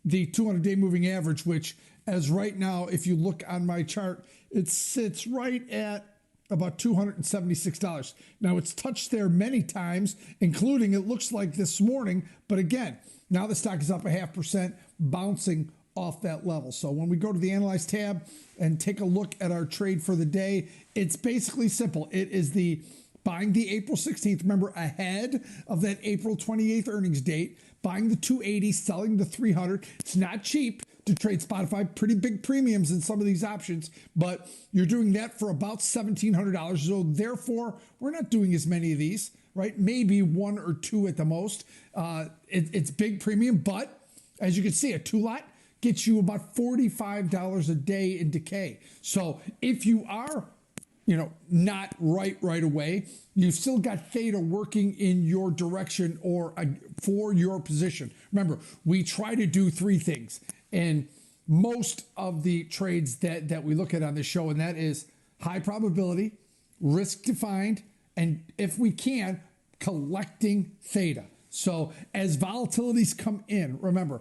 the 200-day moving average, which, as right now, if you look on my chart, it sits right at about $276. Now, it's touched there many times, including, it looks like this morning. But again, now the stock is up 0.5%, bouncing off that level. So when we go to the Analyze tab and take a look at our trade for the day, it's basically simple. It is the buying the April 16th, remember, ahead of that April 28th earnings date, buying the 280, selling the 300. It's not cheap to trade Spotify, pretty big premiums in some of these options, but you're doing that for about $1,700. So therefore, we're not doing as many of these, right? Maybe 1 or 2 at the most. It's big premium, but as you can see, a 2-lot gets you about $45 a day in decay. So if you are not right away, you've still got theta working in your direction or for your position. Remember, we try to do 3 things in most of the trades that we look at on this show, and that is high probability, risk defined, and if we can, collecting theta. So as volatilities come in, remember,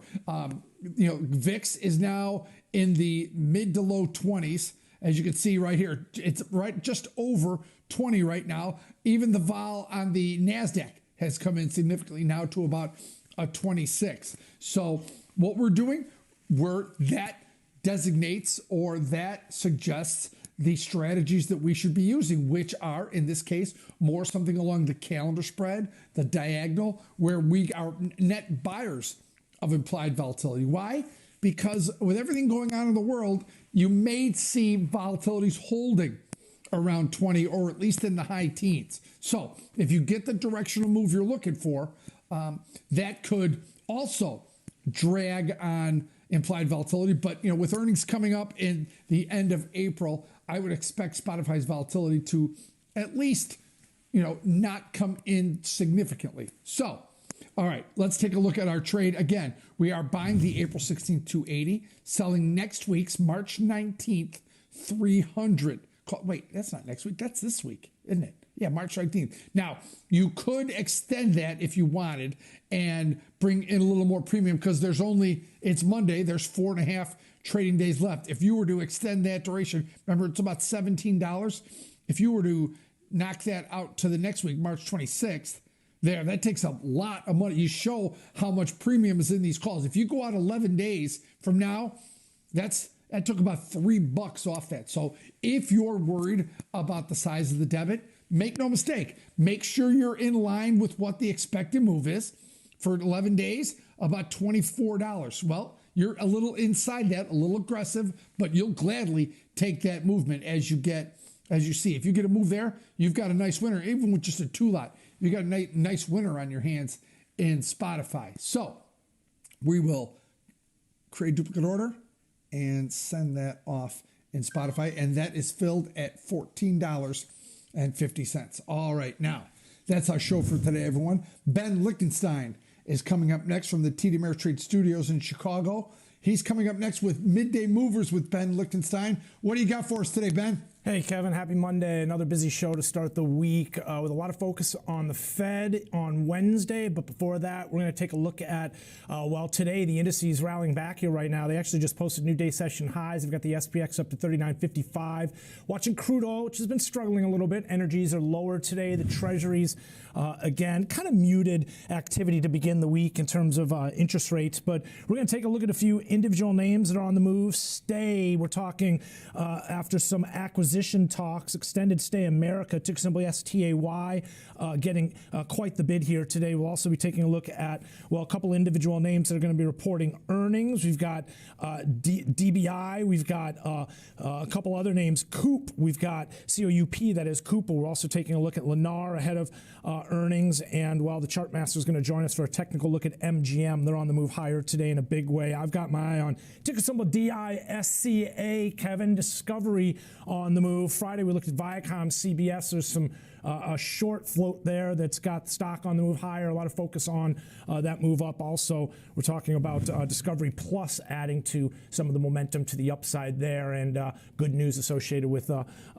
VIX is now in the mid to low 20s. As you can see right here, it's right just over 20 right now. Even the vol on the NASDAQ has come in significantly now to about a 26. So what we're doing, where that designates or that suggests the strategies that we should be using, which are, in this case, more something along the calendar spread, the diagonal, where we are net buyers of implied volatility. Why? Because with everything going on in the world, you may see volatilities holding around 20 or at least in the high teens. So if you get the directional move you're looking for, that could also drag on implied volatility. But with earnings coming up in the end of April, I would expect Spotify's volatility to at least not come in significantly. So, all right, let's take a look at our trade. Again, we are buying the April 16th 280, selling next week's March 19th 300. Wait, that's not next week. That's this week, isn't it? Yeah, March 19th. Now, you could extend that if you wanted and bring in a little more premium because it's Monday. There's 4.5 trading days left. If you were to extend that duration, remember it's about $17. If you were to knock that out to the next week, March 26th, that takes a lot of money. You show how much premium is in these calls. If you go out 11 days from now, that took about $3 off that. So if you're worried about the size of the debit, make no mistake. Make sure you're in line with what the expected move is. For 11 days, about $24. Well, you're a little inside that, a little aggressive, but you'll gladly take that movement as you see. If you get a move there, you've got a nice winner. Even with just a 2-lot, you got a nice winner on your hands in Spotify. So we will create duplicate order and send that off in Spotify, and that is filled at $14.50. All right, now that's our show for today, everyone. Ben Lichtenstein is coming up next from the TD Ameritrade Studios in Chicago. He's coming up next with Midday Movers with Ben Lichtenstein. What do you got for us today, Ben? Hey, Kevin, happy Monday. Another busy show to start the week with a lot of focus on the Fed on Wednesday. But before that, we're going to take a look at, today the indices rallying back here right now. They actually just posted new day session highs. They've got the SPX up to 39.55. Watching crude oil, which has been struggling a little bit. Energies are lower today. The treasuries, again, kind of muted activity to begin the week in terms of interest rates. But we're going to take a look at a few individual names that are on the move. Stay, we're talking after some acquisition talks, Extended Stay America, ticker symbol STAY, getting quite the bid here today. We'll also be taking a look at, a couple individual names that are going to be reporting earnings. We've got DBI, we've got a couple other names, Coop, we've got COUP, that is Coop. We're also taking a look at Lennar ahead of earnings, and the chart master is going to join us for a technical look at MGM. They're on the move higher today in a big way. I've got my eye on ticker symbol DISCA, Kevin, Discovery on the move. Friday, we looked at Viacom, CBS. There's some a short float there that's got stock on the move higher. A lot of focus on that move up. Also, we're talking about Discovery Plus adding to some of the momentum to the upside there, and good news associated with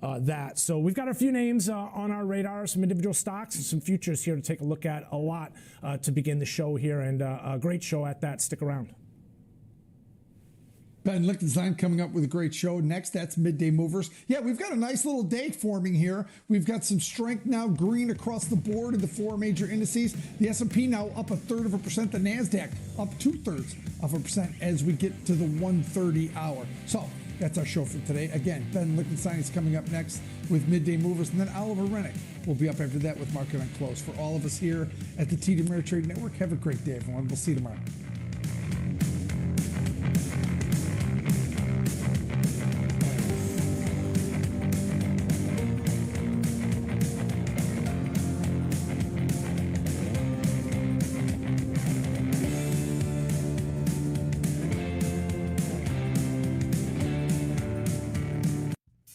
that. So we've got a few names on our radar, some individual stocks and some futures here to take a look at. A lot to begin the show here, and a great show at that. Stick around. Ben Lichtenstein coming up with a great show. Next, that's Midday Movers. Yeah, we've got a nice little day forming here. We've got some strength now, green across the board in the 4 major indices. The S&P now up 1/3%. The NASDAQ up 2/3% as we get to the 1:30 hour. So that's our show for today. Again, Ben Lichtenstein is coming up next with Midday Movers, and then Oliver Rennick will be up after that with Market on Close. For all of us here at the TD Ameritrade Network, have a great day, everyone. We'll see you tomorrow.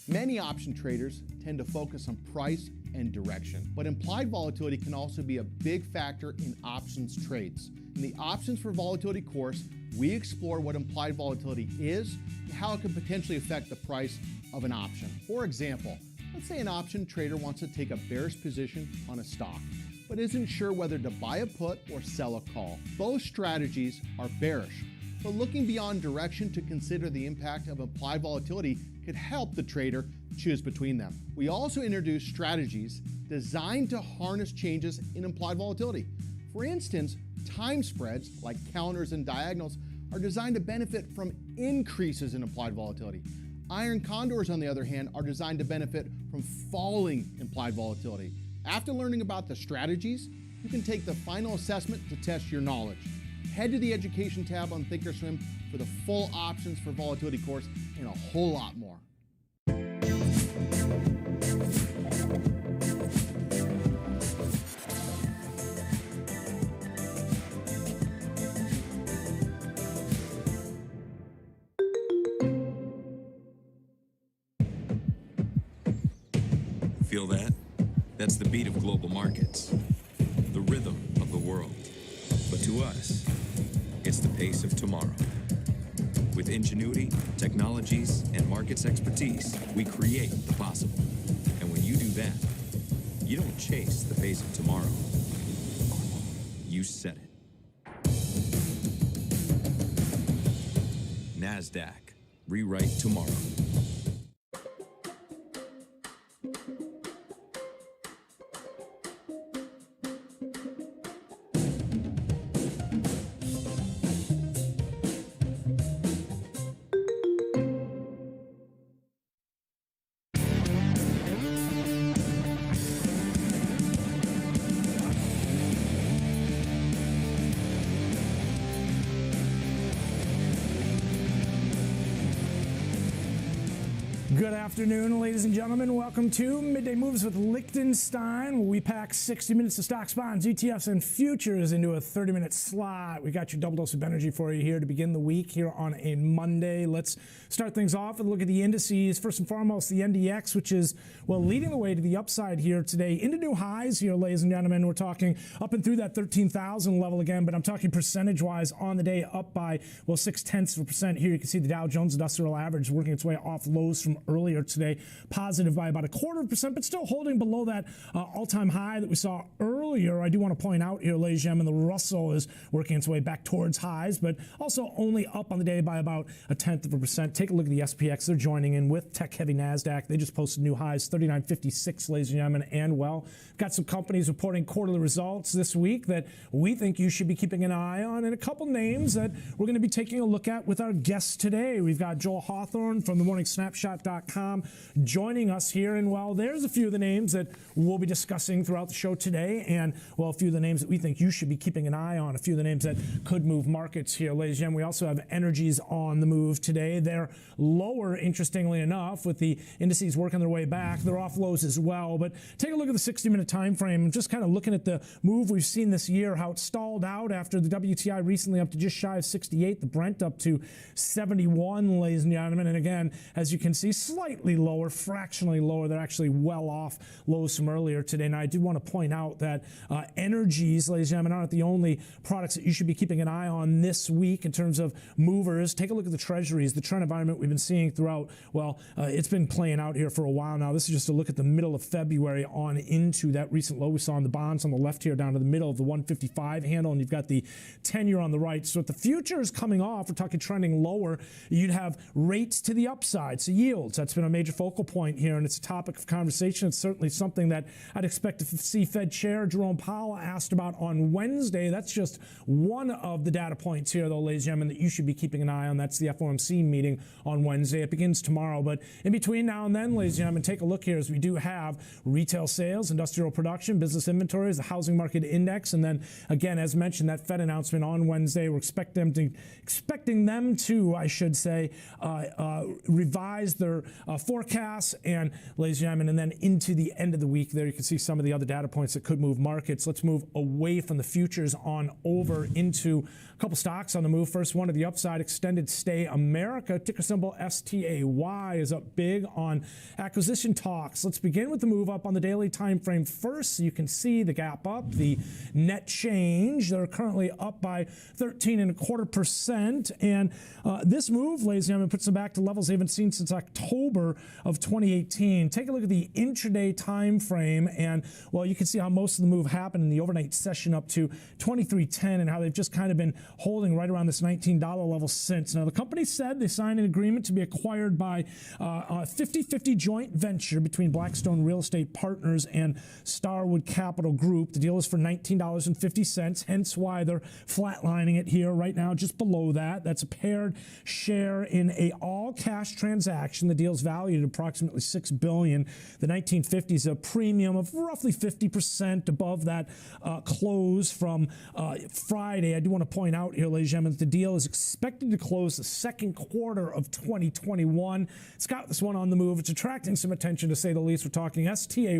Many option traders tend to focus on price and direction, but implied volatility can also be a big factor in options trades. In the Options for Volatility course, we explore what implied volatility is and how it can potentially affect the price of an option. For example, let's say an option trader wants to take a bearish position on a stock, but isn't sure whether to buy a put or sell a call. Both strategies are bearish, but looking beyond direction to consider the impact of implied volatility could help the trader choose between them. We also introduce strategies designed to harness changes in implied volatility. For instance, time spreads like counters and diagonals are designed to benefit from increases in implied volatility. Iron condors, on the other hand, are designed to benefit from falling implied volatility. After learning about the strategies, you can take the final assessment to test your knowledge. Head to the Education tab on Thinkorswim for the full options for volatility course and a whole lot more. Feel that? That's the beat of global markets, the rhythm of the world. But to us, it's the pace of tomorrow. With ingenuity, technologies, and markets expertise, we create the possible. And when you do that, you don't chase the pace of tomorrow. You set it. NASDAQ. Rewrite tomorrow. Good afternoon, ladies and gentlemen. Welcome to Midday Moves with Liechtenstein, where we pack 60 minutes of stocks, bonds, ETFs, and futures into a 30-minute slot. We got your double dose of energy for you here to begin the week here on a Monday. Let's start things off with a look at the indices. First and foremost, the NDX, which is, well, leading the way to the upside here today. Into new highs here, ladies and gentlemen. We're talking up and through that 13,000 level again, but I'm talking percentage-wise on the day up by, well, 0.6% here. You can see the Dow Jones Industrial Average working its way off lows from earlier today, positive by about 0.25%, but still holding below that all-time high that we saw earlier. I do want to point out here, ladies and gentlemen, the Russell is working its way back towards highs, but also only up on the day by about 0.1%. Take a look at the SPX. They're joining in with tech-heavy NASDAQ. They just posted new highs, 39.56, ladies and gentlemen, and well, got some companies reporting quarterly results this week that we think you should be keeping an eye on, and a couple names that we're going to be taking a look at with our guests today. We've got Joel Hawthorne from themorningsnapshot.com joining us here, and well, there's a few of the names that we'll be discussing throughout the show today, and well, a few of the names that we think you should be keeping an eye on, a few of the names that could move markets here, ladies and gentlemen. We also have energies on the move today. They're lower, interestingly enough, with the indices working their way back. They're off lows as well, but take a look at the 60-minute time frame, just kind of looking at the move we've seen this year, how it stalled out after the WTI recently up to just shy of 68, the Brent up to 71, ladies and gentlemen, and again, as you can see, slightly lower, fractionally lower. They're actually well off lows from earlier today. And I do want to point out that energies, ladies and gentlemen, aren't the only products that you should be keeping an eye on this week in terms of movers. Take a look at the treasuries, the trend environment we've been seeing throughout, well, it's been playing out here for a while now. This is just a look at the middle of February on into that recent low we saw in the bonds on the left here down to the middle of the 155 handle, and you've got the 10-year on the right. So if the future is coming off, we're talking trending lower, you'd have rates to the upside. So yields, that's been a major focal point here, and it's a topic of conversation. It's certainly something that I'd expect to see Fed Chair Jerome Powell asked about on Wednesday. That's just one of the data points here, though, ladies and gentlemen, that you should be keeping an eye on. That's the FOMC meeting on Wednesday. It begins tomorrow, but in between now and then, ladies and gentlemen, take a look here as we do have retail sales, industrial production, business inventories, the housing market index, and then again, as mentioned, that Fed announcement on Wednesday. We're expecting them to, I should say, revise their forecasts, and ladies and gentlemen, and then into the end of the week there you can see some of the other data points that could move markets. Let's move away from the futures on over into a couple stocks on the move. First one to the upside, Extended Stay America, ticker symbol STAY, is up big on acquisition talks. Let's begin with the move up on the daily time frame first, so you can see the gap up, the net change. They're currently up by 13.25%, and this move, ladies and gentlemen, puts them back to levels they haven't seen since October October of 2018. Take a look at the intraday time frame, and well, you can see how most of the move happened in the overnight session up to 23.10, and how they've just kind of been holding right around this $19 level since. Now, the company said they signed an agreement to be acquired by a 50-50 joint venture between Blackstone Real Estate Partners and Starwood Capital Group. The deal is for $19.50, hence why they're flatlining it here right now, just below that. That's a paired share in a all-cash transaction. The deal's valued at approximately $6 billion. The 1950 is a premium of roughly 50% above that close from Friday. I do want to point out here, ladies and gentlemen, that the deal is expected to close the second quarter of 2021. It's got this one on the move. It's attracting some attention, to say the least. We're talking STAY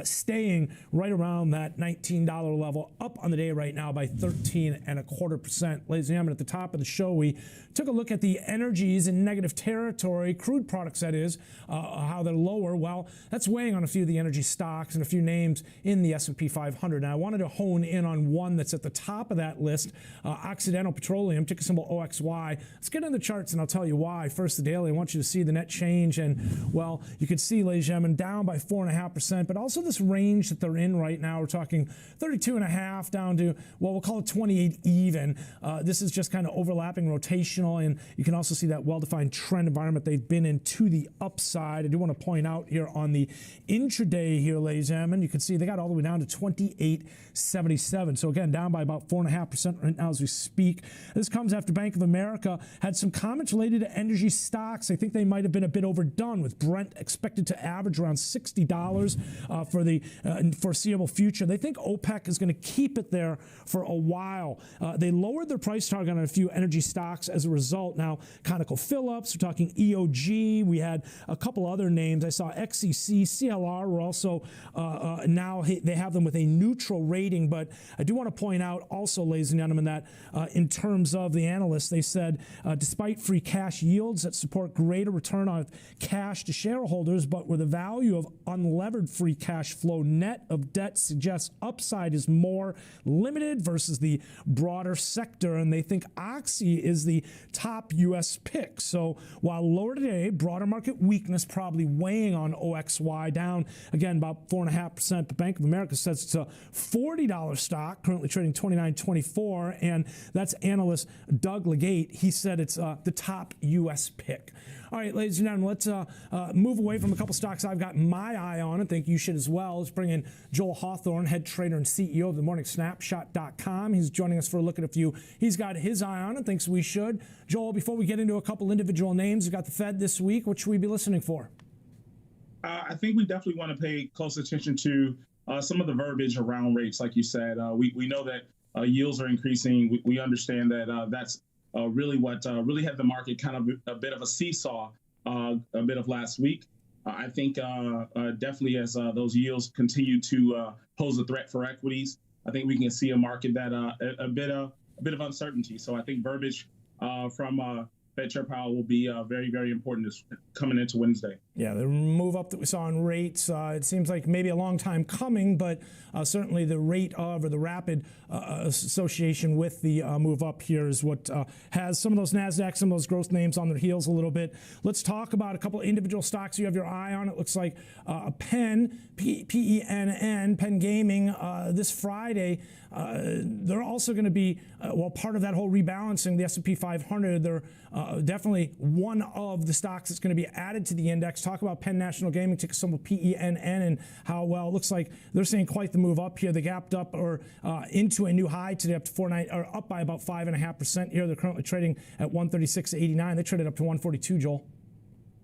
staying right around that $19 level, up on the day right now by 13.25%. Ladies and gentlemen, at the top of the show, we took a look at the energies in negative territory, crude products that is, how they're lower. Well, that's weighing on a few of the energy stocks and a few names in the S&P 500. Now, I wanted to hone in on one that's at the top of that list, Occidental Petroleum, ticker symbol OXY. Let's get into the charts and I'll tell you why. First, the daily. I want you to see the net change, and well, you can see, ladies and gentlemen, down by 4.5%, but also this range that they're in right now. We're talking 32.5 down to, well, we'll call it 28 even. This is just kind of overlapping rotational, and you can also see that well-defined trend environment they've been in to the upside. I do want to point out here on the intraday here, ladies and gentlemen, you can see they got all the way down to 28.77. So again, down by about 4.5% right now as we speak. This comes after Bank of America had some comments related to energy stocks. I think they might have been a bit overdone, with Brent expected to average around $60 for the foreseeable future. They think OPEC is going to keep it there for a while. They lowered their price target on a few energy stocks as a result. Now, ConocoPhillips, we're talking EOG. We had a couple other names. I saw XCC, CLR were also now they have them with a neutral rating. But I do want to point out also, ladies and gentlemen, that in terms of the analysts, they said despite free cash yields that support greater return on cash to shareholders, but where the value of unlevered free cash flow net of debt suggests upside is more limited versus the broader sector, and they think Oxy is the top U.S. pick. So while lower today, broader market weakness probably weighing on OXY, down again about 4.5%. But Bank of America says it's a $40 stock, currently trading $29.24, and that's analyst Doug Legate. He said it's the top U.S. pick. All right, ladies and gentlemen, let's move away from a couple stocks I've got my eye on, and think you should as well. Let's bring in Joel Hawthorne, head trader and CEO of themorningsnapshot.com. He's joining us for a look at a few he's got his eye on and thinks we should. Joel, before we get into a couple individual names, we've got the Fed this week. What should we be listening for? I think we definitely want to pay close attention to some of the verbiage around rates. Like you said, we know that yields are increasing. We understand that that's really what really had the market kind of a bit of a seesaw a bit of last week. I think definitely as those yields continue to pose a threat for equities, I think we can see a market that a bit of uncertainty. So I think verbiage from Fed Chair Powell will be very, very important coming into Wednesday. Yeah, the move up that we saw in rates, it seems like maybe a long time coming, but certainly the rate of, or the rapid association with the move up here is what has some of those NASDAQ, some of those growth names on their heels a little bit. Let's talk about a couple of individual stocks you have your eye on. It looks like Penn, P-E-N-N, Penn Gaming, this Friday. They're also going to be, well, part of that whole rebalancing, the S&P 500. They're definitely one of the stocks that's going to be added to the index. Talk about Penn National Gaming, ticker symbol PENN, and how, well, it looks like they're seeing quite the move up here. They gapped up or into a new high today, up to 4.9, or up by about 5.5% here. They're currently trading at 136.89. They traded up to 142, Joel.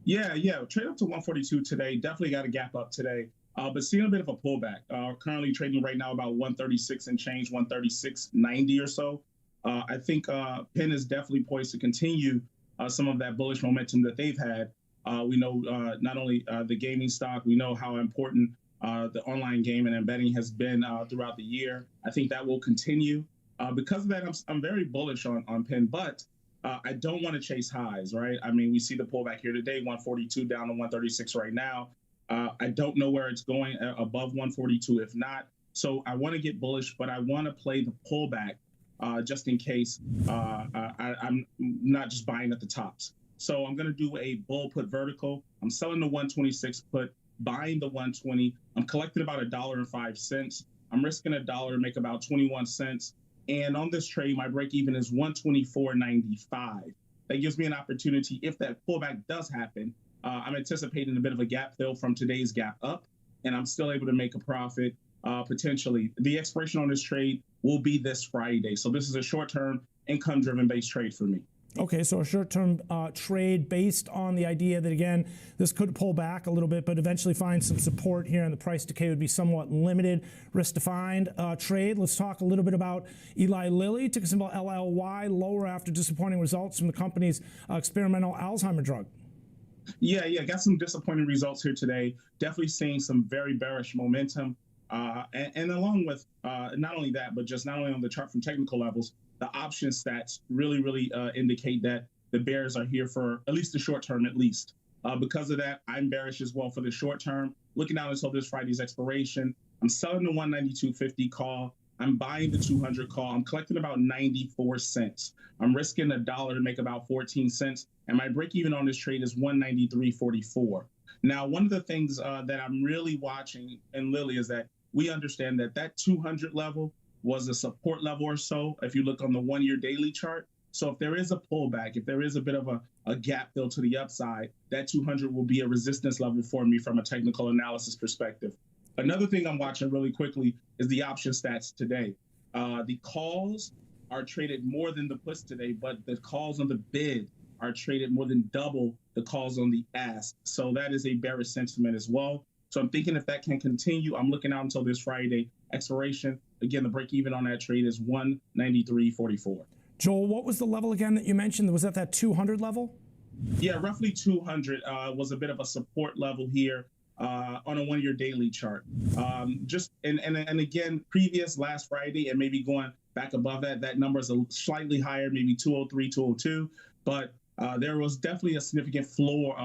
Yeah, trade up to 142 today. Definitely got a gap up today. But seeing a bit of a pullback. Currently trading right now about 136 and change, 136.90 or so. I think Penn is definitely poised to continue some of that bullish momentum that they've had. We know not only the gaming stock, we know how important the online game and betting has been throughout the year. I think that will continue. Because of that, I'm very bullish on Penn, but I don't want to chase highs, right? I mean, we see the pullback here today, 142 down to 136 right now. I don't know where it's going above 142, if not. So I want to get bullish, but I want to play the pullback just in case I'm not just buying at the tops. So I'm going to do a bull put vertical. I'm selling the 126 put, buying the 120. I'm collecting about $1.05. I'm risking $1 to make about 21 cents. And on this trade, my break even is 124.95. That gives me an opportunity, if that pullback does happen, I'm anticipating a bit of a gap fill from today's gap up, and I'm still able to make a profit potentially. The expiration on this trade will be this Friday. So this is a short-term, income-driven based trade for me. Okay, so a short-term trade based on the idea that, again, this could pull back a little bit, but eventually find some support here, and the price decay would be somewhat limited. Risk-defined trade. Let's talk a little bit about Eli Lilly. Ticker symbol LLY, lower after disappointing results from the company's experimental Alzheimer drug. Yeah, got some disappointing results here today. Definitely seeing some very bearish momentum. And along with not only that, but just not only on the chart from technical levels, the option stats really indicate that the bears are here for at least the short term, at least. Because of that, I'm bearish as well for the short term. Looking out until this Friday's expiration, I'm selling the 192.50 call. I'm buying the 200 call. I'm collecting about 94 cents. I'm risking $1 to make about 14 cents. And my break even on this trade is 193.44. Now, one of the things that I'm really watching in Lilly is that we understand that that 200 level was a support level or so, if you look on the 1-year daily chart. So if there is a pullback, if there is a bit of a gap fill to the upside, that 200 will be a resistance level for me from a technical analysis perspective. Another thing I'm watching really quickly is the option stats today. The calls are traded more than the puts today, but the calls on the bid are traded more than double the calls on the ask. So that is a bearish sentiment as well. So I'm thinking if that can continue, I'm looking out until this Friday expiration. Again, the break even on that trade is 193.44. Joel, what was the level again that you mentioned? Was that 200 level? Yeah, roughly 200 was a bit of a support level here on a 1-year daily chart. And again, previous last Friday and maybe going back above that, that number is slightly higher, maybe 203, 202. But there was definitely a significant floor,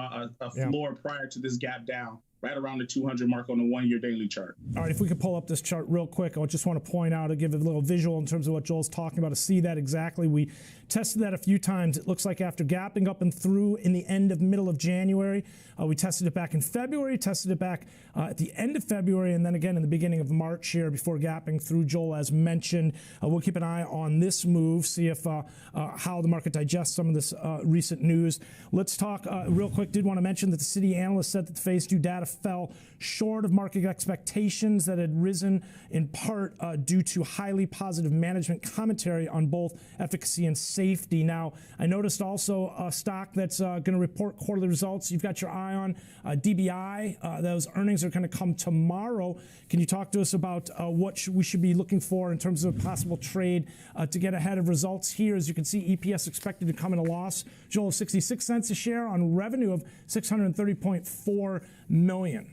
floor prior to this gap down, right around the 200 mark on the 1-year daily chart. All right, if we could pull up this chart real quick, I just want to point out, to give a little visual in terms of what Joel's talking about, to see that exactly. We tested that a few times. It looks like after gapping up and through in the middle of January, we tested it back in February, tested it back at the end of February, and then again in the beginning of March here before gapping through. Joel, as mentioned, we'll keep an eye on this move, see if how the market digests some of this recent news. Let's talk real quick. Did want to mention that the Citi analyst said that the phase 2 data fell short of market expectations that had risen in part due to highly positive management commentary on both efficacy and safety. Now, I noticed also a stock that's going to report quarterly results. You've got your eye on DBI. Those earnings are going to come tomorrow. Can you talk to us about what we should be looking for in terms of a possible trade to get ahead of results here? As you can see, EPS expected to come in a loss, Joel, of 66 cents a share on revenue of $630.4 million.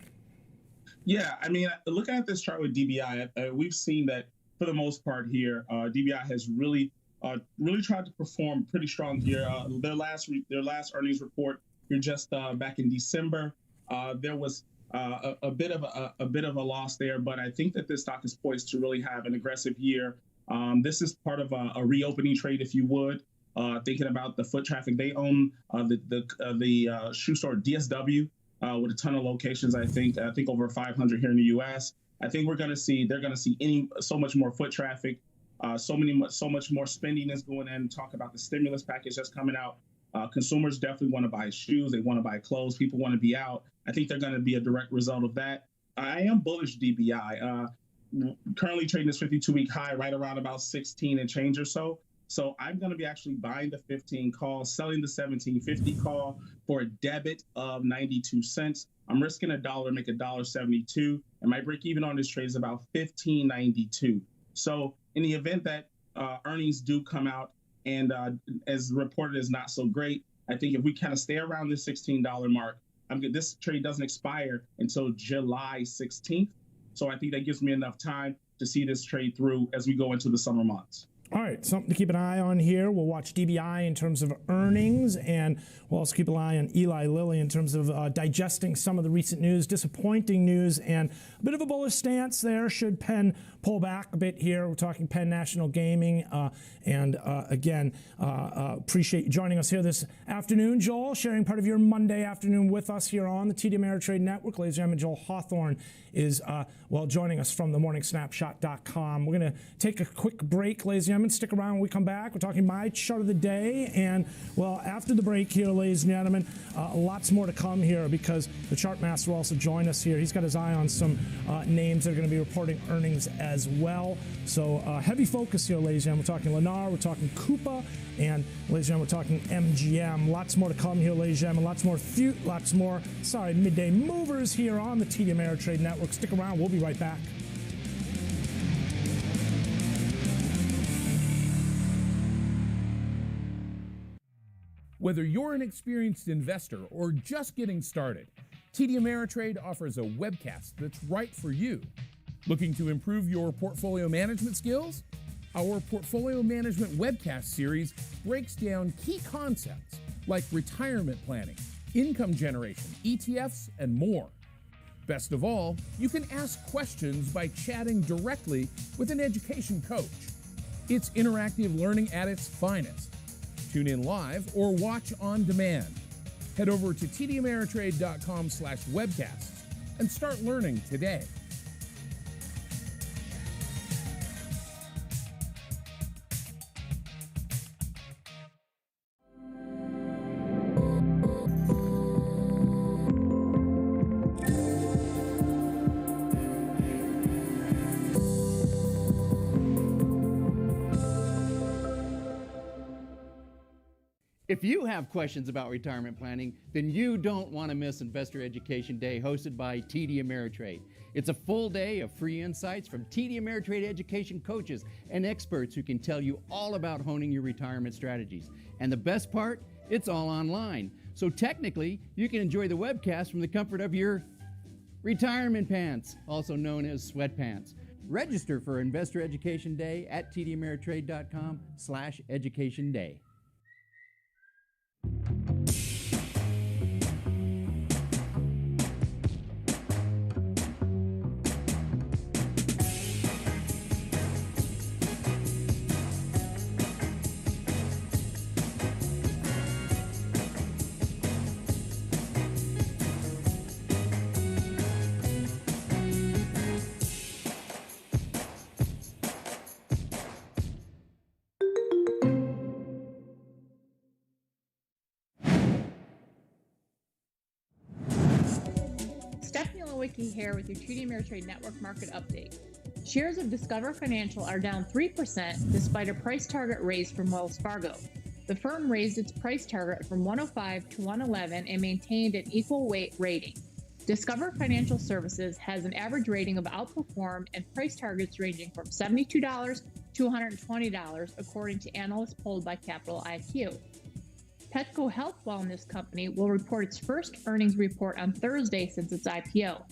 Yeah, I mean, looking at this chart with DBI, we've seen that for the most part here, DBI has really tried to perform pretty strong here. Their last earnings report here just back in December, there was a bit of a loss there, but I think that this stock is poised to really have an aggressive year. This is part of a reopening trade, if you would. Thinking about the foot traffic, they own the shoe store DSW. With a ton of locations, I think over 500 here in the U.S. I think they're going to see so much more foot traffic, so much more spending is going in. Talk about the stimulus package that's coming out. Consumers definitely want to buy shoes, they want to buy clothes, people want to be out. I think they're going to be a direct result of that. I am bullish DBI. Currently trading this 52-week high right around about 16 and change or so. So I'm going to be actually buying the 15 call, selling the 17.50 call for a debit of 92 cents. I'm risking $1 to make $1.72, and my break even on this trade is about $15.92. So in the event that earnings do come out and as reported is not so great, I think if we kind of stay around this $16 mark, this trade doesn't expire until July 16th. So I think that gives me enough time to see this trade through as we go into the summer months. All right, something to keep an eye on here. We'll watch DBI in terms of earnings, and we'll also keep an eye on Eli Lilly in terms of digesting some of the recent news, disappointing news, and a bit of a bullish stance there. Should Penn pull back a bit here? We're talking Penn National Gaming, and again, appreciate you joining us here this afternoon. Joel, sharing part of your Monday afternoon with us here on the TD Ameritrade Network. Ladies and gentlemen, Joel Hawthorne is, joining us from themorningsnapshot.com. We're going to take a quick break, ladies and gentlemen. Stick around when we come back. We're talking my chart of the day. And, well, after the break here, ladies and gentlemen, lots more to come here because the chart master will also join us here. He's got his eye on some names that are going to be reporting earnings as well. So heavy focus here, ladies and gentlemen. We're talking Lennar, we're talking Coupa, and, ladies and gentlemen, we're talking MGM. Lots more to come here, ladies and gentlemen. Lots more midday movers here on the TD Ameritrade Network. Stick around. We'll be right back. Whether you're an experienced investor or just getting started, TD Ameritrade offers a webcast that's right for you. Looking to improve your portfolio management skills? Our portfolio management webcast series breaks down key concepts like retirement planning, income generation, ETFs, and more. Best of all, you can ask questions by chatting directly with an education coach. It's interactive learning at its finest. Tune in live or watch on demand. Head over to tdameritrade.com/webcasts and start learning today. If you have questions about retirement planning, then you don't want to miss Investor Education Day hosted by TD Ameritrade. It's a full day of free insights from TD Ameritrade education coaches and experts who can tell you all about honing your retirement strategies. And the best part, it's all online. So technically, you can enjoy the webcast from the comfort of your retirement pants, also known as sweatpants. Register for Investor Education Day at tdameritrade.com/education day. Here with your TD Ameritrade Network Market Update. Shares of Discover Financial are down 3% despite a price target raise from Wells Fargo. The firm raised its price target from 105 to 111 and maintained an equal weight rating. Discover Financial Services has an average rating of outperform and price targets ranging from $72 to $120 according to analysts polled by Capital IQ. Petco Health Wellness Company will report its first earnings report on Thursday since its IPO.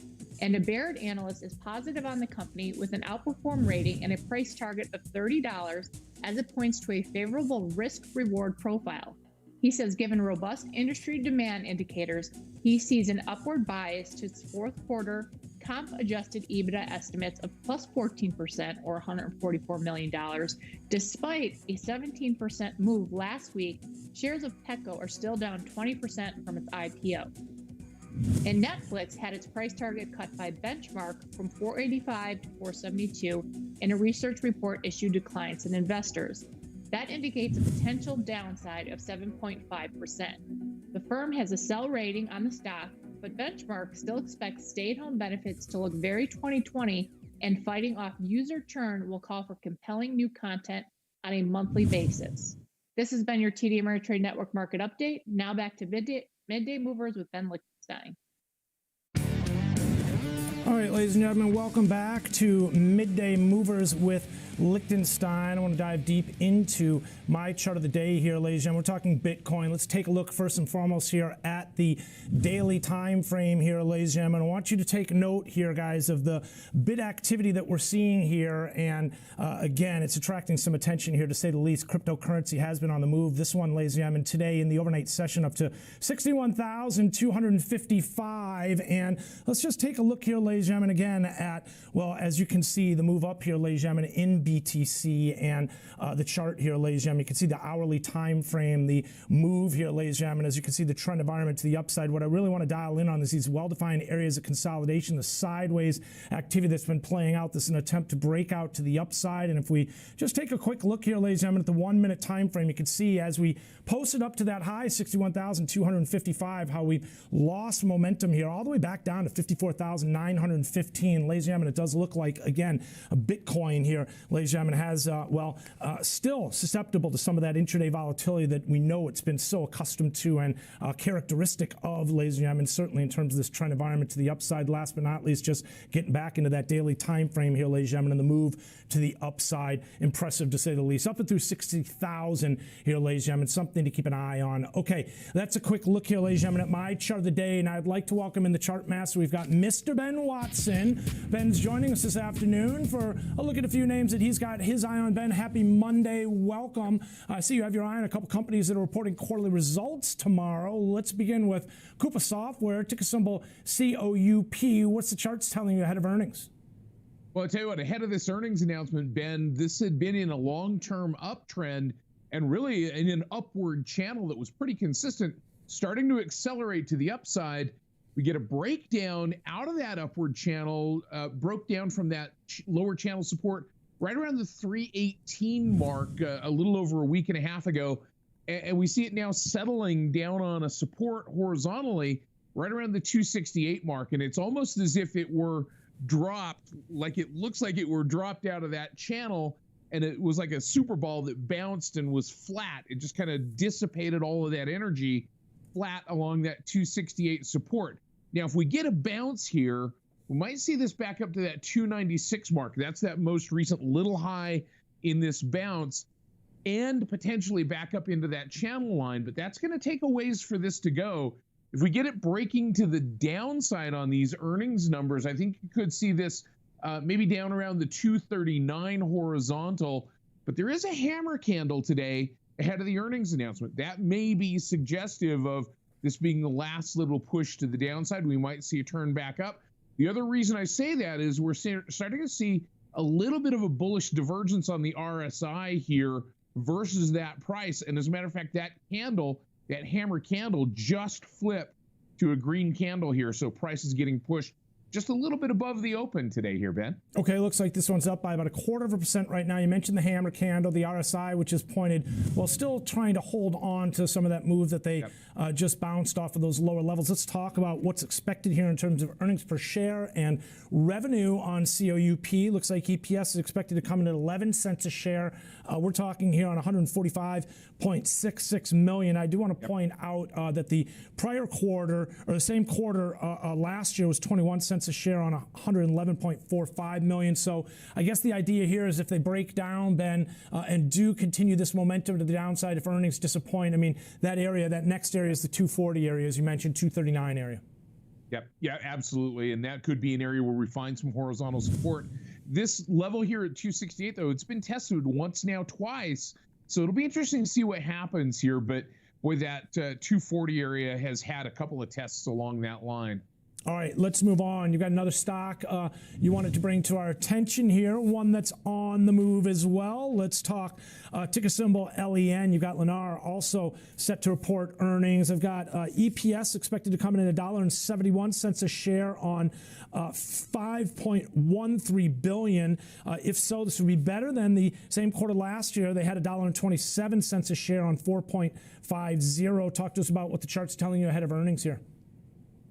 And a Baird analyst is positive on the company with an outperform rating and a price target of $30 as it points to a favorable risk-reward profile. He says given robust industry demand indicators, he sees an upward bias to its fourth quarter comp-adjusted EBITDA estimates of plus 14% or $144 million. Despite a 17% move last week, shares of Petco are still down 20% from its IPO. And Netflix had its price target cut by benchmark from $485 to $472 in a research report issued to clients and investors. That indicates a potential downside of 7.5%. The firm has a sell rating on the stock, but benchmark still expects stay-at-home benefits to look very 2020, and fighting off user churn will call for compelling new content on a monthly basis. This has been your TD Ameritrade Network Market Update. Now back to Midday Movers with Ben Lichtenstein. All right, ladies and gentlemen, welcome back to Midday Movers with Liechtenstein. I want to dive deep into my chart of the day here, ladies and gentlemen. We're talking Bitcoin. Let's take a look first and foremost here at the daily time frame here, ladies and gentlemen. I want you to take note here, guys, of the bid activity that we're seeing here. And again, it's attracting some attention here, to say the least. Cryptocurrency has been on the move. This one, ladies and gentlemen, today in the overnight session up to 61,255. And let's just take a look here, ladies and gentlemen, again at, well, as you can see, the move up here, ladies and gentlemen, in BTC, and the chart here, ladies and gentlemen. You can see the hourly time frame, the move here, ladies and gentlemen. As you can see, the trend environment to the upside. What I really want to dial in on is these well-defined areas of consolidation, the sideways activity that's been playing out. This is an attempt to break out to the upside. And if we just take a quick look here, ladies and gentlemen, at the 1 minute time frame, you can see as we posted up to that high, 61,255, how we lost momentum here all the way back down to 54,915. Ladies and gentlemen, it does look like, again, a Bitcoin here, ladies and gentlemen, has, still susceptible to some of that intraday volatility that we know it's been so accustomed to and characteristic of, ladies and gentlemen, certainly in terms of this trend environment to the upside. Last but not least, just getting back into that daily time frame here, ladies and gentlemen, and the move to the upside. Impressive, to say the least. Up and through 60,000 here, ladies and gentlemen, something to keep an eye on. Okay, that's a quick look here, ladies and gentlemen, at my chart of the day, and I'd like to welcome in the chart master. We've got Mr. Ben Watson. Ben's joining us this afternoon for a look at a few names that he's got his eye on. Ben, happy Monday. Welcome. I see you have your eye on a couple companies that are reporting quarterly results tomorrow. Let's begin with Coupa Software, ticker symbol COUP. What's the charts telling you ahead of earnings? Well, I'll tell you what, ahead of this earnings announcement, Ben, this had been in a long-term uptrend and really in an upward channel that was pretty consistent, starting to accelerate to the upside. We get a breakdown out of that upward channel, broke down from that lower channel support right around the 318 mark a little over a week and a half ago. And we see it now settling down on a support horizontally right around the 268 mark. And it's almost as if it were dropped, like it looks like it were dropped out of that channel, and it was like a super ball that bounced and was flat. It just kind of dissipated all of that energy flat along that 268 support. Now, if we get a bounce here, we might see this back up to that 296 mark. That's that most recent little high in this bounce, and potentially back up into that channel line. But that's going to take a ways for this to go. If we get it breaking to the downside on these earnings numbers, I think you could see this maybe down around the 239 horizontal. But there is a hammer candle today ahead of the earnings announcement. That may be suggestive of this being the last little push to the downside. We might see a turn back up. The other reason I say that is we're starting to see a little bit of a bullish divergence on the RSI here versus that price. And as a matter of fact, that candle, that hammer candle, just flipped to a green candle here. So price is getting pushed just a little bit above the open today here, Ben. Okay, looks like this one's up by about 0.25% right now. You mentioned the hammer candle, the RSI, which is pointed, well, still trying to hold on to some of that move that they just bounced off of those lower levels. Let's talk about what's expected here in terms of earnings per share and revenue on COUP. Looks like EPS is expected to come in at 11 cents a share. We're talking here on 145.66 million. I do want to point out that the prior quarter, or the same quarter last year, was 21 cents a share on 111.45 million. So I guess the idea here is if they break down, Ben, and do continue this momentum to the downside, if earnings disappoint, I mean, that area, that next area is the 240 area, as you mentioned, 239 area. Yep. Yeah, absolutely. And that could be an area where we find some horizontal support. This level here at 268, though, it's been tested once now, twice. So it'll be interesting to see what happens here. But boy, that 240 area has had a couple of tests along that line. All right, let's move on. You've got another stock you wanted to bring to our attention here, one that's on the move as well. Let's talk ticker symbol LEN. You've got Lennar also set to report earnings. I've got EPS expected to come in at $1.71 a share on $5.13 billion. If so, this would be better than the same quarter last year. They had $1.27 a share on 4.50. Talk to us about what the chart's telling you ahead of earnings here.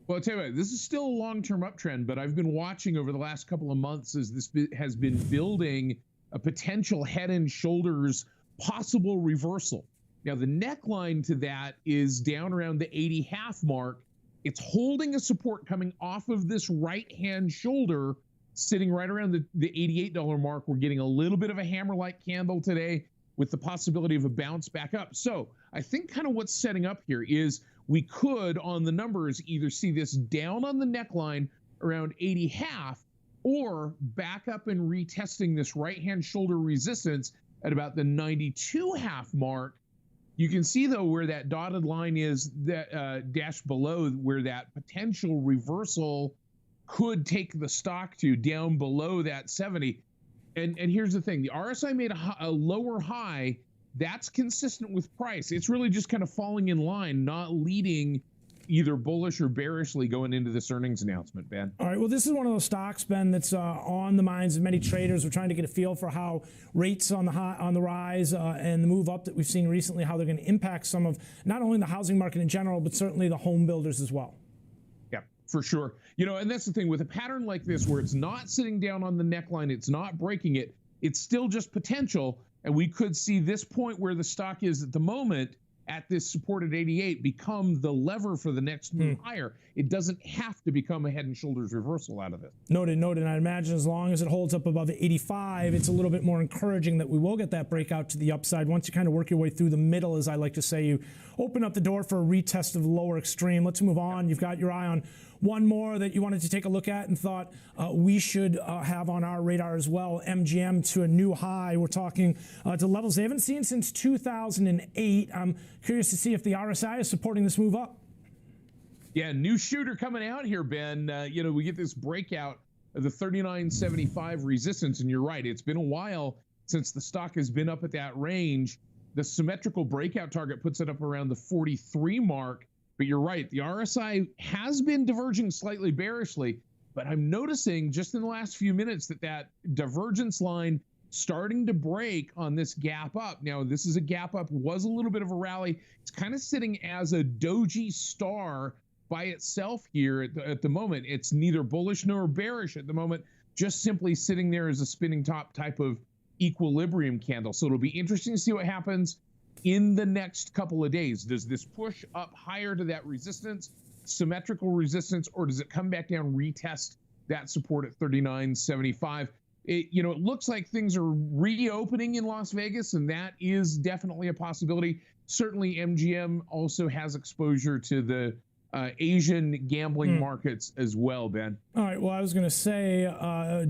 Well, I'll tell you what, this is still a long-term uptrend, but I've been watching over the last couple of months as this has been building a potential head and shoulders possible reversal. Now, the neckline to that is down around the 80.5 mark. It's holding a support coming off of this right-hand shoulder sitting right around the $88 mark. We're getting a little bit of a hammer-like candle today with the possibility of a bounce back up. So I think kind of what's setting up here is we could, on the numbers, either see this down on the neckline around 80.5 or back up and retesting this right-hand shoulder resistance at about the 92.5 mark. You can see, though, where that dotted line is, that dash below, where that potential reversal could take the stock to down below that 70. And here's the thing. The RSI made a lower high. That's consistent with price. It's really just kind of falling in line, not leading either bullish or bearishly going into this earnings announcement, Ben. All right, well, this is one of those stocks, Ben, that's on the minds of many traders. We're trying to get a feel for how rates on the rise and the move up that we've seen recently, how they're going to impact some of not only the housing market in general, but certainly the home builders as well. Yeah, for sure. You know, and that's the thing with a pattern like this where it's not sitting down on the neckline, it's not breaking it, it's still just potential, and we could see this point where the stock is at the moment at this support at 88 become the lever for the next move higher. It doesn't have to become a head and shoulders reversal out of it. Noted. And I imagine as long as it holds up above 85, it's a little bit more encouraging that we will get that breakout to the upside. Once you kind of work your way through the middle, as I like to say, you open up the door for a retest of the lower extreme. Let's move on. You've got your eye on one more that you wanted to take a look at and thought we should have on our radar as well. MGM to a new high. We're talking to levels they haven't seen since 2008. I'm curious to see if the RSI is supporting this move up. Yeah, new shooter coming out here, Ben. You know, we get this breakout of the 39.75 resistance, and you're right. It's been a while since the stock has been up at that range. The symmetrical breakout target puts it up around the 43 mark. But you're right, the RSI has been diverging slightly bearishly, but I'm noticing just in the last few minutes that divergence line starting to break on this gap up. Now, this is a gap up, was a little bit of a rally. It's kind of sitting as a doji star by itself here at the moment. It's neither bullish nor bearish at the moment, just simply sitting there as a spinning top type of equilibrium candle. So it'll be interesting to see what happens in the next couple of days. Does this push up higher to that resistance, symmetrical resistance, or does it come back down, retest that support at 39.75? It looks like things are reopening in Las Vegas, and that is definitely a possibility. Certainly MGM also has exposure to the Asian gambling markets as well, Ben. All right, well, I was going to say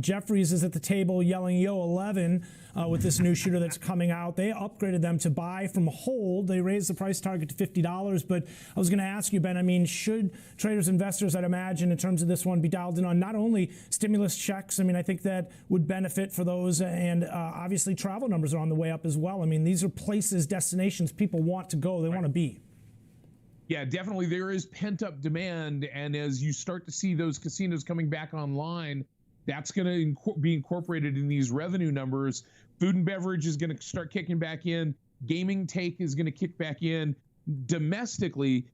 Jeffries is at the table yelling yo 11 with this new shooter that's coming out. They upgraded them to buy from hold. They raised the price target to $50, but I was going to ask you, Ben, I mean, should traders, investors, I'd imagine, in terms of this one, be dialed in on not only stimulus checks? I mean, I think that would benefit for those, and obviously travel numbers are on the way up as well. I mean, these are places, destinations people want to go, they want to be. Yeah, definitely there is pent-up demand, and as you start to see those casinos coming back online, that's going to be incorporated in these revenue numbers. Food and beverage is going to start kicking back in. Gaming take is going to kick back in. Domestically,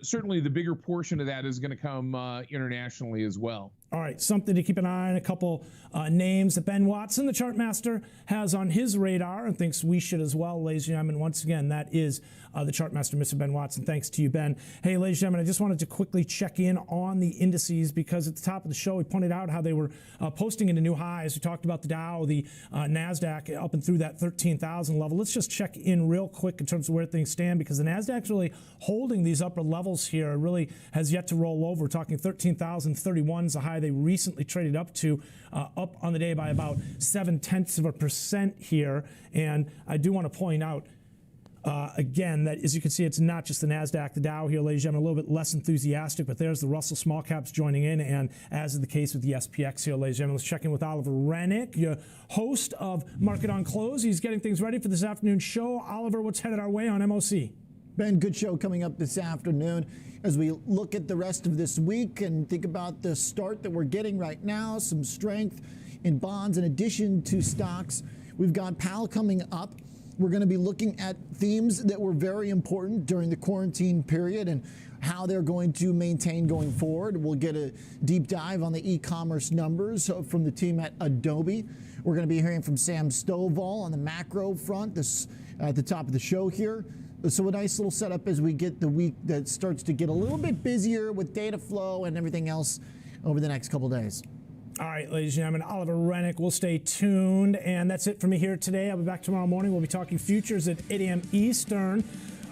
certainly the bigger portion of that is going to come internationally as well. All right, something to keep an eye on, a couple names that Ben Watson, the chart master, has on his radar and thinks we should as well, ladies and gentlemen. Once again, that is the chart master, Mr. Ben Watson. Thanks to you, Ben. Hey, ladies and gentlemen, I just wanted to quickly check in on the indices because at the top of the show, we pointed out how they were posting into new highs. We talked about the Dow, the NASDAQ up and through that 13,000 level. Let's just check in real quick in terms of where things stand because the NASDAQ's really holding these upper levels here. It really has yet to roll over. We're talking 13,031 is a high they recently traded up to, up on the day by about 0.7% here. And I do want to point out, again, that as you can see, it's not just the NASDAQ, the Dow here, ladies and gentlemen, a little bit less enthusiastic, but there's the Russell small caps joining in, and as is the case with the SPX here, ladies and gentlemen. Let's check in with Oliver Rennick, your host of Market on Close. He's getting things ready for this afternoon show. Oliver, what's headed our way on MOC? Ben, good show coming up this afternoon as we look at the rest of this week and think about the start that we're getting right now, some strength in bonds in addition to stocks. We've got Powell coming up. We're going to be looking at themes that were very important during the quarantine period and how they're going to maintain going forward. We'll get a deep dive on the e-commerce numbers from the team at Adobe. We're going to be hearing from Sam Stovall on the macro front at the top of the show here. So a nice little setup as we get the week that starts to get a little bit busier with data flow and everything else over the next couple of days. All right, ladies and gentlemen, Oliver Rennick will stay tuned. And that's it for me here today. I'll be back tomorrow morning. We'll be talking futures at 8 a.m. Eastern.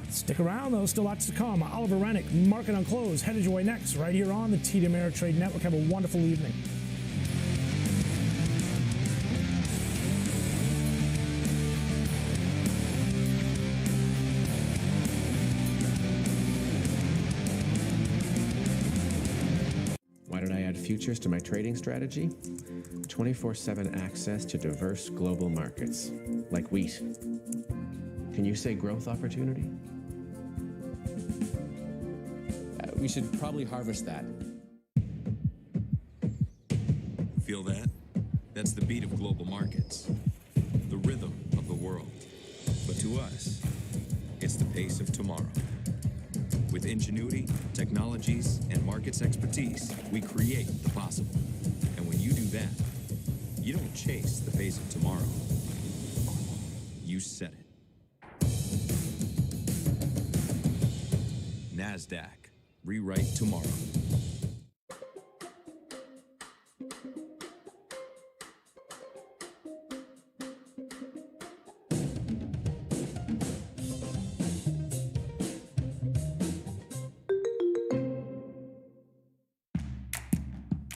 Stick around, though. Still lots to come. Oliver Rennick, Market on Close, headed your way next, right here on the TD Ameritrade Network. Have a wonderful evening. Why did I add futures to my trading strategy? 24/7 access to diverse global markets, like wheat. Can you say growth opportunity? We should probably harvest that. Feel that? That's the beat of global markets, the rhythm of the world. But to us, it's the pace of tomorrow. With ingenuity, technologies, and markets expertise, we create the possible. And when you do that, you don't chase the pace of tomorrow. You set it. NASDAQ. Rewrite tomorrow.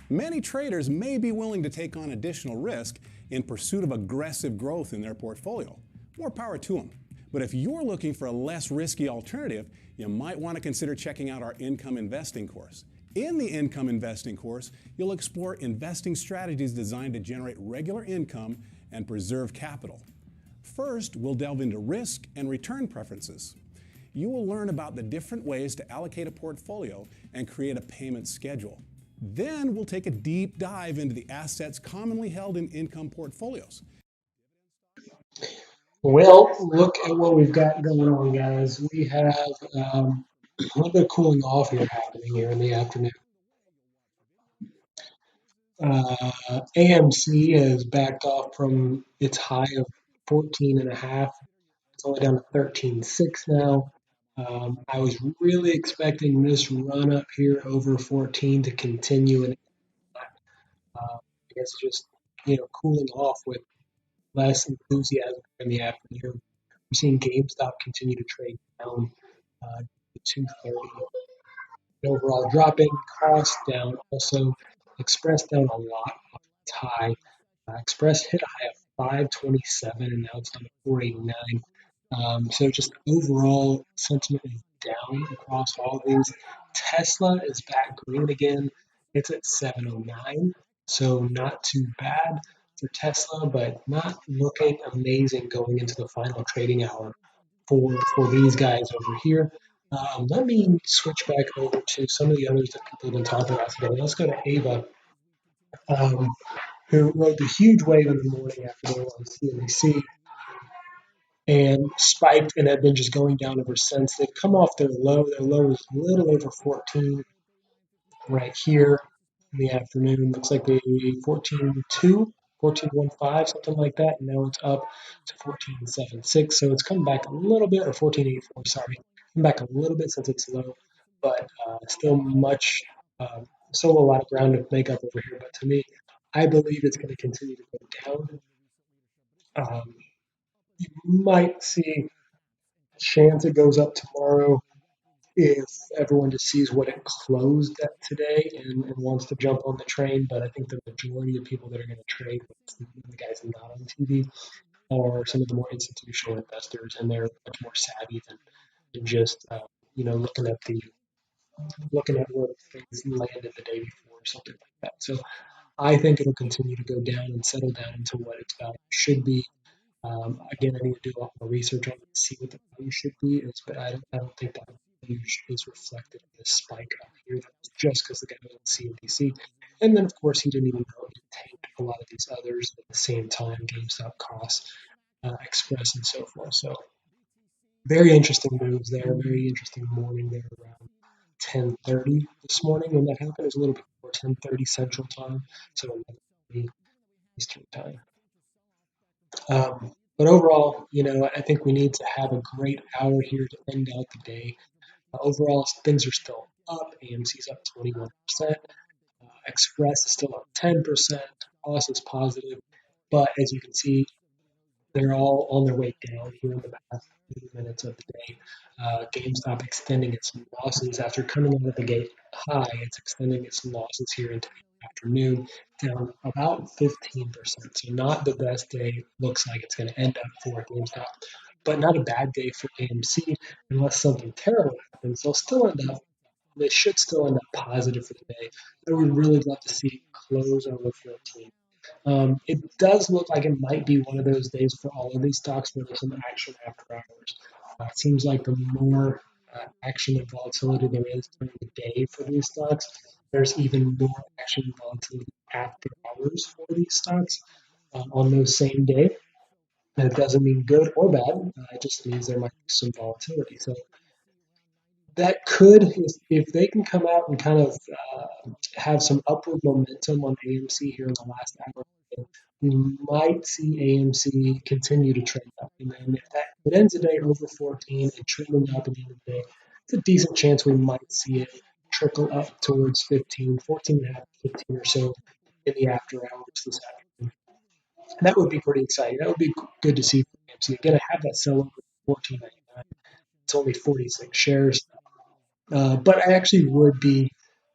Many traders may be willing to take on additional risk in pursuit of aggressive growth in their portfolio. More power to them. But if you're looking for a less risky alternative, you might want to consider checking out our income investing course. In the income investing course, you'll explore investing strategies designed to generate regular income and preserve capital. First, we'll delve into risk and return preferences. You will learn about the different ways to allocate a portfolio and create a payment schedule. Then we'll take a deep dive into the assets commonly held in income portfolios. Well, look at what we've got going on, guys. We have a little bit of cooling off here happening here in the afternoon. AMC has backed off from its high of 14.5. It's only down to 13.6 now. I was really expecting this run up here over 14 to continue, and I guess just cooling off with less enthusiasm in the afternoon. We're seeing GameStop continue to trade down to 230. Overall drop in, cost down, also Express down a lot off its high. Express hit a high of 527 and now it's down to 489. So just overall sentiment is down across all of these. Tesla is back green again. It's at 709, so not too bad for Tesla, but not looking amazing going into the final trading hour for these guys over here. Let me switch back over to some of the others that people have been talking about today. Let's go to Ava, who rode the huge wave in the morning after they were on CNBC and spiked and have been just going down ever since. They've come off their low. Their low is a little over 14 right here in the afternoon. Looks like they 14.2, 14.15, something like that. And now it's up to 14.76. So it's come back a little bit, or 14.84, sorry. Come back a little bit since it's low, but still still a lot of ground to make up over here. But to me, I believe it's going to continue to go down. You might see a chance it goes up tomorrow if everyone just sees what it closed at today and wants to jump on the train. But I think the majority of people that are going to trade, the guys not on TV, are some of the more institutional investors, and they're much more savvy than just looking at where things landed the day before or something like that. So I think it'll continue to go down and settle down into what its value should be. Again, I need to do a lot more research on it to see what the value should be, but I don't think that value is reflected in this spike up here. That was just because the guy was on CNBC. And then, of course, he didn't even know he tanked a lot of these others at the same time, GameStop, Koss, Express, and so forth. So very interesting moves there. Very interesting morning there around 10:30 this morning when that happened. It was a little bit before 10:30 Central Time, so 11:30 Eastern Time. But overall, I think we need to have a great hour here to end out the day. Overall, things are still up. AMC's up 21%. Express is still up 10%. Koss is positive. But as you can see, they're all on their way down here in the past 30 minutes of the day. GameStop extending its losses after coming out of the gate high. It's extending its losses here into the afternoon, down about 15%. So not the best day. Looks like it's going to end up for GameStop, but not a bad day for AMC unless something terrible happens. They'll still end up. They should still end up positive for the day. I would really love to see it close over 14. It does look like it might be one of those days for all of these stocks where there's some action after hours. It seems like the more action and volatility there is during the day for these stocks, there's even more action and volatility after hours for these stocks on those same day. And it doesn't mean good or bad. It just means there might be some volatility. So that could, if they can come out and kind of have some upward momentum on AMC here in the last hour, we might see AMC continue to trend up. And then if it ends the day over 14 and trending up at the end of the day, it's a decent chance we might see it trickle up towards 15, 14 and a half, 15 or so in the after hours this afternoon. That would be pretty exciting. That would be good to see for AMC. Again, I have that sell over 14.99. It's only 46 shares. But I actually would be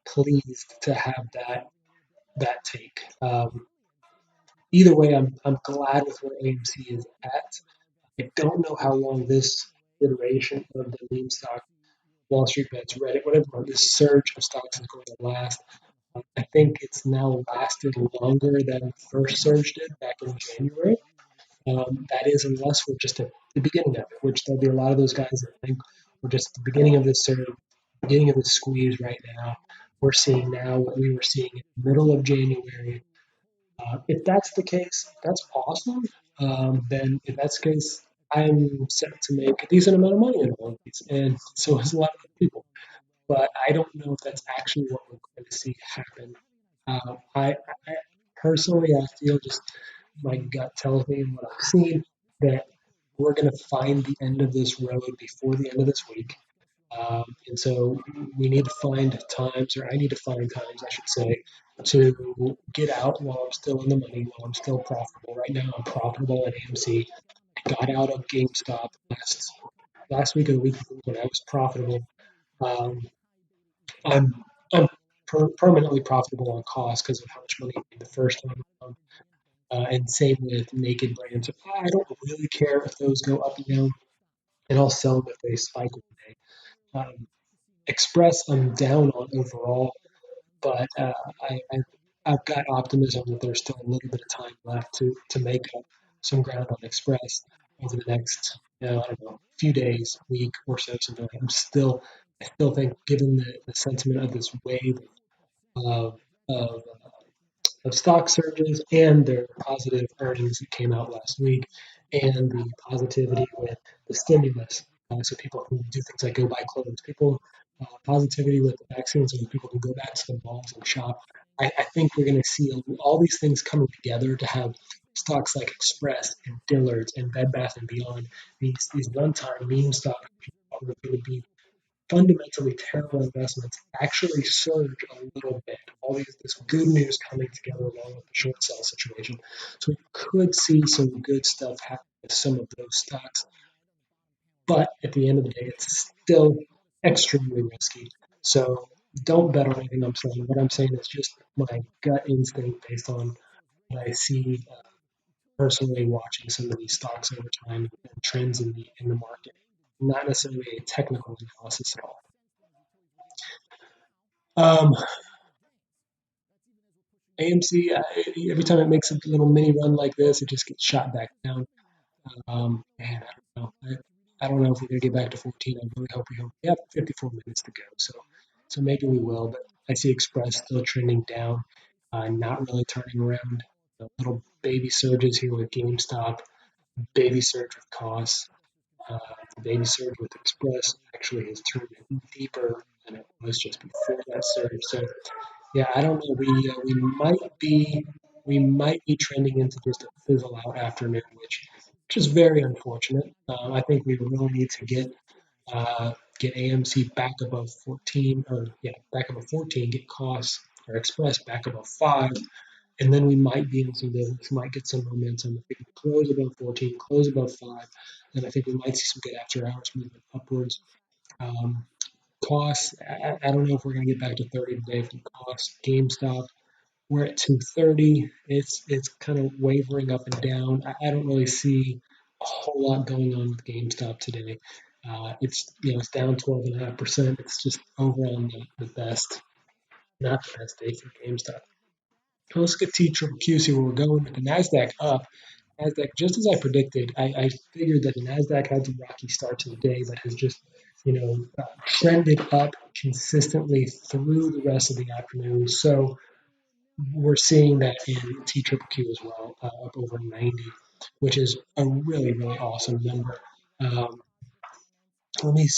pleased to have that take. Either way, I'm glad with where AMC is at. I don't know how long this iteration of the meme stock, Wall Street Bets, Reddit, whatever, this surge of stocks is going to last. I think it's now lasted longer than the first surge did back in January. That is, unless we're just at the beginning of it, which there'll be a lot of those guys that think we're just at the beginning of this surge, beginning of the squeeze right now. We're seeing now what we were seeing in the middle of January. If that's the case, that's awesome. Then if that's the case, I'm set to make a decent amount of money in all of these, and so is a lot of other people. But I don't know if that's actually what we're going to see happen. I personally, I feel just my gut tells me and what I've seen that we're going to find the end of this road before the end of this week. And so we need to find times, or I need to find times, I should say, to get out while I'm still in the money, while I'm still profitable. Right now, I'm profitable at AMC. I got out of GameStop last week or the week before when I was profitable. Um, I'm permanently profitable on Koss because of how much money I made the first time around. And same with Naked Brands. I don't really care if those go up and down, and I'll sell them if they spike one day. Express, I'm down on overall, but I've got optimism that there's still a little bit of time left to make up some ground on Express over the next, I don't know, few days, week or so. Something like that. I still think, given the sentiment of this wave of of of stock surges and their positive earnings that came out last week, and the positivity with the stimulus. So people can do things like go buy clothes. Positivity with the vaccines, and people can go back to the malls and shop. I think we're going to see all these things coming together to have stocks like Express and Dillard's and Bed Bath and Beyond. These one-time meme stocks are going to be fundamentally terrible investments actually surge a little bit. All this good news coming together along with the short sell situation. So we could see some good stuff happen with some of those stocks. But at the end of the day, it's still extremely risky. So don't bet on anything I'm saying. What I'm saying is just my gut instinct based on what I see personally watching some of these stocks over time and trends in the market. Not necessarily a technical analysis at all. AMC, every time it makes a little mini run like this, it just gets shot back down. And I don't know. I don't know if we're going to get back to 14. I really hope we don't. We have 54 minutes to go, so maybe we will. But I see Express still trending down, not really turning around. Little baby surges here with GameStop, baby surge with Koss, the baby surge with Express actually has turned deeper than it was just before that surge. So yeah, I don't know. We might be trending into just a fizzle out afternoon, which is very unfortunate. I think we really need to get AMC back above 14, back above 14, get Koss or Express back above 5, and then we might be in some business, might get some momentum. If we can close above 14, close above 5, then I think we might see some good after hours movement upwards. Koss, I don't know if we're going to get back to 30 today from Koss. GameStop, we're at 230. It's kind of wavering up and down. I don't really see a whole lot going on with GameStop today. It's down 12.5%. It's just overall not the best day for GameStop. Let's look at TQQQ, see where we're going with the Nasdaq up. Nasdaq, just as I predicted, I figured that the Nasdaq had some rocky start to the day, but has just trended up consistently through the rest of the afternoon. So we're seeing that in TQQQ as well, up over 90, which is a really, really awesome number. Let me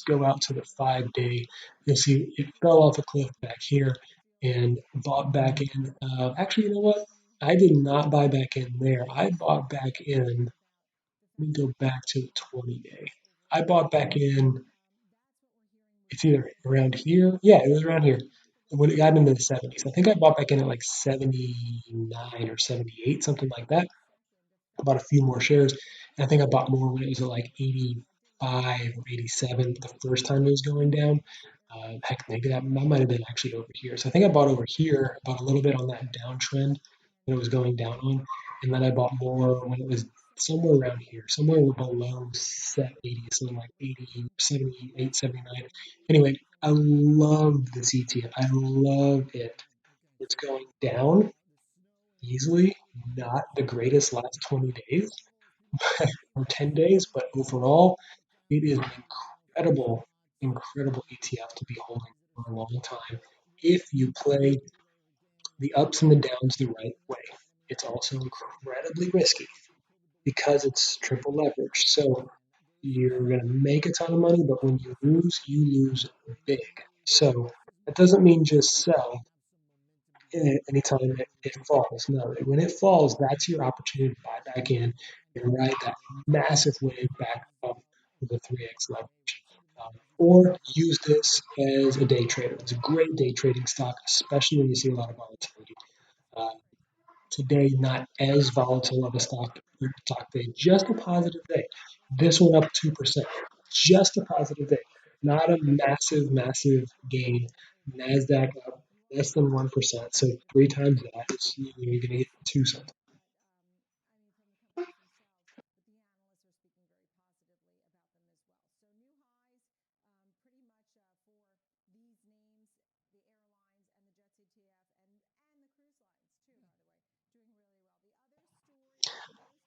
go out to the 5-day. You'll see it fell off a cliff back here and bought back in. Actually, you know what? I did not buy back in there. I bought back in. Let me go back to the 20-day. I bought back in. It's either around here. Yeah, it was around here. When it got into the 70s, I think I bought back in at like 79 or 78, something like that. I bought a few more shares. And I think I bought more when it was at like 85 or 87 the first time it was going down. Heck, maybe that might have been actually over here. So I think I bought over here, bought a little bit on that downtrend that it was going down on. And then I bought more when it was somewhere around here, somewhere below 80, something like 80, 78, 79. Anyway, I love this ETF. I love it. It's going down easily, not the greatest last 20 days or 10 days, but overall, it is an incredible ETF to be holding for a long time if you play the ups and the downs the right way. It's also incredibly risky because it's triple leverage. So you're going to make a ton of money, but when you lose big. So that doesn't mean just sell anytime it falls. No, when it falls, that's your opportunity to buy back in and ride that massive wave back up with a 3x leverage. Or use this as a day trader. It's a great day trading stock, especially when you see a lot of volatility. Today, not as volatile of a stock day, just a positive day. This one up 2%, just a positive day, not a massive gain. Nasdaq up less than 1%, so 3 times that, you're going to get 2 cents.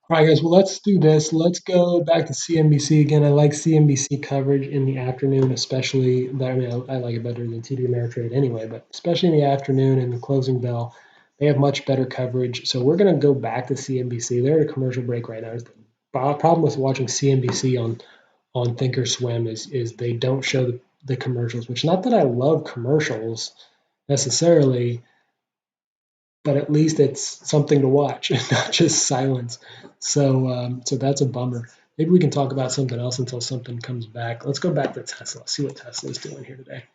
All right, guys, well, let's do this. Let's go back to CNBC again. I like CNBC coverage in the afternoon, especially. I like it better than TD Ameritrade anyway, but especially in the afternoon and the closing bell, they have much better coverage. So we're going to go back to CNBC. They're at a commercial break right now. The problem with watching CNBC on Thinkorswim is they don't show the commercials, which not that I love commercials necessarily, but at least it's something to watch and not just silence. So that's a bummer. Maybe we can talk about something else until something comes back. Let's go back to Tesla, see what Tesla is doing here today.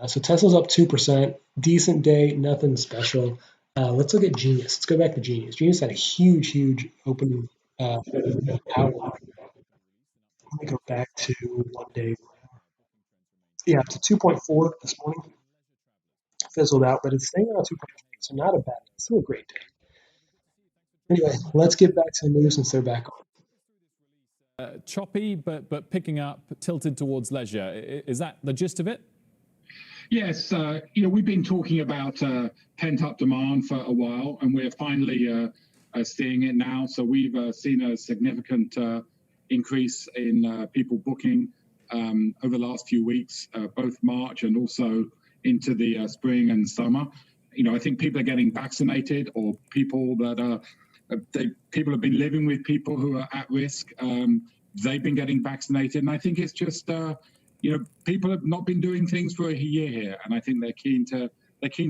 So Tesla's up 2%, decent day, nothing special. Let's look at Genius. Let's go back to Genius. Genius had a huge opening hour. Let me go back to 1 day. Yeah, up to 2.4 this morning. Fizzled out, but it's staying around 2.3, so not a bad, still a great day. Anyway, let's get back to the news since they're back on. Choppy, but picking up, tilted towards leisure. Is that the gist of it? Yes, we've been talking about pent-up demand for a while, and we're finally seeing it now. So we've seen a significant increase in people booking over the last few weeks, both March and also into the spring and summer. I think people are getting vaccinated, or people that people have been living with people who are at risk. They've been getting vaccinated, and I think it's just people have not been doing things for a year here, and I think they're keen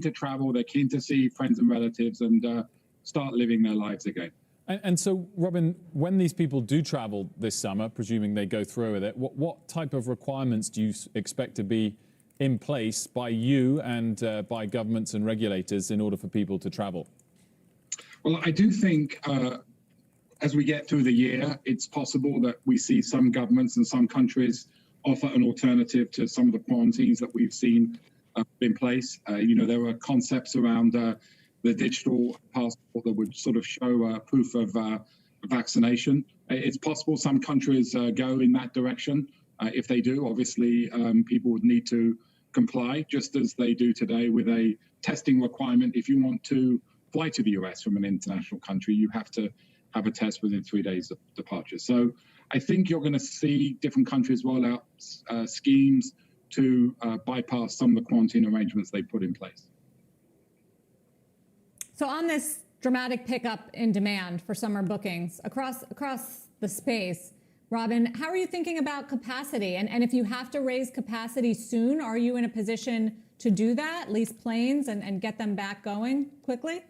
to travel, they're keen to see friends and relatives, and start living their lives again. And so, Robin, when these people do travel this summer, presuming they go through with it, what type of requirements do you expect to be in place by you and by governments and regulators in order for people to travel? Well, I do think as we get through the year, it's possible that we see some governments and some countries offer an alternative to some of the quarantines that we've seen in place. There were concepts around the digital passport that would sort of show proof of vaccination. It's possible some countries go in that direction. If they do, obviously, people would need to comply, just as they do today with a testing requirement. If you want to fly to the US from an international country, you have to have a test within 3 days of departure. So I think you're going to see different countries roll out schemes to bypass some of the quarantine arrangements they put in place. So on this dramatic pickup in demand for summer bookings across the space, Robin, how are you thinking about capacity? And if you have to raise capacity soon, are you in a position to do that, lease planes and get them back going quickly?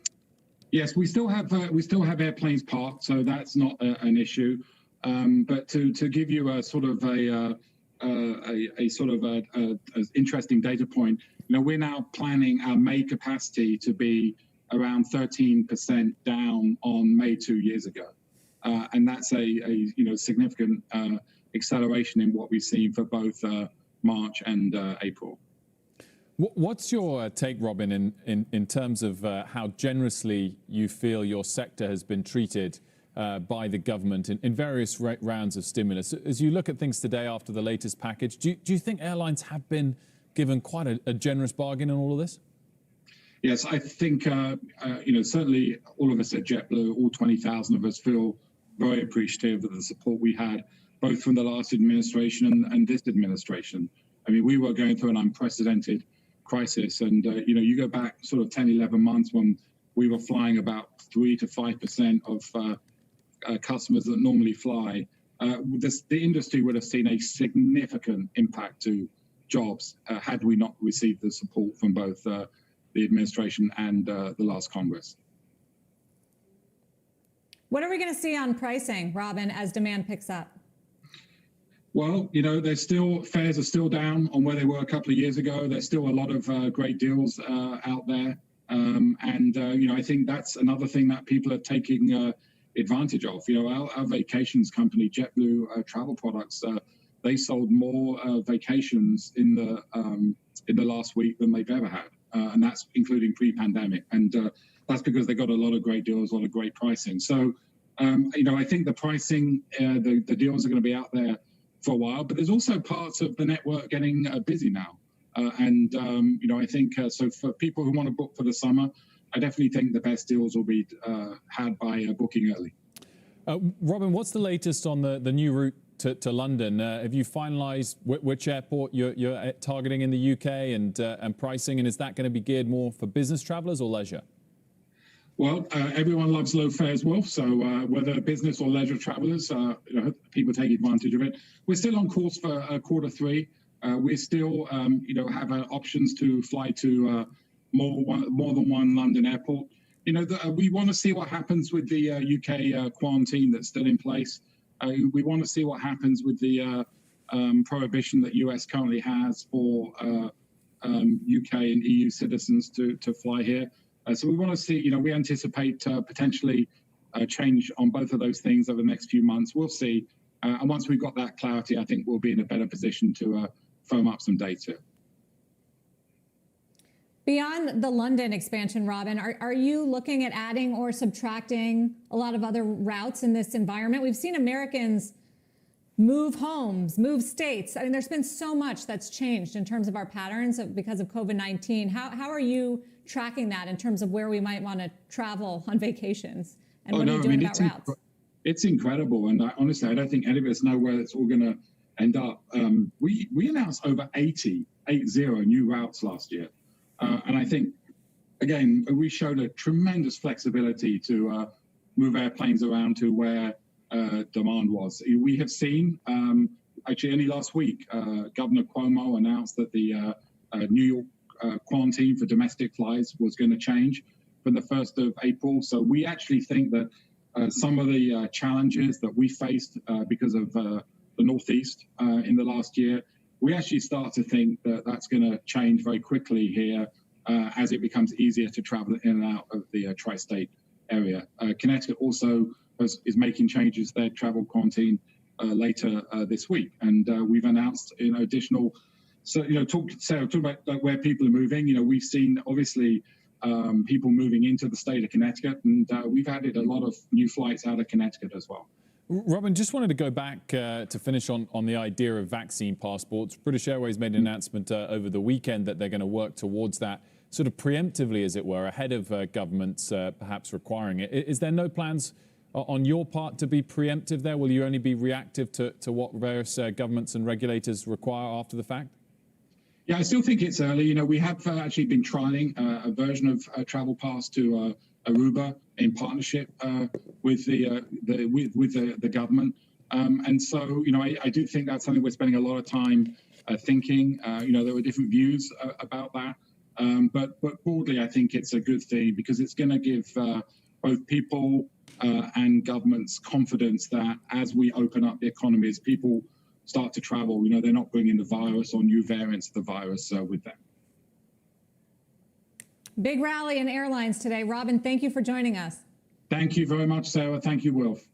Yes, we still have airplanes parked, so that's not an issue. But to give you a sort of a interesting data point, we're now planning our May capacity to be around 13% down on May 2 years ago. And that's a significant acceleration in what we've seen for both March and April. What's your take, Robin, in terms of how generously you feel your sector has been treated by the government in various rounds of stimulus? As you look at things today after the latest package, do you think airlines have been given quite a generous bargain in all of this? Yes, I think, certainly all of us at JetBlue, all 20,000 of us, feel very appreciative of the support we had, both from the last administration and this administration. I mean, we were going through an unprecedented crisis. And, you go back sort of 10, 11 months when we were flying about 3 to 5% of customers that normally fly. The industry would have seen a significant impact to jobs had we not received the support from both the administration and the last Congress. What are we going to see on pricing, Robin, as demand picks up? Well, there's still fares are still down on where they were a couple of years ago. There's still a lot of great deals out there. I think that's another thing that people are taking advantage of. Our vacations company, JetBlue Travel Products, they sold more vacations in the last week than they've ever had. And that's including pre-pandemic. And that's because they got a lot of great deals, a lot of great pricing. So, I think the pricing, the deals are going to be out there for a while, but there's also parts of the network getting busy now. I think so for people who want to book for the summer, I definitely think the best deals will be had by booking early. Robin, what's the latest on the new route to London? Have you finalized which airport you're targeting in the UK and pricing? And is that going to be geared more for business travelers or leisure? Well, everyone loves low fares, Wolf. So whether business or leisure travelers, people take advantage of it. We're still on course for quarter 3. We still, have options to fly to more than one London airport. We want to see what happens with the UK quarantine that's still in place. We want to see what happens with the prohibition that US currently has for UK and EU citizens to fly here. So we want to see, we anticipate potentially a change on both of those things over the next few months. We'll see. And once we've got that clarity, I think we'll be in a better position to firm up some data. Beyond the London expansion, Robin, are you looking at adding or subtracting a lot of other routes in this environment? We've seen Americans move homes, move states. I mean, there's been so much that's changed in terms of our patterns because of COVID-19. How are you tracking that in terms of where we might want to travel on vacations? And what are you doing about routes? It's incredible. And honestly, I don't think any of us know where it's all going to end up. We announced over 80 new routes last year. And I think, again, we showed a tremendous flexibility to move airplanes around to where demand was. We have seen, actually only last week, Governor Cuomo announced that the New York quarantine for domestic flights was going to change from the 1st of April. So we actually think that some of the challenges that we faced because of the Northeast in the last year, we actually start to think that that's going to change very quickly here as it becomes easier to travel in and out of the tri-state area. Connecticut also is making changes to their travel quarantine later this week, and we've announced additional. So talk about where people are moving. We've seen obviously people moving into the state of Connecticut, and we've added a lot of new flights out of Connecticut as well. Robin, just wanted to go back to finish on the idea of vaccine passports. British Airways made an announcement over the weekend that they're going to work towards that sort of preemptively, as it were, ahead of governments perhaps requiring it. Is there no plans on your part to be preemptive there? Will you only be reactive to what various governments and regulators require after the fact? Yeah, I still think it's early. We have actually been trialing a version of Travel Pass to Aruba in partnership with the government, and so I do think that's something we're spending a lot of time thinking. There were different views about that, but broadly, I think it's a good thing because it's going to give both people and governments confidence that as we open up the economies, people start to travel. They're not bringing the virus or new variants of the virus with them. Big rally in airlines today. Robin, thank you for joining us. Thank you very much, Sarah. Thank you, Wilf.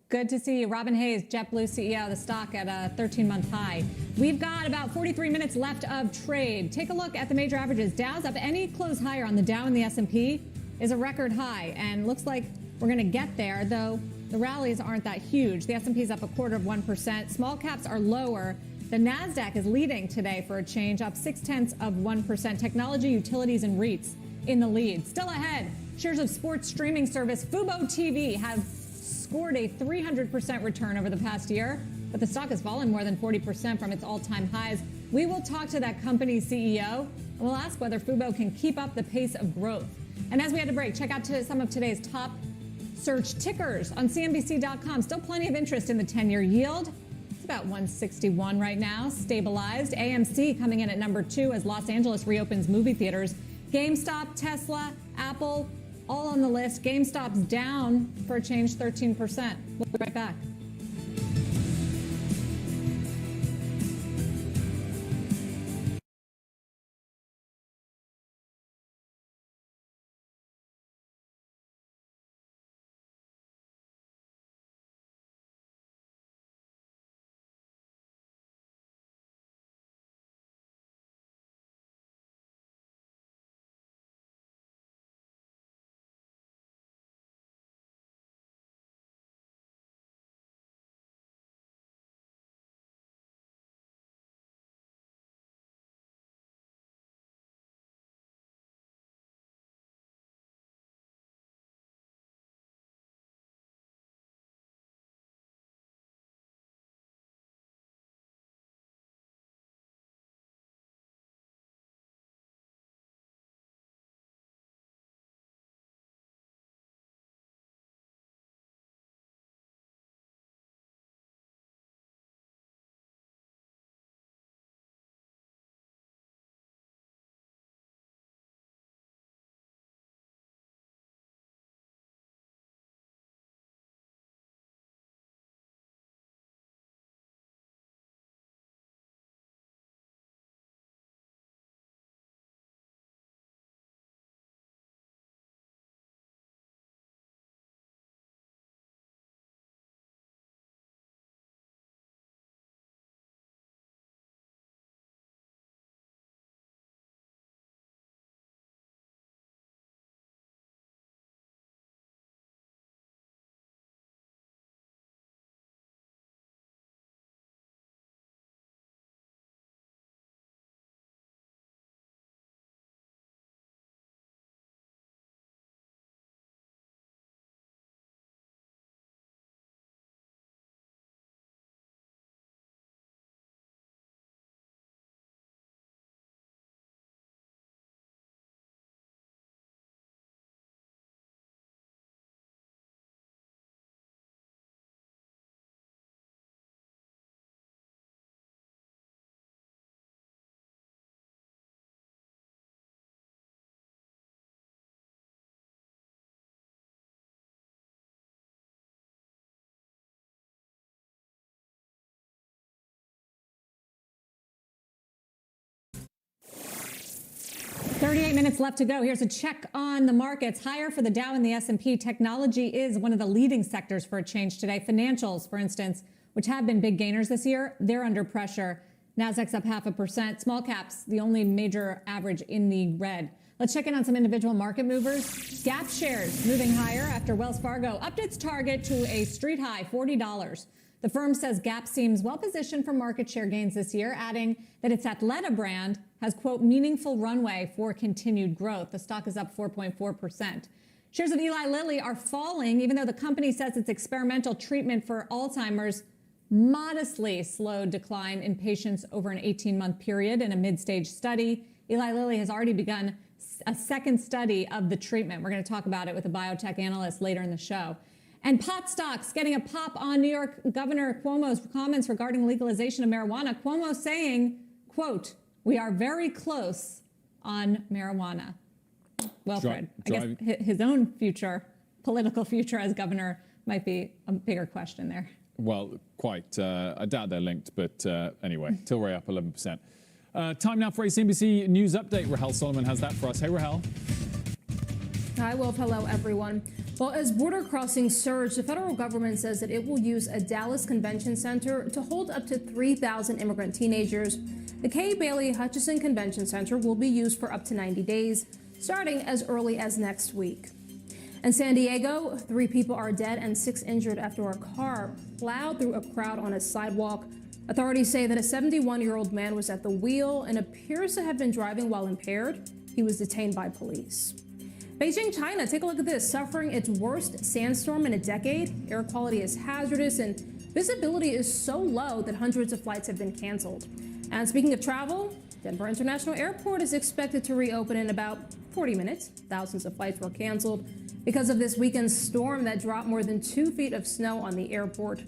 Good to see you. Robin Hayes, JetBlue CEO of the stock at a 13-month high. We've got about 43 minutes left of trade. Take a look at the major averages. Dow's up. Any close higher on the Dow and the S&P is a record high, and looks like we're going to get there, though the rallies aren't that huge. The S&P is up 0.25%. Small caps are lower. The NASDAQ is leading today for a change, up 0.6%. Technology, utilities, and REITs in the lead. Still ahead, shares of sports streaming service Fubo TV have scored a 300% return over the past year, but the stock has fallen more than 40% from its all-time highs. We will talk to that company's CEO, and we'll ask whether Fubo can keep up the pace of growth. And as we had to break, check out some of today's top search tickers on CNBC.com. Still plenty of interest in the 10-year yield. It's about 161 right now, stabilized. AMC coming in at number 2 as Los Angeles reopens movie theaters. GameStop, Tesla, Apple, all on the list. GameStop's down for a change 13%. We'll be right back. 38 minutes left to go. Here's a check on the markets. Higher for the Dow and the S&P. Technology is one of the leading sectors for a change today. Financials, for instance, which have been big gainers this year, they're under pressure. Nasdaq's up 0.5%. Small caps, the only major average in the red. Let's check in on some individual market movers. Gap shares moving higher after Wells Fargo upped its target to a street high, $40. The firm says Gap seems well positioned for market share gains this year, adding that its Athleta brand has, quote, meaningful runway for continued growth. The stock is up 4.4%. Shares of Eli Lilly are falling, even though the company says its experimental treatment for Alzheimer's modestly slowed decline in patients over an 18-month period in a mid-stage study. Eli Lilly has already begun a second study of the treatment. We're going to talk about it with a biotech analyst later in the show. And pot stocks getting a pop on New York Governor Cuomo's comments regarding legalization of marijuana. Cuomo saying, quote, "We are very close on marijuana." Well, Fred, I guess his own future, political future as governor might be a bigger question there. Well, quite. I doubt they're linked, but anyway, Tilray up 11%. Time now for a CNBC News update. Rahel Solomon has that for us. Hey, Rahel. Hi, Wolf. Hello, everyone. Well, as border crossings surge, the federal government says that it will use a Dallas Convention Center to hold up to 3,000 immigrant teenagers. The Kay Bailey Hutchison Convention Center will be used for up to 90 days, starting as early as next week. In San Diego, 3 people are dead and 6 injured after a car plowed through a crowd on a sidewalk. Authorities say that a 71-year-old man was at the wheel and appears to have been driving while impaired. He was detained by police. Beijing, China, take a look at this. Suffering its worst sandstorm in a decade. Air quality is hazardous and visibility is so low that hundreds of flights have been canceled. And speaking of travel, Denver International Airport is expected to reopen in about 40 minutes. Thousands of flights were canceled because of this weekend's storm that dropped more than 2 feet of snow on the airport.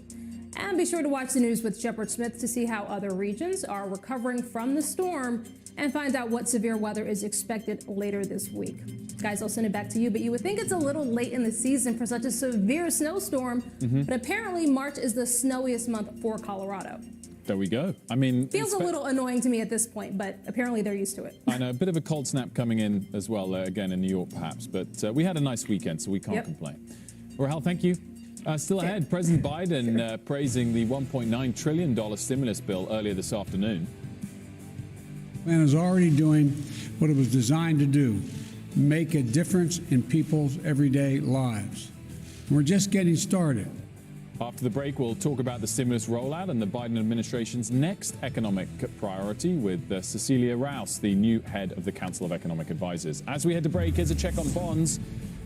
And be sure to watch the news with Shepard Smith to see how other regions are recovering from the storm and find out what severe weather is expected later this week. Guys, I'll send it back to you, but you would think it's a little late in the season for such a severe snowstorm, but apparently March is the snowiest month for Colorado. There we go. I mean, Feels a little annoying to me at this point, but apparently they're used to it. I know, a bit of a cold snap coming in as well, again in New York perhaps, but we had a nice weekend, so we can't complain. Rahel, thank you. Still ahead, President Biden praising the $1.9 trillion stimulus bill earlier this afternoon. The plan is already doing what it was designed to do, make a difference in people's everyday lives. And we're just getting started. After the break, we'll talk about the stimulus rollout and the Biden administration's next economic priority with Cecilia Rouse, the new head of the Council of Economic Advisors. As we head to break, here's a check on bonds.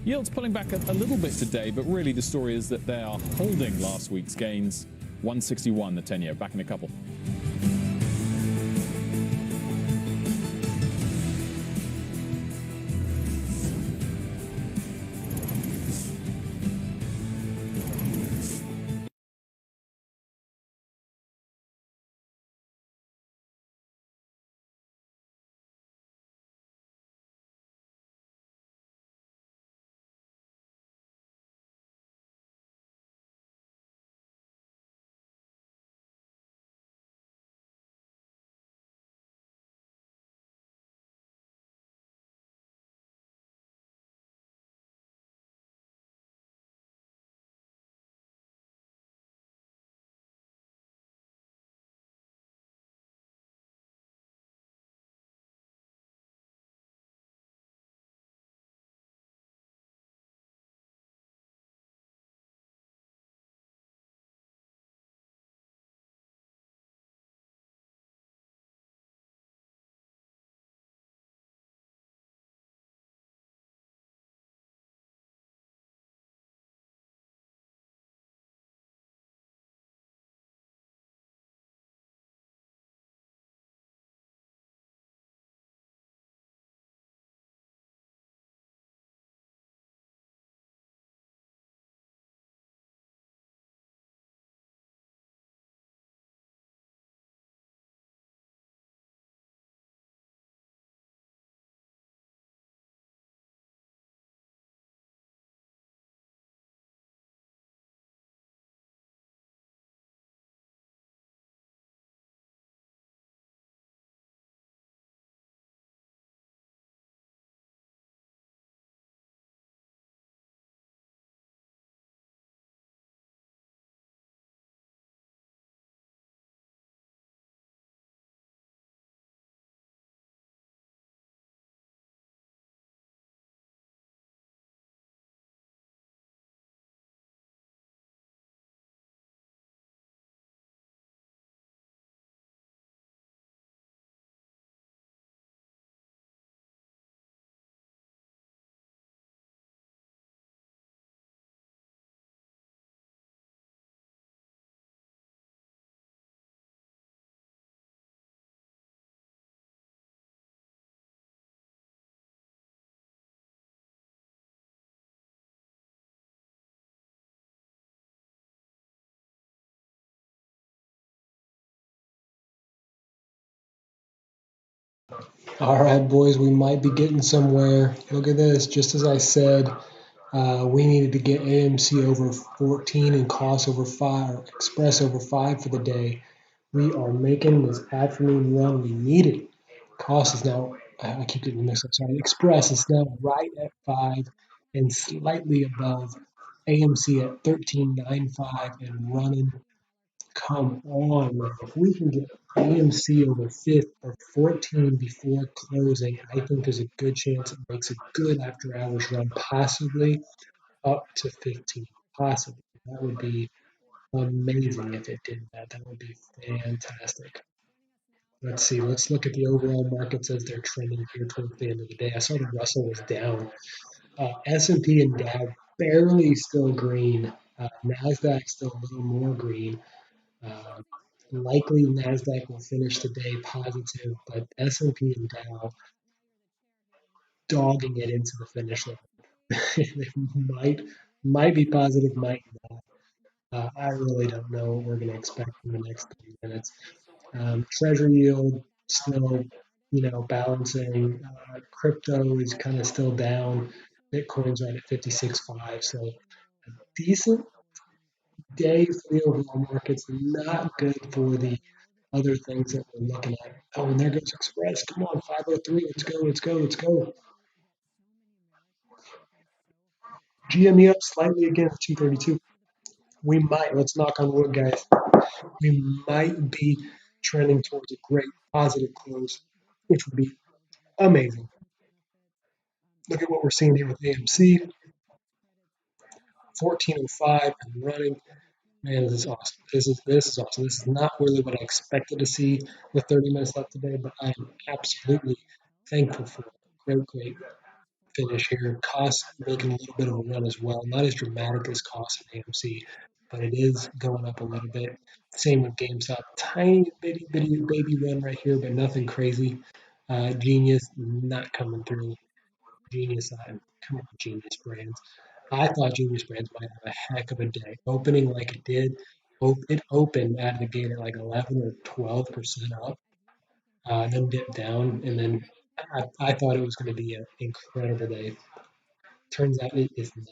Yields pulling back a little bit today, but really the story is that they are holding last week's gains. 161 the 10-year. Back in a couple. All right, boys, we might be getting somewhere. Look at this. Just as I said, we needed to get AMC over 14 and Koss over 5, or Express over 5 for the day. We are making this afternoon run. We need it. Koss is now, I keep getting mixed up, sorry. Express is now right at 5 and slightly above AMC at 13.95 and running. Come on, man. If we can get AMC over 5th or 14 before closing, I think there's a good chance it makes a good after hours run, possibly up to 15. Possibly. That would be amazing if it did that. That would be fantastic. Let's see. Let's look at the overall markets as they're trending here towards the end of the day. I saw the Russell was down. S&P and Dow barely still green. Nasdaq still a little more green. Uh, Likely Nasdaq will finish the day positive, but S&P and Dow dogging it into the finish line. They might be positive, might not. I really don't know what we're going to expect in the next 30 minutes. Treasury yield still, balancing. Crypto is kind of still down. Bitcoin's right at 56.5, so a decent day for the overall markets. Not good for the other things that we're looking at. Oh, and there goes Express. Come on, 503. Let's go, let's go, let's go. GME up slightly again at 232. Let's knock on wood, guys. We might be trending towards a great positive close, which would be amazing. Look at what we're seeing here with AMC, 1405 and running. Man, this is awesome. This is awesome. This is not really what I expected to see with 30 minutes left today, but I am absolutely thankful for it. Great finish here. Koss making a little bit of a run as well. Not as dramatic as Koss and AMC, but it is going up a little bit. Same with GameStop. Tiny bitty baby run right here, but nothing crazy. Genius not coming through. Come on, Genius Brands. I thought Genius Brands might have a heck of a day. Opening like it did, it opened out of the gate at like 11 or 12% up, then dipped down, and then I thought it was going to be an incredible day. Turns out it is not.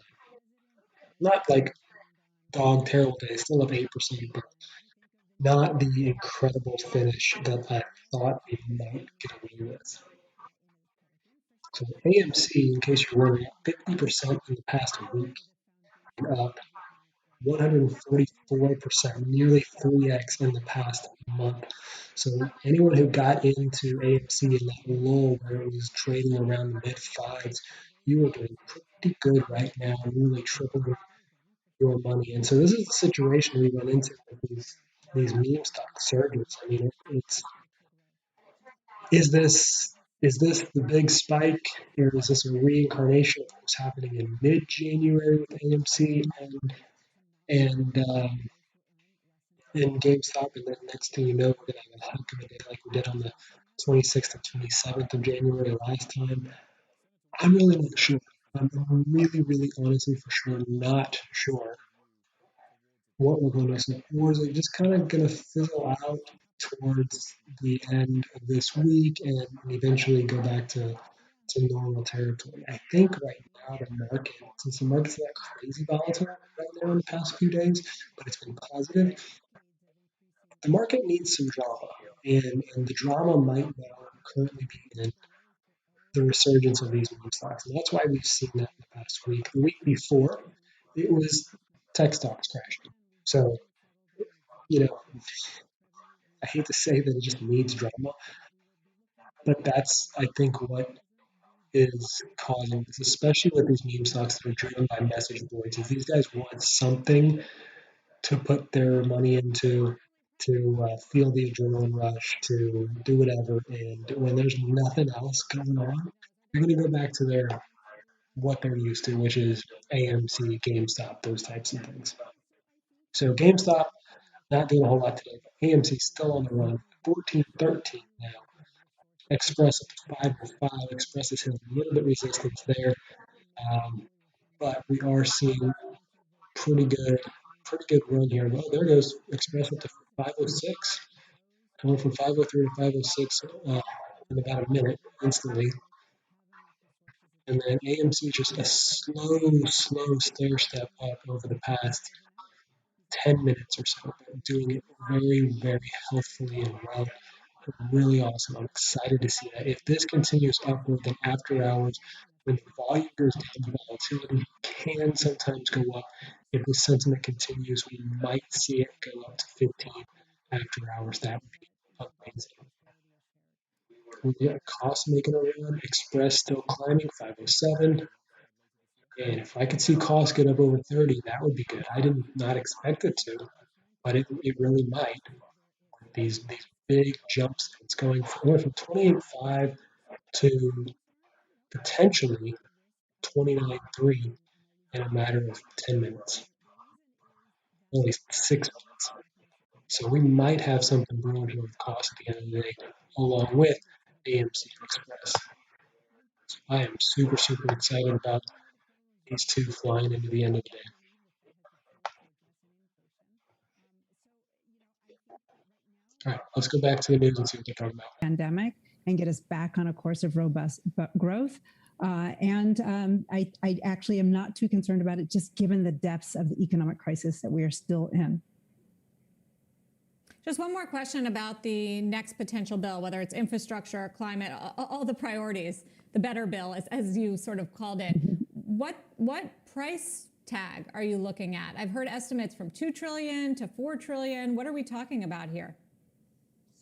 Not like dog terrible day, still up 8%, but not the incredible finish that I thought it might get away with. So AMC, in case you're wondering, 50% in the past week, up 144%, nearly 3x in the past month. So anyone who got into AMC in that lull where it was trading around the mid fives, you are doing pretty good right now, nearly tripling your money. And so this is the situation we run into with these meme stock surges. I mean, it's is this the big spike, or is this a reincarnation of what was happening in mid-January with AMC and GameStop, and then next thing you know, we're gonna have a heck of a day like we did on the 26th and 27th of January last time. I'm really not sure. I'm really honestly for sure not sure what we're going to see, or is it just kind of going to fizzle out towards the end of this week and eventually go back to normal territory? I think right now the market, since the market's not crazy volatile right now in the past few days, but it's been positive, the market needs some drama, and the drama might now currently be in the resurgence of these meme stocks, and that's why we've seen that in the past week. The week before, it was tech stocks crashing. So, you know, I hate to say that it just needs drama, but that's, I think, what is causing this, especially with these meme stocks that are driven by message boards. If these guys want something to put their money into, to feel the adrenaline rush, to do whatever, and when there's nothing else going on, they're going to go back to what they're used to, which is AMC, GameStop, those types of things. So GameStop not doing a whole lot today, but AMC still on the run, 14.13 now. Express up to 505. Express is hitting a little bit resistance there, but we are seeing pretty good run here. Oh, there goes Express up to 506, going from 503 to 506. in about a minute instantly. And then AMC just a slow stair step up over the past 10 minutes or so, but doing it very healthfully and well. Really awesome. I'm excited to see that. If this continues upward, then after hours, when the volume goes down, the volatility can sometimes go up. If the sentiment continues, we might see it go up to 15 after hours. That would be amazing. We get cost making a run. Express still climbing 507. And if I could see cost get up over 30, that would be good. I did not expect it to, but it really might. These big jumps it's going from 28.5 to potentially 29.3 in a matter of 10 minutes, at least 6 minutes. So we might have something brewing here with cost at the end of the day, along with AMC Express. So I am super excited about these two flying into the end of the day. All right, let's go back to the news and see what they're talking about. Pandemic and get us back on a course of robust growth. I actually am not too concerned about it, just given the depths of the economic crisis that we are still in. Just one more question about the next potential bill, whether it's infrastructure, climate, all the priorities, the better bill, as you sort of called it. What price tag are you looking at? I've heard estimates from $2 trillion to $4 trillion. What are we talking about here?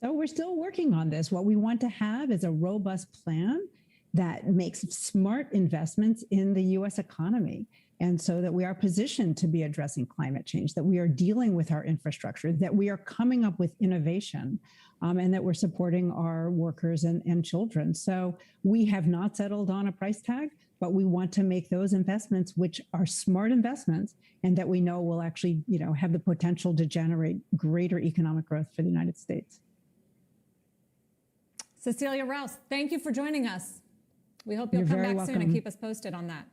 So we're still working on this. What we want to have is a robust plan that makes smart investments in the U.S. economy. And so that we are positioned to be addressing climate change, that we are dealing with our infrastructure, that we are coming up with innovation, and that we're supporting our workers and children. So we have not settled on a price tag, but we want to make those investments, which are smart investments, and that we know will actually, have the potential to generate greater economic growth for the United States. Cecilia Rouse, thank you for joining us. We hope you'll come back soon and keep us posted on that.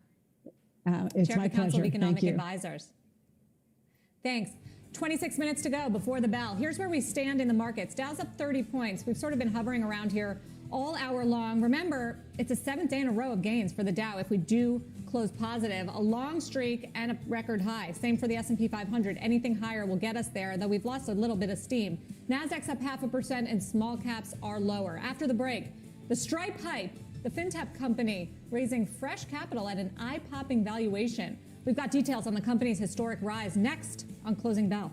It's Chair my of the Council of pleasure. Economic Thank you. Advisors. Thanks. 26 minutes to go before the bell. Here's where we stand in the markets. Dow's up 30 points. We've sort of been hovering around here all hour long. Remember, it's a 7th day in a row of gains for the Dow if we do close positive. A long streak and a record high. Same for the S&P 500. Anything higher will get us there, though we've lost a little bit of steam. Nasdaq's up 0.5% and small caps are lower. After the break, the Stripe hype. The fintech company raising fresh capital at an eye-popping valuation. We've got details on the company's historic rise next on Closing Bell.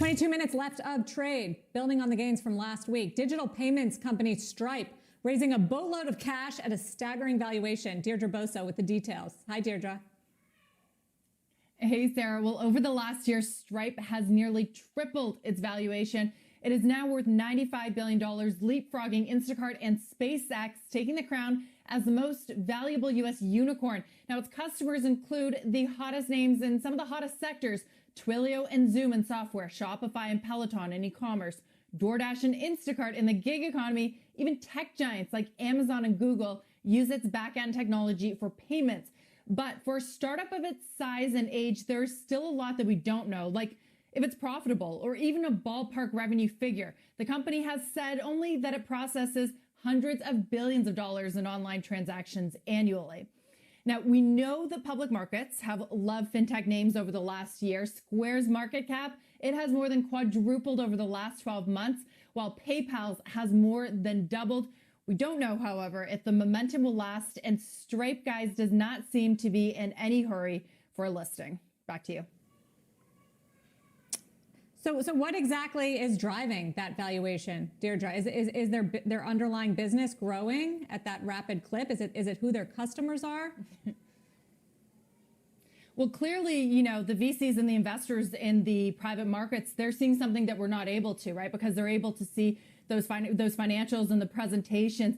22 minutes left of trade. Building on the gains from last week, digital payments company Stripe raising a boatload of cash at a staggering valuation. Deirdre Bosa with the details. Hi, Deirdre. Hey, Sarah. Well, over the last year, Stripe has nearly tripled its valuation. It is now worth $95 billion, leapfrogging Instacart and SpaceX, taking the crown as the most valuable U.S. unicorn. Now, its customers include the hottest names in some of the hottest sectors: Twilio and Zoom in software, Shopify and Peloton in e-commerce, DoorDash and Instacart in the gig economy. Even tech giants like Amazon and Google use its back-end technology for payments. But for a startup of its size and age, there's still a lot that we don't know, like if it's profitable or even a ballpark revenue figure. The company has said only that it processes hundreds of billions of dollars in online transactions annually. Now, we know that public markets have loved fintech names over the last year. Square's market cap, it has more than quadrupled over the last 12 months, while PayPal's has more than doubled. We don't know, however, if the momentum will last, and Stripe, guys, does not seem to be in any hurry for a listing. Back to you. So what exactly is driving that valuation, Deirdre? Is their underlying business growing at that rapid clip? Is it who their customers are? Well, clearly, you know, the VCs and the investors in the private markets, they're seeing something that we're not able to, right? Because they're able to see those financials and the presentations.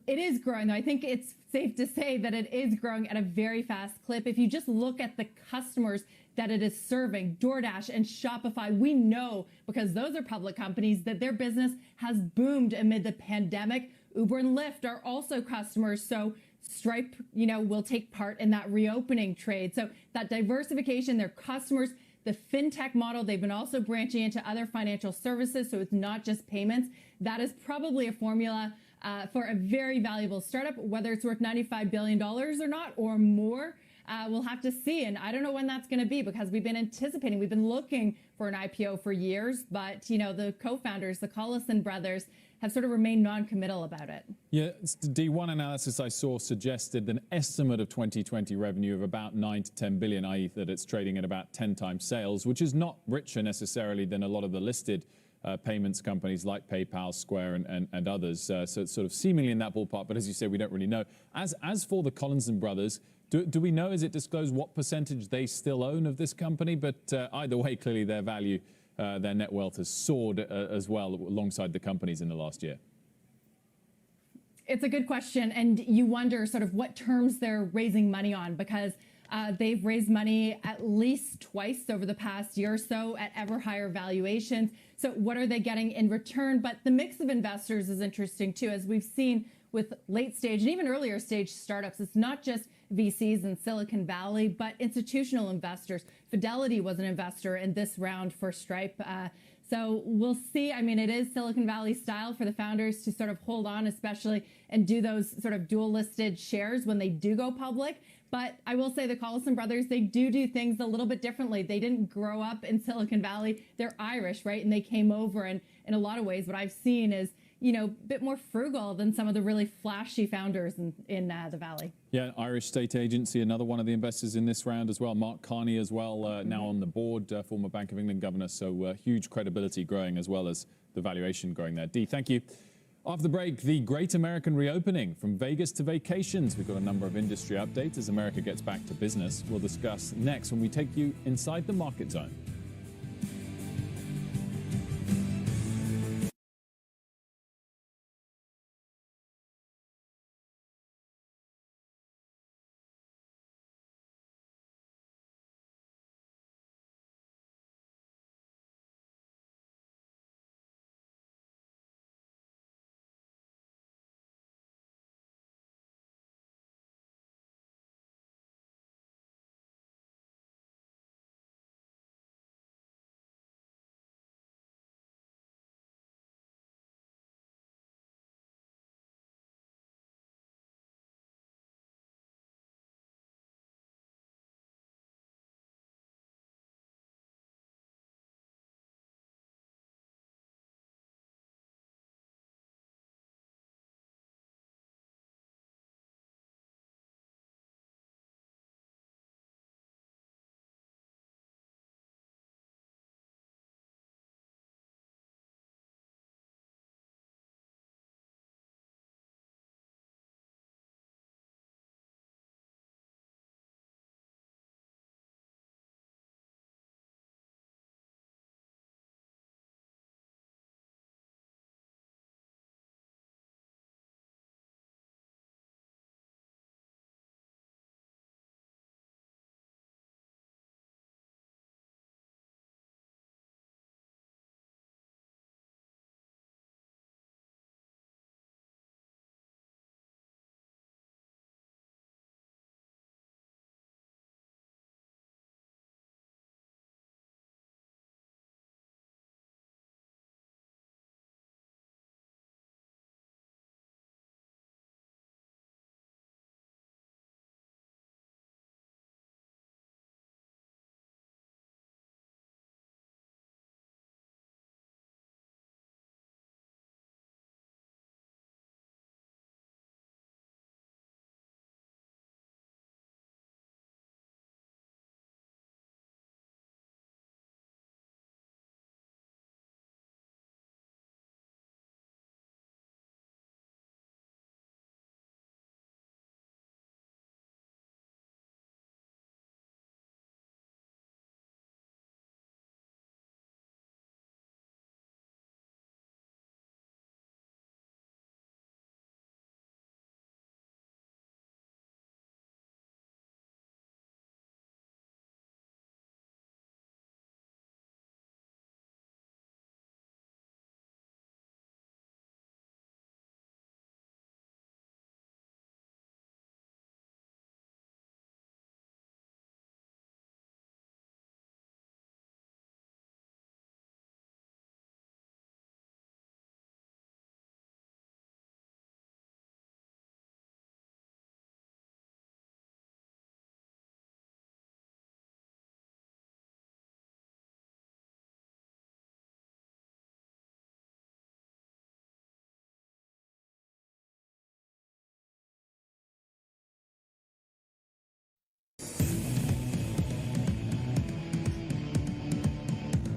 It is growing, though. I think it's safe to say that it is growing at a very fast clip. If you just look at the customers that it is serving, DoorDash and Shopify, we know, because those are public companies, that their business has boomed amid the pandemic. Uber and Lyft are also customers, so Stripe, you know, will take part in that reopening trade. So that diversification, their customers, the fintech model, they've been also branching into other financial services, so it's not just payments. That is probably a formula for a very valuable startup. Whether it's worth $95 billion or not, or more, we'll have to see. And I don't know when that's going to be, because we've been anticipating, we've been looking for an IPO for years, but, you know, the co-founders, the Collison brothers, have sort of remained non-committal about it. Yeah, D1 analysis I saw suggested an estimate of 2020 revenue of about 9 to 10 billion, i.e. that it's trading at about 10 times sales, which is not richer necessarily than a lot of the listed payments companies like PayPal, Square, and others. So it's sort of seemingly in that ballpark, but as you say, we don't really know. As for the Collison brothers, do we know, is it disclosed what percentage they still own of this company? But either way, clearly their value, their net wealth has soared as well alongside the companies in the last year. It's a good question, and you wonder sort of what terms they're raising money on, because they've raised money at least twice over the past year or so at ever higher valuations. So what are they getting in return? But the mix of investors is interesting too, as we've seen with late stage and even earlier stage startups. It's not just VCs in Silicon Valley, but institutional investors. Fidelity was an investor in this round for Stripe. So we'll see. I mean, it is Silicon Valley style for the founders to sort of hold on, especially, and do those sort of dual listed shares when they do go public. But I will say the Collison brothers, they do things a little bit differently. They didn't grow up in Silicon Valley. They're Irish, right? And they came over, and in a lot of ways, what I've seen is, you know, a bit more frugal than some of the really flashy founders in the Valley. Yeah, Irish State Agency, another one of the investors in this round as well. Mark Carney as well, now on the board, former Bank of England governor. So huge credibility growing as well as the valuation growing there. Dee, thank you. After the break, the great American reopening, from Vegas to vacations. We've got a number of industry updates as America gets back to business. We'll discuss next when we take you inside the market zone.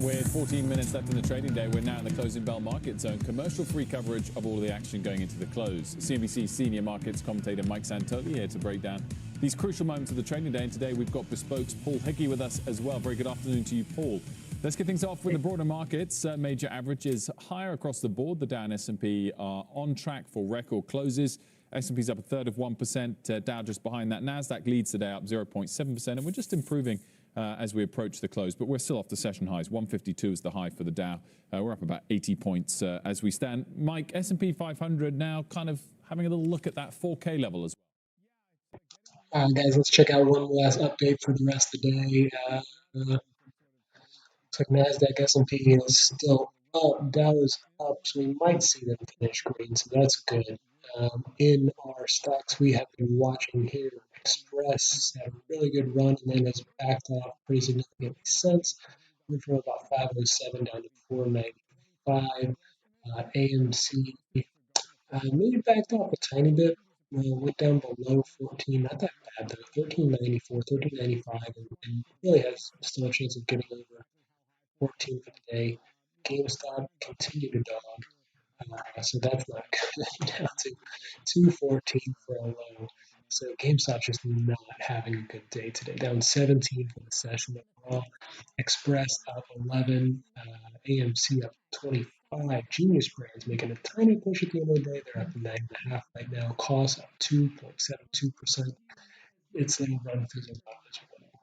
With 14 minutes left in the trading day, we're now in the closing bell market zone. Commercial-free coverage of all the action going into the close. CNBC senior markets commentator Mike Santoli here to break down these crucial moments of the trading day. And today we've got Bespoke's Paul Hickey with us as well. Very good afternoon to you, Paul. Let's get things off with the broader markets. Major averages higher across the board. The Dow and S&P are on track for record closes. S&P's up a third of 1%. Dow just behind that. NASDAQ leads today up 0.7%. And we're just improving as we approach the close, but we're still off the session highs. 152 is the high for the Dow. We're up about 80 points as we stand. Mike, S&P 500 now kind of having a little look at that 4K level as well. Guys, let's check out one last update for the rest of the day. Looks like NASDAQ, S&P is still up. Dow is up, so we might see them finish green, so that's good. In our stocks, we have been watching here. Express had a really good run and then has backed off pretty significantly since. Went from about 507 down to 495. AMC maybe backed off a tiny bit. Went down below 14. Not that bad though. 1394, 1395, and really has still a chance of getting over 14 for the day. GameStop continued to dog. So that's not good. Down to 214 for a low. So GameStop's just not having a good day today. Down 17 for the session overall. Express up 11. AMC up 25. Genius Brands making a tiny push at the end of the day. They're up 9.5 right now. Koss up 2.72%. Its little run fizzled out as well.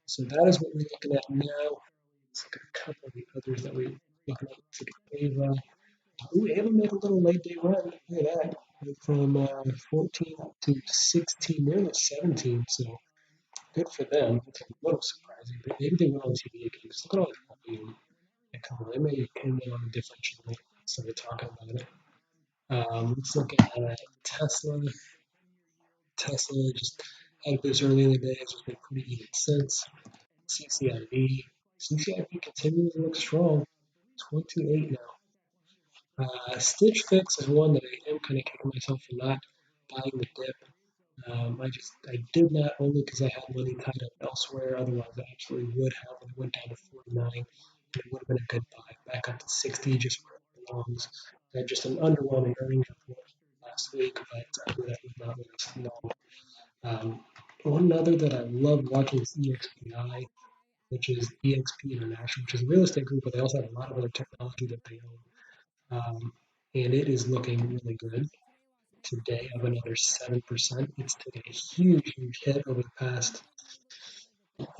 So that is what we're looking at now. Let's look at a couple of the others that we're looking at. Let's look at Ava. Ava made a little late day run. Look at that. Went from 14 up to 16, nearly 17. So good for them. It's a little surprising, but maybe they were on TV again. Just look at all the volume that come on. They may came in on a different channel, so they're talking about it. Let's look at Tesla. Tesla just had a boost early in the day. It's just been pretty even since. CCIV. CCIV continues to look strong. 28 now. Stitch Fix is one that I am kind of kicking myself for not buying the dip. I did not only because I had money tied up elsewhere. Otherwise, I absolutely would have. When it went down to 49, it would have been a good buy. Back up to 60, just where it belongs. Had just an underwhelming earnings report last week, but that would not let us know. One other that I love watching is EXPI, which is EXP International, which is a real estate group, but they also have a lot of other technology that they own. And it is looking really good today, of another 7%. It's taken a huge hit over the past,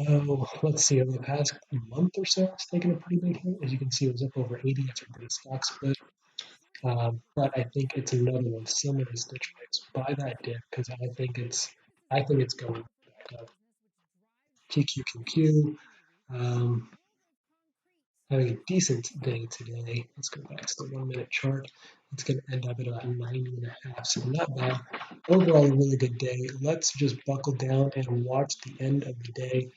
over the past month or so. It's taken a pretty big hit. As you can see, it was up over 80 after the stock split. But I think it's another one similar to Stitch Fix. Buy that dip because I think it's going back up. QQQQ. Having a decent day today. Let's go back to the 1 minute chart. It's going to end up at about 90.5, so not bad. Overall, a really good day. Let's just buckle down and watch the end of the day.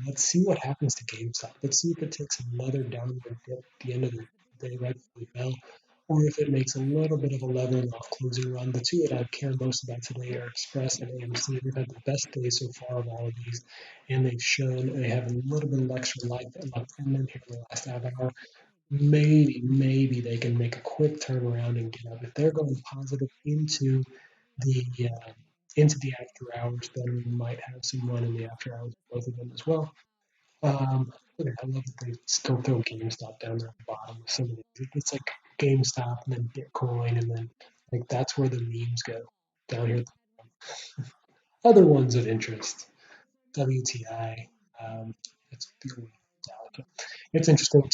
Let's see what happens to GameStop. Let's see if it takes another downward dip at the end of the day right before the bell, or if it makes a little bit of a leveling off closing run. The two that I care most about today are Express and AMC. They've had the best day so far of all of these, and they've shown they have a little bit of extra life left in them here in the last half hour. Maybe they can make a quick turnaround and get up. If they're going positive into the after hours, then we might have some run in the after hours, both of them as well. I love that they still throw GameStop down there at the bottom of some of these. It's like GameStop and then Bitcoin, and then like that's where the memes go down here. Other ones of interest, WTI. It's feeling delicate. It's interesting to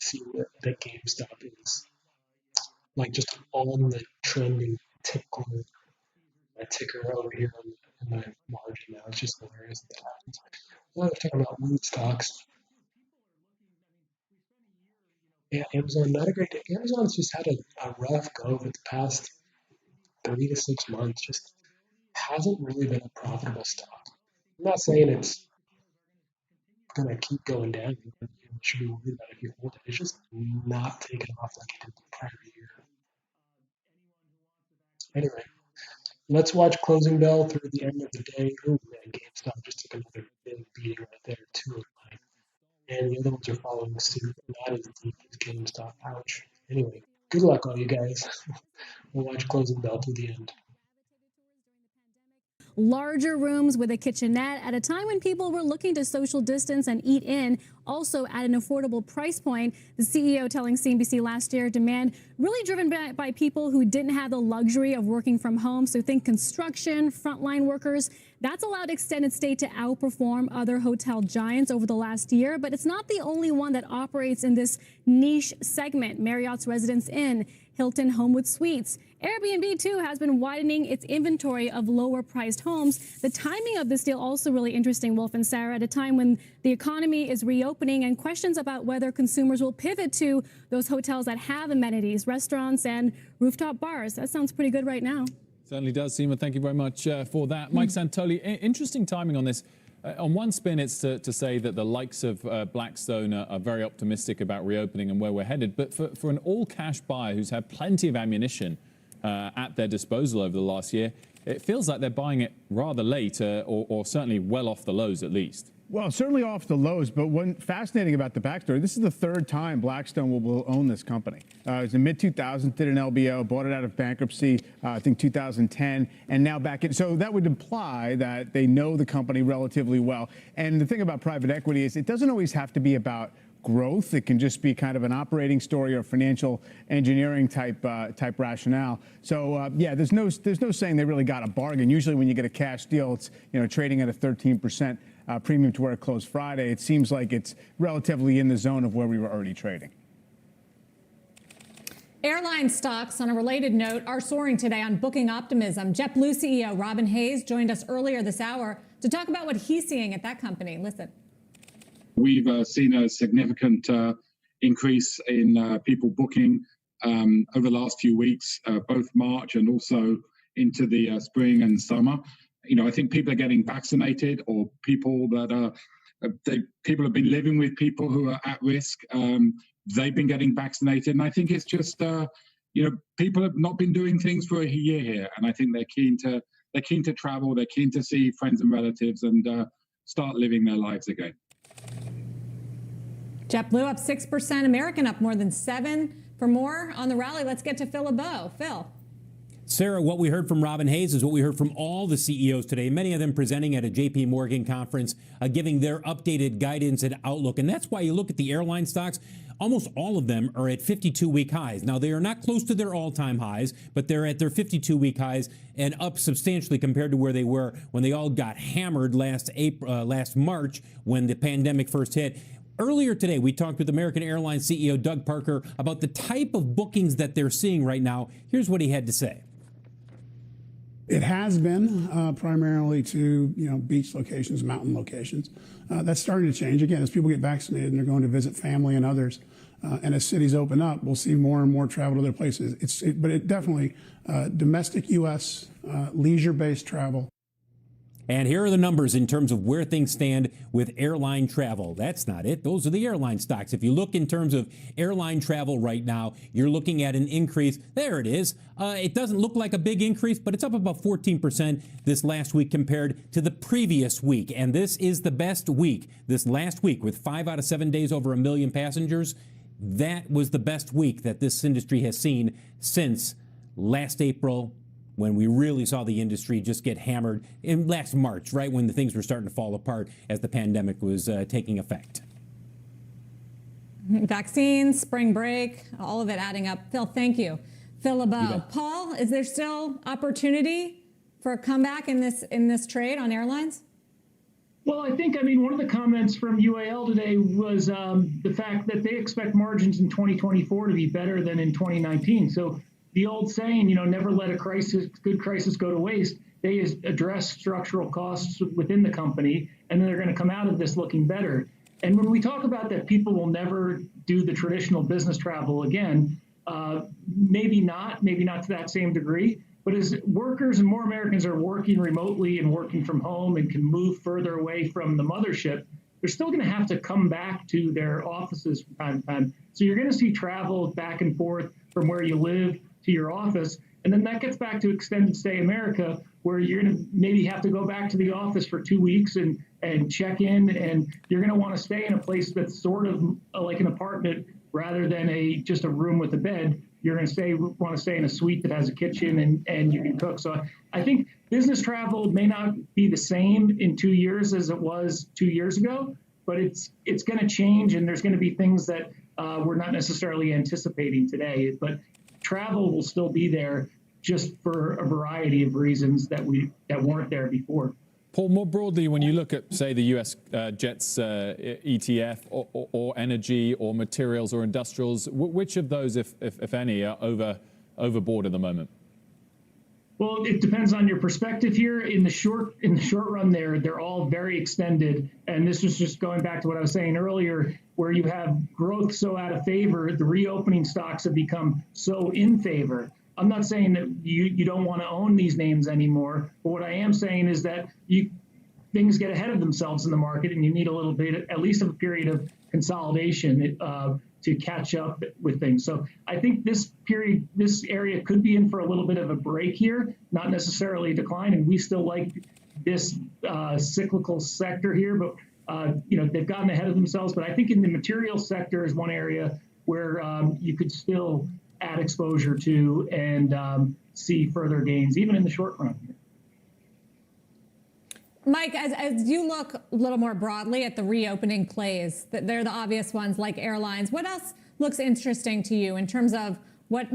see that GameStop is like just on the trending ticker over here in the margin now. It's just hilarious that happens. Well, we're talking about mood stocks. Yeah, Amazon, not a great day. Amazon's just had a rough go over the past 3 to 6 months. Just hasn't really been a profitable stock. I'm not saying it's going to keep going down. You should be worried about it if you hold it. It's just not taking off like it did the prior year. Anyway, let's watch closing bell through the end of the day. Oh man, GameStop just took another big beating right there, 209. and the other ones are following suit. Not as deep as GameStop. Ouch. Anyway, good luck, all you guys. We'll watch closing bell to the end. Larger rooms with a kitchenette at a time when people were looking to social distance and eat in, also at an affordable price point. The CEO telling CNBC last year demand really driven by people who didn't have the luxury of working from home. So think construction, frontline workers. That's allowed extended stay to outperform other hotel giants over the last year. But it's not the only one that operates in this niche segment. Marriott's Residence Inn, Hilton Homewood Suites. Airbnb, too, has been widening its inventory of lower-priced homes. The timing of this deal also really interesting, Wolf and Sarah, at a time when the economy is reopening and questions about whether consumers will pivot to those hotels that have amenities, restaurants, and rooftop bars. That sounds pretty good right now. Certainly does, Seema. Thank you very much for that. Mike Santoli, interesting timing on this. On one spin, it's to say that the likes of Blackstone are very optimistic about reopening and where we're headed. But for an all-cash buyer who's had plenty of ammunition at their disposal over the last year, it feels like they're buying it rather late or certainly well off the lows at least. Well, certainly off the lows, but what's fascinating about the backstory, this is the third time Blackstone will own this company. It was in mid-2000s, did an LBO, bought it out of bankruptcy, I think 2010, and now back in. So that would imply that they know the company relatively well. And the thing about private equity is it doesn't always have to be about growth. It can just be kind of an operating story or financial engineering type rationale. So yeah, there's no saying they really got a bargain. Usually when you get a cash deal, it's trading at a 13% premium to where it closed Friday. It seems like it's relatively in the zone of where we were already trading. Airline stocks, on a related note, are soaring today on booking optimism. JetBlue CEO Robin Hayes joined us earlier this hour to talk about what he's seeing at that company. Listen. We've seen a significant increase in people booking over the last few weeks, both March and also into the spring and summer. I think people are getting vaccinated, or people that people have been living with people who are at risk. They've been getting vaccinated, and I think it's just people have not been doing things for a year here, and I think they're keen to travel, they're keen to see friends and relatives, and start living their lives again. JetBlue up 6%, American up more than 7%. For more on the rally, let's get to Phil LeBeau. Phil. Sarah, what we heard from Robin Hayes is what we heard from all the CEOs today, many of them presenting at a JP Morgan conference, giving their updated guidance and outlook. And that's why you look at the airline stocks, almost all of them are at 52-week highs. Now, they are not close to their all-time highs, but they're at their 52-week highs and up substantially compared to where they were when they all got hammered last March when the pandemic first hit. Earlier today, we talked with American Airlines CEO Doug Parker about the type of bookings that they're seeing right now. Here's what he had to say. It has been primarily to beach locations, mountain locations. That's starting to change again as people get vaccinated and they're going to visit family and others. And as cities open up, we'll see more and more travel to other places. But it definitely domestic U.S. Leisure-based travel. And here are the numbers in terms of where things stand with airline travel. That's not it. Those are the airline stocks. If you look in terms of airline travel right now, you're looking at an increase. There it is. It doesn't look like a big increase, but it's up about 14% this last week compared to the previous week. And this is the best week, this last week, with 5 out of 7 days over 1 million passengers. That was the best week that this industry has seen since last April, when we really saw the industry just get hammered in last March, right when the things were starting to fall apart as the pandemic was taking effect. Vaccines, spring break, all of it adding up. Phil, thank you. Phil LeBeau. Paul, is there still opportunity for a comeback in this trade on airlines? Well, I think, one of the comments from UAL today was the fact that they expect margins in 2024 to be better than in 2019. So the old saying, never let a good crisis go to waste. They address structural costs within the company, and then they're going to come out of this looking better. And when we talk about that people will never do the traditional business travel again, maybe not to that same degree. But as workers and more Americans are working remotely and working from home and can move further away from the mothership, they're still going to have to come back to their offices from time to time. So you're going to see travel back and forth from where you live to your office. And then that gets back to extended stay America, where you're going to maybe have to go back to the office for 2 weeks and check in, and you're going to want to stay in a place that's sort of like an apartment rather than just a room with a bed. You're going to want to stay in a suite that has a kitchen and you can cook. So I think business travel may not be the same in 2 years as it was 2 years ago, but it's going to change, and there's going to be things that we're not necessarily anticipating today. But travel will still be there, just for a variety of reasons that weren't there before. Paul, more broadly, when you look at, say, the U.S. JETS ETF or energy or materials or industrials, which of those, if any, are overboard at the moment? Well, it depends on your perspective here. In the short run, they're all very extended, and this was just going back to what I was saying earlier, where you have growth so out of favor, the reopening stocks have become so in favor. I'm not saying that you don't want to own these names anymore, but what I am saying is that things get ahead of themselves in the market, and you need a little bit, at least a period of consolidation to catch up with things. So I think this area could be in for a little bit of a break here, not necessarily a decline, and we still like this cyclical sector here, but they've gotten ahead of themselves. But I think in the material sector is one area where you could still add exposure to and see further gains, even in the short run. Mike, as you look a little more broadly at the reopening plays, they're the obvious ones like airlines. What else looks interesting to you in terms of what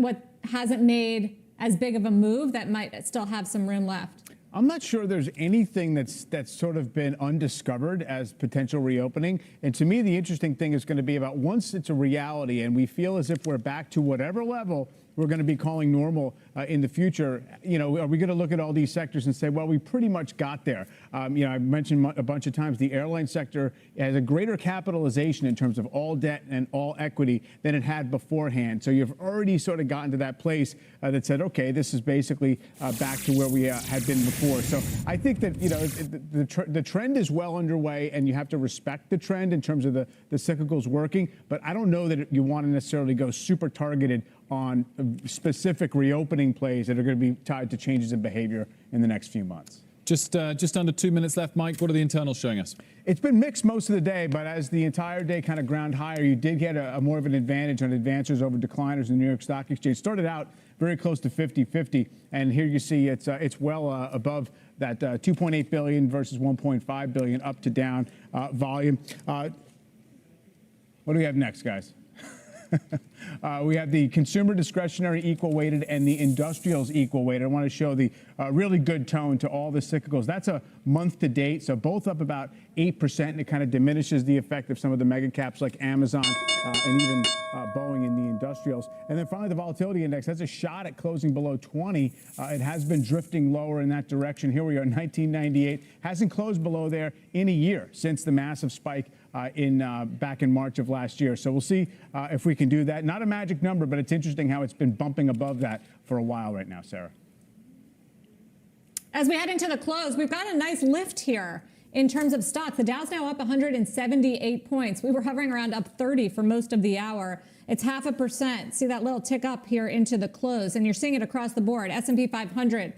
hasn't made as big of a move that might still have some room left? I'm not sure there's anything that's sort of been undiscovered as potential reopening. And to me, the interesting thing is going to be about once it's a reality and we feel as if we're back to whatever level we're going to be calling normal in the future, are we going to look at all these sectors and say, well, we pretty much got there? I've mentioned a bunch of times the airline sector has a greater capitalization in terms of all debt and all equity than it had beforehand. So you've already sort of gotten to that place that said, okay, this is basically back to where we had been before. So I think that, the trend is well underway, and you have to respect the trend in terms of the cyclicals working. But I don't know that you want to necessarily go super targeted on specific reopening plays that are going to be tied to changes in behavior in the next few months. Just under 2 minutes left, Mike. What are the internals showing us? It's been mixed most of the day, but as the entire day kind of ground higher, you did get a more of an advantage on advancers over decliners in the New York Stock Exchange. Started out very close to 50-50, and here you see it's well above that 2.8 billion versus 1.5 billion up to down volume. What do we have next, guys? We have the consumer discretionary equal weighted and the industrials equal weighted. I want to show the really good tone to all the cyclicals. That's a month to date, so both up about 8%, and it kind of diminishes the effect of some of the mega caps like Amazon and even Boeing in the industrials. And then finally, the volatility index has a shot at closing below 20. It has been drifting lower in that direction. Here we are, 1998. Hasn't closed below there in a year since the massive spike back in March of last year. So we'll see if we can do that. Not a magic number, but it's interesting how it's been bumping above that for a while right now, Sarah. As we head into the close, we've got a nice lift here in terms of stocks. The Dow's now up 178 points. We were hovering around up 30 for most of the hour. It's 0.5%. See that little tick up here into the close, and you're seeing it across the board. S&P 500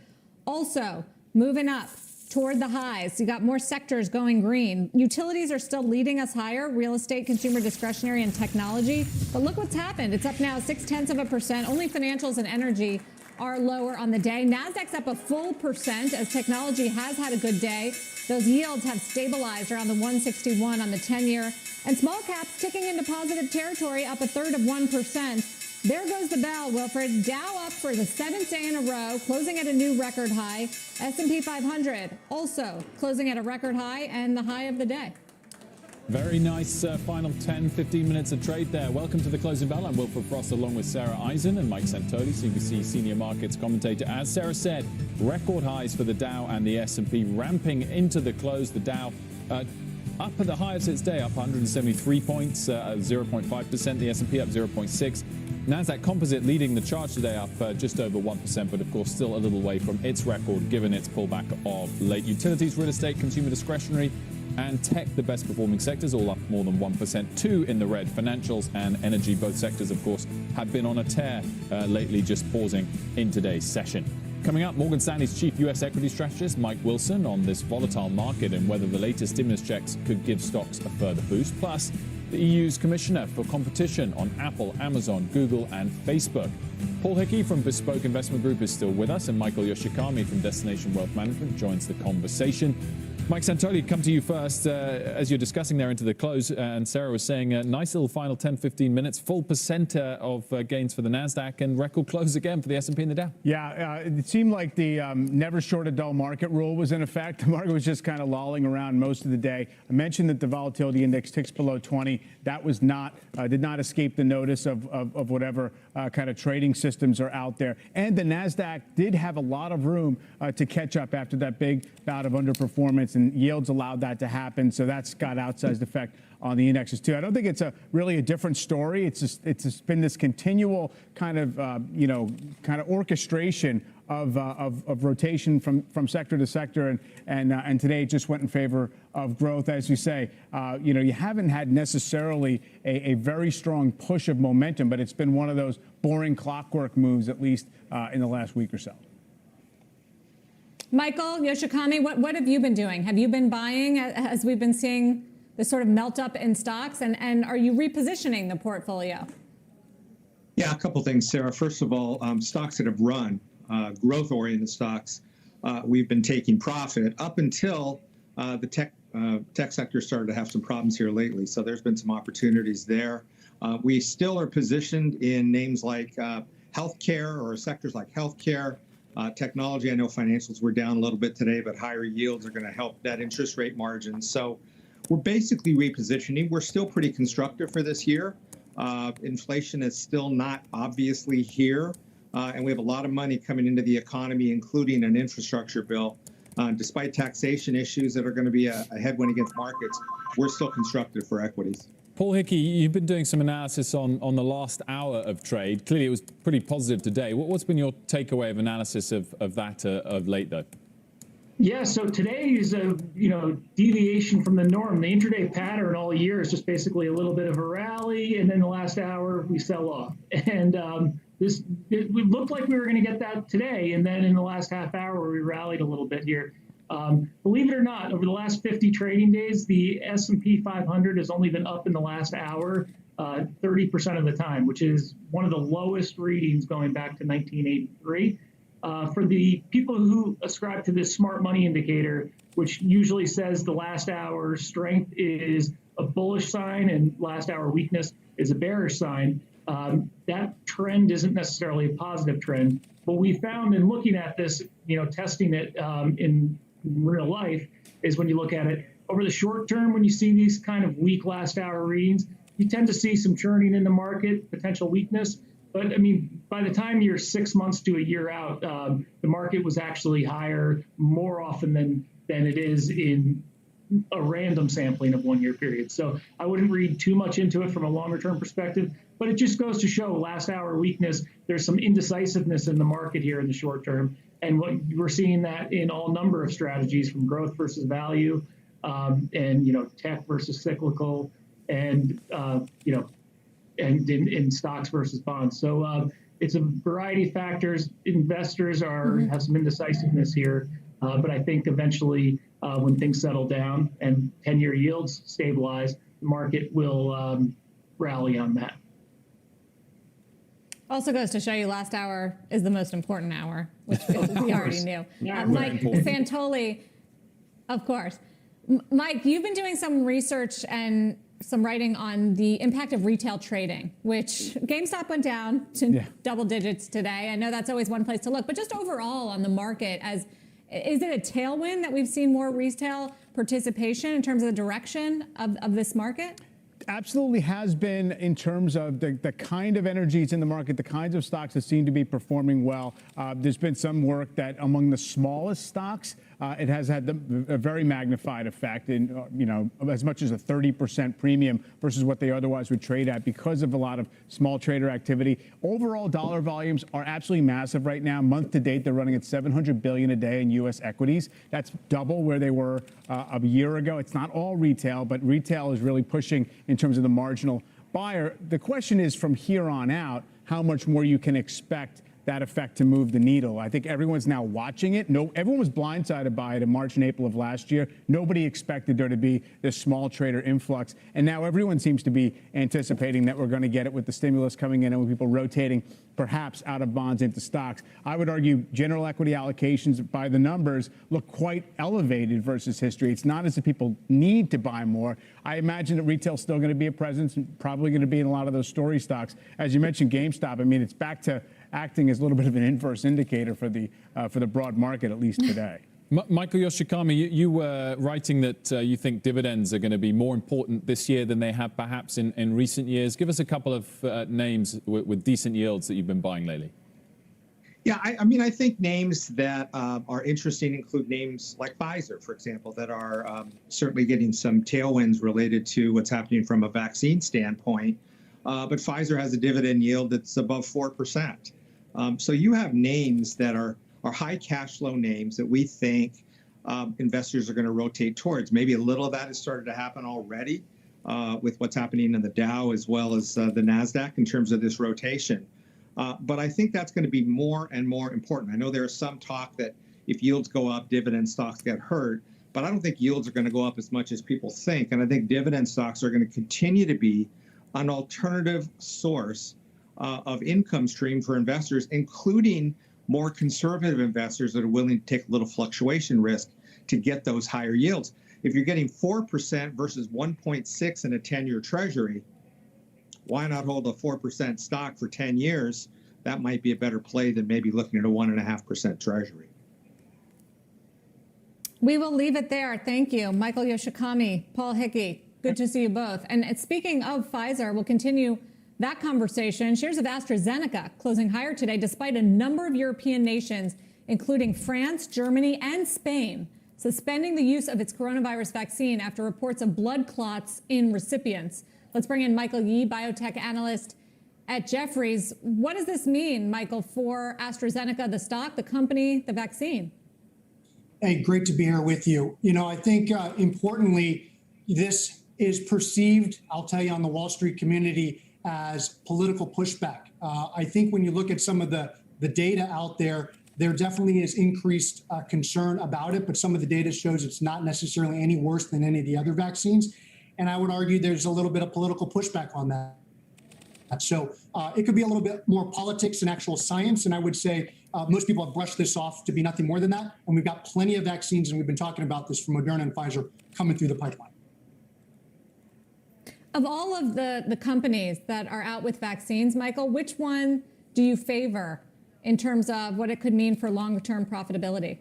also moving up toward the highs. You got more sectors going green. Utilities are still leading us higher. Real estate, consumer discretionary, and technology. But look what's happened. It's up now 0.6%. Only financials and energy are lower on the day. Nasdaq's up a full percent as technology has had a good day. Those yields have stabilized around the 161 on the 10-year. And small caps ticking into positive territory, up 1/3%. There goes the bell, Wilfred. Dow up for the 7th day in a row, closing at a new record high. S&P 500 also closing at a record high and the high of the day. Very nice final 10-15 minutes of trade there. Welcome to the closing bell. I'm Wilfred Frost along with Sarah Eisen and Mike Santoli, CNBC senior markets commentator. As Sarah said, record highs for the Dow and the S&P ramping into the close. The Dow up at the highest its day, up 173 points, 0.5%. The S&P up 0.6%. Nasdaq Composite leading the charge today, up just over 1%, but of course still a little way from its record given its pullback of late. Utilities, real estate, consumer discretionary, and tech, the best performing sectors, all up more than 1%. Two in the red, financials and energy. Both sectors, of course, have been on a tear lately, just pausing in today's session. Coming up, Morgan Stanley's chief U.S. equity strategist, Mike Wilson, on this volatile market and whether the latest stimulus checks could give stocks a further boost. Plus, the EU's commissioner for competition on Apple, Amazon, Google, and Facebook. Paul Hickey from Bespoke Investment Group is still with us, and Michael Yoshikami from Destination Wealth Management joins the conversation. Mike Santoli, come to you first. As you're discussing there into the close, and Sarah was saying, nice little final 10-15 minutes, full percent of gains for the NASDAQ and record close again for the S&P and the Dow. Yeah, it seemed like the never short a dull market rule was in effect. The market was just kind of lolling around most of the day. I mentioned that the volatility index ticks below 20. That was not, did not escape the notice of whatever kind of trading systems are out there. And the NASDAQ did have a lot of room to catch up after that big bout of underperformance, and yields allowed that to happen. So that's got outsized effect on the indexes too. I don't think it's really a different story. It's just been this continual kind of kind of orchestration of rotation from sector to sector, and today it just went in favor of growth. As you say, you haven't had necessarily a very strong push of momentum, but it's been one of those boring clockwork moves, at least in the last week or so. Michael Yoshikami, what have you been doing? Have you been buying as we've been seeing this sort of melt up in stocks, and are you repositioning the portfolio? Yeah, a couple things, Sarah. First of all, stocks that have run, growth-oriented stocks, we've been taking profit up until the tech sector started to have some problems here lately. So there's been some opportunities there. We still are positioned in names like healthcare, or sectors like healthcare. Technology, I know financials were down a little bit today, but higher yields are going to help net interest rate margins. So we're basically repositioning. We're still pretty constructive for this year. Inflation is still not obviously here, and we have a lot of money coming into the economy, including an infrastructure bill. Despite taxation issues that are going to be a headwind against markets, we're still constructive for equities. Paul Hickey, you've been doing some analysis on the last hour of trade. Clearly, it was pretty positive today. What's been your takeaway of analysis of that of late, though? Yeah, so today is a deviation from the norm. The intraday pattern all year is just basically a little bit of a rally, and then the last hour we sell off. And it looked like we were going to get that today, and then in the last half hour we rallied a little bit here. Believe it or not, over the last 50 trading days, the S&P 500 has only been up in the last hour 30% of the time, which is one of the lowest readings going back to 1983. For the people who ascribe to this smart money indicator, which usually says the last hour strength is a bullish sign and last hour weakness is a bearish sign, that trend isn't necessarily a positive trend. What we found in looking at this, testing it in real life, is when you look at it over the short term, when you see these kind of weak last hour readings, you tend to see some churning in the market, potential weakness. But I mean, by the time you're 6 months to a year out, the market was actually higher more often than it is in a random sampling of 1 year period. So I wouldn't read too much into it from a longer term perspective, but it just goes to show last hour weakness. There's some indecisiveness in the market here in the short term. And what we're seeing that in all number of strategies, from growth versus value, and tech versus cyclical, and and in stocks versus bonds. So it's a variety of factors. Investors have some indecisiveness here, but I think eventually when things settle down and 10-year yields stabilize, the market will rally on that. Also goes to show you last hour is the most important hour, which we already knew. Mike Santoli, of course. Mike, you've been doing some research and some writing on the impact of retail trading, which GameStop went down to double digits today. I know that's always one place to look, but just overall on the market, is it a tailwind that we've seen more retail participation in terms of the direction of this market? Absolutely has been, in terms of the kind of energies in the market, the kinds of stocks that seem to be performing well. There's been some work that among the smallest stocks, it has had a very magnified effect in, as much as a 30% premium versus what they otherwise would trade at because of a lot of small trader activity. Overall dollar volumes are absolutely massive right now. Month to date, they're running at $700 billion a day in U.S. equities. That's double where they were a year ago. It's not all retail, but retail is really pushing in terms of the marginal buyer. The question is, from here on out, how much more you can expect that effect to move the needle. I think everyone's now watching it. Everyone was blindsided by it in March and April of last year. Nobody expected there to be this small trader influx. And now everyone seems to be anticipating that we're going to get it with the stimulus coming in and with people rotating perhaps out of bonds into stocks. I would argue general equity allocations by the numbers look quite elevated versus history. It's not as if people need to buy more. I imagine that retail's still going to be a presence and probably going to be in a lot of those story stocks. As you mentioned, GameStop, I mean, it's back to acting as a little bit of an inverse indicator for the broad market, at least today. Michael Yoshikami, you were writing that you think dividends are going to be more important this year than they have perhaps in recent years. Give us a couple of names with decent yields that you've been buying lately. Yeah, I mean, I think names that are interesting include names like Pfizer, for example, that are certainly getting some tailwinds related to what's happening from a vaccine standpoint. But Pfizer has a dividend yield that's above 4%. So you have names that are high cash flow names that we think investors are going to rotate towards. Maybe a little of that has started to happen already with what's happening in the Dow as well as the NASDAQ in terms of this rotation. But I think that's going to be more and more important. I know there is some talk that if yields go up, dividend stocks get hurt, but I don't think yields are going to go up as much as people think. And I think dividend stocks are going to continue to be an alternative source of income stream for investors, including more conservative investors that are willing to take a little fluctuation risk to get those higher yields. If you're getting 4% versus 1.6 in a 10-year treasury, why not hold a 4% stock for 10 years? That might be a better play than maybe looking at a 1.5% treasury. We will leave it there. Thank you. Michael Yoshikami, Paul Hickey, good to see you both. And speaking of Pfizer, we'll continue that conversation. Shares of AstraZeneca closing higher today despite a number of European nations, including France, Germany, and Spain, suspending the use of its coronavirus vaccine after reports of blood clots in recipients. Let's bring in Michael Yee, biotech analyst at Jefferies. What does this mean, Michael, for AstraZeneca, the stock, the company, the vaccine? Hey, great to be here with you. You know, I think importantly, this is perceived, I'll tell you, on the Wall Street community as political pushback. I think when you look at some of the data out there, there definitely is increased concern about it, but some of the data shows it's not necessarily any worse than any of the other vaccines. And I would argue there's a little bit of political pushback on that. So it could be a little bit more politics than actual science. And I would say most people have brushed this off to be nothing more than that. And we've got plenty of vaccines, and we've been talking about this from Moderna and Pfizer coming through the pipeline. Of all of the companies that are out with vaccines, Michael, which one do you favor in terms of what it could mean for long-term profitability?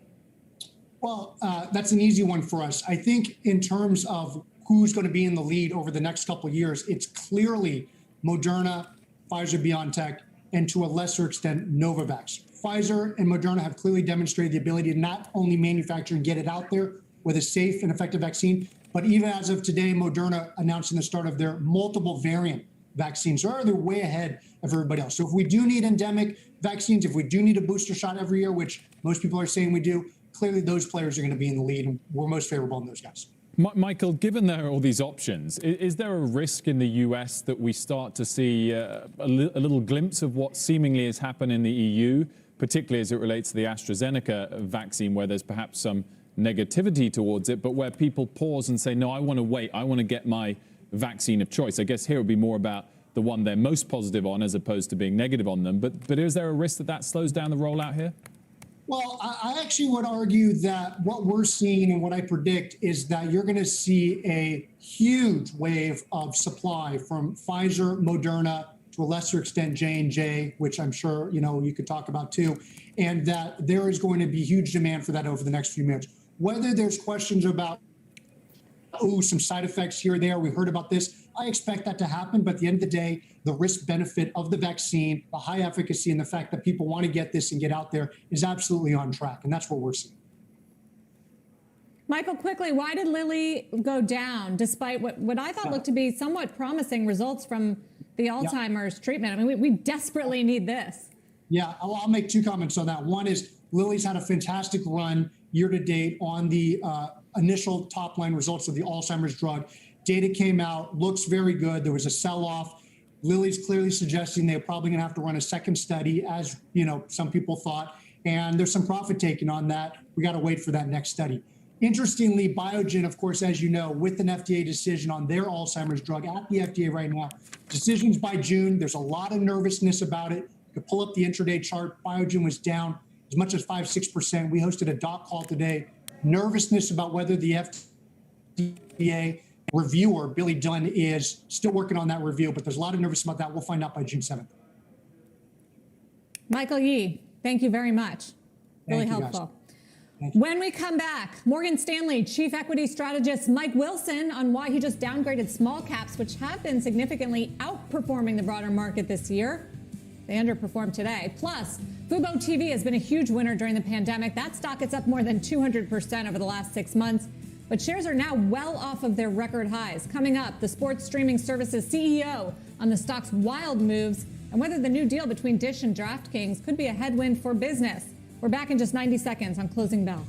Well, that's an easy one for us. I think in terms of who's going to be in the lead over the next couple of years, it's clearly Moderna, Pfizer-BioNTech, and to a lesser extent, Novavax. Pfizer and Moderna have clearly demonstrated the ability to not only manufacture and get it out there with a safe and effective vaccine, but even as of today, Moderna announcing the start of their multiple variant vaccines. So they're way ahead of everybody else. So if we do need endemic vaccines, if we do need a booster shot every year, which most people are saying we do, clearly those players are going to be in the lead, and we're most favorable in those guys. Michael, given there are all these options, is there a risk in the US that we start to see a little glimpse of what seemingly has happened in the EU, particularly as it relates to the AstraZeneca vaccine, where there's perhaps some negativity towards it, but where people pause and say, no, I want to wait, I want to get my vaccine of choice? I guess here it would be more about the one they're most positive on as opposed to being negative on them. But is there a risk that that slows down the rollout here? Well, I actually would argue that what we're seeing and what I predict is that you're going to see a huge wave of supply from Pfizer, Moderna, to a lesser extent J&J, which I'm sure you could talk about too, and that there is going to be huge demand for that over the next few months. Whether there's questions about some side effects here or there, we heard about this, I expect that to happen, but at the end of the day, the risk benefit of the vaccine, the high efficacy, and the fact that people want to get this and get out there is absolutely on track, and that's what we're seeing. Michael, quickly, why did Lilly go down despite what I thought looked to be somewhat promising results from the Alzheimer's treatment? I mean, we desperately need this. Yeah, I'll make two comments on that. One is Lilly's had a fantastic run year to date on the initial top line results of the Alzheimer's drug. Data came out, looks very good. There was a sell-off. Lilly's clearly suggesting they're probably going to have to run a second study, as some people thought, and there's some profit taken on that. We got to wait for that next study. Interestingly, Biogen, of course, as you know, with an FDA decision on their Alzheimer's drug at the FDA right now, decisions by June. There's a lot of nervousness about it. You can pull up the intraday chart. Biogen was down as much as 5-6%. We hosted a doc call today. Nervousness about whether the FDA reviewer, Billy Dunn, is still working on that review, but there's a lot of nervousness about that. We'll find out by June 7th. Michael Yee, thank you very much. Really helpful. When we come back, Morgan Stanley Chief Equity Strategist Mike Wilson on why he just downgraded small caps, which have been significantly outperforming the broader market this year. They underperformed today. Plus, Fubo TV has been a huge winner during the pandemic. That stock is up more than 200% over the last 6 months. But shares are now well off of their record highs. Coming up, the sports streaming services CEO on the stock's wild moves and whether the new deal between Dish and DraftKings could be a headwind for business. We're back in just 90 seconds on Closing Bell.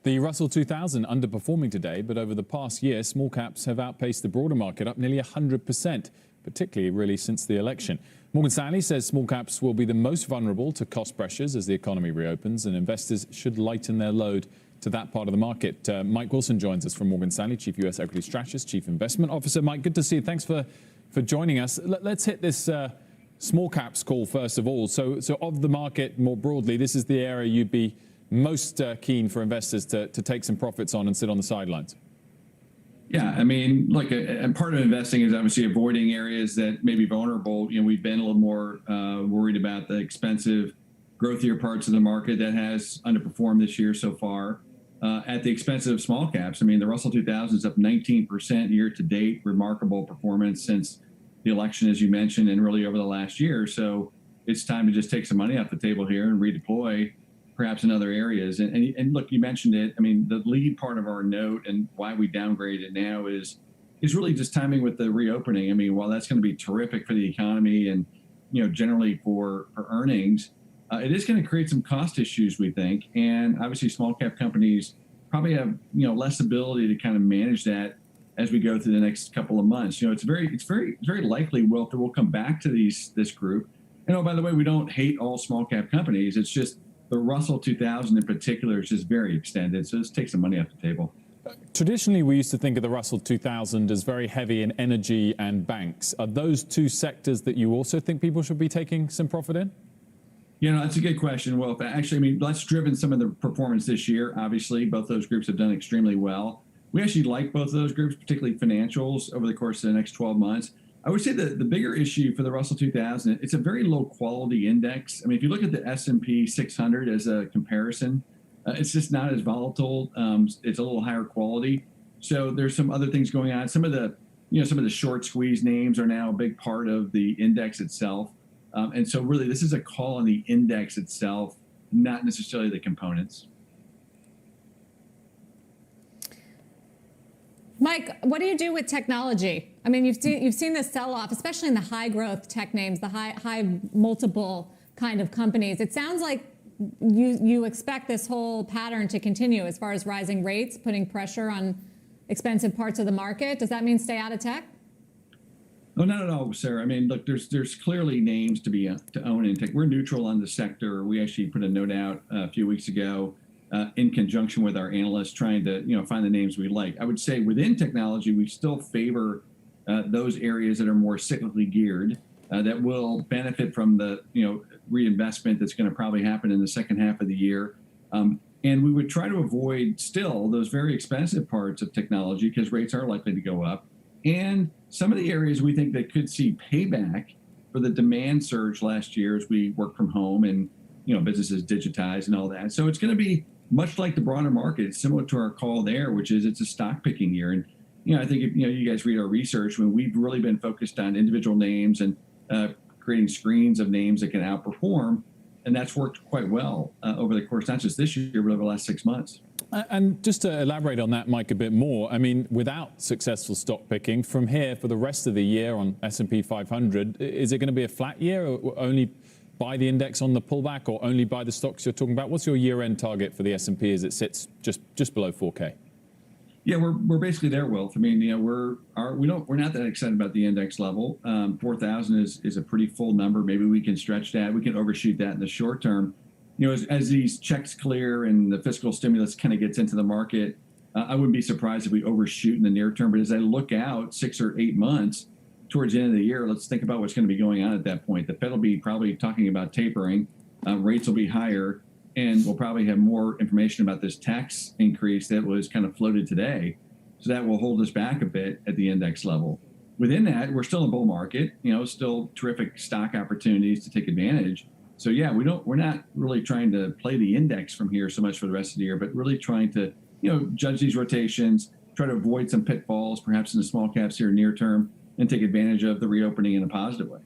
The Russell 2000 underperforming today, but over the past year, small caps have outpaced the broader market, up nearly 100%, particularly really since the election. Morgan Stanley says small caps will be the most vulnerable to cost pressures as the economy reopens, and investors should lighten their load to that part of the market. Mike Wilson joins us from Morgan Stanley, Chief U.S. Equity Strategist, Chief Investment Officer. Mike, good to see you. Thanks for joining us. Let's hit this small caps call first of all. So of the market more broadly, this is the area you'd be most keen for investors to take some profits on and sit on the sidelines. Yeah, I mean, look, and part of investing is obviously avoiding areas that may be vulnerable. We've been a little more worried about the expensive, growthier parts of the market that has underperformed this year so far at the expense of small caps. I mean, the Russell 2000 is up 19% year to date, remarkable performance since the election, as you mentioned, and really over the last year. So it's time to just take some money off the table here and redeploy perhaps in other areas. And look, you mentioned it. I mean, the lead part of our note and why we downgraded now is really just timing with the reopening. I mean, while that's going to be terrific for the economy and, generally for earnings, it is going to create some cost issues, we think. And obviously small cap companies probably have, less ability to kind of manage that as we go through the next couple of months. It's very likely we'll come back to this group. And oh, by the way, we don't hate all small cap companies. It's just the Russell 2000 in particular is just very extended, so let's take some money off the table. Traditionally, we used to think of the Russell 2000 as very heavy in energy and banks. Are those two sectors that you also think people should be taking some profit in? That's a good question. Well, actually, I mean, that's driven some of the performance this year. Obviously, both those groups have done extremely well. We actually like both of those groups, particularly financials, over the course of the next 12 months. I would say that the bigger issue for the Russell 2000, it's a very low quality index. I mean, if you look at the S&P 600 as a comparison, it's just not as volatile. It's a little higher quality. So there's some other things going on. Some of the short squeeze names are now a big part of the index itself. And so really, this is a call on the index itself, not necessarily the components. Mike, what do you do with technology? I mean, you've seen this sell-off, especially in the high growth tech names, the high multiple kind of companies. It sounds like you expect this whole pattern to continue as far as rising rates, putting pressure on expensive parts of the market. Does that mean stay out of tech? No, not at all, Sarah. I mean, look, there's clearly names to own in tech. We're neutral on the sector. We actually put a note out a few weeks ago in conjunction with our analysts, trying to find the names we like. I would say within technology, we still favor those areas that are more cyclically geared, that will benefit from the reinvestment that's going to probably happen in the second half of the year. And we would try to avoid still those very expensive parts of technology because rates are likely to go up. And some of the areas we think that could see payback for the demand surge last year as we work from home and businesses digitize and all that. So it's going to be much like the broader market. It's similar to our call there, which is it's a stock picking year. And I think if you guys read our research, when we've really been focused on individual names and creating screens of names that can outperform, and that's worked quite well over the course, not just this year, but over the last 6 months. And just to elaborate on that, Mike, a bit more, I mean, without successful stock picking, from here for the rest of the year on S&P 500, is it going to be a flat year, or only buy the index on the pullback, or only buy the stocks you're talking about? What's your year-end target for the S&P as it sits just below 4K? Yeah, we're basically there, Wilf. I mean, we're not that excited about the index level. 4,000 is a pretty full number. Maybe we can stretch that. We can overshoot that in the short term. As these checks clear and the fiscal stimulus kind of gets into the market, I wouldn't be surprised if we overshoot in the near term. But as I look out 6 or 8 months towards the end of the year, let's think about what's going to be going on at that point. The Fed will be probably talking about tapering. Rates will be higher. And we'll probably have more information about this tax increase that was kind of floated today. So that will hold us back a bit at the index level. Within that, we're still in a bull market, still terrific stock opportunities to take advantage. So yeah, we're not really trying to play the index from here so much for the rest of the year, but really trying to, judge these rotations, try to avoid some pitfalls, perhaps in the small caps here near term, and take advantage of the reopening in a positive way.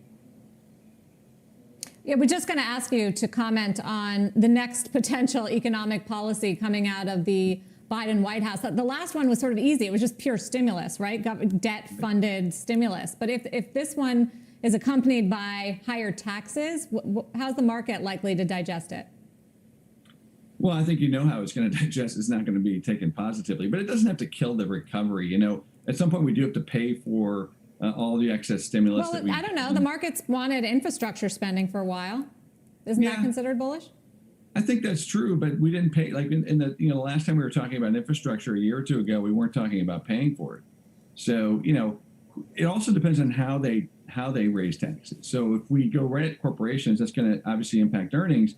Yeah, we're just going to ask you to comment on the next potential economic policy coming out of the Biden White House. The last one was sort of easy. It was just pure stimulus, right? Debt-funded stimulus. But if this one is accompanied by higher taxes, how's the market likely to digest it? Well, I think how it's going to digest. It's not going to be taken positively, but it doesn't have to kill the recovery. At some point we do have to pay for all the excess stimulus. Well, I don't know. The markets wanted infrastructure spending for a while. Isn't that considered bullish? I think that's true, but we didn't pay. Like in the the last time we were talking about infrastructure a year or two ago, we weren't talking about paying for it. So it also depends on how they raise taxes. So if we go right at corporations, that's going to obviously impact earnings.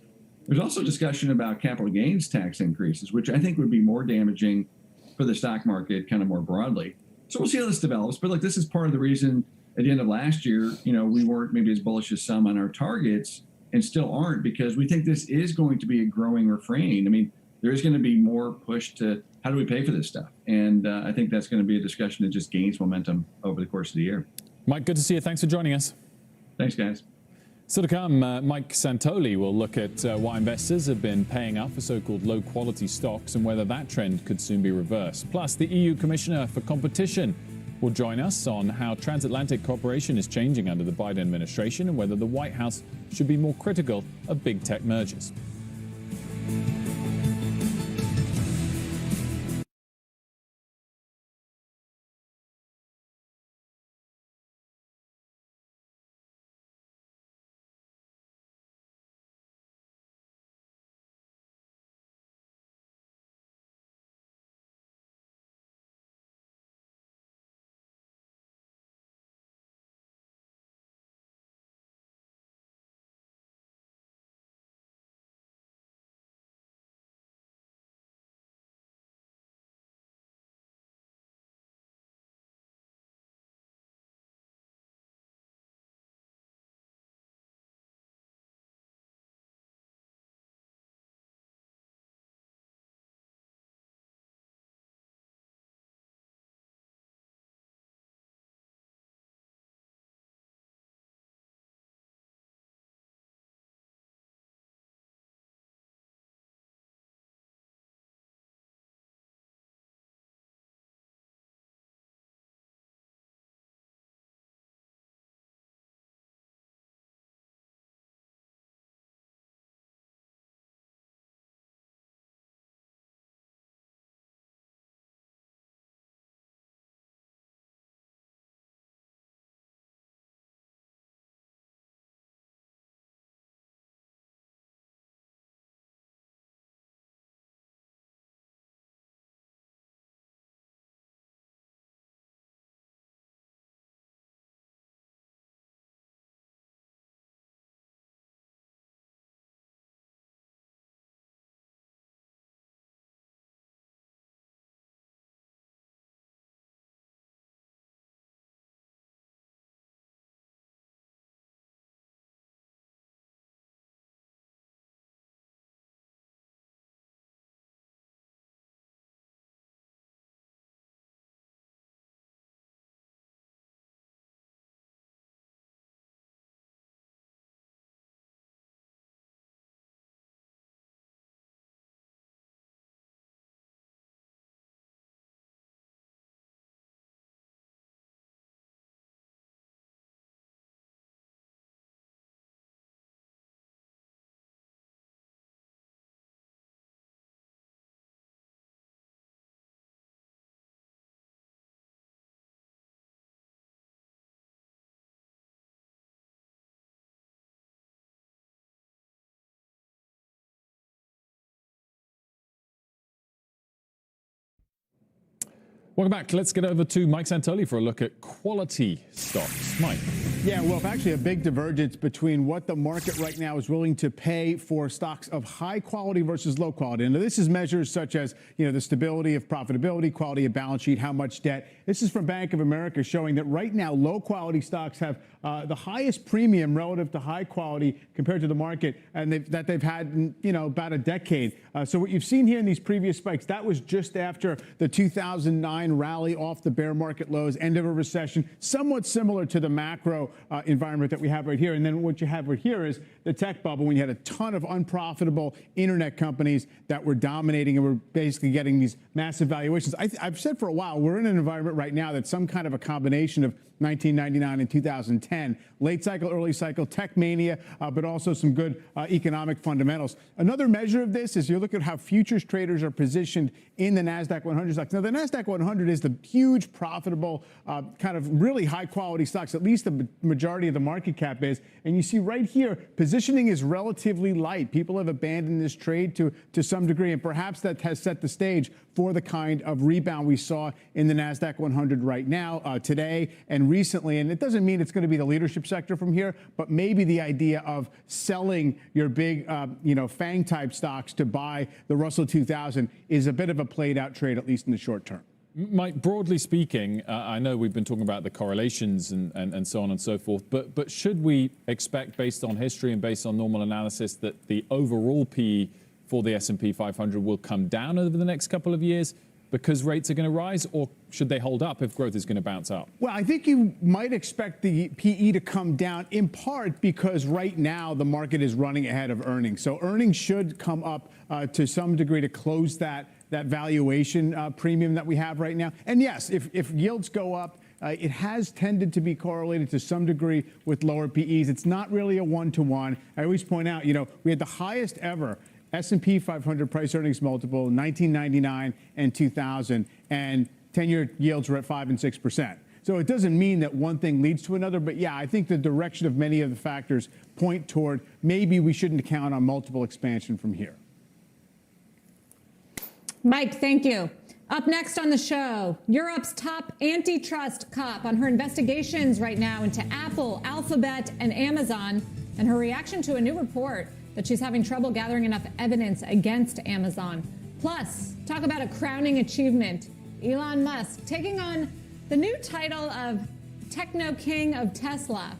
There's also discussion about capital gains tax increases, which I think would be more damaging for the stock market, kind of more broadly. So we'll see how this develops. But look, this is part of the reason at the end of last year, we weren't maybe as bullish as some on our targets, and still aren't, because we think this is going to be a growing refrain. I mean, there is going to be more push to how do we pay for this stuff? And I think that's going to be a discussion that just gains momentum over the course of the year. Mike, good to see you. Thanks for joining us. Thanks, guys. So to come, Mike Santoli will look at why investors have been paying up for so-called low-quality stocks and whether that trend could soon be reversed. Plus, the EU Commissioner for Competition will join us on how transatlantic cooperation is changing under the Biden administration and whether the White House should be more critical of big tech mergers. Welcome back. Let's get over to Mike Santoli for a look at quality stocks. Mike. Yeah, well, actually a big divergence between what the market right now is willing to pay for stocks of high quality versus low quality. And this is measures such as, the stability of profitability, quality of balance sheet, how much debt. This is from Bank of America showing that right now low quality stocks have the highest premium relative to high quality compared to the market, and they've had in, about a decade. So what you've seen here in these previous spikes, that was just after the 2009 rally off the bear market lows, end of a recession, somewhat similar to the macro environment that we have right here. And then what you have right here is the tech bubble, when you had a ton of unprofitable internet companies that were dominating and were basically getting these massive valuations. I've said for a while, we're in an environment right now that's some kind of a combination of 1999 and 2010, late cycle, early cycle, tech mania, but also some good economic fundamentals. Another measure of this is you look at how futures traders are positioned in the NASDAQ 100 stocks. Now, the NASDAQ 100 is the huge, profitable, kind of really high quality stocks, at least the majority of the market cap is. And you see right here, positioning is relatively light. People have abandoned this trade to some degree, and perhaps that has set the stage for the kind of rebound we saw in the NASDAQ 100 right now, today, and recently. And it doesn't mean it's going to be the leadership sector from here, but maybe the idea of selling your big, FANG type stocks to buy the Russell 2000 is a bit of a played out trade, at least in the short term. Mike, broadly speaking, I know we've been talking about the correlations and so on and so forth, but should we expect, based on history and based on normal analysis, that the overall PE for the S&P 500 will come down over the next couple of years because rates are going to rise, or should they hold up if growth is going to bounce up? Well, I think you might expect the PE to come down in part because right now the market is running ahead of earnings. So earnings should come up to some degree to close that valuation premium that we have right now. And yes, if yields go up, it has tended to be correlated to some degree with lower PEs. It's not really a one-to-one. I always point out, we had the highest ever S&P 500 price earnings multiple in 1999 and 2000, and 10-year yields were at 5 and 6%. So it doesn't mean that one thing leads to another, but yeah, I think the direction of many of the factors point toward maybe we shouldn't count on multiple expansion from here. Mike, thank you. Up next on the show, Europe's top antitrust cop on her investigations right now into Apple, Alphabet, and Amazon, and her reaction to a new report that she's having trouble gathering enough evidence against Amazon. Plus, talk about a crowning achievement, Elon Musk taking on the new title of Techno King of Tesla.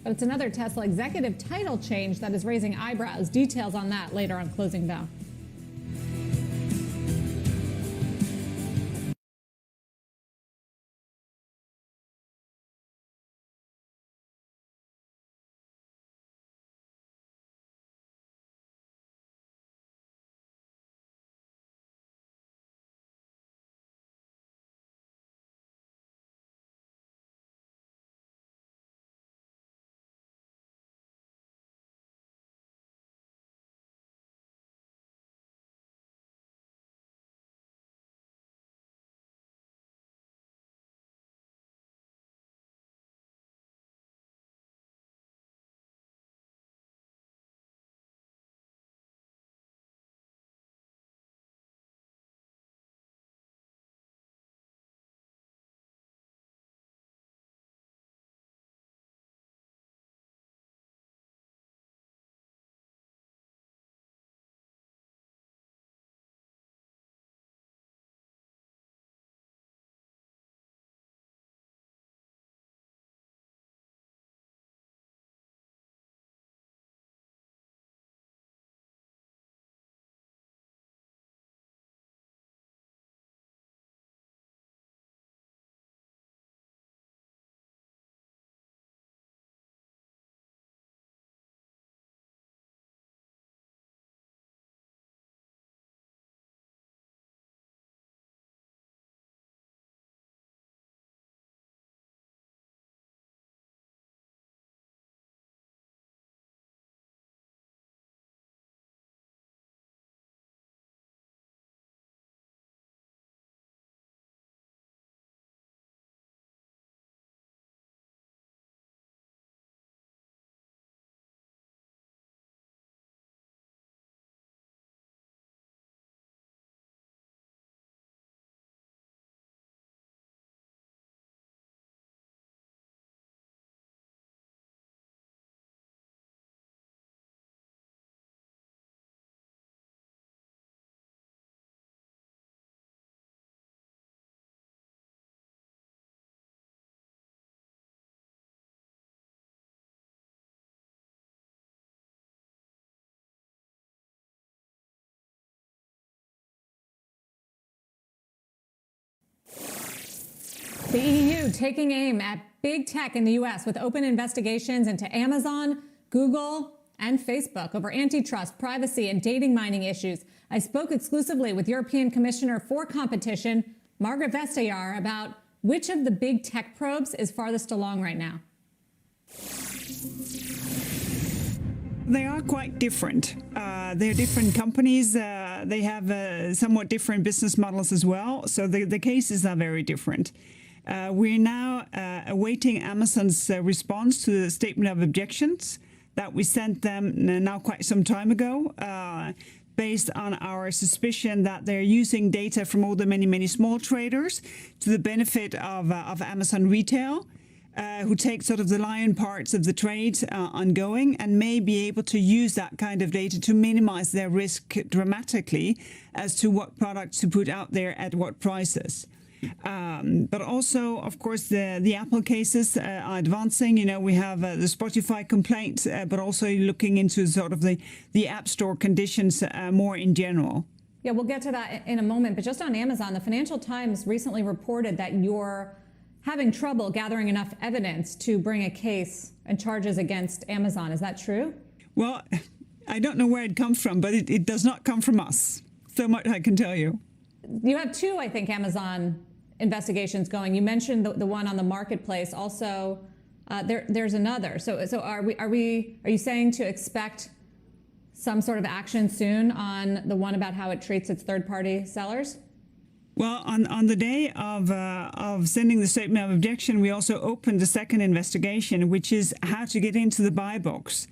But it's another Tesla executive title change that is raising eyebrows. Details on that later on Closing Bell. The EU taking aim at big tech in the U.S. with open investigations into Amazon, Google, and Facebook over antitrust, privacy, and dating mining issues. I spoke exclusively with European Commissioner for Competition, Margaret Vestager, about which of the big tech probes is farthest along right now. They are quite different. They're different companies. They have somewhat different business models as well. So the cases are very different. We're now awaiting Amazon's response to the statement of objections that we sent them now quite some time ago, based on our suspicion that they're using data from all the many small traders to the benefit of Amazon Retail, who take sort of the lion parts of the trade ongoing and may be able to use that kind of data to minimize their risk dramatically as to what products to put out there at what prices. But also, of course, the Apple cases are advancing. You know, we have the Spotify complaint, but also looking into sort of the App Store conditions more in general. Yeah, we'll get to that in a moment. But just on Amazon, the Financial Times recently reported that you're having trouble gathering enough evidence to bring a case and charges against Amazon. Is that true? Well, I don't know where it comes from, but it does not come from us. So much I can tell you. You have two, I think, Amazon investigations going. You mentioned the one on the marketplace. Also, there's another. So are you saying to expect some sort of action soon on the one about how it treats its third-party sellers? Well, on the day of sending the statement of objection, we also opened the second investigation, which is how to get into the buy box.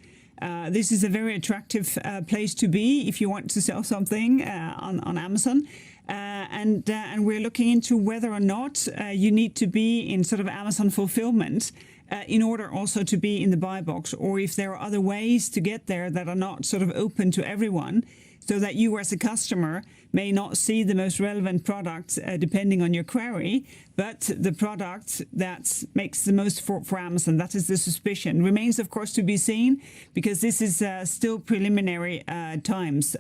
This is a very attractive place to be if you want to sell something on Amazon. And we're looking into whether or not you need to be in sort of Amazon fulfillment in order also to be in the buy box, or if there are other ways to get there that are not sort of open to everyone, so that you as a customer may not see the most relevant product depending on your query, but the product that makes the most for Amazon. That is the suspicion. Remains, of course, to be seen, because this is still preliminary times.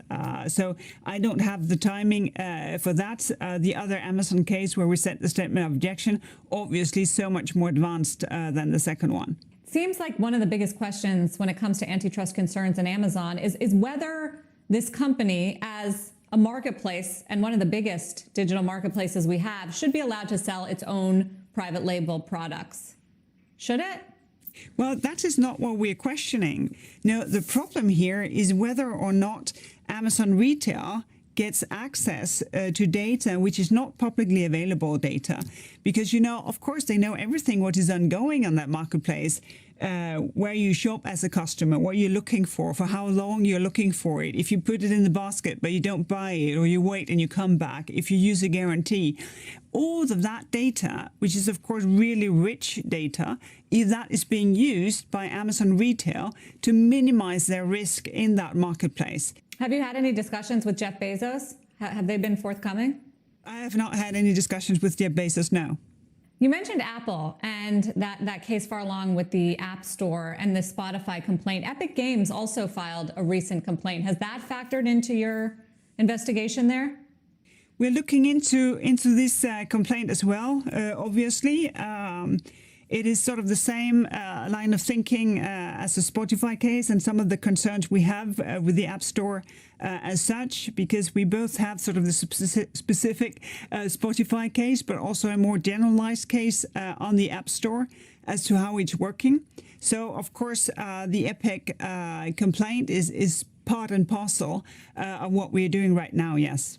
So I don't have the timing for that. The other Amazon case where we sent the statement of objection, obviously so much more advanced than the second one. Seems like one of the biggest questions when it comes to antitrust concerns in Amazon is whether this company, as a marketplace and one of the biggest digital marketplaces we have, should be allowed to sell its own private label products. Should it? Well, that is not what we're questioning. No, the problem here is whether or not Amazon Retail gets access to data which is not publicly available data. Because, you know, of course, they know everything what is ongoing on that marketplace. Where you shop as a customer, what you're looking for how long you're looking for it, if you put it in the basket but you don't buy it, or you wait and you come back, if you use a guarantee. All of that data, which is of course really rich data, if that is being used by Amazon Retail to minimize their risk in that marketplace. Have you had any discussions with Jeff Bezos? Have they been forthcoming? I have not had any discussions with Jeff Bezos, no. You mentioned Apple and that case far along with the App Store and the Spotify complaint. Epic Games also filed a recent complaint. Has that factored into your investigation there? We're looking into this complaint as well, obviously. It is sort of the same line of thinking as the Spotify case and some of the concerns we have with the App Store as such, because we both have sort of the specific Spotify case, but also a more generalized case on the App Store as to how it's working. So, of course, the Epic complaint is part and parcel of what we're doing right now, yes.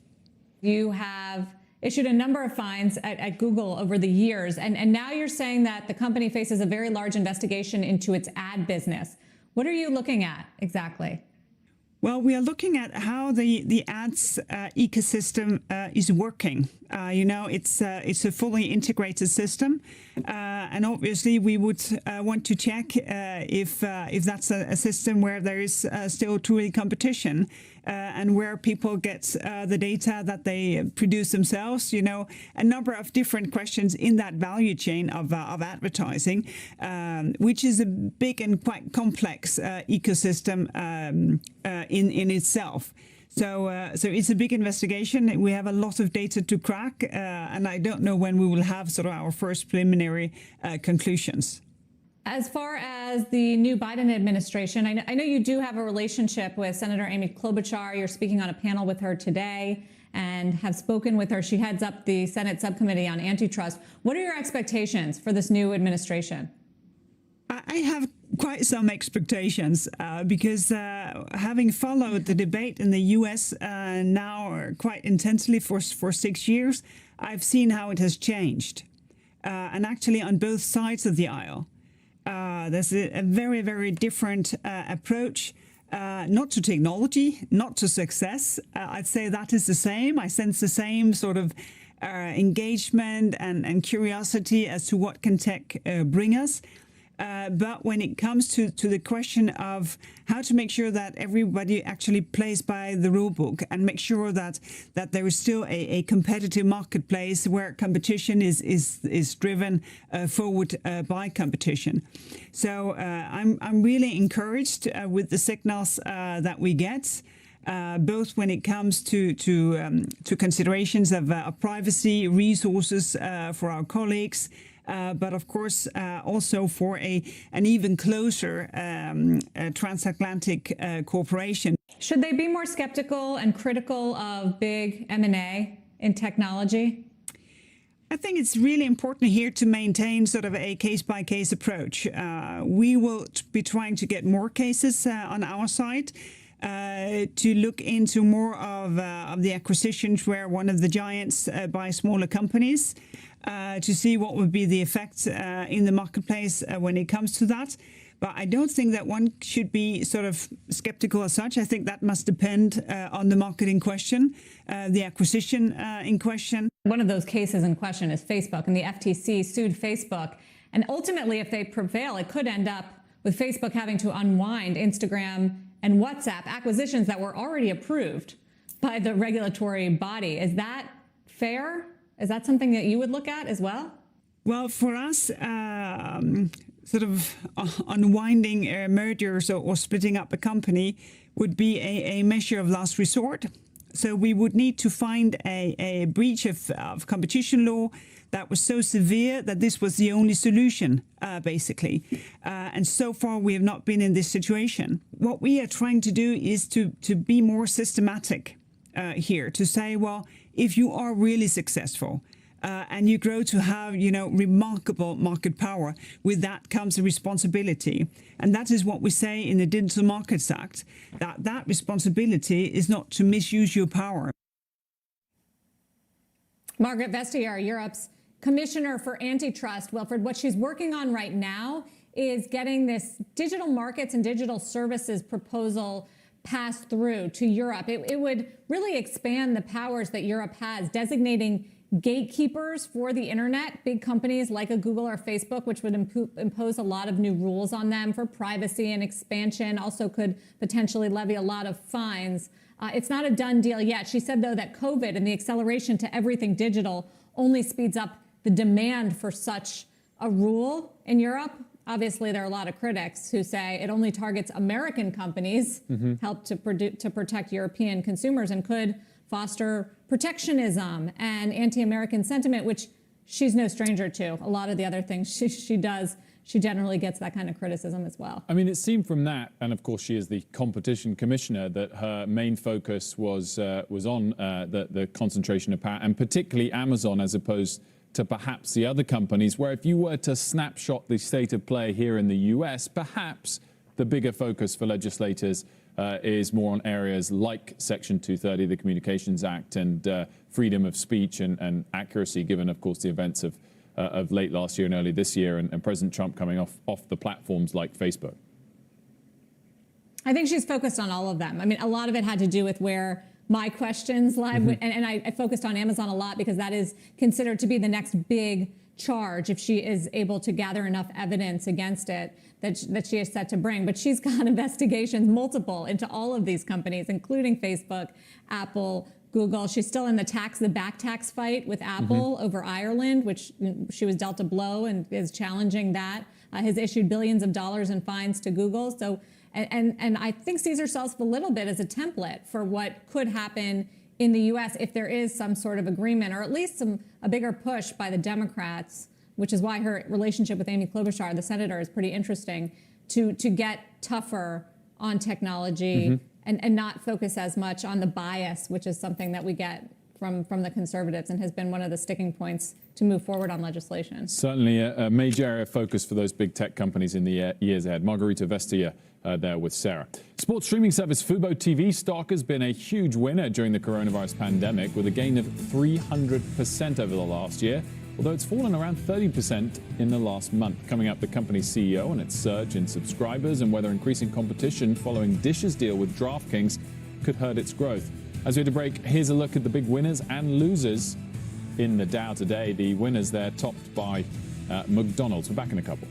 You have issued a number of fines at Google over the years, and now you're saying that the company faces a very large investigation into its ad business. What are you looking at exactly? Well, we are looking at how the ads ecosystem is working. You know, it's a fully integrated system, and obviously we would want to check if that's a system where there is still truly competition, and where people get the data that they produce themselves. You know, a number of different questions in that value chain of advertising, which is a big and quite complex ecosystem in itself. So it's a big investigation. We have a lot of data to crack, and I don't know when we will have sort of our first preliminary conclusions. As far as the new Biden administration, I know you do have a relationship with Senator Amy Klobuchar. You're speaking on a panel with her today and have spoken with her. She heads up the Senate subcommittee on antitrust. What are your expectations for this new administration? I have quite some expectations because having followed the debate in the U.S. Now quite intensely for 6 years, I've seen how it has changed. And actually on both sides of the aisle. There's a very, very different approach, not to technology, not to success. I'd say that is the same. I sense the same sort of engagement and curiosity as to what can tech bring us. But when it comes to the question of how to make sure that everybody actually plays by the rule book and make sure that there is still a competitive marketplace where competition is driven forward by competition. So I'm really encouraged with the signals that we get. Both when it comes to considerations of privacy, resources for our colleagues, but of course also for an even closer transatlantic cooperation. Should they be more skeptical and critical of big M&A in technology? I think it's really important here to maintain sort of a case-by-case approach. We will be trying to get more cases on our side. To look into more of the acquisitions where one of the giants buys smaller companies, to see what would be the effect in the marketplace when it comes to that. But I don't think that one should be sort of skeptical as such. I think that must depend on the market in question, the acquisition in question. One of those cases in question is Facebook, and the FTC sued Facebook. And ultimately, if they prevail, it could end up with Facebook having to unwind Instagram and WhatsApp acquisitions that were already approved by the regulatory body. Is that fair? Is that something that you would look at as well? Well, for us, sort of unwinding mergers or splitting up a company would be a measure of last resort. So we would need to find a breach of competition law that was so severe that this was the only solution, basically. And so far, we have not been in this situation. What we are trying to do is to be more systematic here, to say, well, if you are really successful and you grow to have, remarkable market power, with that comes a responsibility. And that is what we say in the Digital Markets Act, that responsibility is not to misuse your power. Margaret Vestager, Europe's Commissioner for Antitrust. Wilfred, what she's working on right now is getting this digital markets and digital services proposal passed through to Europe. It would really expand the powers that Europe has, designating gatekeepers for the internet, big companies like a Google or Facebook, which would impose a lot of new rules on them for privacy and expansion, also could potentially levy a lot of fines. It's not a done deal yet. She said, though, that COVID and the acceleration to everything digital only speeds up the demand for such a rule in Europe. Obviously, there are a lot of critics who say it only targets American companies, help to protect European consumers, and could foster protectionism and anti-American sentiment, which she's no stranger to. A lot of the other things she does, she generally gets that kind of criticism as well. I mean, it seemed from that, and of course she is the competition commissioner, that her main focus was on the concentration of power, and particularly Amazon, as opposed to perhaps the other companies, where if you were to snapshot the state of play here in the US, perhaps the bigger focus for legislators is more on areas like Section 230, the Communications Act, and freedom of speech and accuracy, given, of course, the events of late last year and early this year, and President Trump coming off the platforms like Facebook. I think she's focused on all of them. I mean, a lot of it had to do with where my questions lie, and I focused on Amazon a lot because that is considered to be the next big charge if she is able to gather enough evidence against it that she is set to bring. But she's got investigations, multiple, into all of these companies, including Facebook, Apple, Google. She's still in the back tax fight with Apple over Ireland, which she was dealt a blow and is challenging that. Has issued billions of dollars in fines to Google. So And I think sees herself a little bit as a template for what could happen in the U.S. if there is some sort of agreement, or at least a bigger push by the Democrats, which is why her relationship with Amy Klobuchar, the senator, is pretty interesting, to get tougher on technology and not focus as much on the bias, which is something that we get from the conservatives and has been one of the sticking points to move forward on legislation. Certainly a major area of focus for those big tech companies in the years ahead. Margarita Vestager there with Sarah. Sports streaming service Fubo TV stock has been a huge winner during the coronavirus pandemic, with a gain of 300% over the last year, although it's fallen around 30% in the last month. Coming up, the company's CEO and its surge in subscribers and whether increasing competition following Dish's deal with DraftKings could hurt its growth. As we head to break, here's a look at the big winners and losers in the Dow today. The winners there topped by McDonald's. We're back in a couple.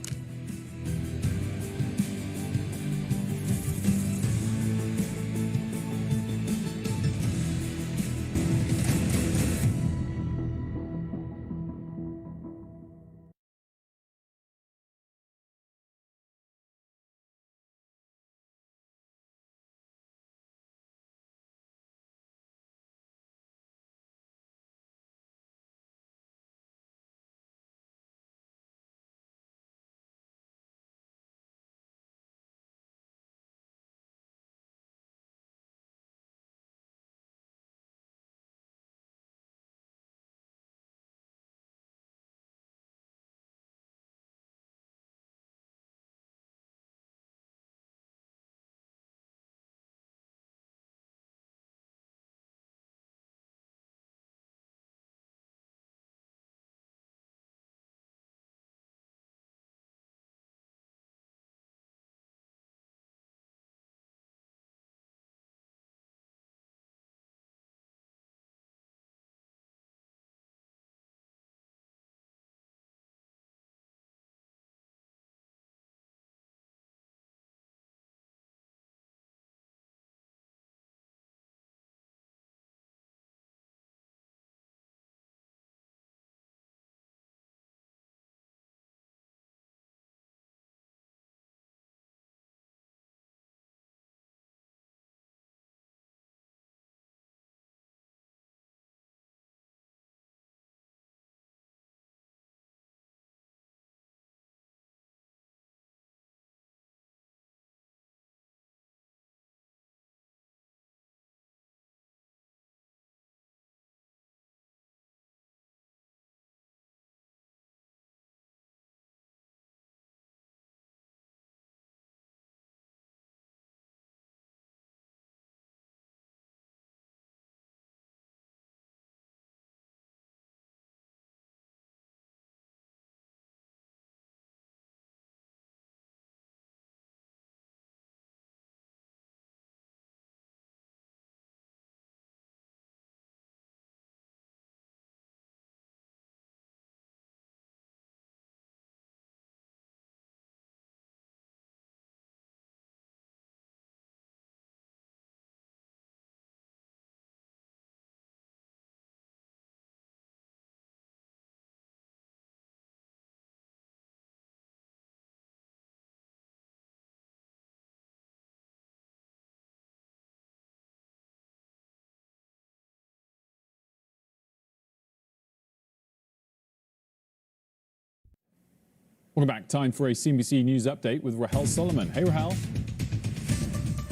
Welcome back. Time for a CNBC News update with Rahel Solomon. Hey, Rahel.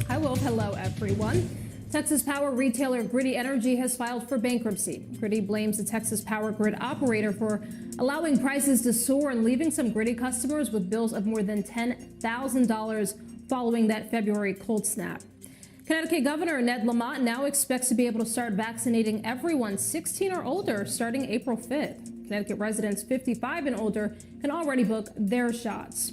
Hi, Wolf. Hello, everyone. Texas power retailer Griddy Energy has filed for bankruptcy. Griddy blames the Texas power grid operator for allowing prices to soar and leaving some Griddy customers with bills of more than $10,000 following that February cold snap. Connecticut Governor Ned Lamont now expects to be able to start vaccinating everyone 16 or older starting April 5th. Connecticut residents 55 and older can already book their shots.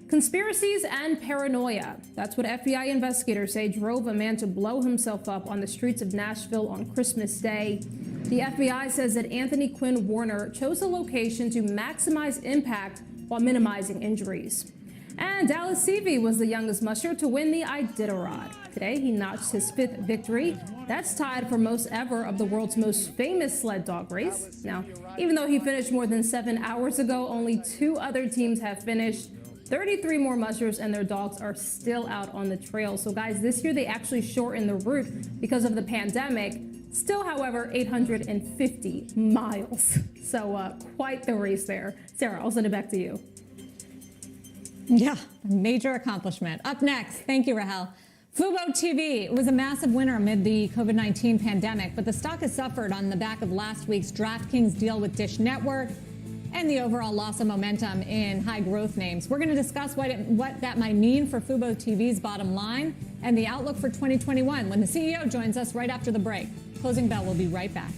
Conspiracies and paranoia. That's what FBI investigators say drove a man to blow himself up on the streets of Nashville on Christmas Day. The FBI says that Anthony Quinn Warner chose a location to maximize impact while minimizing injuries. And Dallas Seavey was the youngest musher to win the Iditarod. Today, he notched his 5th victory. That's tied for most ever of the world's most famous sled dog race. Now, even though he finished more than 7 hours ago, only 2 other teams have finished 33 more mushers and their dogs are still out on the trail. So guys, this year they actually shortened the route because of the pandemic. Still, however, 850 miles. So quite the race there. Sarah, I'll send it back to you. Yeah, a major accomplishment. Up next, thank you, Rahel. Fubo TV was a massive winner amid the COVID-19 pandemic, but the stock has suffered on the back of last week's DraftKings deal with Dish Network and the overall loss of momentum in high growth names. We're going to discuss what that might mean for Fubo TV's bottom line and the outlook for 2021 when the CEO joins us right after the break. Closing bell, we'll be right back.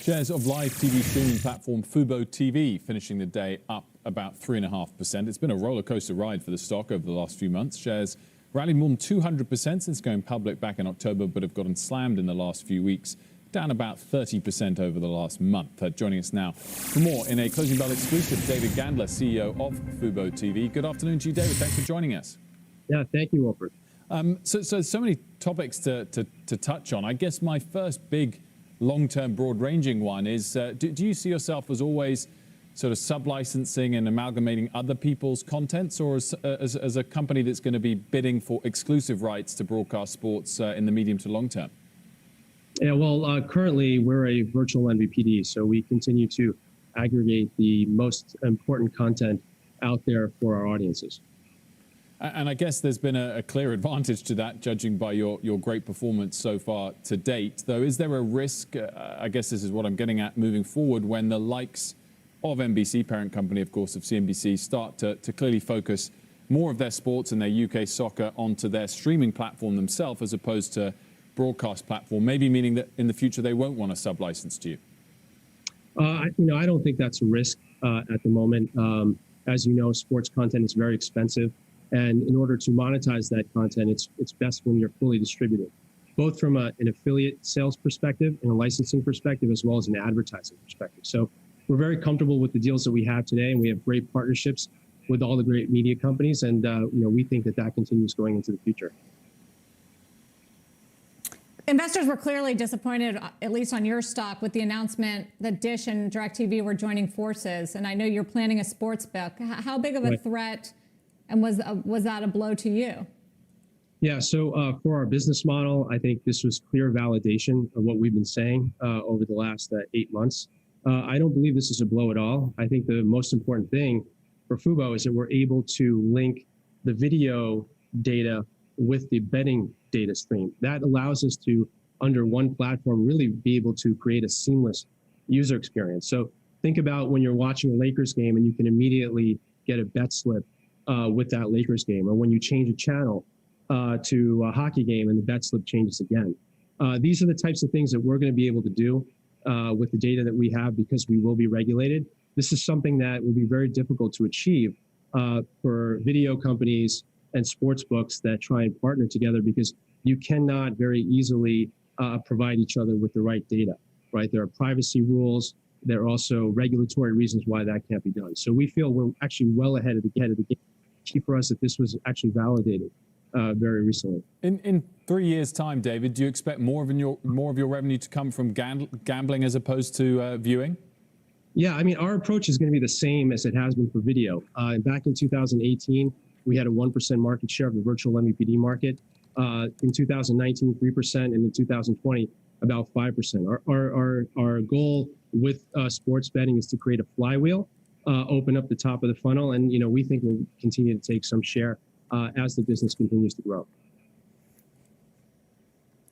Shares of live TV streaming platform Fubo TV finishing the day up about 3.5%. It's been a roller coaster ride for the stock over the last few months. Shares rallied more than 200% since going public back in October, but have gotten slammed in the last few weeks, down about 30% over the last month. Joining us now for more in a Closing Bell exclusive, David Gandler, CEO of Fubo TV. Good afternoon to you, David. Thanks for joining us. Yeah, thank you, Wilfred. So many topics to touch on. I guess my first big long-term, broad-ranging one is, do you see yourself as always sort of sub-licensing and amalgamating other people's contents, or as a company that's going to be bidding for exclusive rights to broadcast sports in the medium to long term? Yeah, well, currently we're a virtual MVPD, so we continue to aggregate the most important content out there for our audiences. And I guess there's been a clear advantage to that, judging by your great performance so far to date. Though, is there a risk, I guess this is what I'm getting at, moving forward, when the likes of NBC, parent company, of course, of CNBC, start to clearly focus more of their sports and their UK soccer onto their streaming platform themselves, as opposed to broadcast platform, maybe meaning that in the future they won't want to sub-license to you? I don't think that's a risk at the moment. As you know, sports content is very expensive. And in order to monetize that content, it's best when you're fully distributed, both from an affiliate sales perspective and a licensing perspective, as well as an advertising perspective. So we're very comfortable with the deals that we have today, and we have great partnerships with all the great media companies. And we think that continues going into the future. Investors were clearly disappointed, at least on your stock, with the announcement that Dish and DirecTV were joining forces. And I know you're planning a sports book. How big of a threat, and was that a blow to you? Yeah, so for our business model, I think this was clear validation of what we've been saying over the last 8 months. I don't believe this is a blow at all. I think the most important thing for Fubo is that we're able to link the video data with the betting data stream. That allows us to, under one platform, really be able to create a seamless user experience. So think about when you're watching a Lakers game and you can immediately get a bet slip with that Lakers game, or when you change a channel to a hockey game and the bet slip changes again. These are the types of things that we're going to be able to do with the data that we have, because we will be regulated. This is something that will be very difficult to achieve for video companies and sports books that try and partner together, because you cannot very easily provide each other with the right data, right? There are privacy rules. There are also regulatory reasons why that can't be done. So we feel we're actually well ahead of the game. Key for us that this was actually validated very recently. In 3 years' time, David, do you expect more of your revenue to come from gambling as opposed to viewing? Yeah, I mean, our approach is going to be the same as it has been for video. Back in 2018, we had a 1% market share of the virtual MVPD market. In 2019, 3%, and in 2020, about 5%. Our goal with sports betting is to create a flywheel, open up the top of the funnel, and we think we'll continue to take some share as the business continues to grow.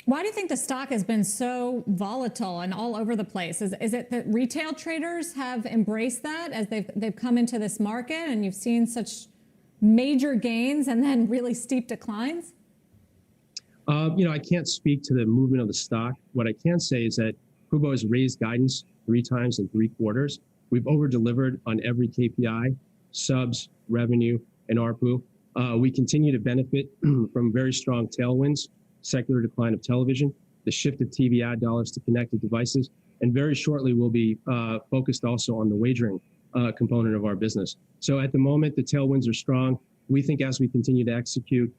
Why do you think the stock has been so volatile and all over the place? Is it that retail traders have embraced that as they've come into this market, and you've seen such major gains and then really steep declines? I can't speak to the movement of the stock. What I can say is that Fubo has raised guidance 3 times in 3 quarters. We've over-delivered on every KPI, subs, revenue, and ARPU. We continue to benefit from very strong tailwinds, secular decline of television, the shift of TV ad dollars to connected devices, and very shortly we'll be focused also on the wagering component of our business. So at the moment, the tailwinds are strong. We think as we continue to execute,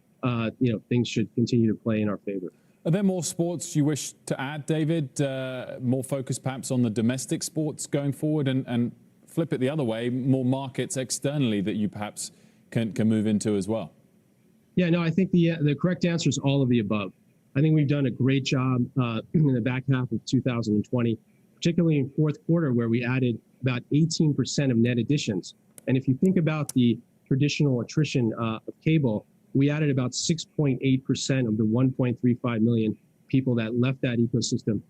things should continue to play in our favor. Are there more sports you wish to add, David? More focus perhaps on the domestic sports going forward, and flip it the other way, more markets externally that you perhaps can move into as well? Yeah, no, I think the correct answer is all of the above. I think we've done a great job in the back half of 2020, particularly in fourth quarter, where we added about 18% of net additions. And if you think about the traditional attrition of cable, we added about 6.8% of the 1.35 million people that left that ecosystem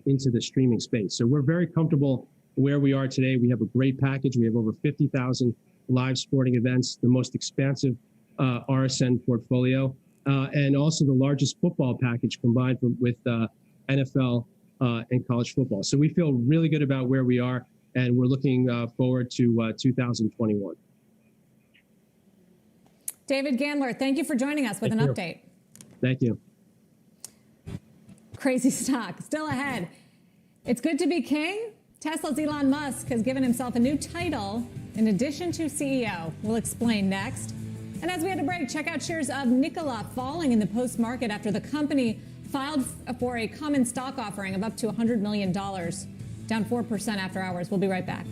into the streaming space. So we're very comfortable where we are today. We have a great package. We have over 50,000 live sporting events, the most expansive RSN portfolio, and also the largest football package combined with NFL and college football. So we feel really good about where we are, and we're looking forward to 2021. David Gandler, thank you for joining us with an update. Thank you. Crazy stock, still ahead. It's good to be king. Tesla's Elon Musk has given himself a new title in addition to CEO. We'll explain next. And as we had a break, check out shares of Nikola falling in the post-market after the company filed for a common stock offering of up to $100 million, down 4% after hours. We'll be right back.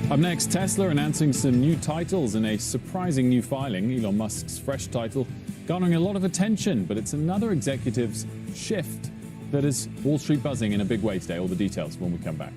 Up next, Tesla announcing some new titles in a surprising new filing. Elon Musk's fresh title garnering a lot of attention, but it's another executive's shift that is Wall Street buzzing in a big way today. All the details when we come back.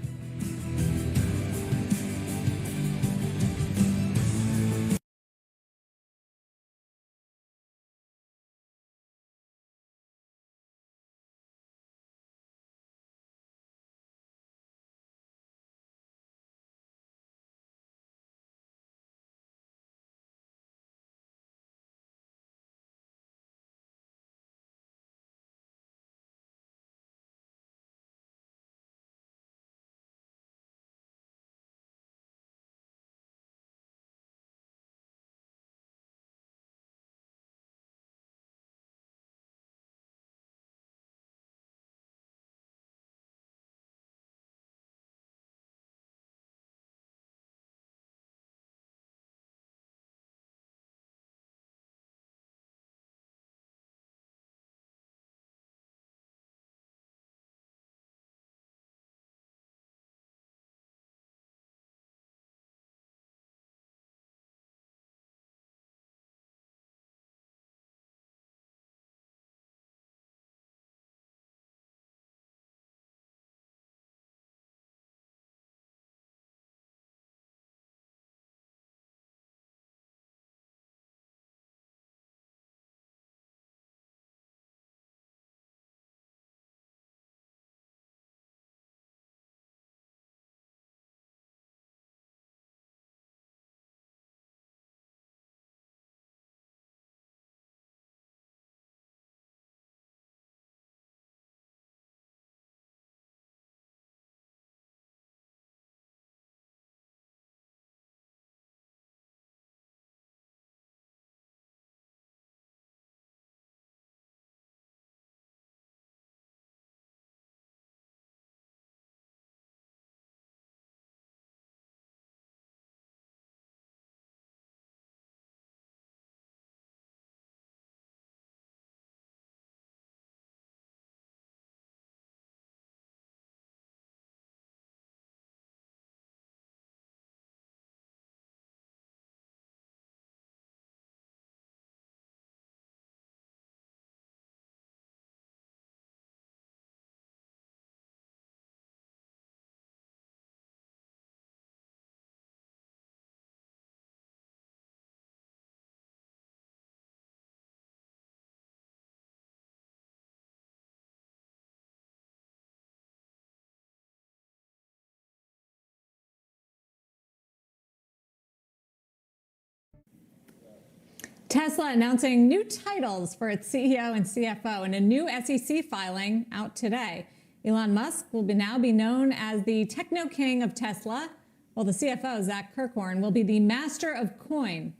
Tesla announcing new titles for its CEO and CFO in a new SEC filing out today. Elon Musk will now be known as the techno king of Tesla, while the CFO, Zach Kirkhorn, will be the master of coin,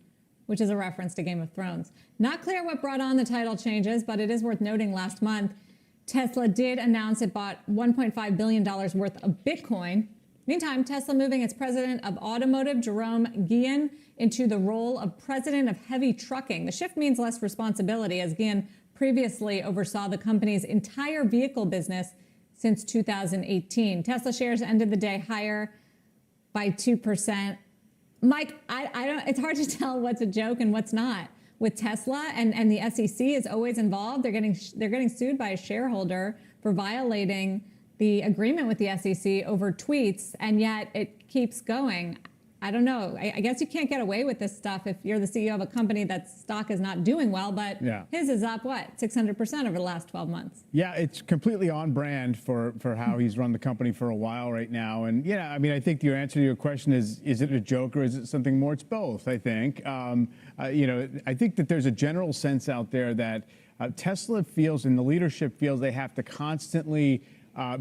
which is a reference to Game of Thrones. Not clear what brought on the title changes, but it is worth noting last month, Tesla did announce it bought $1.5 billion worth of Bitcoin. Meantime, Tesla moving its president of automotive, Jerome Guillen, into the role of president of heavy trucking. The shift means less responsibility, as Guillen previously oversaw the company's entire vehicle business since 2018. Tesla shares ended the day higher by 2%. Mike, I don't. It's hard to tell what's a joke and what's not with Tesla, and the SEC is always involved. They're getting sued by a shareholder for violating the agreement with the SEC over tweets, and yet it keeps going. I don't know. I guess you can't get away with this stuff if you're the CEO of a company that stock is not doing well, but his is up, what, 600% over the last 12 months? Yeah, it's completely on brand for how he's run the company for a while right now. And yeah, I mean, I think your answer to your question is it a joke or is it something more? It's both, I think. You know, I think that there's a general sense out there that Tesla feels and the leadership feels they have to constantly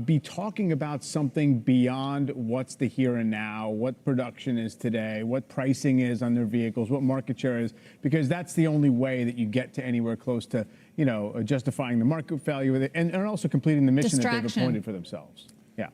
be talking about something beyond what's the here and now, what production is today, what pricing is on their vehicles, what market share is, because that's the only way that you get to anywhere close to, you know, justifying the market value with it and also completing the mission that they've appointed for themselves. Yeah.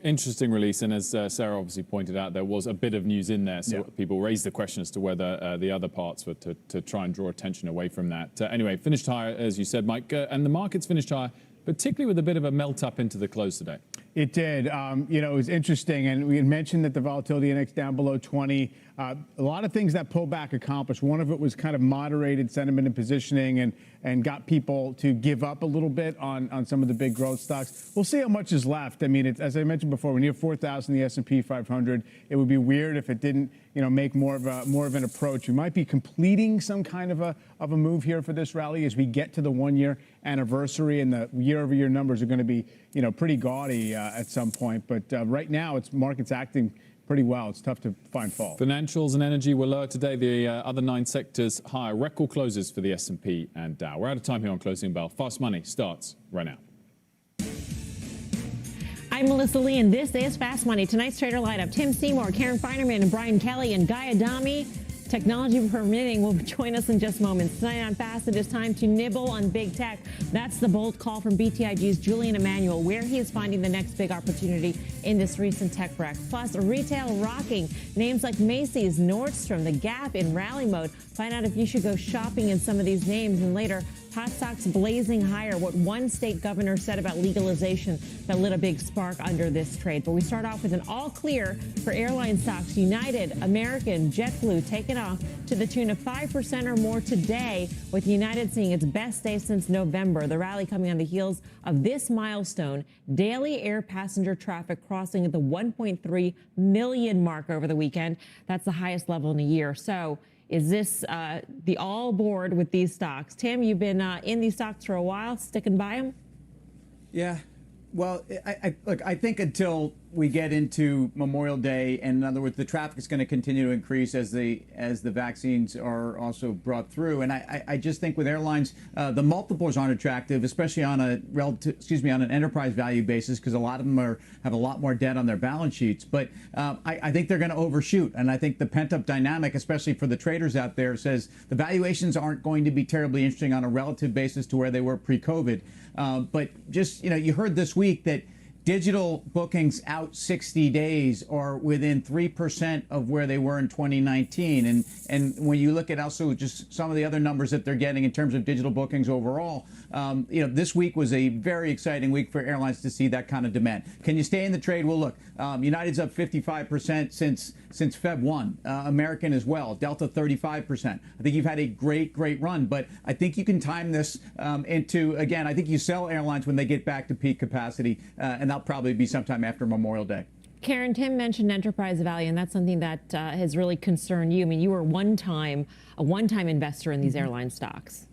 Interesting release, and as Sarah obviously pointed out, there was a bit of news in there, so people raised the question as to whether the other parts were to try and draw attention away from that. Anyway, finished higher, as you said, Mike, and the market's finished higher, particularly with a bit of a melt up into the close today. It did. It was interesting, and we had mentioned that the volatility index down below 20. A lot of things that pullback accomplished. One of it was kind of moderated sentiment and positioning, and got people to give up a little bit on some of the big growth stocks. We'll see how much is left. I mean, as I mentioned before, when you have 4,000 in the S&P 500, it would be weird if it didn't, make more of an approach. We might be completing some kind of a move here for this rally as we get to the 1-year anniversary, and the year-over-year numbers are going to be, pretty gaudy at some point. But right now, market's acting pretty well. It's tough to find fault. Financials and energy were lower today. The other 9 sectors higher. Record closes for the S&P and Dow. We're out of time here on Closing Bell. Fast Money starts right now. I'm Melissa Lee, and this is Fast Money. Tonight's trader lineup: Tim Seymour, Karen Feinerman, and Brian Kelly, and Guy Adami. Technology permitting will join us in just moments. Tonight on Fast, it is time to nibble on big tech. That's the bold call from BTIG's Julian Emanuel, where he is finding the next big opportunity in this recent tech wreck. Plus, retail rocking. Names like Macy's, Nordstrom, The Gap in rally mode. Find out if you should go shopping in some of these names. And later, hot stocks blazing higher. What one state governor said about legalization that lit a big spark under this trade. But we start off with an all clear for airline stocks. United, American, JetBlue taking off to the tune of 5% or more today, with United seeing its best day since November. The rally coming on the heels of this milestone: daily air passenger traffic crossing the 1.3 million mark over the weekend. That's the highest level in a year. So is this the all board with these stocks? Tim, you've been in these stocks for a while, sticking by them? Yeah. Well, I think until we get into Memorial Day, and in other words, the traffic is going to continue to increase as the vaccines are also brought through. And I just think with airlines, the multiples aren't attractive, especially on an enterprise value basis, because a lot of them have a lot more debt on their balance sheets. But I think they're going to overshoot, and I think the pent-up dynamic, especially for the traders out there, says the valuations aren't going to be terribly interesting on a relative basis to where they were pre-COVID. But just, you heard this week that digital bookings out 60 days are within 3% of where they were in 2019. And when you look at also just some of the other numbers that they're getting in terms of digital bookings overall, this week was a very exciting week for airlines to see that kind of demand. Can you stay in the trade? Well, look, United's up 55% since Feb 1. American as well. Delta 35%. I think you've had a great run, but I think you can time this into, again, I think you sell airlines when they get back to peak capacity, and that'll probably be sometime after Memorial Day. Karen, Tim mentioned enterprise value, and that's something that has really concerned you. I mean, you were a one-time investor in these airline stocks.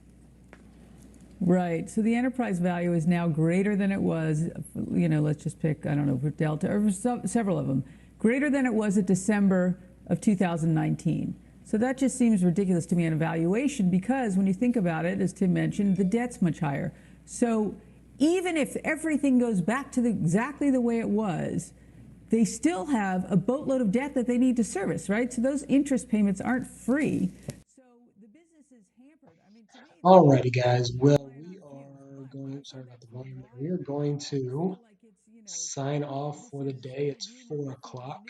Right. So the enterprise value is now greater than it was, let's just pick, I don't know, for Delta, or for several of them, greater than it was at December of 2019. So that just seems ridiculous to me on a valuation, because when you think about it, as Tim mentioned, the debt's much higher. So even if everything goes back to exactly the way it was, they still have a boatload of debt that they need to service, right? So those interest payments aren't free. So the business is hampered. I mean, to me, Alrighty, guys. Well, we are going. Sorry about the volume there. We are going to sign off for the day. It's 4 o'clock.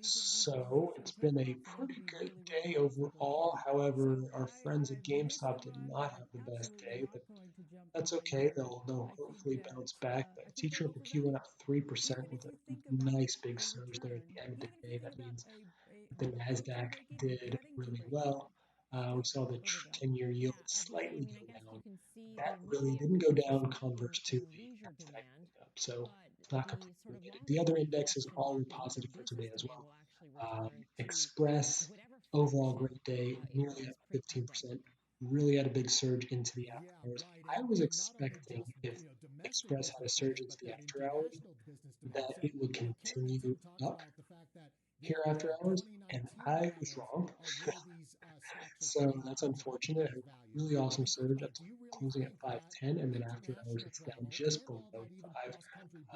So it's been a pretty good day overall. However, our friends at GameStop did not have the best day, but that's okay. They'll hopefully bounce back. The T-Triple-Q went up 3% with a nice big surge there at the end of the day. That means the Nasdaq did really well. We saw the 10-year yield slightly go down. That really didn't go down converse to the Nasdaq up, so it's not completely related. The other indexes all were positive for today as well. Express, overall great day, nearly up 15%. Really had a big surge into the after hours. I was expecting, if Express had a surge into the after hours, that it would continue up here after hours, and I was wrong. So that's unfortunate. A really awesome surge up to closing at 510, and then after hours it's down just below 5.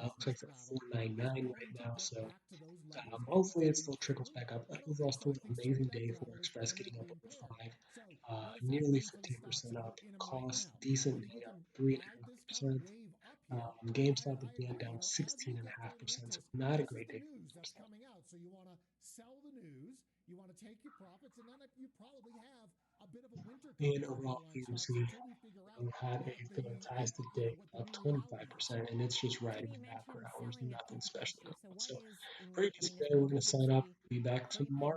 Looks like it's at 499 right now. So hopefully it still trickles back up. Overall, still an amazing day for Express, getting up over 5, nearly 15% up. Cost decent day, up 3.5%. GameStop again down 16.5%. So not a great day for GameStop. And overall, AMC had a fantastic day, up 25%, and it's just riding the macro hours, nothing special going on. So pretty decent day. We're going to sign up, be back tomorrow.